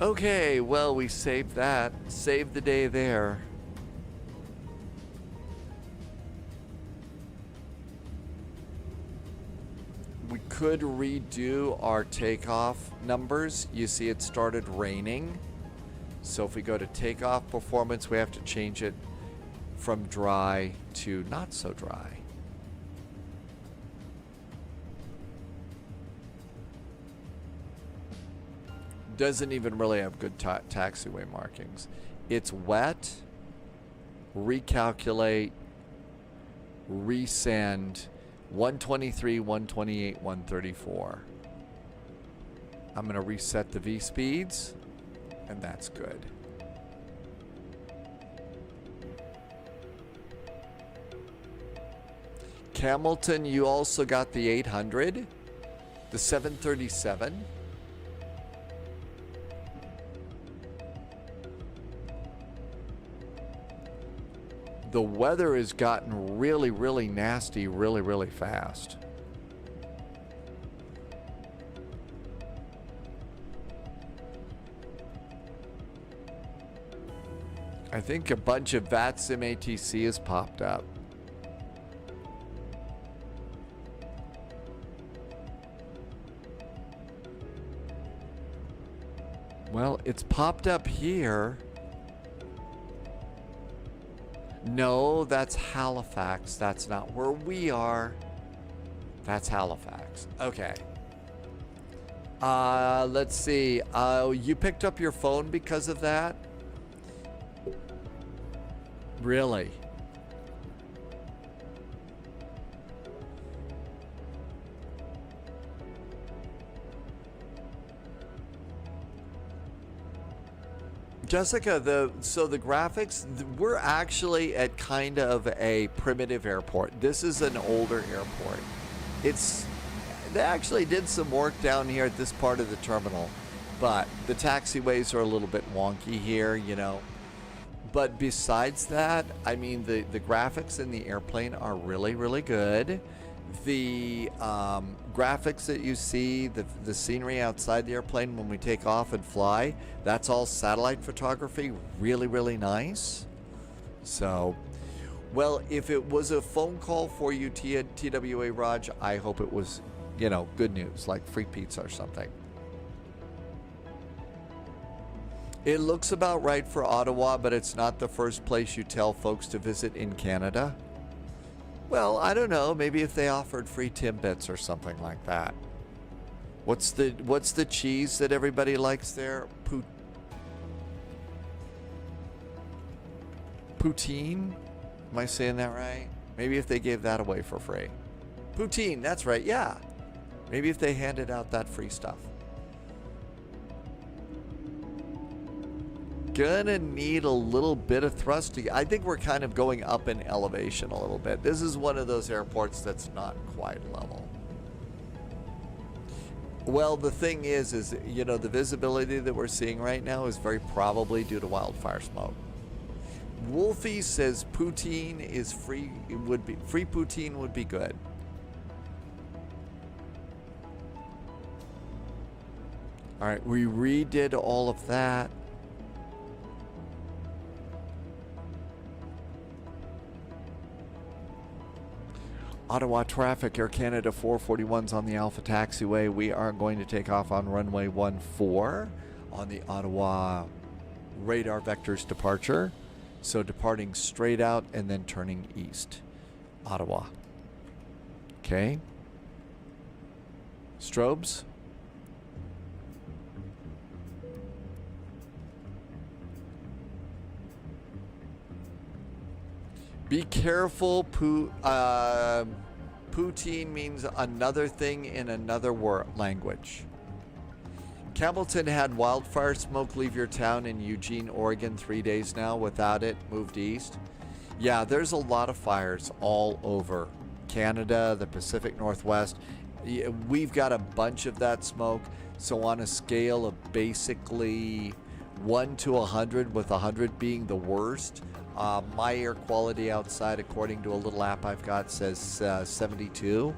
Okay, well, we saved that. Saved the day there. We could redo our takeoff numbers. You see it started raining. So if we go to takeoff performance, we have to change it from dry to not so dry. Doesn't even really have good taxiway markings. It's wet, recalculate, resend, 123, 128, 134. I'm going to reset the V speeds, and that's good. Hamilton, you also got the 800, the 737. The weather has gotten really, really nasty really, really fast. I think a bunch of VATSIM ATC has popped up. Well, it's popped up here. No, that's Halifax. That's not where we are. That's Halifax. Okay. Let's see. You picked up your phone because of that? Really? Jessica, the graphics, we're actually at kind of a primitive airport. This is an older airport. They actually did some work down here at this part of the terminal, but the taxiways are a little bit wonky here, you know. But besides that, I mean, the graphics in the airplane are really, really good. The graphics that you see, the scenery outside the airplane when we take off and fly, that's all satellite photography. Really, really nice. So, well, if it was a phone call for you, TWA Raj, I hope it was, you know, good news, like free pizza or something. It looks about right for Ottawa, but it's not the first place you tell folks to visit in Canada. Well, I don't know. Maybe if they offered free Timbits or something like that. What's the cheese that everybody likes there? Poutine? Am I saying that right? Maybe if they gave that away for free. Poutine, that's right, yeah. Maybe if they handed out that free stuff. Gonna need a little bit of thrust. I think we're kind of going up in elevation a little bit. This is one of those airports that's not quite level. Well, the thing is, you know, the visibility that we're seeing right now is very probably due to wildfire smoke. Wolfie says poutine is free. It would be free poutine would be good. All right, we redid all of that. Ottawa traffic, Air Canada 441's on the Alpha Taxiway. We are going to take off on runway 14 on the Ottawa radar vectors departure. So departing straight out and then turning east. Ottawa. Okay. Strobes. Be careful, poutine means another thing in another language. Campbellton had wildfire smoke leave your town in Eugene, Oregon 3 days now. Without it, moved east. Yeah, there's a lot of fires all over Canada, the Pacific Northwest. We've got a bunch of that smoke. So on a scale of basically 1 to 100, with 100 being the worst, my air quality outside, according to a little app I've got, says 72.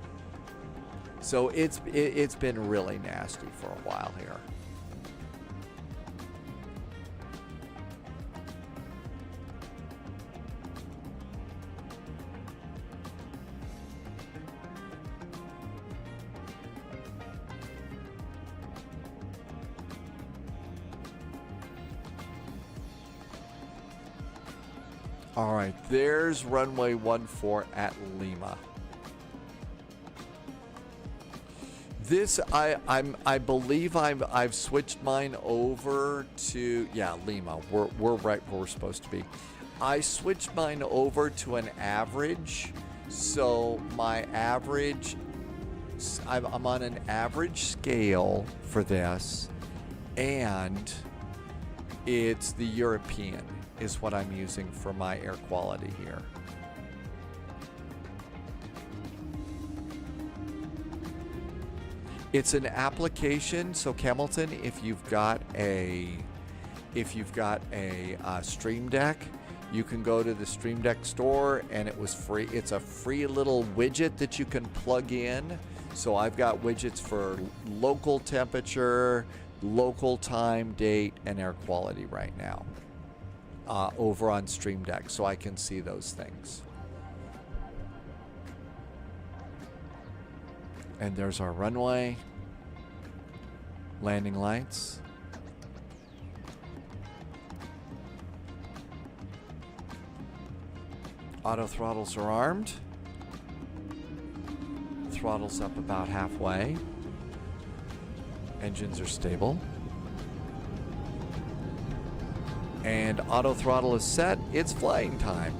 So it's been really nasty for a while here. All right, there's runway 14 at Lima. This I believe I've switched mine over to Lima. We're right where we're supposed to be. I switched mine over to an average, so my average I'm on an average scale for this, and it's the European is what I'm using for my air quality here. It's an application, so Campbellton, if you've got a Stream Deck, you can go to the Stream Deck store and it was free. It's a free little widget that you can plug in. So I've got widgets for local temperature, local time, date, and air quality right now over on Stream Deck, so I can see those things. And there's our runway. Landing lights. Auto throttles are armed. Throttle's up about halfway. Engines are stable. And auto throttle is set. It's flying time.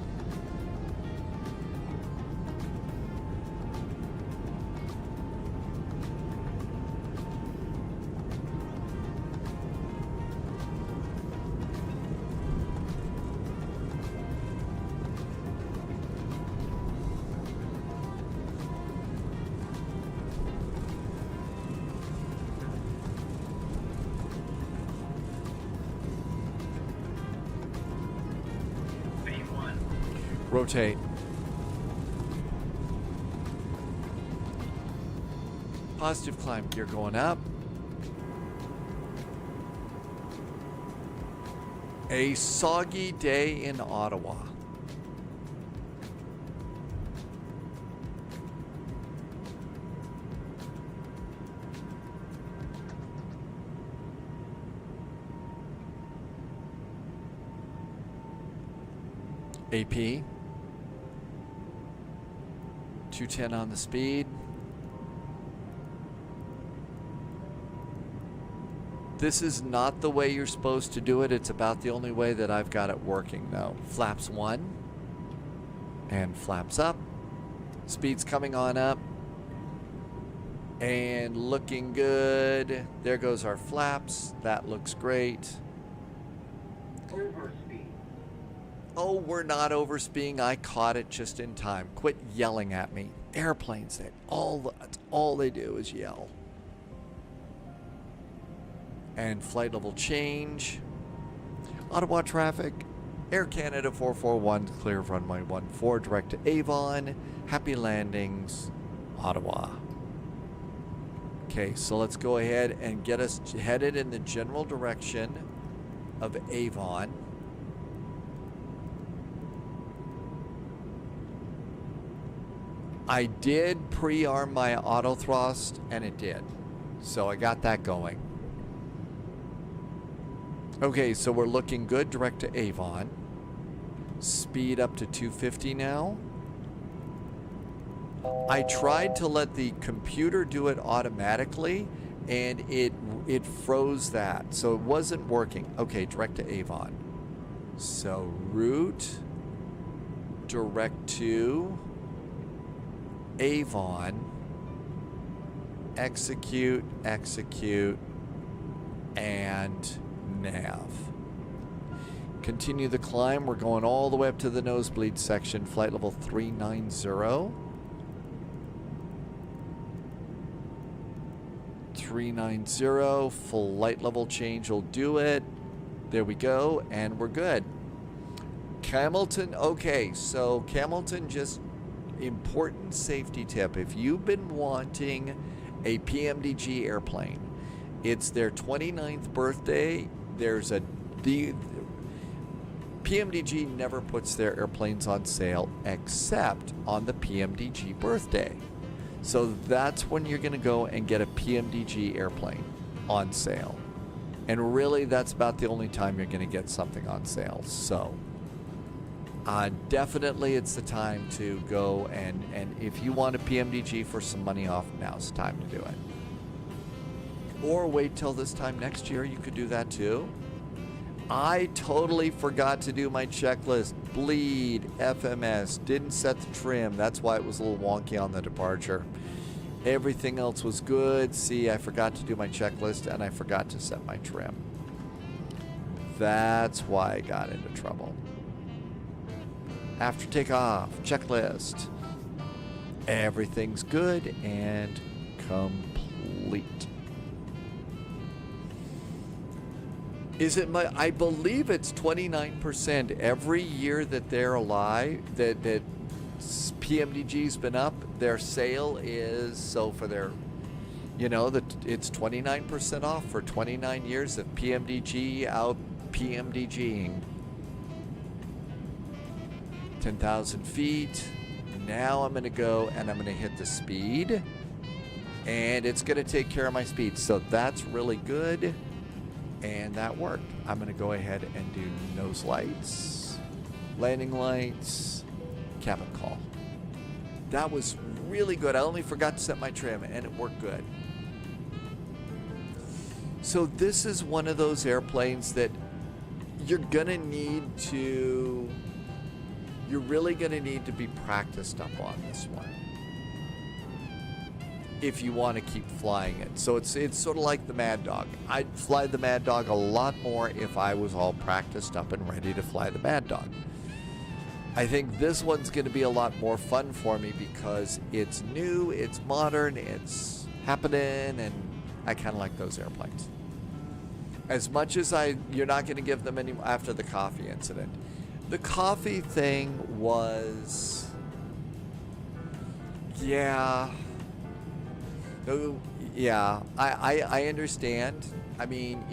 Rotate. Positive climb gear going up. A soggy day in Ottawa. AP. 210 on the speed. This is not the way you're supposed to do it. It's about the only way that I've got it working though. Flaps 1 and flaps up. Speed's coming on up and looking good. There goes our flaps. That looks great. Overspeed. Oh, we're not overspeeding. I caught it just in time. Quit yelling at me. Airplanes, that's all they do is yell. And flight level change. Ottawa traffic. Air Canada 441, clear of runway 14, direct to Avon. Happy landings, Ottawa. Okay, so let's go ahead and get us headed in the general direction of Avon. I did pre-arm my auto thrust, and it did. So I got that going. Okay, so we're looking good, direct to Avon. Speed up to 250 now. I tried to let the computer do it automatically, and it froze that, so it wasn't working. Okay, direct to Avon. So route, direct to Avon, execute, and nav. Continue the climb. We're going all the way up to the nosebleed section, flight level 390. 390, flight level change will do it. There we go, and we're good. Camilton, okay, so Camilton, just important safety tip. If you've been wanting a PMDG airplane, it's their 29th birthday. The PMDG never puts their airplanes on sale except on the PMDG birthday. So that's when you're going to go and get a PMDG airplane on sale. And really, that's about the only time you're going to get something on sale. So definitely it's the time to go, and if you want a PMDG for some money off, now's the time to do it. Or wait till this time next year, you could do that too. I totally forgot to do my checklist. Bleed, FMS, didn't set the trim. That's why it was a little wonky on the departure. Everything else was good. See, I forgot to do my checklist, and I forgot to set my trim. That's why I got into trouble. After takeoff, checklist. Everything's good and complete. Is it my? I believe it's 29% every year that they're alive. That PMDG's been up. Their sale is so for their, it's 29% off for 29 years of PMDG out PMDGing. 10,000 feet. Now I'm going to go and I'm going to hit the speed, and it's going to take care of my speed. So that's really good. And that worked. I'm going to go ahead and do nose lights, landing lights, cabin call. That was really good. I only forgot to set my trim, and it worked good. So this is one of those airplanes that you're really going to need to be practiced up on this one if you want to keep flying it. So it's sort of like the Mad Dog. I'd fly the Mad Dog a lot more if I was all practiced up and ready to fly the Mad Dog. I think this one's going to be a lot more fun for me because it's new, it's modern, it's happening, and I kind of like those airplanes. As much as you're not going to give them any after the coffee incident. The coffee thing was, yeah, I understand. I mean,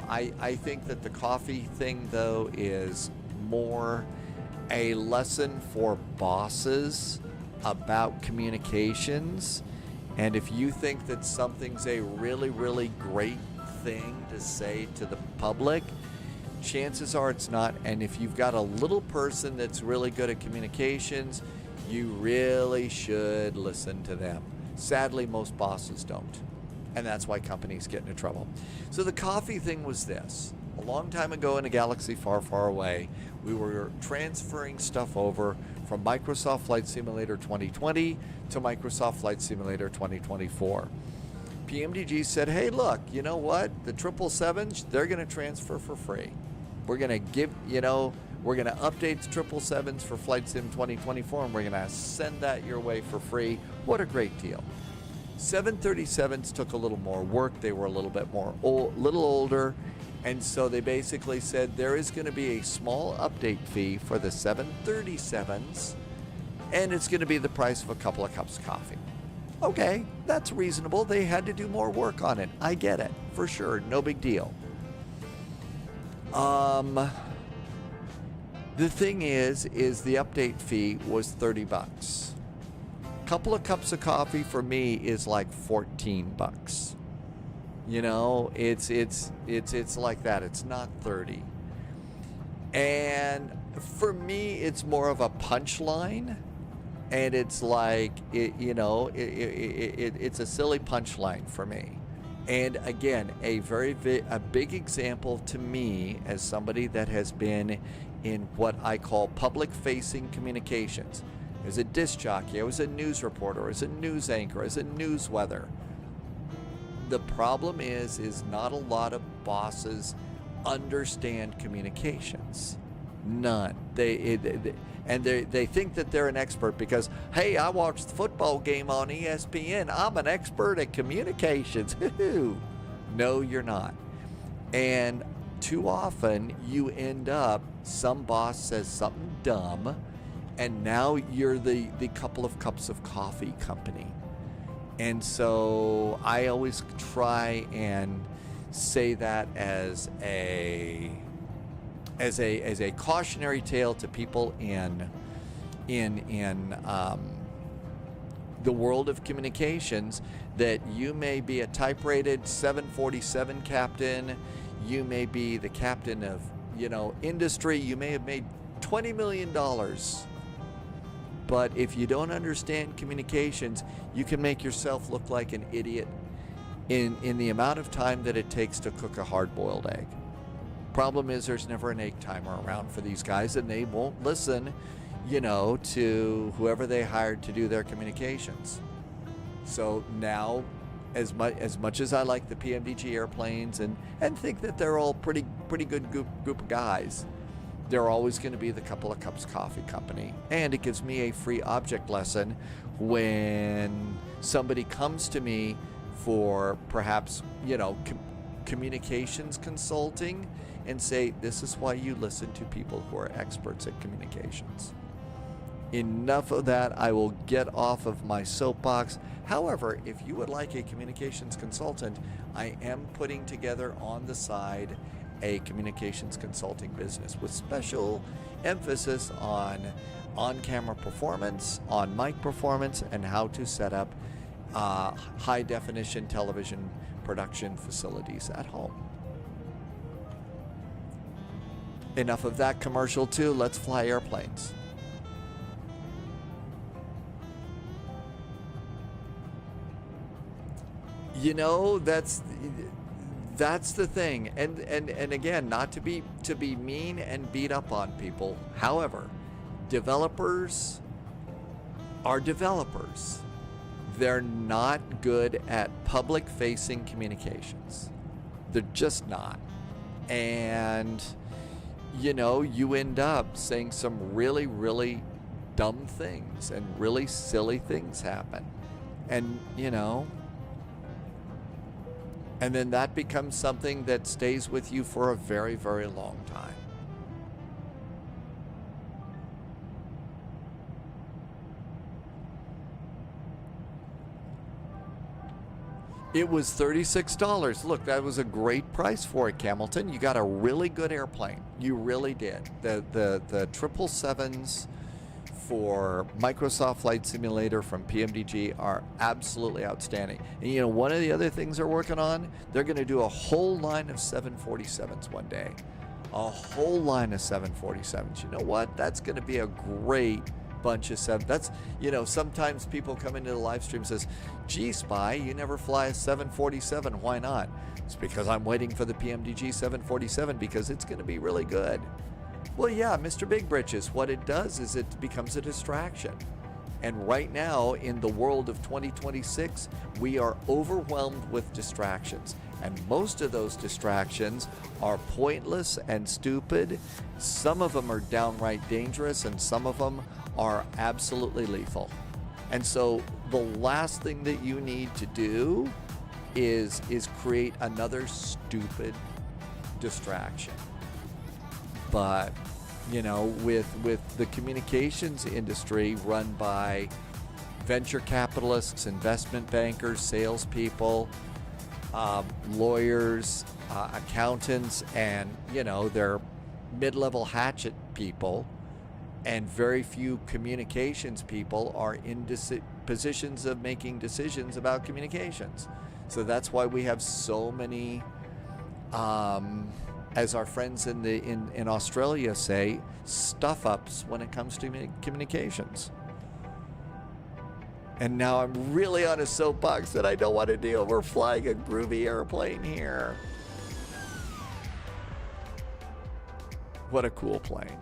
I think that the coffee thing, though, is more a lesson for bosses about communications. And if you think that something's a really, really great thing to say to the public, chances are it's not. And if you've got a little person that's really good at communications, you really should listen to them. Sadly, most bosses don't. And that's why companies get into trouble. So the coffee thing was this. A long time ago in a galaxy far, far away, we were transferring stuff over from Microsoft Flight Simulator 2020 to Microsoft Flight Simulator 2024. PMDG said, hey, look, you know what? The 777s, they're going to transfer for free. We're going to we're going to update the 777s for Flight Sim 2024, and we're going to send that your way for free. What a great deal. 737s took a little more work. They were a little bit more little older, and so they basically said there is going to be a small update fee for the 737s, and it's going to be the price of a couple of cups of coffee. Okay, that's reasonable. They had to do more work on it. I get it, for sure. No big deal. The thing is the update fee was $30. Couple of cups of coffee for me is like $14. You know, it's like that. It's not 30. And for me, it's more of a punchline, and it's like it's a silly punchline for me. And again, a big example to me as somebody that has been in what I call public-facing communications. As a disc jockey, I was a news reporter, as a news anchor, as a news weather. The problem is not a lot of bosses understand communications. None. They think that they're an expert because, hey, I watched the football game on ESPN. I'm an expert at communications. No, you're not. And too often you end up, some boss says something dumb, and now you're the couple of cups of coffee company. And so I always try and say that as a cautionary tale to people in the world of communications, that you may be a type-rated 747 captain, you may be the captain of industry, you may have made $20 million. But if you don't understand communications, you can make yourself look like an idiot in the amount of time that it takes to cook a hard-boiled egg. Problem is, there's never an egg timer around for these guys, and they won't listen, to whoever they hired to do their communications. So now, as much as I like the PMDG airplanes and think that they're all pretty good group of guys, they're always going to be the couple of cups coffee company. And it gives me a free object lesson when somebody comes to me for perhaps, communications consulting, and say, this is why you listen to people who are experts at communications. Enough of that. I will get off of my soapbox. However, if you would like a communications consultant, I am putting together on the side a communications consulting business with special emphasis on camera performance, on mic performance, and how to set up high definition television production facilities at home. Enough of that commercial too. Let's fly airplanes. That's the thing. And again, not to be mean and beat up on people. However, developers are developers. They're not good at public-facing communications. They're just not. And you end up saying some really, really dumb things, and really silly things happen. And and then that becomes something that stays with you for a very, very long time. It was $36. Look, that was a great price for it, Hamilton. You got a really good airplane. You really did. The 777s for Microsoft Flight Simulator from PMDG are absolutely outstanding. And one of the other things they're working on, they're going to do a whole line of 747s one day. A whole line of 747s. You know what? That's going to be a great bunch of seven. That's, sometimes people come into the live stream and says, gee, Spy, you never fly a 747. Why not? It's because I'm waiting for the PMDG 747 because it's going to be really good. Well, yeah, Mr. Big Britches, what it does is it becomes a distraction. And right now, in the world of 2026, we are overwhelmed with distractions. And most of those distractions are pointless and stupid. Some of them are downright dangerous, and some of them are absolutely lethal. And so the last thing that you need to do is create another stupid distraction. But, you know, with the communications industry run by venture capitalists, investment bankers, salespeople, lawyers, accountants, and, you know, they're mid-level hatchet people, and very few communications people are in positions of making decisions about communications. So that's why we have so many, as our friends in Australia say, stuff-ups when it comes to communications. And now I'm really on a soapbox that I don't want to deal. We're flying a groovy airplane here. What a cool plane.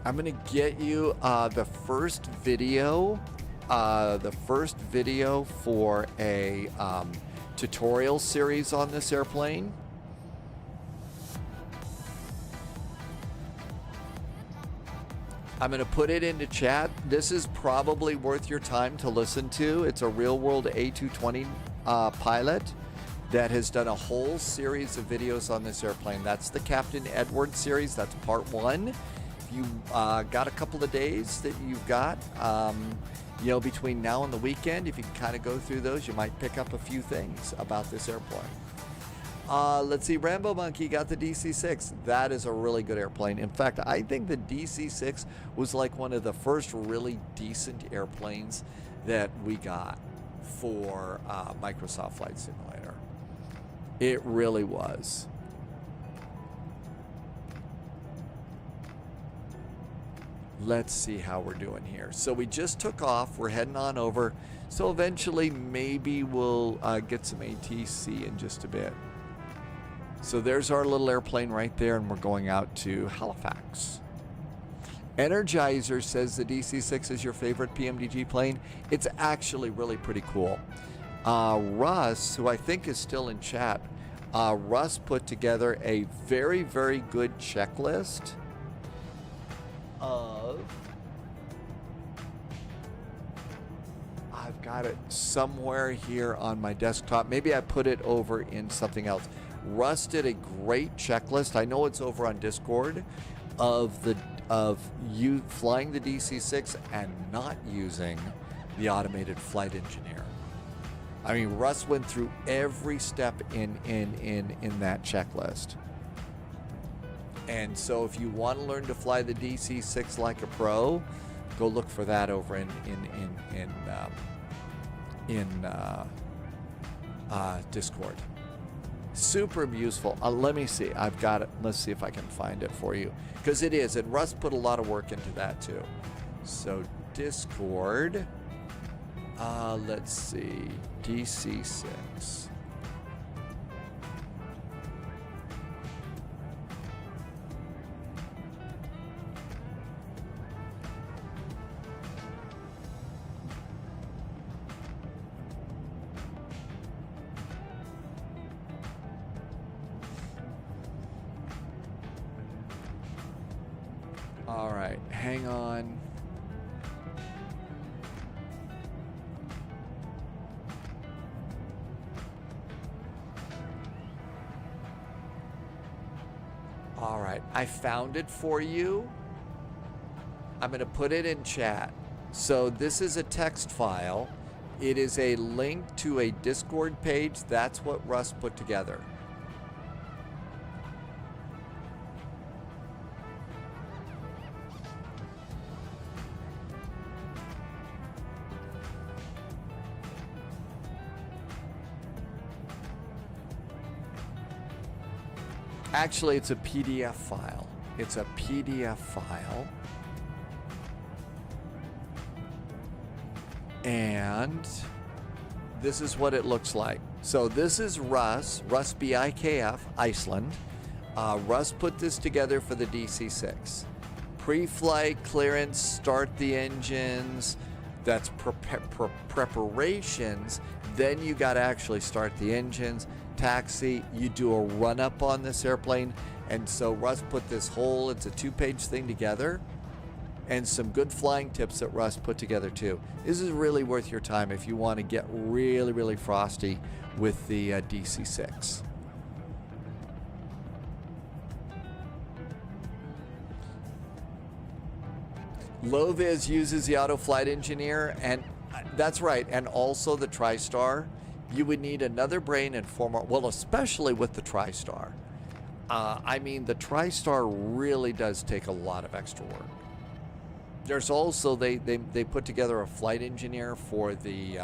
I'm gonna get you the first video for a tutorial series on this airplane. I'm going to put it into chat. This is probably worth your time to listen to. It's a real-world A220 pilot that has done a whole series of videos on this airplane. That's the Captain Edward series. That's part 1. If you got a couple of days that you've got, you know, between now and the weekend, if you can kind of go through those, you might pick up a few things about this airplane. Let's see, Rambo Monkey got the DC-6. That is a really good airplane. In fact, I think the DC-6 was like one of the first really decent airplanes that we got for Microsoft Flight Simulator. It really was. Let's see how we're doing here. So we just took off. We're heading on over. So eventually, maybe we'll get some ATC in just a bit. So there's our little airplane right there, and we're going out to Halifax. Energizer says the DC-6 is your favorite PMDG plane. It's actually really pretty cool. Russ, who I think is still in chat, Russ put together a very, very good checklist of... I've got it somewhere here on my desktop. Maybe I put it over in something else. Russ did a great checklist. I know it's over on Discord of you flying the DC-6 and not using the automated flight engineer. I mean, Russ went through every step in that checklist. And so if you want to learn to fly the DC-6 like a pro, go look for that over in Discord. Super useful. Let me see. I've got it. Let's see if I can find it for you. Because it is. And Russ put a lot of work into that too. So Discord. Let's see. DC-6. All right, hang on. All right, I found it for you. I'm going to put it in chat. So this is a text file. It is a link to a Discord page. That's what Russ put together. Actually, it's a PDF file. It's a PDF file. And this is what it looks like. So this is Russ BIKF, Iceland. Russ put this together for the DC-6. Pre-flight clearance, start the engines. That's preparations. Then you got to actually start the engines. taxi, you do a run-up on this airplane. And so Russ put this whole, it's a 2-page thing together, and some good flying tips that Russ put together too. This is really worth your time if you want to get really, really frosty with the DC-6. Loviz uses the Auto Flight Engineer, and that's right, and also the TriStar. You would need another brain and 4 more, well, especially with the TriStar. I mean, the TriStar really does take a lot of extra work. There's also, they put together a flight engineer for the,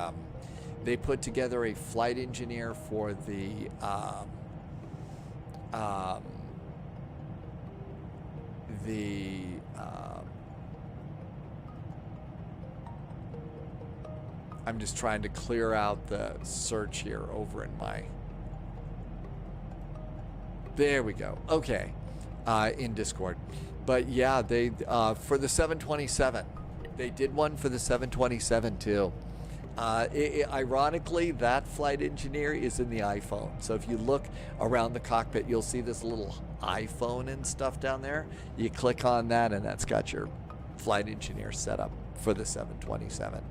I'm just trying to clear out the search here over in my, there we go. Okay, in Discord. But yeah, they for the 727, they did one for the 727 too. Ironically, that flight engineer is in the iPhone. So if you look around the cockpit, you'll see this little iPhone and stuff down there. You click on that, and that's got your flight engineer set up for the 727.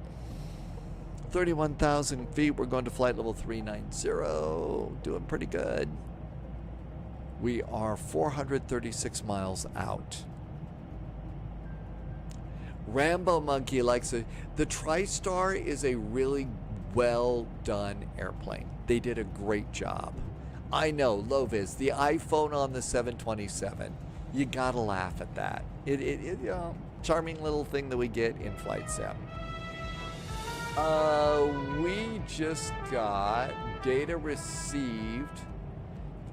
31,000 feet. We're going to flight level 390. Doing pretty good. We are 436 miles out. Rambo Monkey likes it. The TriStar is a really well done airplane. They did a great job. I know, Loviz, the iPhone on the 727. You gotta laugh at that. Charming little thing that we get in Flight Sim. We just got data received.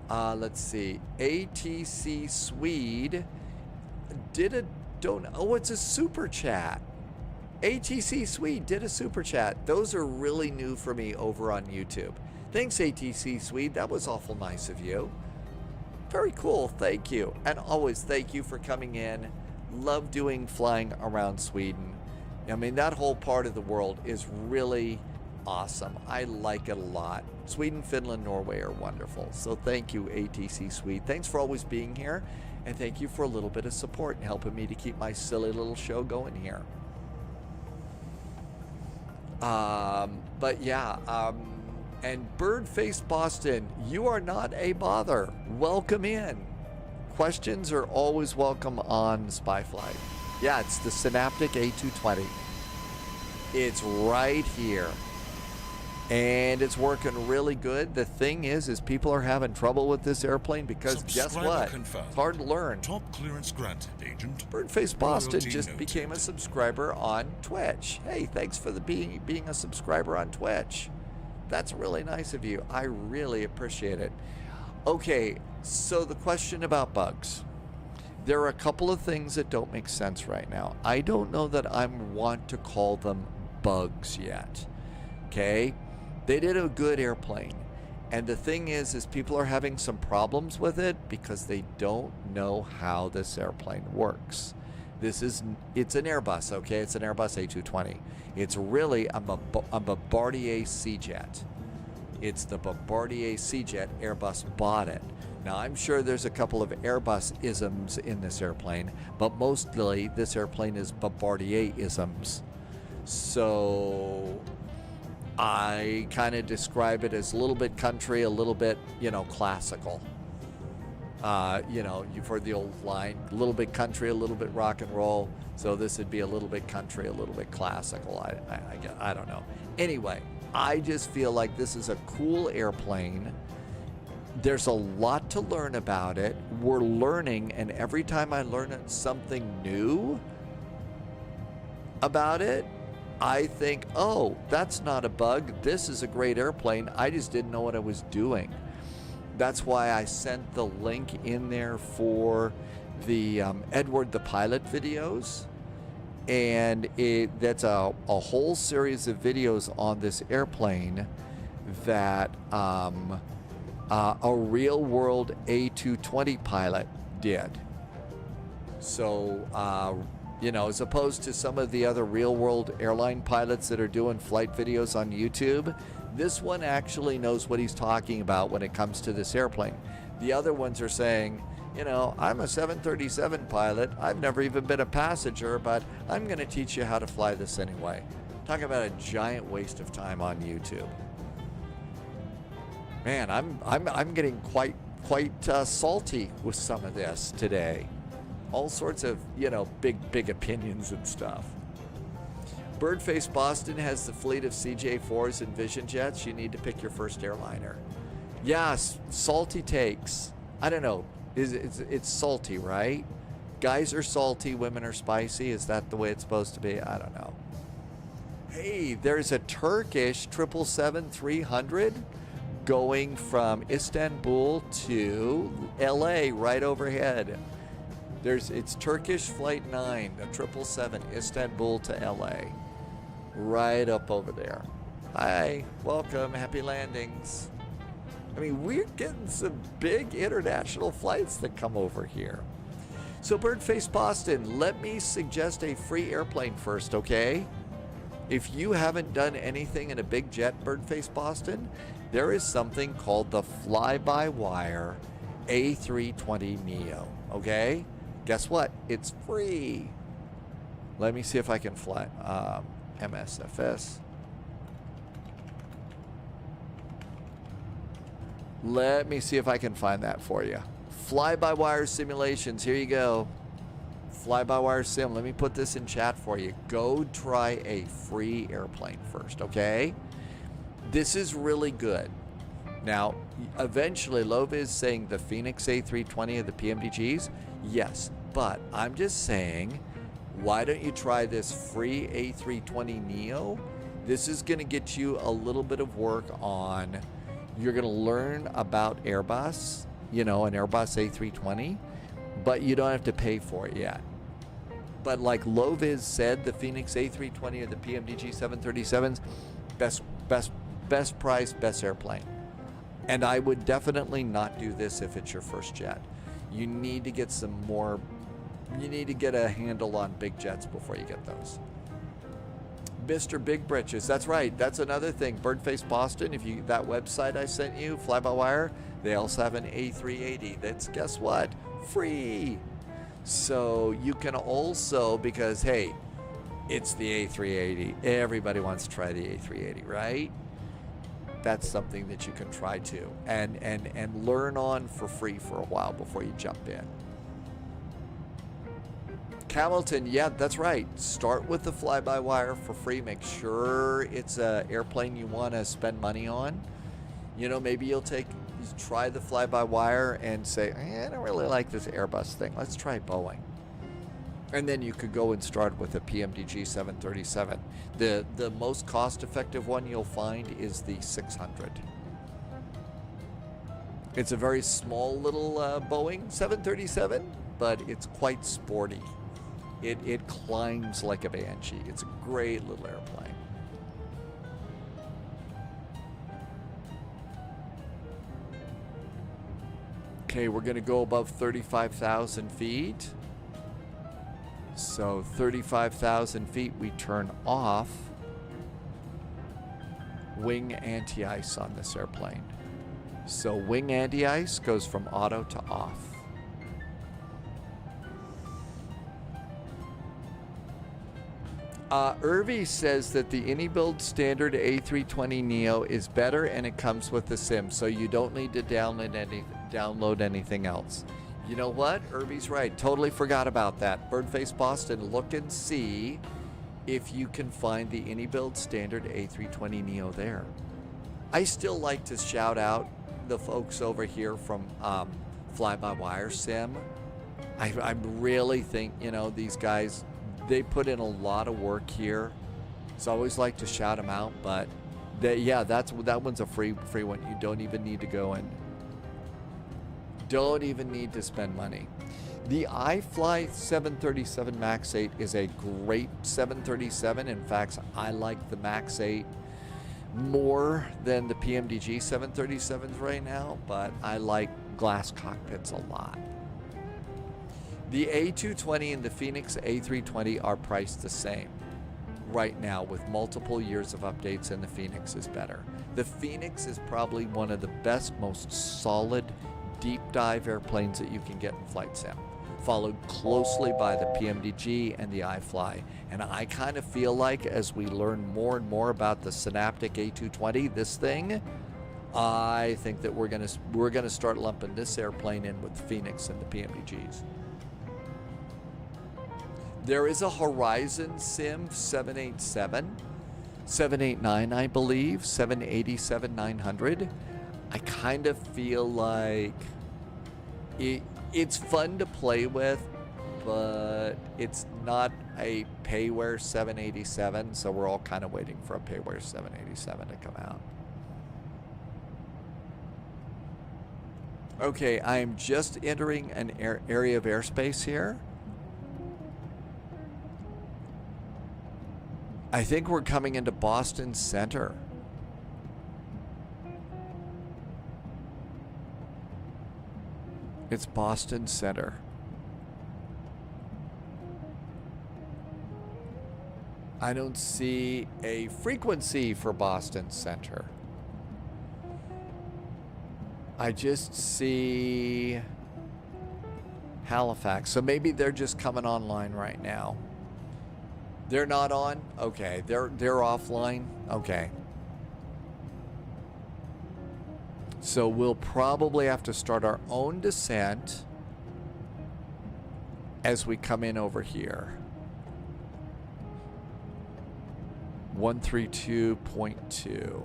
Let's see. ATC Swede did a oh, it's a super chat. ATC Swede did a super chat. Those are really new for me over on YouTube. Thanks, ATC Swede. That was awful nice of you. Very cool. Thank you. And always thank you for coming in. Love doing flying around Sweden. I mean, that whole part of the world is really awesome. I like it a lot. Sweden, Finland, Norway are wonderful. So thank you, ATC Swede. Thanks for always being here. And thank you for a little bit of support and helping me to keep my silly little show going here. But yeah, and Birdface Boston, you are not a bother. Welcome in. Questions are always welcome on Spyflight. Yeah, it's the Synaptic A220. It's right here. And it's working really good. The thing is people are having trouble with this airplane because guess what? Confirmed. It's hard to learn. Top clearance granted, Agent. Birdface Boston Royalty just noted. became a subscriber on Twitch. Hey, thanks for being a subscriber on Twitch. That's really nice of you. I really appreciate it. Okay, so the question about bugs. There are a couple of things that don't make sense right now. I don't know that I want to call them bugs yet. Okay? They did a good airplane. And the thing is people are having some problems with it because they don't know how this airplane works. It's an Airbus, okay? It's an Airbus A220. It's really a Bombardier C-Jet. It's the Bombardier C-Jet. Airbus bought it. Now, I'm sure there's a couple of Airbus isms in this airplane, but mostly this airplane is Bombardier isms. So I kind of describe it as a little bit country, a little bit, classical. You've heard the old line, a little bit country, a little bit rock and roll. So this would be a little bit country, a little bit classical. I don't know. Anyway, I just feel like this is a cool airplane. There's a lot to learn about it. We're learning, and every time I learn something new about it, I think, oh, that's not a bug. This is a great airplane. I just didn't know what I was doing. That's why I sent the link in there for the Edward the Pilot videos. And that's a whole series of videos on this airplane that a real-world A220 pilot did. So, as opposed to some of the other real-world airline pilots that are doing flight videos on YouTube, This one actually knows what he's talking about when it comes to this airplane. The other ones are saying, you know, I'm a 737 pilot. I've never even been a passenger, but I'm going to teach you how to fly this anyway. Talk about a giant waste of time on YouTube. Man, I'm getting quite salty with some of this today. All sorts of, you know, big opinions and stuff. Birdface Boston has the fleet of CJ4s and Vision Jets. You need to pick your first airliner. Yes, salty takes. I don't know. It's salty, right? Guys are salty, women are spicy. Is that the way it's supposed to be? I don't know. Hey, there's a Turkish 777-300 going from Istanbul to LA right overhead. It's Turkish Flight 9, a 777, Istanbul to LA. Right up over there. Hi, welcome, happy landings. I mean, we're getting some big international flights that come over here. So Birdface Boston, let me suggest a free airplane first, okay? If you haven't done anything in a big jet, Birdface Boston, there is something called the fly-by-wire A320 Neo, okay? Guess what? It's free. Let me see if I can fly MSFS. Let me see if I can find that for you. Fly-by-wire simulations. Here you go. Fly-by-wire sim. Let me put this in chat for you. Go try a free airplane first, okay? This is really good. Now, eventually, Lova is saying the Phoenix A320 of the PMDGs. Yes, but I'm just saying, why don't you try this free A320 Neo? This is going to get you a little bit of work on. You're going to learn about Airbus, you know, an Airbus A320, but you don't have to pay for it yet. But like Loviz said, the Phoenix A320 or the PMDG 737s, best price, best airplane. And I would definitely not do this if it's your first jet. You need to get some more, you need to get a handle on big jets before you get those. Mr. Big Britches, that's right. That's another thing. Birdface Boston, if you, that website I sent you, Fly-by-Wire, they also have an A380. That's, guess what? Free. So you can also, because hey, it's the A380. Everybody wants to try the A380, right? That's something that you can try too, and learn on for free for a while before you jump in. Hamilton, yeah, that's right. Start with the fly-by-wire for free. Make sure it's an airplane you want to spend money on. You know, maybe you'll try the fly-by-wire and say, I don't really like this Airbus thing. Let's try Boeing. And then you could go and start with a PMDG 737. The most cost-effective one you'll find is the 600. It's a very small little Boeing 737, but it's quite sporty. It climbs like a banshee. It's a great little airplane. Okay, we're going to go above 35,000 feet. So 35,000 feet, we turn off wing anti-ice on this airplane. So wing anti-ice goes from auto to off. Irvi says that the AnyBuild standard A320 Neo is better and it comes with the sim, so you don't need to download anything else. You know what? Irvy's right. Totally forgot about that. Birdface Boston, look and see if you can find the AnyBuild standard A320 Neo there. I still like to shout out the folks over here from Fly-by-Wire Sim. I really think, you know, these guys, they put in a lot of work here. So I always like to shout them out, but yeah, that one's a free one. You don't even need to go and don't even need to spend money. The iFly 737 MAX 8 is a great 737. In fact, I like the MAX 8 more than the PMDG 737s right now, but I like glass cockpits a lot. The A220 and the Phoenix A320 are priced the same. right now with multiple years of updates, and the Phoenix is better. The Phoenix is probably one of the best, most solid deep dive airplanes that you can get in flight sim, followed closely by the PMDG and the iFly. And I kind of feel like as we learn more and more about the Synaptic A220, this thing, I think that we're gonna start lumping this airplane in with the Phoenix and the PMDGs. There is a Horizon Sim 787, 789, I believe, 787-900. I kind of feel like it's fun to play with, but it's not a payware 787, so we're all kind of waiting for a payware 787 to come out. Okay, I am just entering an area of airspace here. I think we're coming into Boston Center. It's Boston Center. I don't see a frequency for Boston Center. I just see Halifax. So maybe they're just coming online right now. They're not on? Okay. They're offline? Okay. So we'll probably have to start our own descent as we come in over here. 132.2.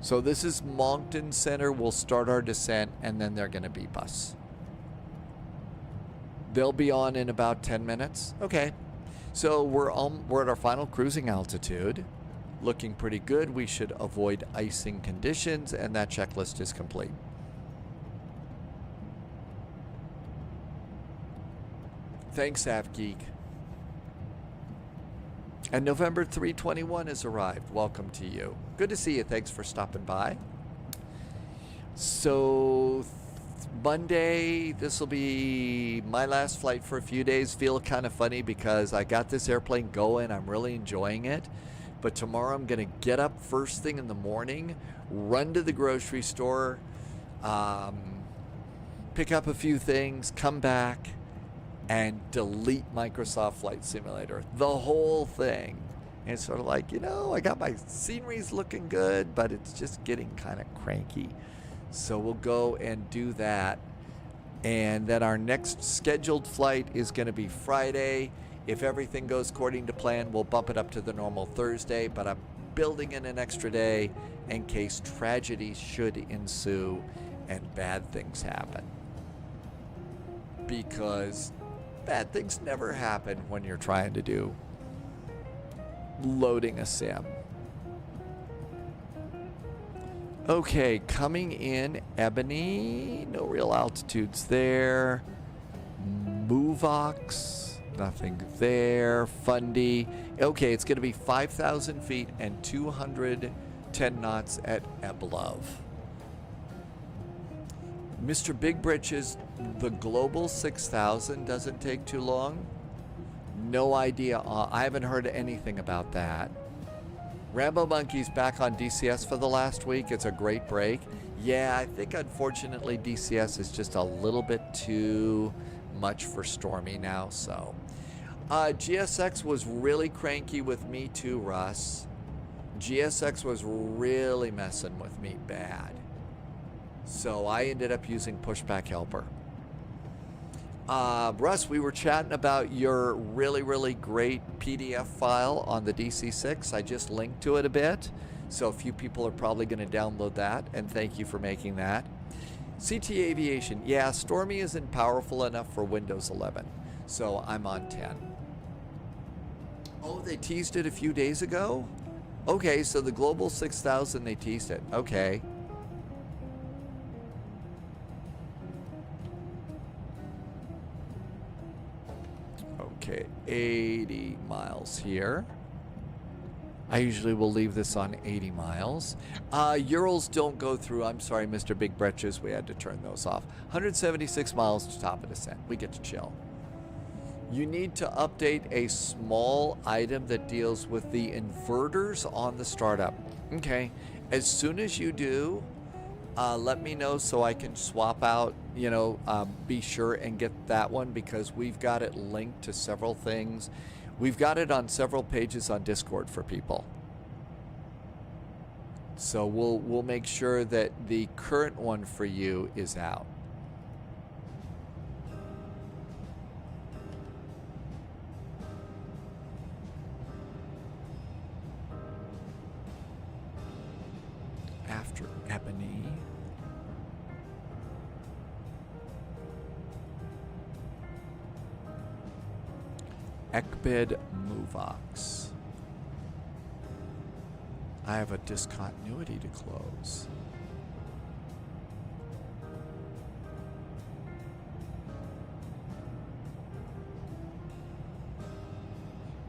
So this is Moncton Center. We'll start our descent, and then they're going to beep us. They'll be on in about 10 minutes. Okay. So we're at our final cruising altitude. Looking pretty good. We should avoid icing conditions, and that checklist is complete. Thanks, AvGeek. And November 321 has arrived. Welcome to you. Good to see you. Thanks for stopping by. So Monday, this will be my last flight for a few days. Feel kind of funny because I got this airplane going. I'm really enjoying it. But tomorrow I'm going to get up first thing in the morning, run to the grocery store, pick up a few things, come back, and delete Microsoft Flight Simulator. The whole thing. And it's sort of like, you know, I got my sceneries looking good, but it's just getting kind of cranky. So we'll go and do that. And then our next scheduled flight is going to be Friday. If everything goes according to plan, we'll bump it up to the normal Thursday, but I'm building in an extra day in case tragedy should ensue and bad things happen. Because bad things never happen when you're trying to do loading a sim. Okay, coming in Ebony, no real altitudes there. Movox, nothing there. Fundy, okay, it's going to be 5,000 feet and 210 knots at Eblov. Mr. Big Britches, the Global 6000 doesn't take too long. No idea. I haven't heard anything about that. Rambo Monkey's back on DCS for the last week. It's a great break. Yeah, I think unfortunately DCS is just a little bit too much for Stormy now. So GSX was really cranky with me too, Russ. GSX was really messing with me bad. So I ended up using Pushback Helper. Russ, we were chatting about your really, really great PDF file on the DC-6. I just linked to it a bit. So a few people are probably going to download that. And thank you for making that. CT Aviation. Yeah, Stormy isn't powerful enough for Windows 11. So I'm on 10. Oh, they teased it a few days ago? Okay, so the Global 6000, they teased it. Okay. Okay, 80 miles here. I usually will leave this on 80 miles. Urals don't go through. I'm sorry, Mr. Big Bretches. We had to turn those off. 176 miles to top of descent. We get to chill. You need to update a small item that deals with the inverters on the startup. Okay, as soon as you do, let me know so I can swap out, be sure and get that one, because we've got it linked to several things. We've got it on several pages on Discord for people. So we'll make sure that the current one for you is out. After Ebony. Ekbid Movox. I have a discontinuity to close.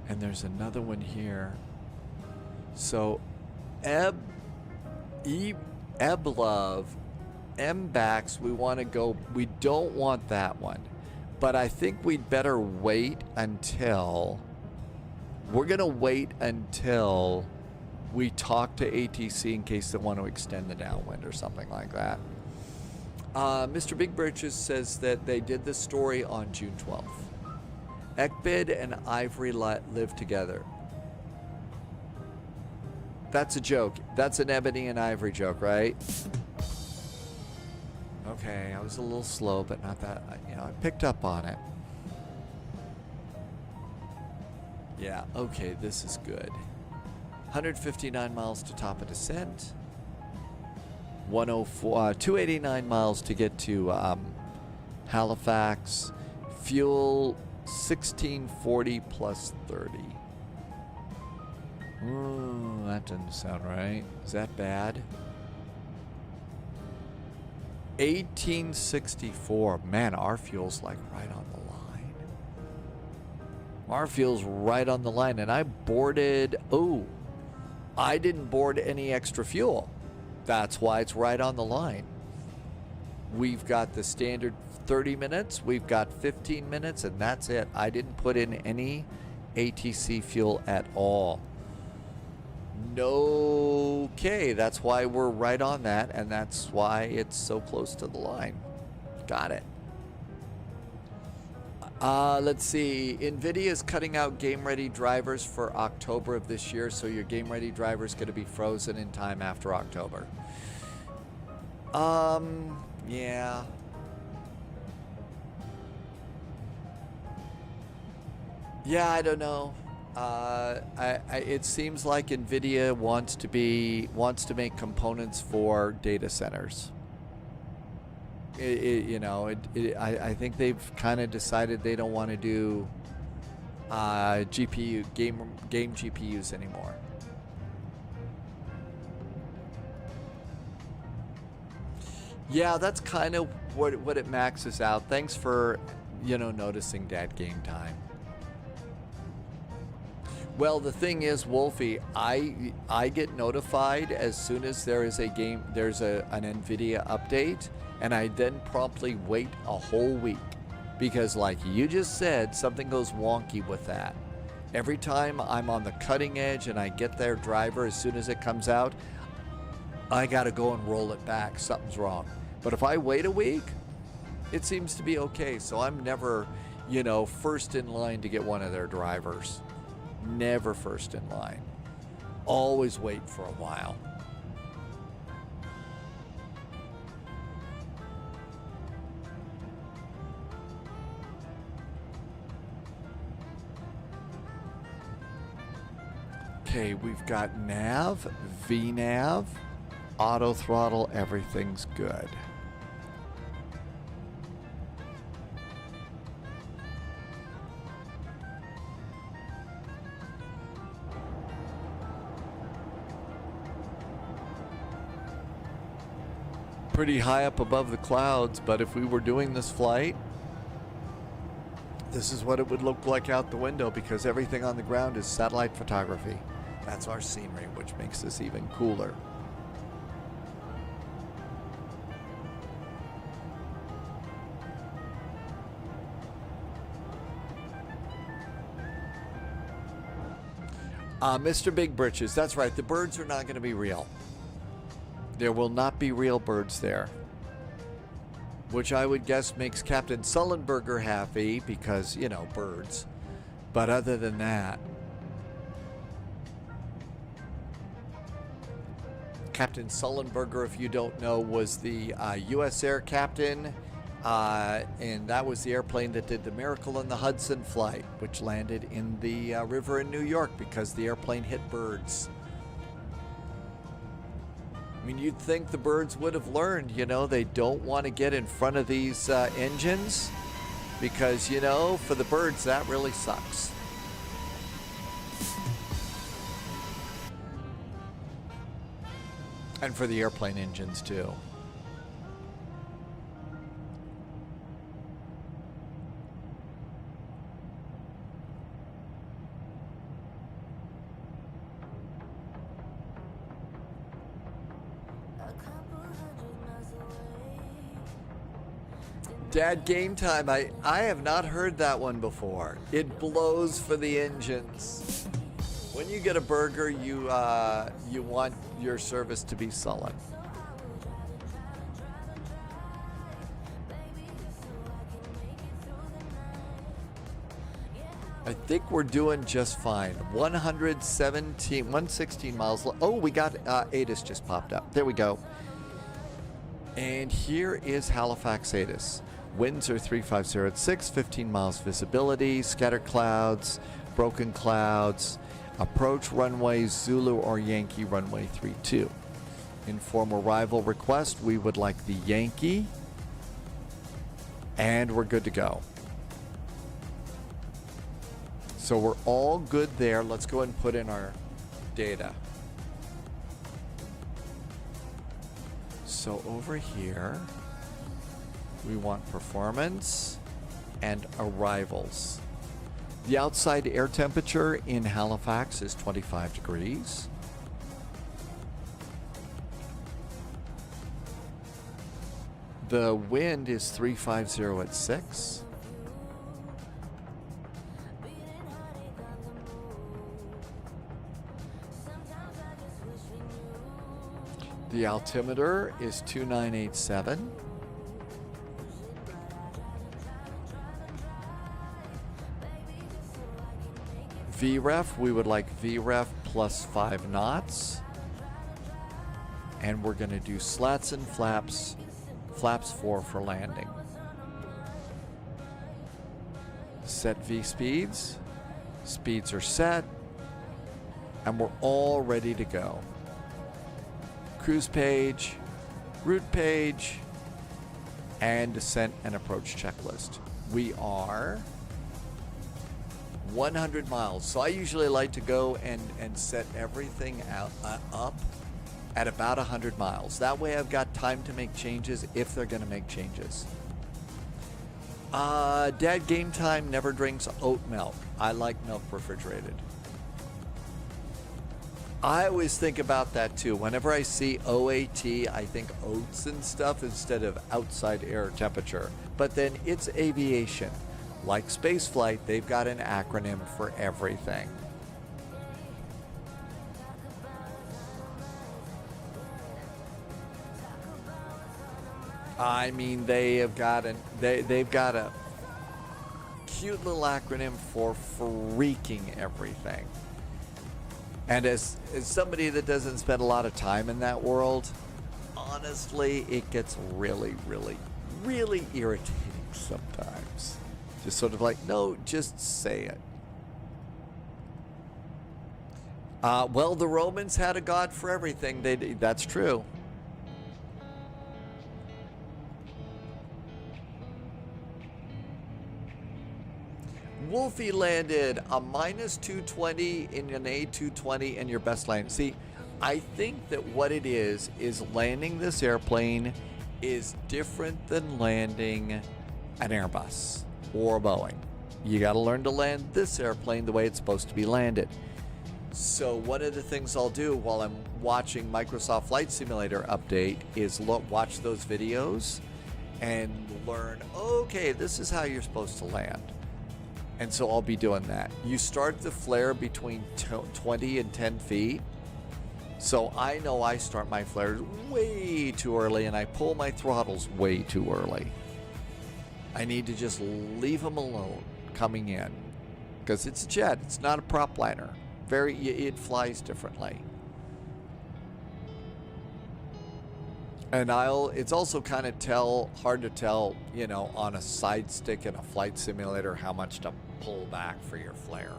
And there's another one here. So Eblove, MBAX, we want to go, we don't want that one. But I think we'd better wait until, we're going to wait until we talk to ATC in case they want to extend the downwind or something like that. Mr. Big Birches says that they did this story on June 12th. Ekbid and Ivory live together. That's a joke. That's an Ebony and Ivory joke, right? Okay, I was a little slow, but not that, I picked up on it. Yeah, okay, this is good. 159 miles to top of descent. 289 miles to get to Halifax. Fuel 1640 plus 30. Ooh, that doesn't sound right. Is that bad? 1864. Man, our fuel's like right on the line. Our fuel's right on the line, and I boarded. Oh, I didn't board any extra fuel. That's why it's right on the line. We've got the standard 30 minutes. We've got 15 minutes, and that's it. I didn't put in any ATC fuel at all. Okay, that's why we're right on that, and that's why it's so close to the line. Got it. Let's see. Nvidia is cutting out game-ready drivers for October of this year, so your game-ready driver is going to be frozen in time after October. Yeah. Yeah, I don't know. It seems like Nvidia wants to make components for data centers. I think they've kind of decided they don't want to do game GPUs anymore. Yeah, that's kind of what it maxes out. Thanks for noticing that game time. Well, the thing is, Wolfie, I get notified as soon as there's an Nvidia update, and I then promptly wait a whole week because, like you just said, something goes wonky with that. Every time I'm on the cutting edge and I get their driver, as soon as it comes out, I gotta go and roll it back. Something's wrong. But if I wait a week, it seems to be okay. So I'm never, first in line to get one of their drivers. Never first in line. Always wait for a while. Okay, we've got nav, VNav, auto throttle, everything's good. Pretty high up above the clouds, but if we were doing this flight, this is what it would look like out the window because everything on the ground is satellite photography. That's our scenery, which makes this even cooler. Mr. Big Britches, that's right. The birds are not going to be real. There will not be real birds there. Which I would guess makes Captain Sullenberger happy because, you know, birds. But other than that, Captain Sullenberger, if you don't know, was the U.S. Air Captain. And that was the airplane that did the Miracle on the Hudson flight, which landed in the river in New York because the airplane hit birds. I mean, you'd think the birds would have learned, you know, they don't want to get in front of these engines because, you know, for the birds, that really sucks. And for the airplane engines, too. Dad, game time. I have not heard that one before. It blows for the engines. When you get a burger, you want your service to be sullen. I think we're doing just fine. 116 miles. Oh, we got ATIS just popped up. There we go. And here is Halifax ATIS. Winds are 350 at 6, 15 miles visibility, scattered clouds, broken clouds, approach runway Zulu or Yankee runway 32. Inform arrival request, we would like the Yankee, and we're good to go. So we're all good there. Let's go ahead and put in our data. So over here, we want performance and arrivals. The outside air temperature in Halifax is 25 degrees. The wind is 350 at 6. The altimeter is 2987. VREF, we would like VREF plus 5 knots. And we're going to do slats and flaps, flaps 4 for landing. Set V speeds. Speeds are set. And we're all ready to go. Cruise page, route page, and descent and approach checklist. We are 100 miles. So I usually like to go and set everything out, up at about 100 miles. That way I've got time to make changes if they're going to make changes. Dad, game time never drinks oat milk. I like milk refrigerated. I always think about that too. Whenever I see OAT, I think oats and stuff instead of outside air temperature. But then it's aviation. Like spaceflight, they've got an acronym for everything. I mean, they've got a cute little acronym for freaking everything. And as somebody that doesn't spend a lot of time in that world, honestly, it gets really, really, really irritating sometimes. Just sort of like, no, just say it. Well, the Romans had a god for everything. That's true. Wolfie landed a minus 220 in an A220 in your best landing. See, I think that what it is landing this airplane is different than landing an Airbus or a Boeing. You got to learn to land this airplane the way it's supposed to be landed. So one of the things I'll do while I'm watching Microsoft Flight Simulator update is watch those videos and learn, okay, this is how you're supposed to land. And so I'll be doing that. You start the flare between 20 and 10 feet. So I know I start my flares way too early and I pull my throttles way too early. I need to just leave them alone coming in. Because it's a jet. It's not a prop liner. It flies differently. And it's also kind of hard to tell, you know, on a side stick in a flight simulator how much to pull back for your flare.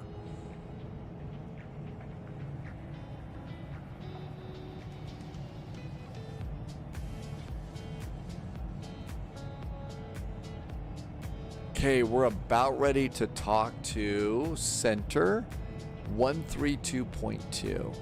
Okay, we're about ready to talk to center 132.2.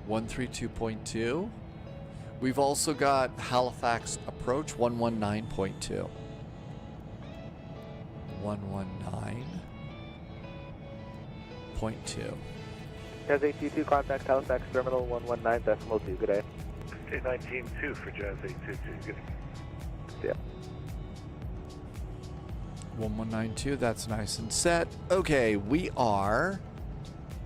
(132.2). We've also got Halifax approach 119.2. 119.2. Jazz 822, contact Halifax Terminal 119.2. Good day. 19.2 for Jazz 822. Good. Yeah. 1192, that's nice and set. Okay, we are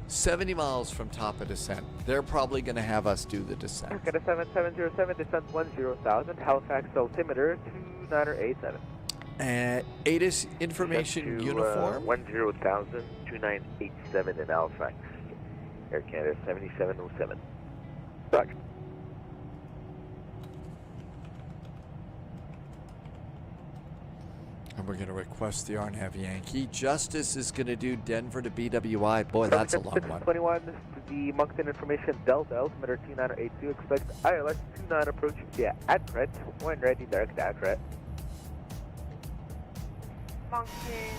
70 miles from top of descent. They're probably going to have us do the descent. Get a 7707, descent 10,000, Halifax altimeter 2987. ATIS information uniform. 10,000, 2987 in Halifax. Air Canada 7707. Back. And we're going to request the RNAV Yankee. Justice is going to do Denver to BWI. Boy, that's a long one. 21, the Moncton information Delta, altimeter 2982, expect ILS 29 approaching via ADRET, when ready, direct ADRET. Moncton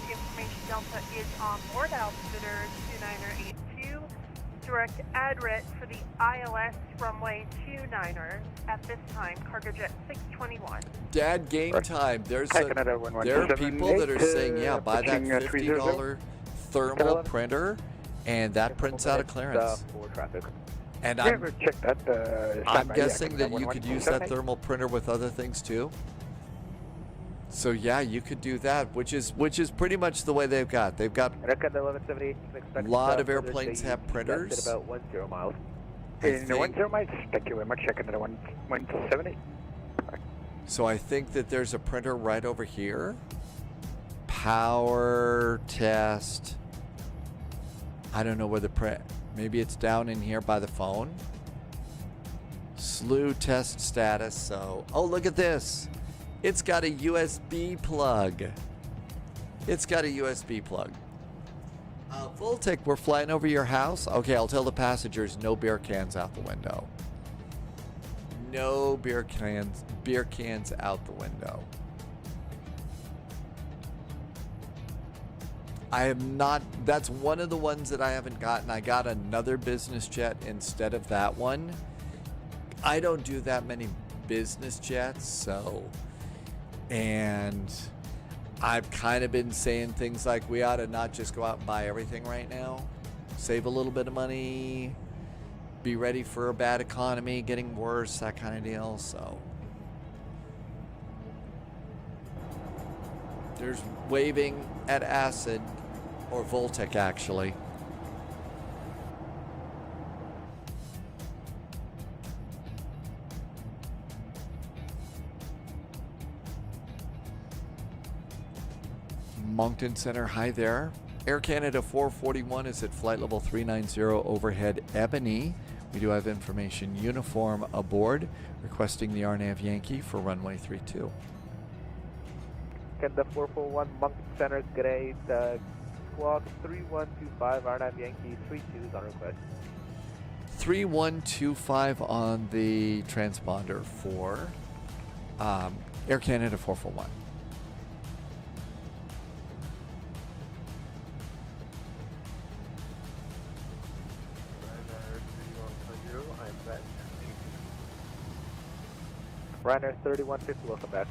information Delta is on board, altimeter 2982, direct ADRET for the ILS runway 29er at this time, cargo jet 621. Dad, game time. There are people that are saying, yeah, buy that $50 thermal printer, and that prints out a clearance. And I'm guessing that you could use that thermal printer with other things too. So yeah, you could do that, which is pretty much the way they've got. They've got a lot of airplanes have printers. About 10 miles. In 10 miles, thank you very much. Second 170. So I think that there's a printer right over here. Power test. I don't know where the print. Maybe it's down in here by the phone. SLU test status. So, oh, look at this. It's got a USB plug. It's got a USB plug. Voltic, we're flying over your house. Okay, I'll tell the passengers no beer cans out the window. No beer cans out the window. I have not, that's one of the ones that I haven't gotten. I got another business jet instead of that one. I don't do that many business jets, so, and I've kind of been saying things like we ought to not just go out and buy everything right now. Save a little bit of money. Be ready for a bad economy getting worse, that kind of deal. So there's waving at acid, or Voltic actually. Moncton Center, hi there. Air Canada 441 is at flight level 390 overhead Ebony. We do have information uniform aboard, requesting the RNAV Yankee for runway 32. Canada 441 Moncton Center, grade squawk 3125, RNAV Yankee 32 is on request. 3125 on the transponder for Air Canada 441. Ryanair 3150, welcome back.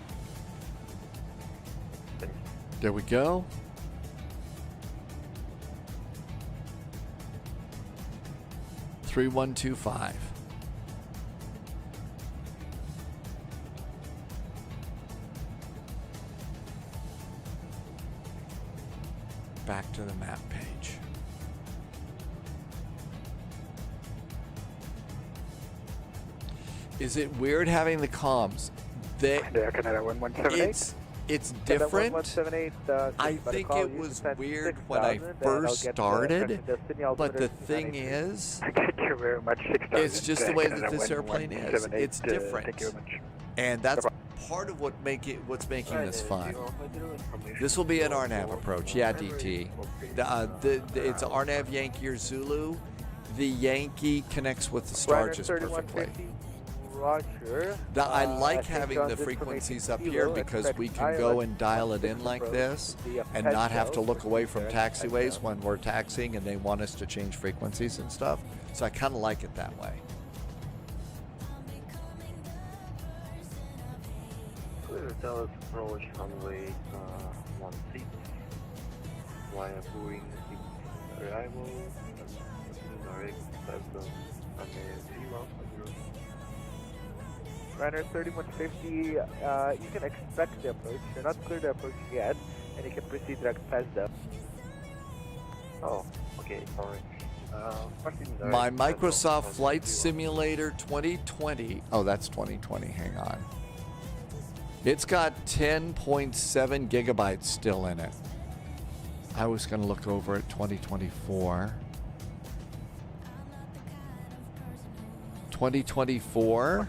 There we go. (3125). Back to the map page. Is it weird having the comms? It's different. I think it was weird when I first started, but the thing is, it's just the way that this airplane is. It's different, and that's part of what's making this fun. This will be an RNAV approach. Yeah, DT. It's RNAV Yankee or Zulu. The Yankee connects with the star just perfectly. Roger. I like having the frequencies up here because we can go and dial it in like this and not have to look away from taxiways when we're taxiing and they want us to change frequencies and stuff. So I kind of like it that way. Dallas approach runway 16 via Boeing arrival direct Ryanair 3150, you can expect the approach. You're not clear the approach yet, and you can proceed direct past them. Oh, okay, sorry. My Microsoft Flight Simulator 2020. Oh, that's 2020. Hang on. It's got 10.7 gigabytes still in it. I was going to look over at 2024. 2024.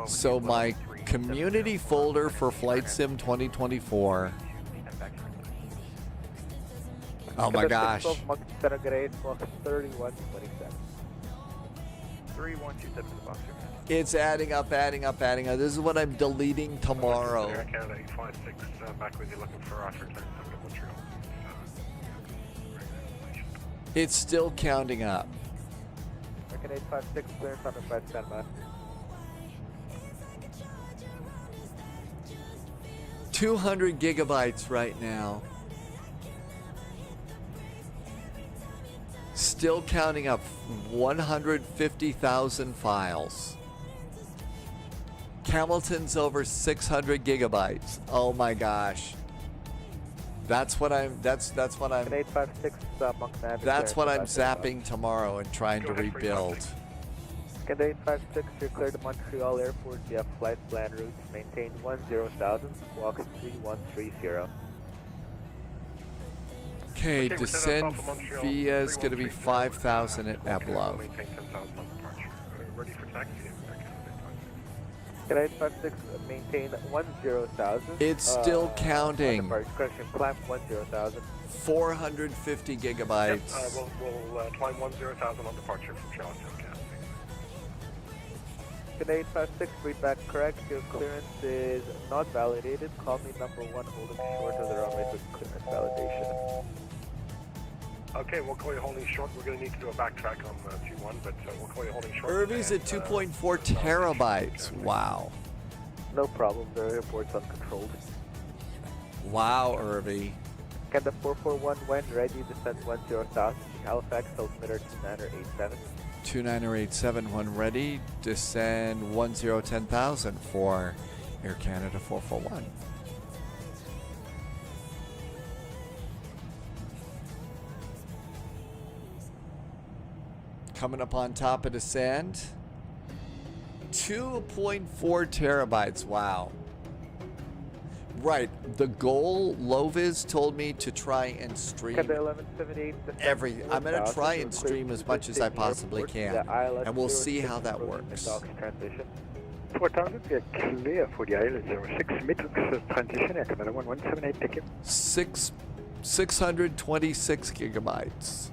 So my community folder for Flight Sim 2024. Oh my gosh. It's adding up. This is what I'm deleting tomorrow. Canada 856, back with you looking for Roger Montreal. It's still counting up. 856, clearance on the flight standby. 200 gigabytes right now. Still counting up 150,000 files. Hamilton's over 600 gigabytes. Oh my gosh. That's what I'm 856, that's what I'm zapping tomorrow and trying to rebuild. Canada 856, you're cleared to Montreal Airport via flight plan routes. Maintain 10,000, walk 3130. Okay, descend via is going to be 5,000 at Eblov. Ready for taxi. Canada 856, maintain 10,000. It's still counting. Correction, climb 10,000. 450 gigabytes. Yep, we'll climb 10,000 on departure from Charlottetown. Canada 856, read back correct. Your clearance is not validated. Call me number 1, holding short of the runway with clearance validation. Okay, we'll call you holding short. We're going to need to do a backtrack on G1, but we'll call you holding short. Irvy's at 2.4 terabytes. Wow. No problem. The airport's uncontrolled. Wow, Irvy. Canada 441, when ready, descend 10,000. Halifax, altimeter 2987. 2987 when ready, descend 10,000 for Air Canada 441. Coming up on top of descend. 2.4 terabytes, wow. Right, the goal, Loviz told me to try and stream everything. I'm going to try and stream as much as I possibly can, and we'll see how that works. 4,000, we are clear for the ILS 06 Matrix transition, Air Canada 1178, take it. 626 gigabytes.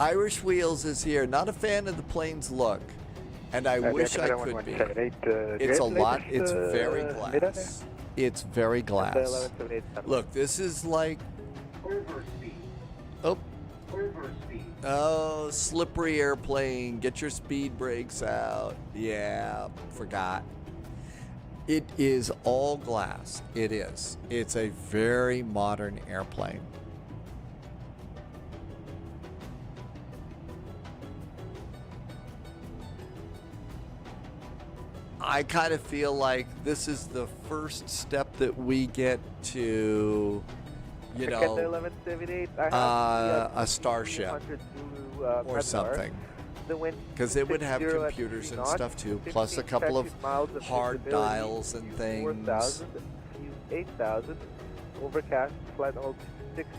Irish Wheels is here. Not a fan of the plane's look. And I wish I could be. It's a lot. It's very glass. It's very glass. Look, this is like... Overspeed. Oh. Overspeed. Oh, slippery airplane. Get your speed brakes out. Yeah, forgot. It is all glass. It is. It's a very modern airplane. I kind of feel like this is the first step that we get to, you know, a starship or something. Because it would have computers and stuff too, plus a couple of hard dials and things. 8,000, overcast, flight hold 60,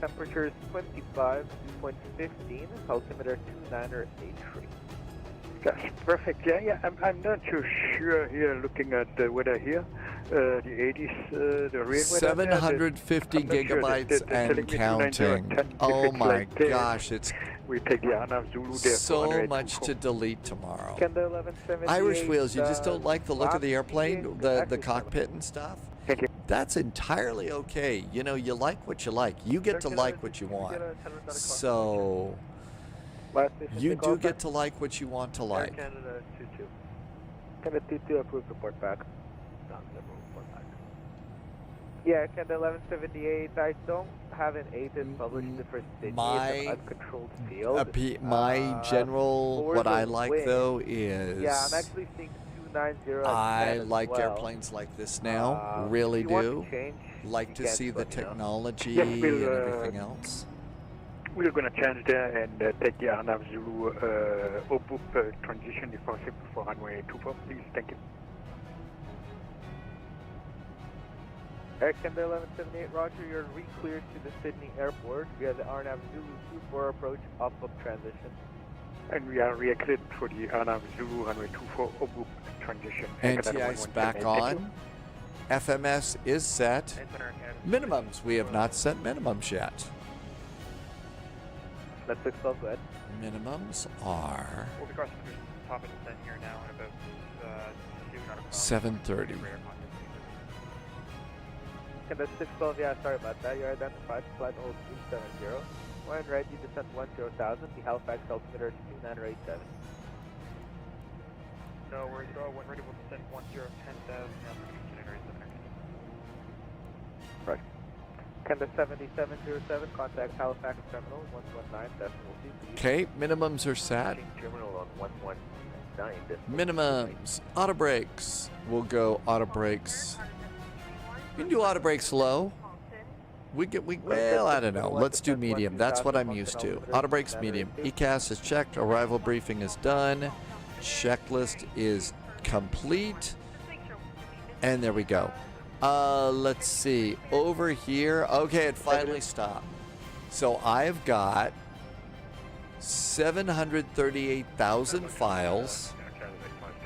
temperature is 25, dew point 15, altimeter 2983. That's perfect. Yeah. I'm not too sure here. Looking at the weather here, the 80s, the rain weather. 750 gigabytes and counting. Oh my gosh, it's we take the Anav Zulu there so much to delete tomorrow. Irish Wheels, you just don't like the look of the airplane, the cockpit and stuff? That's entirely okay. You know, you like what you like. You get to like what you want. So you do get to like what you want to like. Canada 22. Canada 22 approved report back. Yeah, Canada 1178. I don't have an ATIS published the first stage. It's an uncontrolled field. My general, what I like though is. Yeah, I'm actually seeing 290. I like airplanes like this now. Really do. Like to see the technology and everything else. We're going to change there and take the Anav Zulu OBUP transition if possible for runway 24, please. Thank you. Air Canada 1178, roger, you're re-cleared to the Sydney airport via the Arnav Zulu 24 approach off-up transition. And we are re-cleared for the Arnav Zulu runway 24 OBUP transition. NTI's back on. FMS is set. Minimums, we have not set minimums yet. Let's 612, go ahead. Minimums are We'll be crossing the top of the descent here now in about 7:30. Canada 612, yeah, sorry about that. You're identified, flight hold 370. When ready, descent 10,000, the Halifax altimeter is 2987. No worries at all. When ready, we'll descend 10,000, altimeter 2987. Right. Canada 7707, contact Halifax terminal 119.2. Okay, minimums are set. Terminal on 119. Minimums, auto brakes. We'll go auto brakes. We can do auto brakes low. Well, I don't know. Let's do medium. That's what I'm used to. Auto brakes medium. ECAS is checked. Arrival briefing is done. Checklist is complete. And there we go. Let's see. Over here. Okay, it finally stopped. So I've got 738,000 files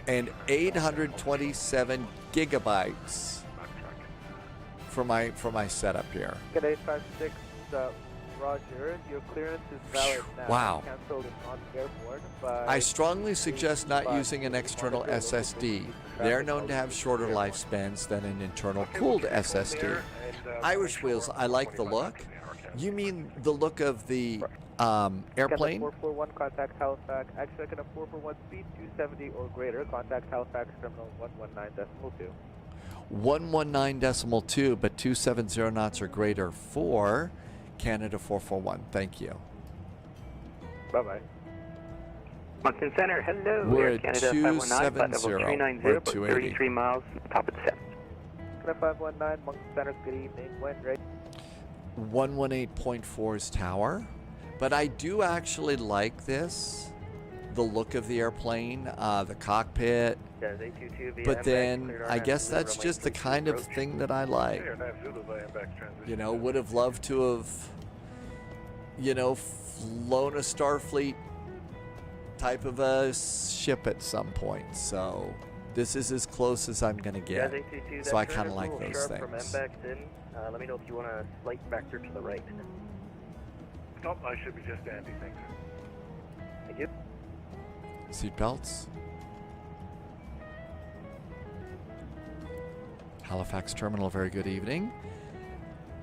and 827 gigabytes for my setup here. Good 856, roger. Your clearance is valid now. Wow. Cancelled on airport by I strongly suggest not using an external SSD. They're known to have shorter lifespans than an internal cooled SSD. Irish Wheels, I like the look. You mean the look of the airplane? 441, contact Halifax. Actually, I can have 441 speed 270 or greater. Contact Halifax terminal 119.2. 119.2, but 270 knots or greater for Canada 441. Thank you. Bye-bye. Moncton Center, hello. We're at Canada 270. We're at 280. 33 miles, top of the set. Canada 519, Moncton Center, good evening. When ready? 118.4's tower. But I do actually like this. The look of the airplane, the cockpit. But then I guess that's just the kind of thing that I like. You know, would have loved to have, you know, flown a Starfleet type of a ship at some point. So this is as close as I'm going to get. So I kind of like those things. Let me know if you want a slight vector to the right. Nope, I should be just dandy, thanks. Thank you. Seatbelts. Halifax Terminal, very good evening.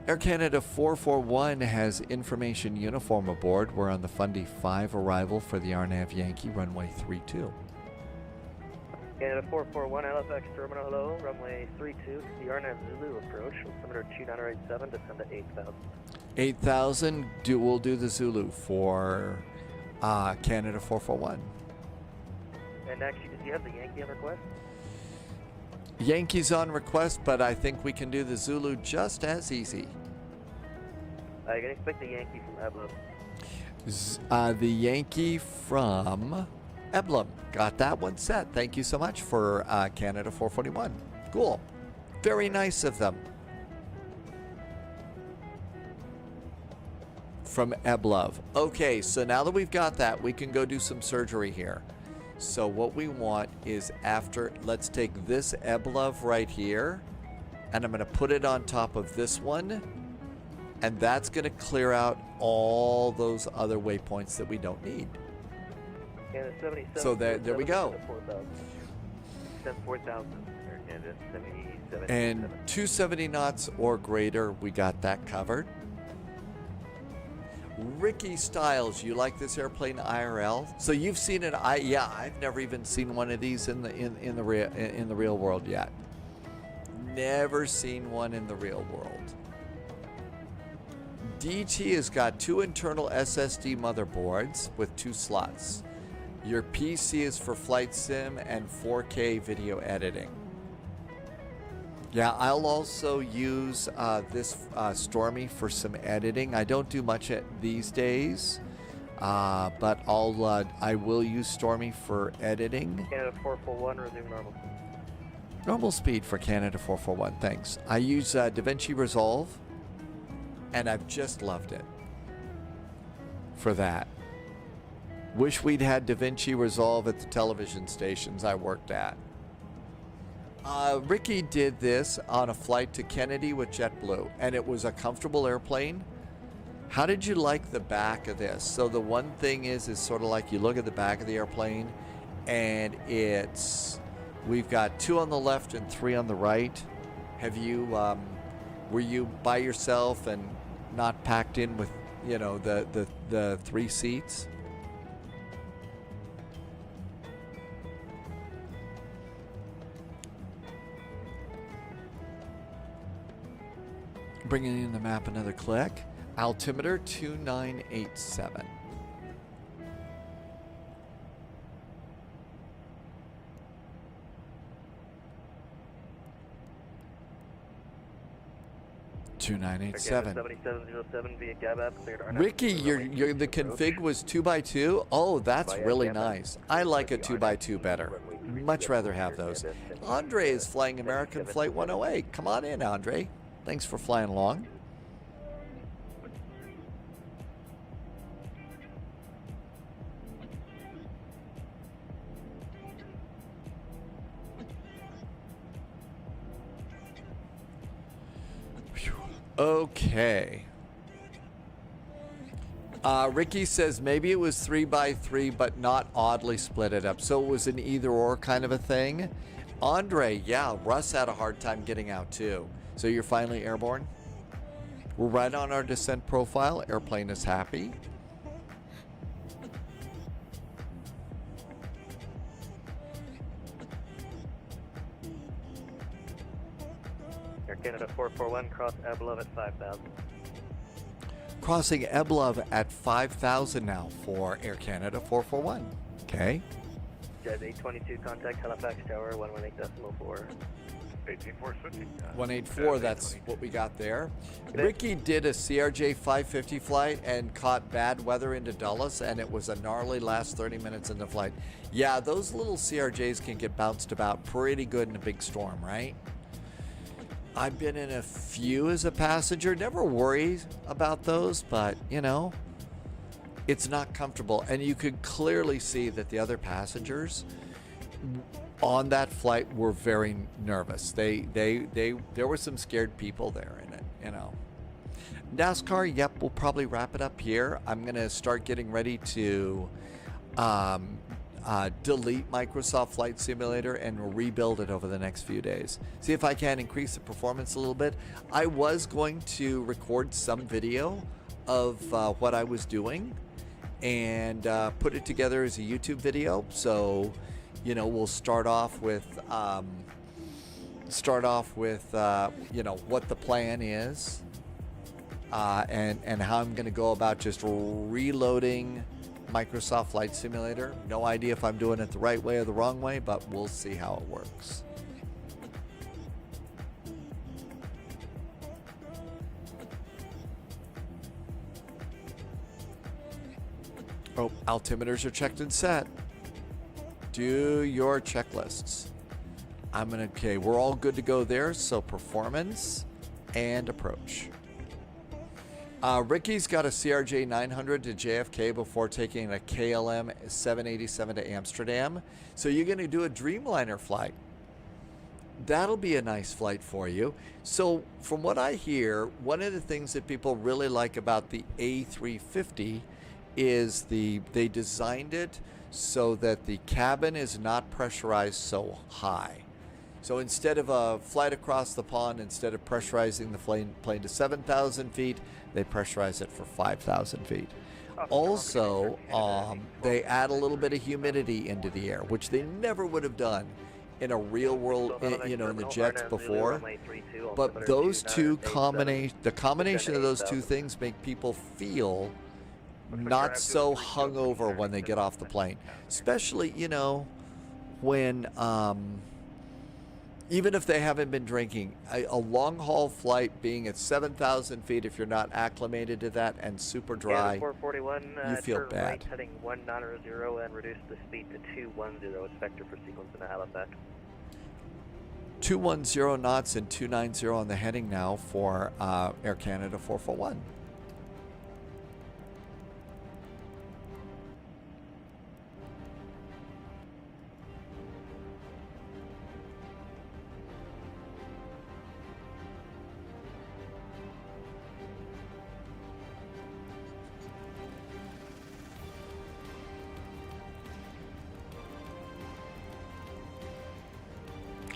Air Canada 441 has information uniform aboard. We're on the Fundy 5 arrival for the RNAV Yankee, runway 32. Canada 441, Halifax Terminal, hello, runway 32, the RNAV Zulu approach, altimeter 2987, descend to 8,000. 8,000, we'll do the Zulu for Canada 441. And actually, did you have the Yankee on request? Yankees on request, but I think we can do the Zulu just as easy. I can expect the Yankee from Eblum. The Yankee from Eblum. Got that one set. Thank you so much for Canada 441. Cool. Very nice of them. From Eblov. Okay, so now that we've got that, we can go do some surgery here. So what we want is let's take this Eblov right here, and I'm going to put it on top of this one, and that's going to clear out all those other waypoints that we don't need. So there we go. 4,000. And 270 knots or greater, we got that covered. Ricky Styles, you like this airplane IRL? So you've seen it? Yeah, I've never even seen one of these in the real world yet. Never seen one in the real world. DT has got 2 internal SSD motherboards with 2 slots. Your PC is for flight sim and 4K video editing. Yeah, I'll also use this Stormy for some editing. I don't do much these days, but I will use Stormy for editing. Canada 441, resume normal. Normal speed for Canada 441, thanks. I use DaVinci Resolve, and I've just loved it for that. Wish we'd had DaVinci Resolve at the television stations I worked at. Ricky did this on a flight to Kennedy with JetBlue, and it was a comfortable airplane. How did you like the back of this? So the one thing is sort of like you look at the back of the airplane, and we've got 2 on the left and 3 on the right. Have you, were you by yourself and not packed in with, the 3 seats? Bringing in the map another click. Altimeter 2987. Ricky, the config was 2x2. Oh, that's really nice. I like a 2x2 better. Much rather have those. Andre is flying American Flight 108. Come on in, Andre. Thanks for flying along. Okay. Ricky says maybe it was 3x3, but not oddly split it up. So it was an either or kind of a thing. Andre, yeah, Russ had a hard time getting out too. So you're finally airborne? We're right on our descent profile. Airplane is happy. Air Canada 441, cross Eblov at 5,000. Crossing Eblov at 5,000 now for Air Canada 441. Okay. Jazz 822, contact Halifax Tower, 118.4. 184, that's what we got there. Ricky did a CRJ 550 flight and caught bad weather into Dulles, and it was a gnarly last 30 minutes in the flight. Yeah, those little CRJs can get bounced about pretty good in a big storm, right? I've been in a few as a passenger, never worry about those, but it's not comfortable. And you could clearly see that the other passengers on that flight were very nervous. There were some scared people there in it, NASCAR, yep, we'll probably wrap it up here. I'm going to start getting ready to delete Microsoft Flight Simulator and rebuild it over the next few days. See if I can increase the performance a little bit. I was going to record some video of what I was doing and put it together as a YouTube video. So, you know, we'll start off with you know, what the plan is and how I'm going to go about just reloading Microsoft Flight Simulator. No idea if I'm doing it the right way or the wrong way, but we'll see how it works. Oh, altimeters are checked and set. Do your checklists. Okay, we're all good to go there. So performance and approach. Ricky's got a CRJ 900 to JFK before taking a KLM 787 to Amsterdam. So you're going to do a Dreamliner flight. That'll be a nice flight for you. So from what I hear, one of the things that people really like about the A350 is they designed it so that the cabin is not pressurized so high. So instead of a flight across the pond, instead of pressurizing the plane to 7,000 feet, they pressurize it for 5,000 feet. Also, they add a little bit of humidity into the air, which they never would have done in a real world, you know, in the jets before. But those two the combination of those two things make people feel not so hungover when they get off the plane, especially, you know, when even if they haven't been drinking. A long haul flight being at 7,000 feet, if you're not acclimated to that and super dry, 441, you feel turn bad. Right, heading 190 and reduce the speed to 210. Expect for sequence in Halifax. 210 knots and 290 on the heading now for Air Canada 441.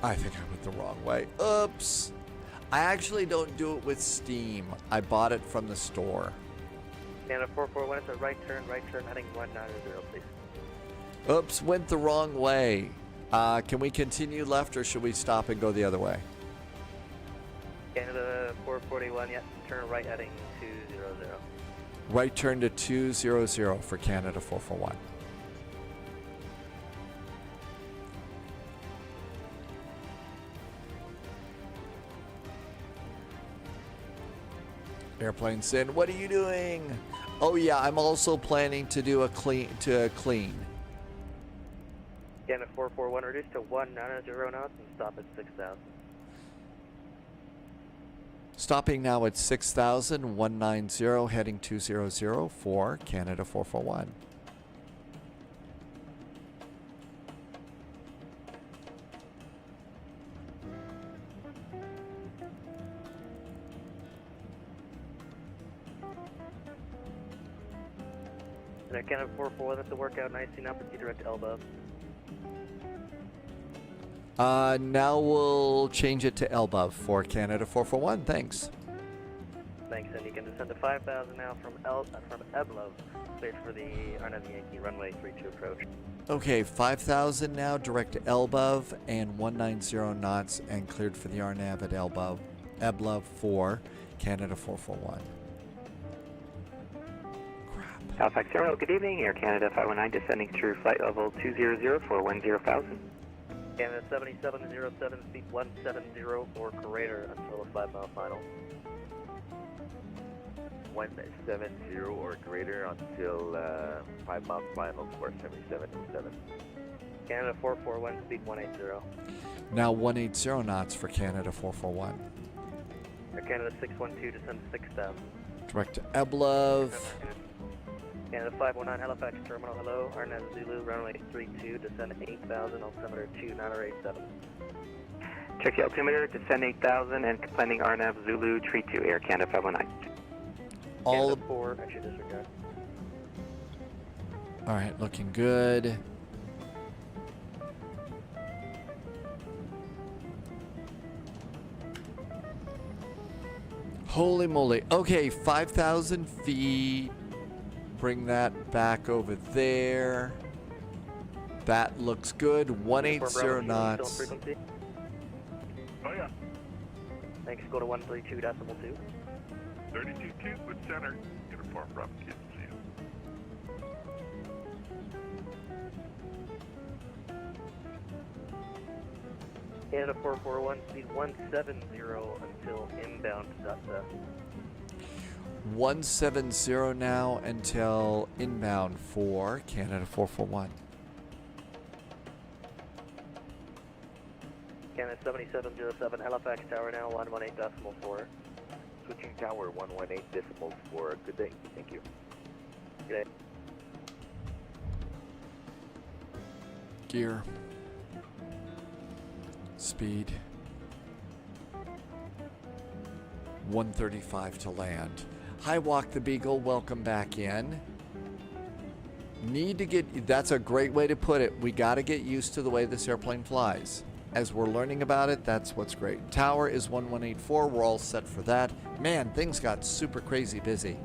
I think I went the wrong way. Oops. I actually don't do it with Steam. I bought it from the store. Canada 441, it's a right turn, heading 190, please. Oops, went the wrong way. Can we continue left or should we stop and go the other way? Canada 441, yes, turn right, heading 200. Right turn to 200 for Canada 441. Airplane saying, what are you doing? Oh yeah, I'm also planning to do a clean. Canada 441, reduce to 190 knots and stop at 6,000. Stopping now at 6,000, 190, heading 200 for Canada 441. Canada 441, that's the workout 19 up and direct elbow. Now we'll change it to elbow for Canada 441. Thanks. Thanks, and you can descend to 5,000 now from Eblov. Wait for the Arnav Yankee runway 32 approach. Okay, 5,000 now, direct to Elbov and 190 knots and cleared for the Arnav at Eblov for Canada 441. Halifax Terminal, good evening. Air Canada 519 descending through flight level 200 for 10,000. Canada 7707, speed 170 or greater until a 5-mile final. 170 or greater until 5-mile final for 7707. Canada 441, speed 180. Now 180 knots for Canada 441. Air Canada 612, descend 6,000. Direct to Eblov. Canada 519, Halifax Terminal, hello. Arnav Zulu, runway 32, descend 8,000, altimeter 2987. Check the altimeter, descend 8,000 and landing Arnav Zulu, tree 2, Air Canada 519. All Canada 4, extra disregard. All right, looking good. Holy moly. Okay, 5,000 feet. Bring that back over there. That looks good. 180 knots. Oh yeah. Thanks, go to 132.2. 32.2 with center. Uniform Bravo Kilo, see you. Canada 441, speed 170 until inbound Dutsa. 170 now until inbound for Canada 441. Canada 7707, Halifax Tower now 118.4. Switching tower 118.4. Good day. Thank you. Good day. Gear. Speed. 135 to land. Hi, Walk the Beagle. Welcome back in. Need to get, that's a great way to put it. We got to get used to the way this airplane flies. As we're learning about it, that's what's great. Tower is 1184. We're all set for that. Man, things got super crazy busy.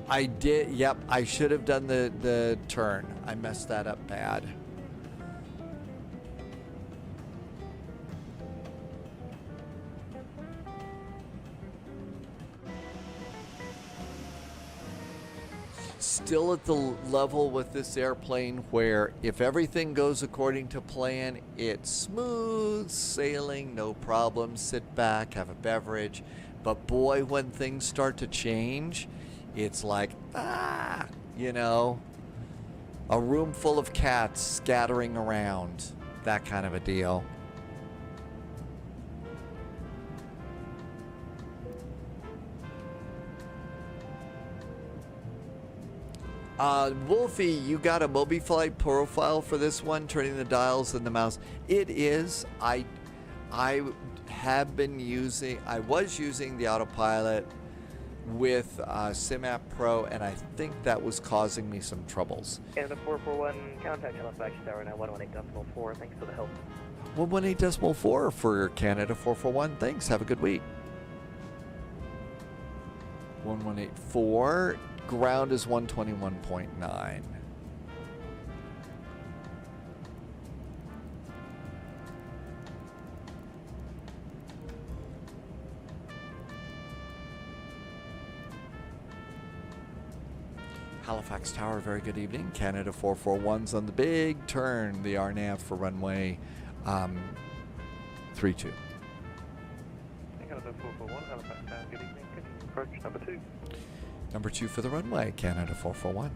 I did, yep, I should have done the turn. I messed that up bad. Still at the level with this airplane where if everything goes according to plan, it's smooth sailing, no problem. Sit back, have a beverage. But boy, when things start to change, it's like, you know, a room full of cats scattering around, that kind of a deal. Wolfie, you got a MobiFlight profile for this one, turning the dials and the mouse. It is. I was using the autopilot with SimApp Pro, and I think that was causing me some troubles. Canada 441, contact Halifax Tower now 118.4. Thanks for the help. 118.4 for Canada 441. Thanks. Have a good week. 1184. Ground is 121.9. Halifax Tower, very good evening. Canada 441's on the big turn, the RNAV for runway 32. Canada 441, Halifax Tower, good evening. Approach number 2. Number 2 for the runway, Canada 441.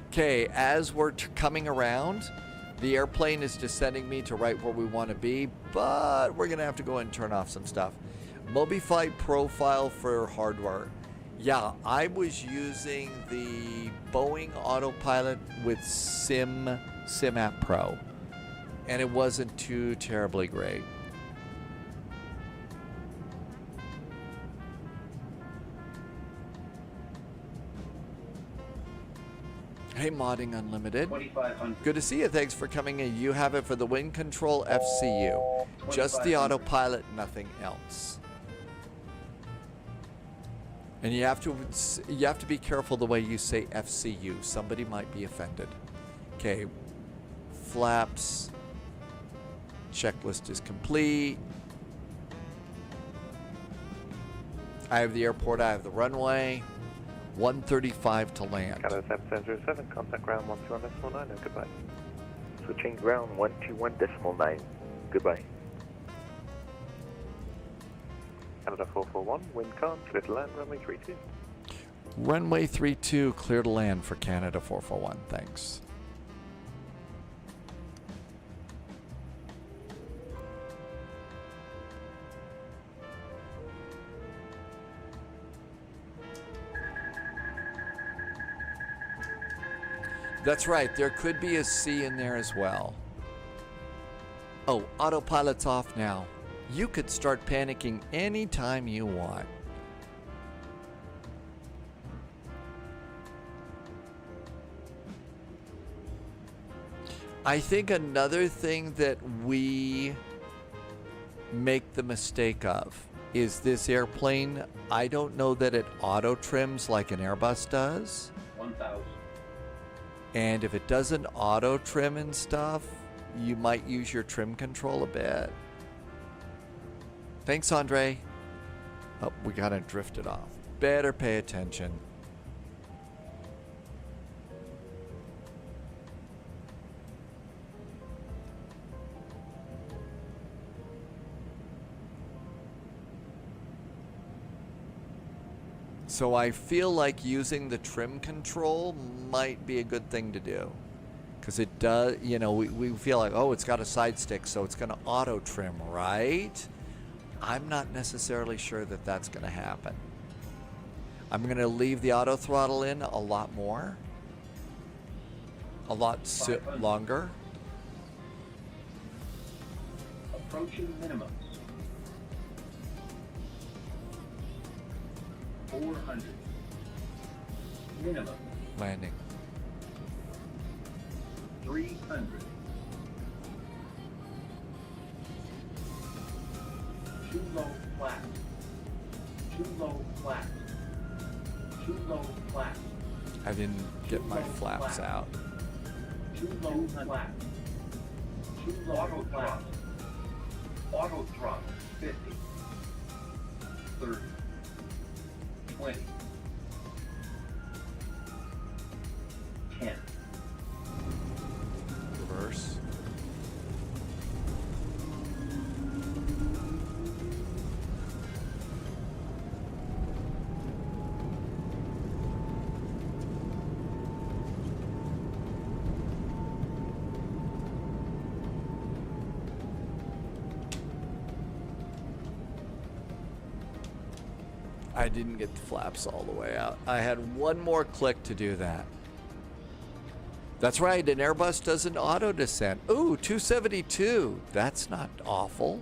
Okay, as we're coming around, the airplane is descending me to right where we want to be, but we're going to have to go and turn off some stuff. MobiFlight profile for hardware. Yeah, I was using the Boeing autopilot with SimApp Pro, and it wasn't too terribly great. Hey, Modding Unlimited. Good to see you. Thanks for coming in. You have it for the wind control FCU. Just the autopilot, nothing else. And you have to be careful the way you say FCU. Somebody might be offended. Okay. Flaps. Checklist is complete. I have the airport. I have the runway. 135 to land. Canada 7707, contact ground 121.9, and goodbye. Switching ground 121.9, goodbye. Canada 441, wind calm, clear to land, runway 32. Runway 32, clear to land for Canada 441, thanks. That's right, there could be a C in there as well. Oh, autopilot's off now. You could start panicking anytime you want. I think another thing that we make the mistake of is this airplane, I don't know that it auto trims like an Airbus does. 1,000. And if it doesn't auto trim and stuff, you might use your trim control a bit. Thanks, Andre. Oh, we got to drift it off. Better pay attention. So I feel like using the trim control might be a good thing to do. Because it does, you know, we feel like, oh, it's got a side stick, so it's going to auto trim, right? I'm not necessarily sure that that's going to happen. I'm going to leave the auto throttle in a lot more. A lot longer. Approaching minimums. 400. Minimum. Landing. 300. Too low flat. Too low flat. Too low flat. I didn't get my flaps out. Too low flat. Too low auto flat. Auto throttle. 50. 30. 20. 10. Reverse. I didn't get the flaps all the way out. I had one more click to do that. That's right, an Airbus does an auto descent. Ooh, 272. That's not awful.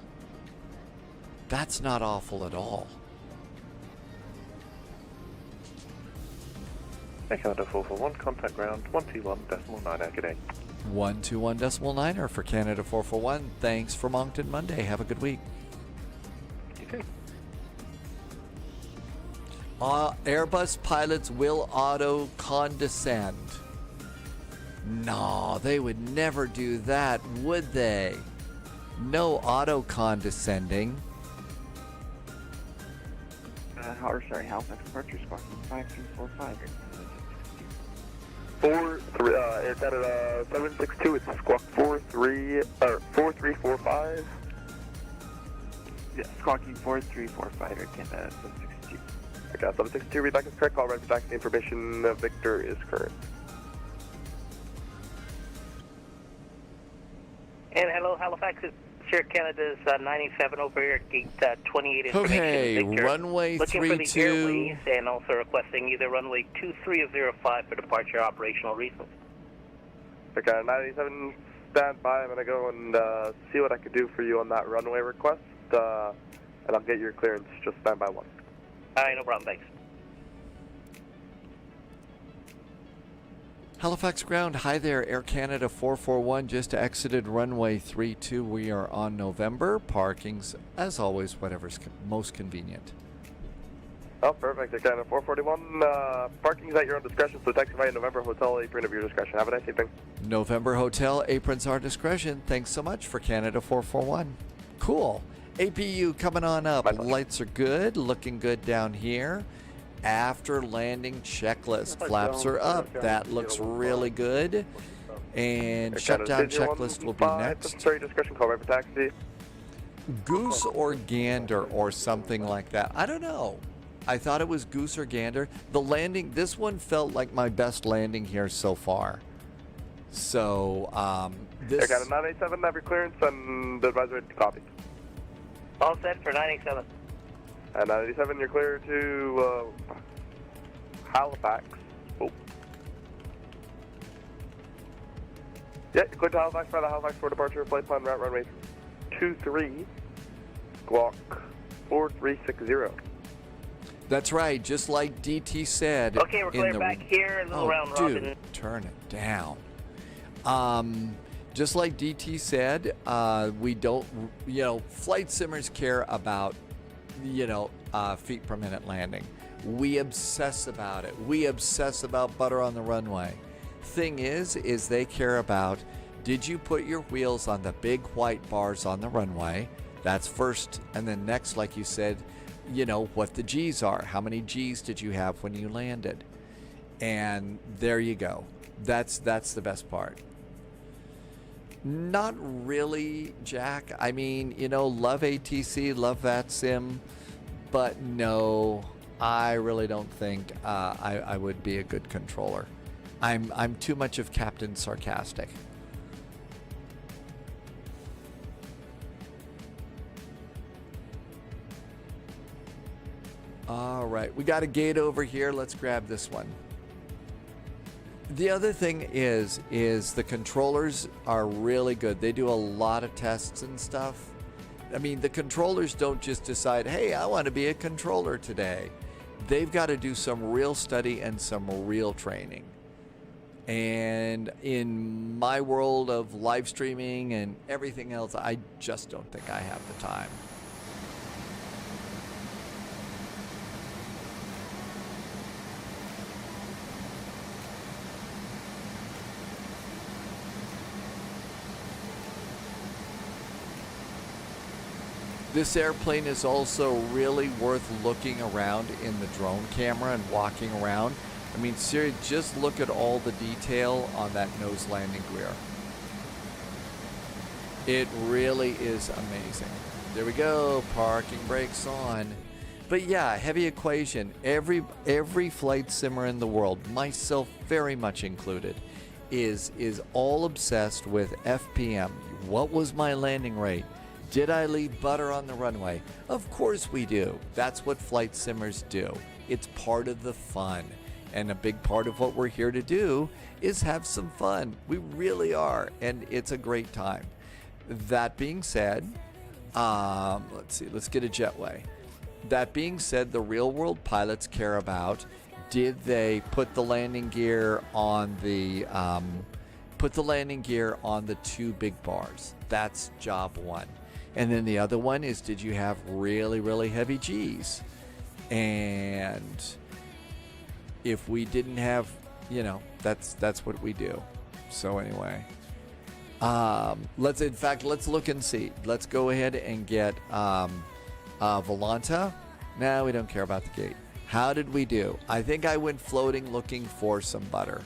That's not awful at all. Canada 441, contact ground 121.9 good day. 121.9 for Canada 441. Thanks for Moncton Monday. Have a good week. You too. Airbus pilots will auto condescend. No, they would never do that, would they? No auto condescending. Halifax departure squawk 5345. It's at 762. It's squawk 4345. Yeah, squawking 4345 or Canada 762. Okay, 762. Read back is correct. Call right for taxi information. Victor is current. And hello, Halifax. It's Sierra Canada's 97 over here at gate 28 information. Okay, Victor. runway Looking 32. for the airways and also requesting either runway 2305 for departure operational reasons. Okay, 97, stand by. I'm going to go and see what I can do for you on that runway request, and I'll get your clearance. Just stand by one. All right, no problem. Thanks. Halifax ground, hi there, Air Canada 441 just exited runway 32. We are on November. Parking's, as always, whatever's most convenient. Oh, perfect. Air Canada 441. Parking's at your own discretion, so taxi via November Hotel, apron of your discretion. Have a nice evening. November Hotel, aprons our discretion. Thanks so much for Canada 441. Cool. APU coming on up. Lights are good, looking good down here. After landing checklist, flaps are up. That looks really good. And shutdown checklist will be next. Sorry, discretion, call right for taxi. Goose or gander or something like that. I don't know. I thought it was goose or gander. The landing, this one felt like my best landing here so far. So, this... I got a 987, have your clearance, and the advisor ready to copy. All set for 987. And 987, you're clear to Halifax. Oh. Yeah, you're clear to Halifax by the Halifax for departure. Flight plan route runway 23, squawk 4360. That's right, just like DT said. Okay, we're clear back here. A little round robin. Dude, turn it down. Just like DT said, we don't, flight simmers care about feet per minute landing. We obsess about it. We obsess about butter on the runway. Thing is they care about, did you put your wheels on the big white bars on the runway? That's first. And then next, like you said, what the G's are. How many G's did you have when you landed? And there you go. That's the best part. Not really, Jack. I mean, love ATC, love VATSIM, but no, I really don't think I would be a good controller. I'm too much of Captain Sarcastic. All right, we got a gate over here. Let's grab this one. The other thing is the controllers are really good. They do a lot of tests and stuff. I mean, the controllers don't just decide, hey, I want to be a controller today. They've got to do some real study and some real training. And in my world of live streaming and everything else, I just don't think I have the time. This airplane is also really worth looking around in the drone camera and walking around. I mean, seriously, just look at all the detail on that nose landing gear. It really is amazing. There we go, parking brakes on. But yeah, heavy equation. Every flight simmer in the world, myself very much included, is all obsessed with FPM. What was my landing rate? Did I leave butter on the runway? Of course we do. That's what flight simmers do. It's part of the fun. And a big part of what we're here to do is have some fun. We really are. And it's a great time. That being said, let's see, let's get a jetway. That being said, the real world pilots care about, did they put the landing gear on the two big bars? That's job one. And then the other one is, did you have really, really heavy G's? And if we didn't have, that's what we do. So anyway, let's look and see. Let's go ahead and get Volanta. No, we don't care about the gate. How did we do? I think I went floating looking for some butter.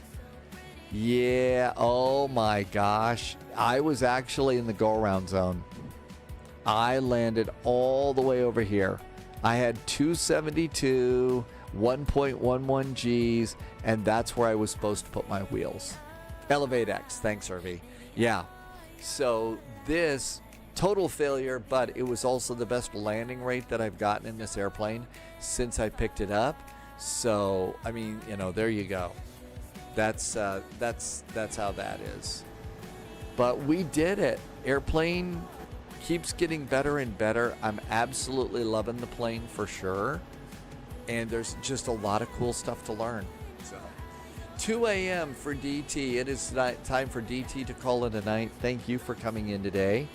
Yeah, oh my gosh. I was actually in the go-around zone. I landed all the way over here. I had 272, 1.11 Gs, and that's where I was supposed to put my wheels. Elevate X, thanks, Irvi. Yeah, so this, total failure, but it was also the best landing rate that I've gotten in this airplane since I picked it up. So, I mean, there you go. That's how that is. But we did it. Airplane keeps getting better and better. I'm absolutely loving the plane for sure. And there's just a lot of cool stuff to learn. So 2 a.m. for DT. It is time for DT to call it a night. Thank you for coming in today.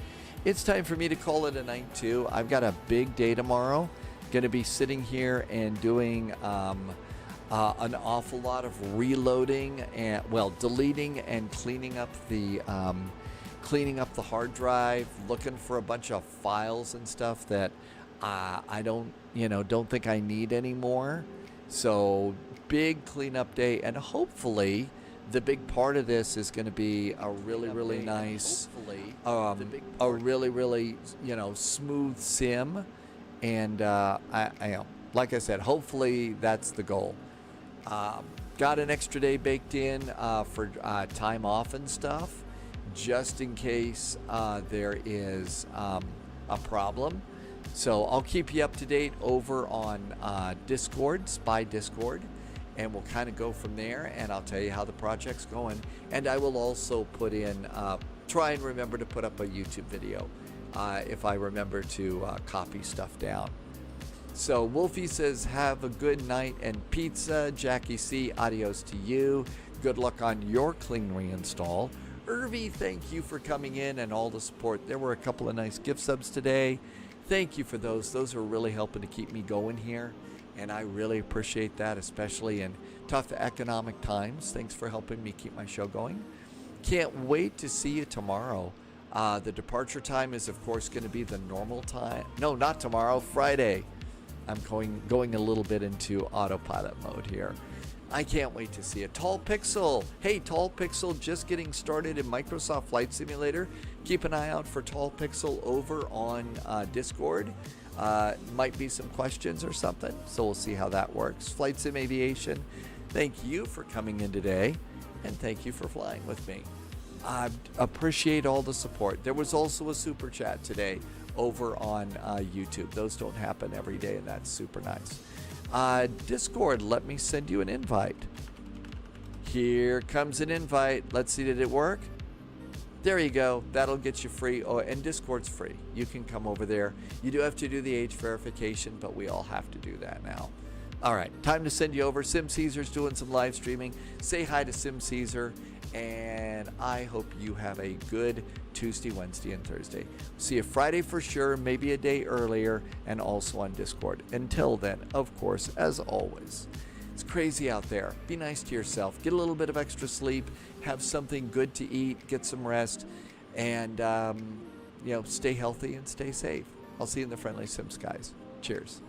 It's time for me to call it a night too. I've got a big day tomorrow. Going to be sitting here and doing an awful lot of reloading and, deleting and cleaning up the hard drive, looking for a bunch of files and stuff that I don't think I need anymore. So big cleanup day, and hopefully the big part of this is going to be a really nice, a really smooth sim. And like I said, hopefully that's the goal. Got an extra day baked in for time off and stuff, just in case there is a problem. So I'll keep you up to date over on Discord, Spy Discord, and we'll kind of go from there, and I'll tell you how the project's going. And I will also put in, try and remember to put up a YouTube video if I remember to copy stuff down. So Wolfie says, have a good night and pizza. Jackie C, adios to you. Good luck on your clean reinstall. Irvi, thank you for coming in and all the support. There were a couple of nice gift subs today. Thank you for those. Those are really helping to keep me going here, and I really appreciate that, especially in tough economic times. Thanks for helping me keep my show going. Can't wait to see you tomorrow. The departure time is, of course, going to be the normal time. No, not tomorrow, Friday. I'm going a little bit into autopilot mode here. I can't wait to see it. Tall Pixel. Hey, Tall Pixel, just getting started in Microsoft Flight Simulator. Keep an eye out for Tall Pixel over on Discord. Might be some questions or something, so we'll see how that works. Flight Sim Aviation, thank you for coming in today, and thank you for flying with me. I appreciate all the support. There was also a super chat today over on YouTube. Those don't happen every day, and that's super nice. Discord, let me send you an invite. Here comes an invite. Let's see, did it work? There you go. That'll get you free. Oh, and Discord's free. You can come over there. You do have to do the age verification, but we all have to do that now. All right, time to send you over. Sim Caesar's doing some live streaming. Say hi to Sim Caesar, and I hope you have a good Tuesday, Wednesday, and Thursday. See you Friday for sure, maybe a day earlier, and also on Discord. Until then, of course, as always, it's crazy out there. Be nice to yourself. Get a little bit of extra sleep. Have something good to eat. Get some rest. And, stay healthy and stay safe. I'll see you in the friendly Sim skies. Cheers.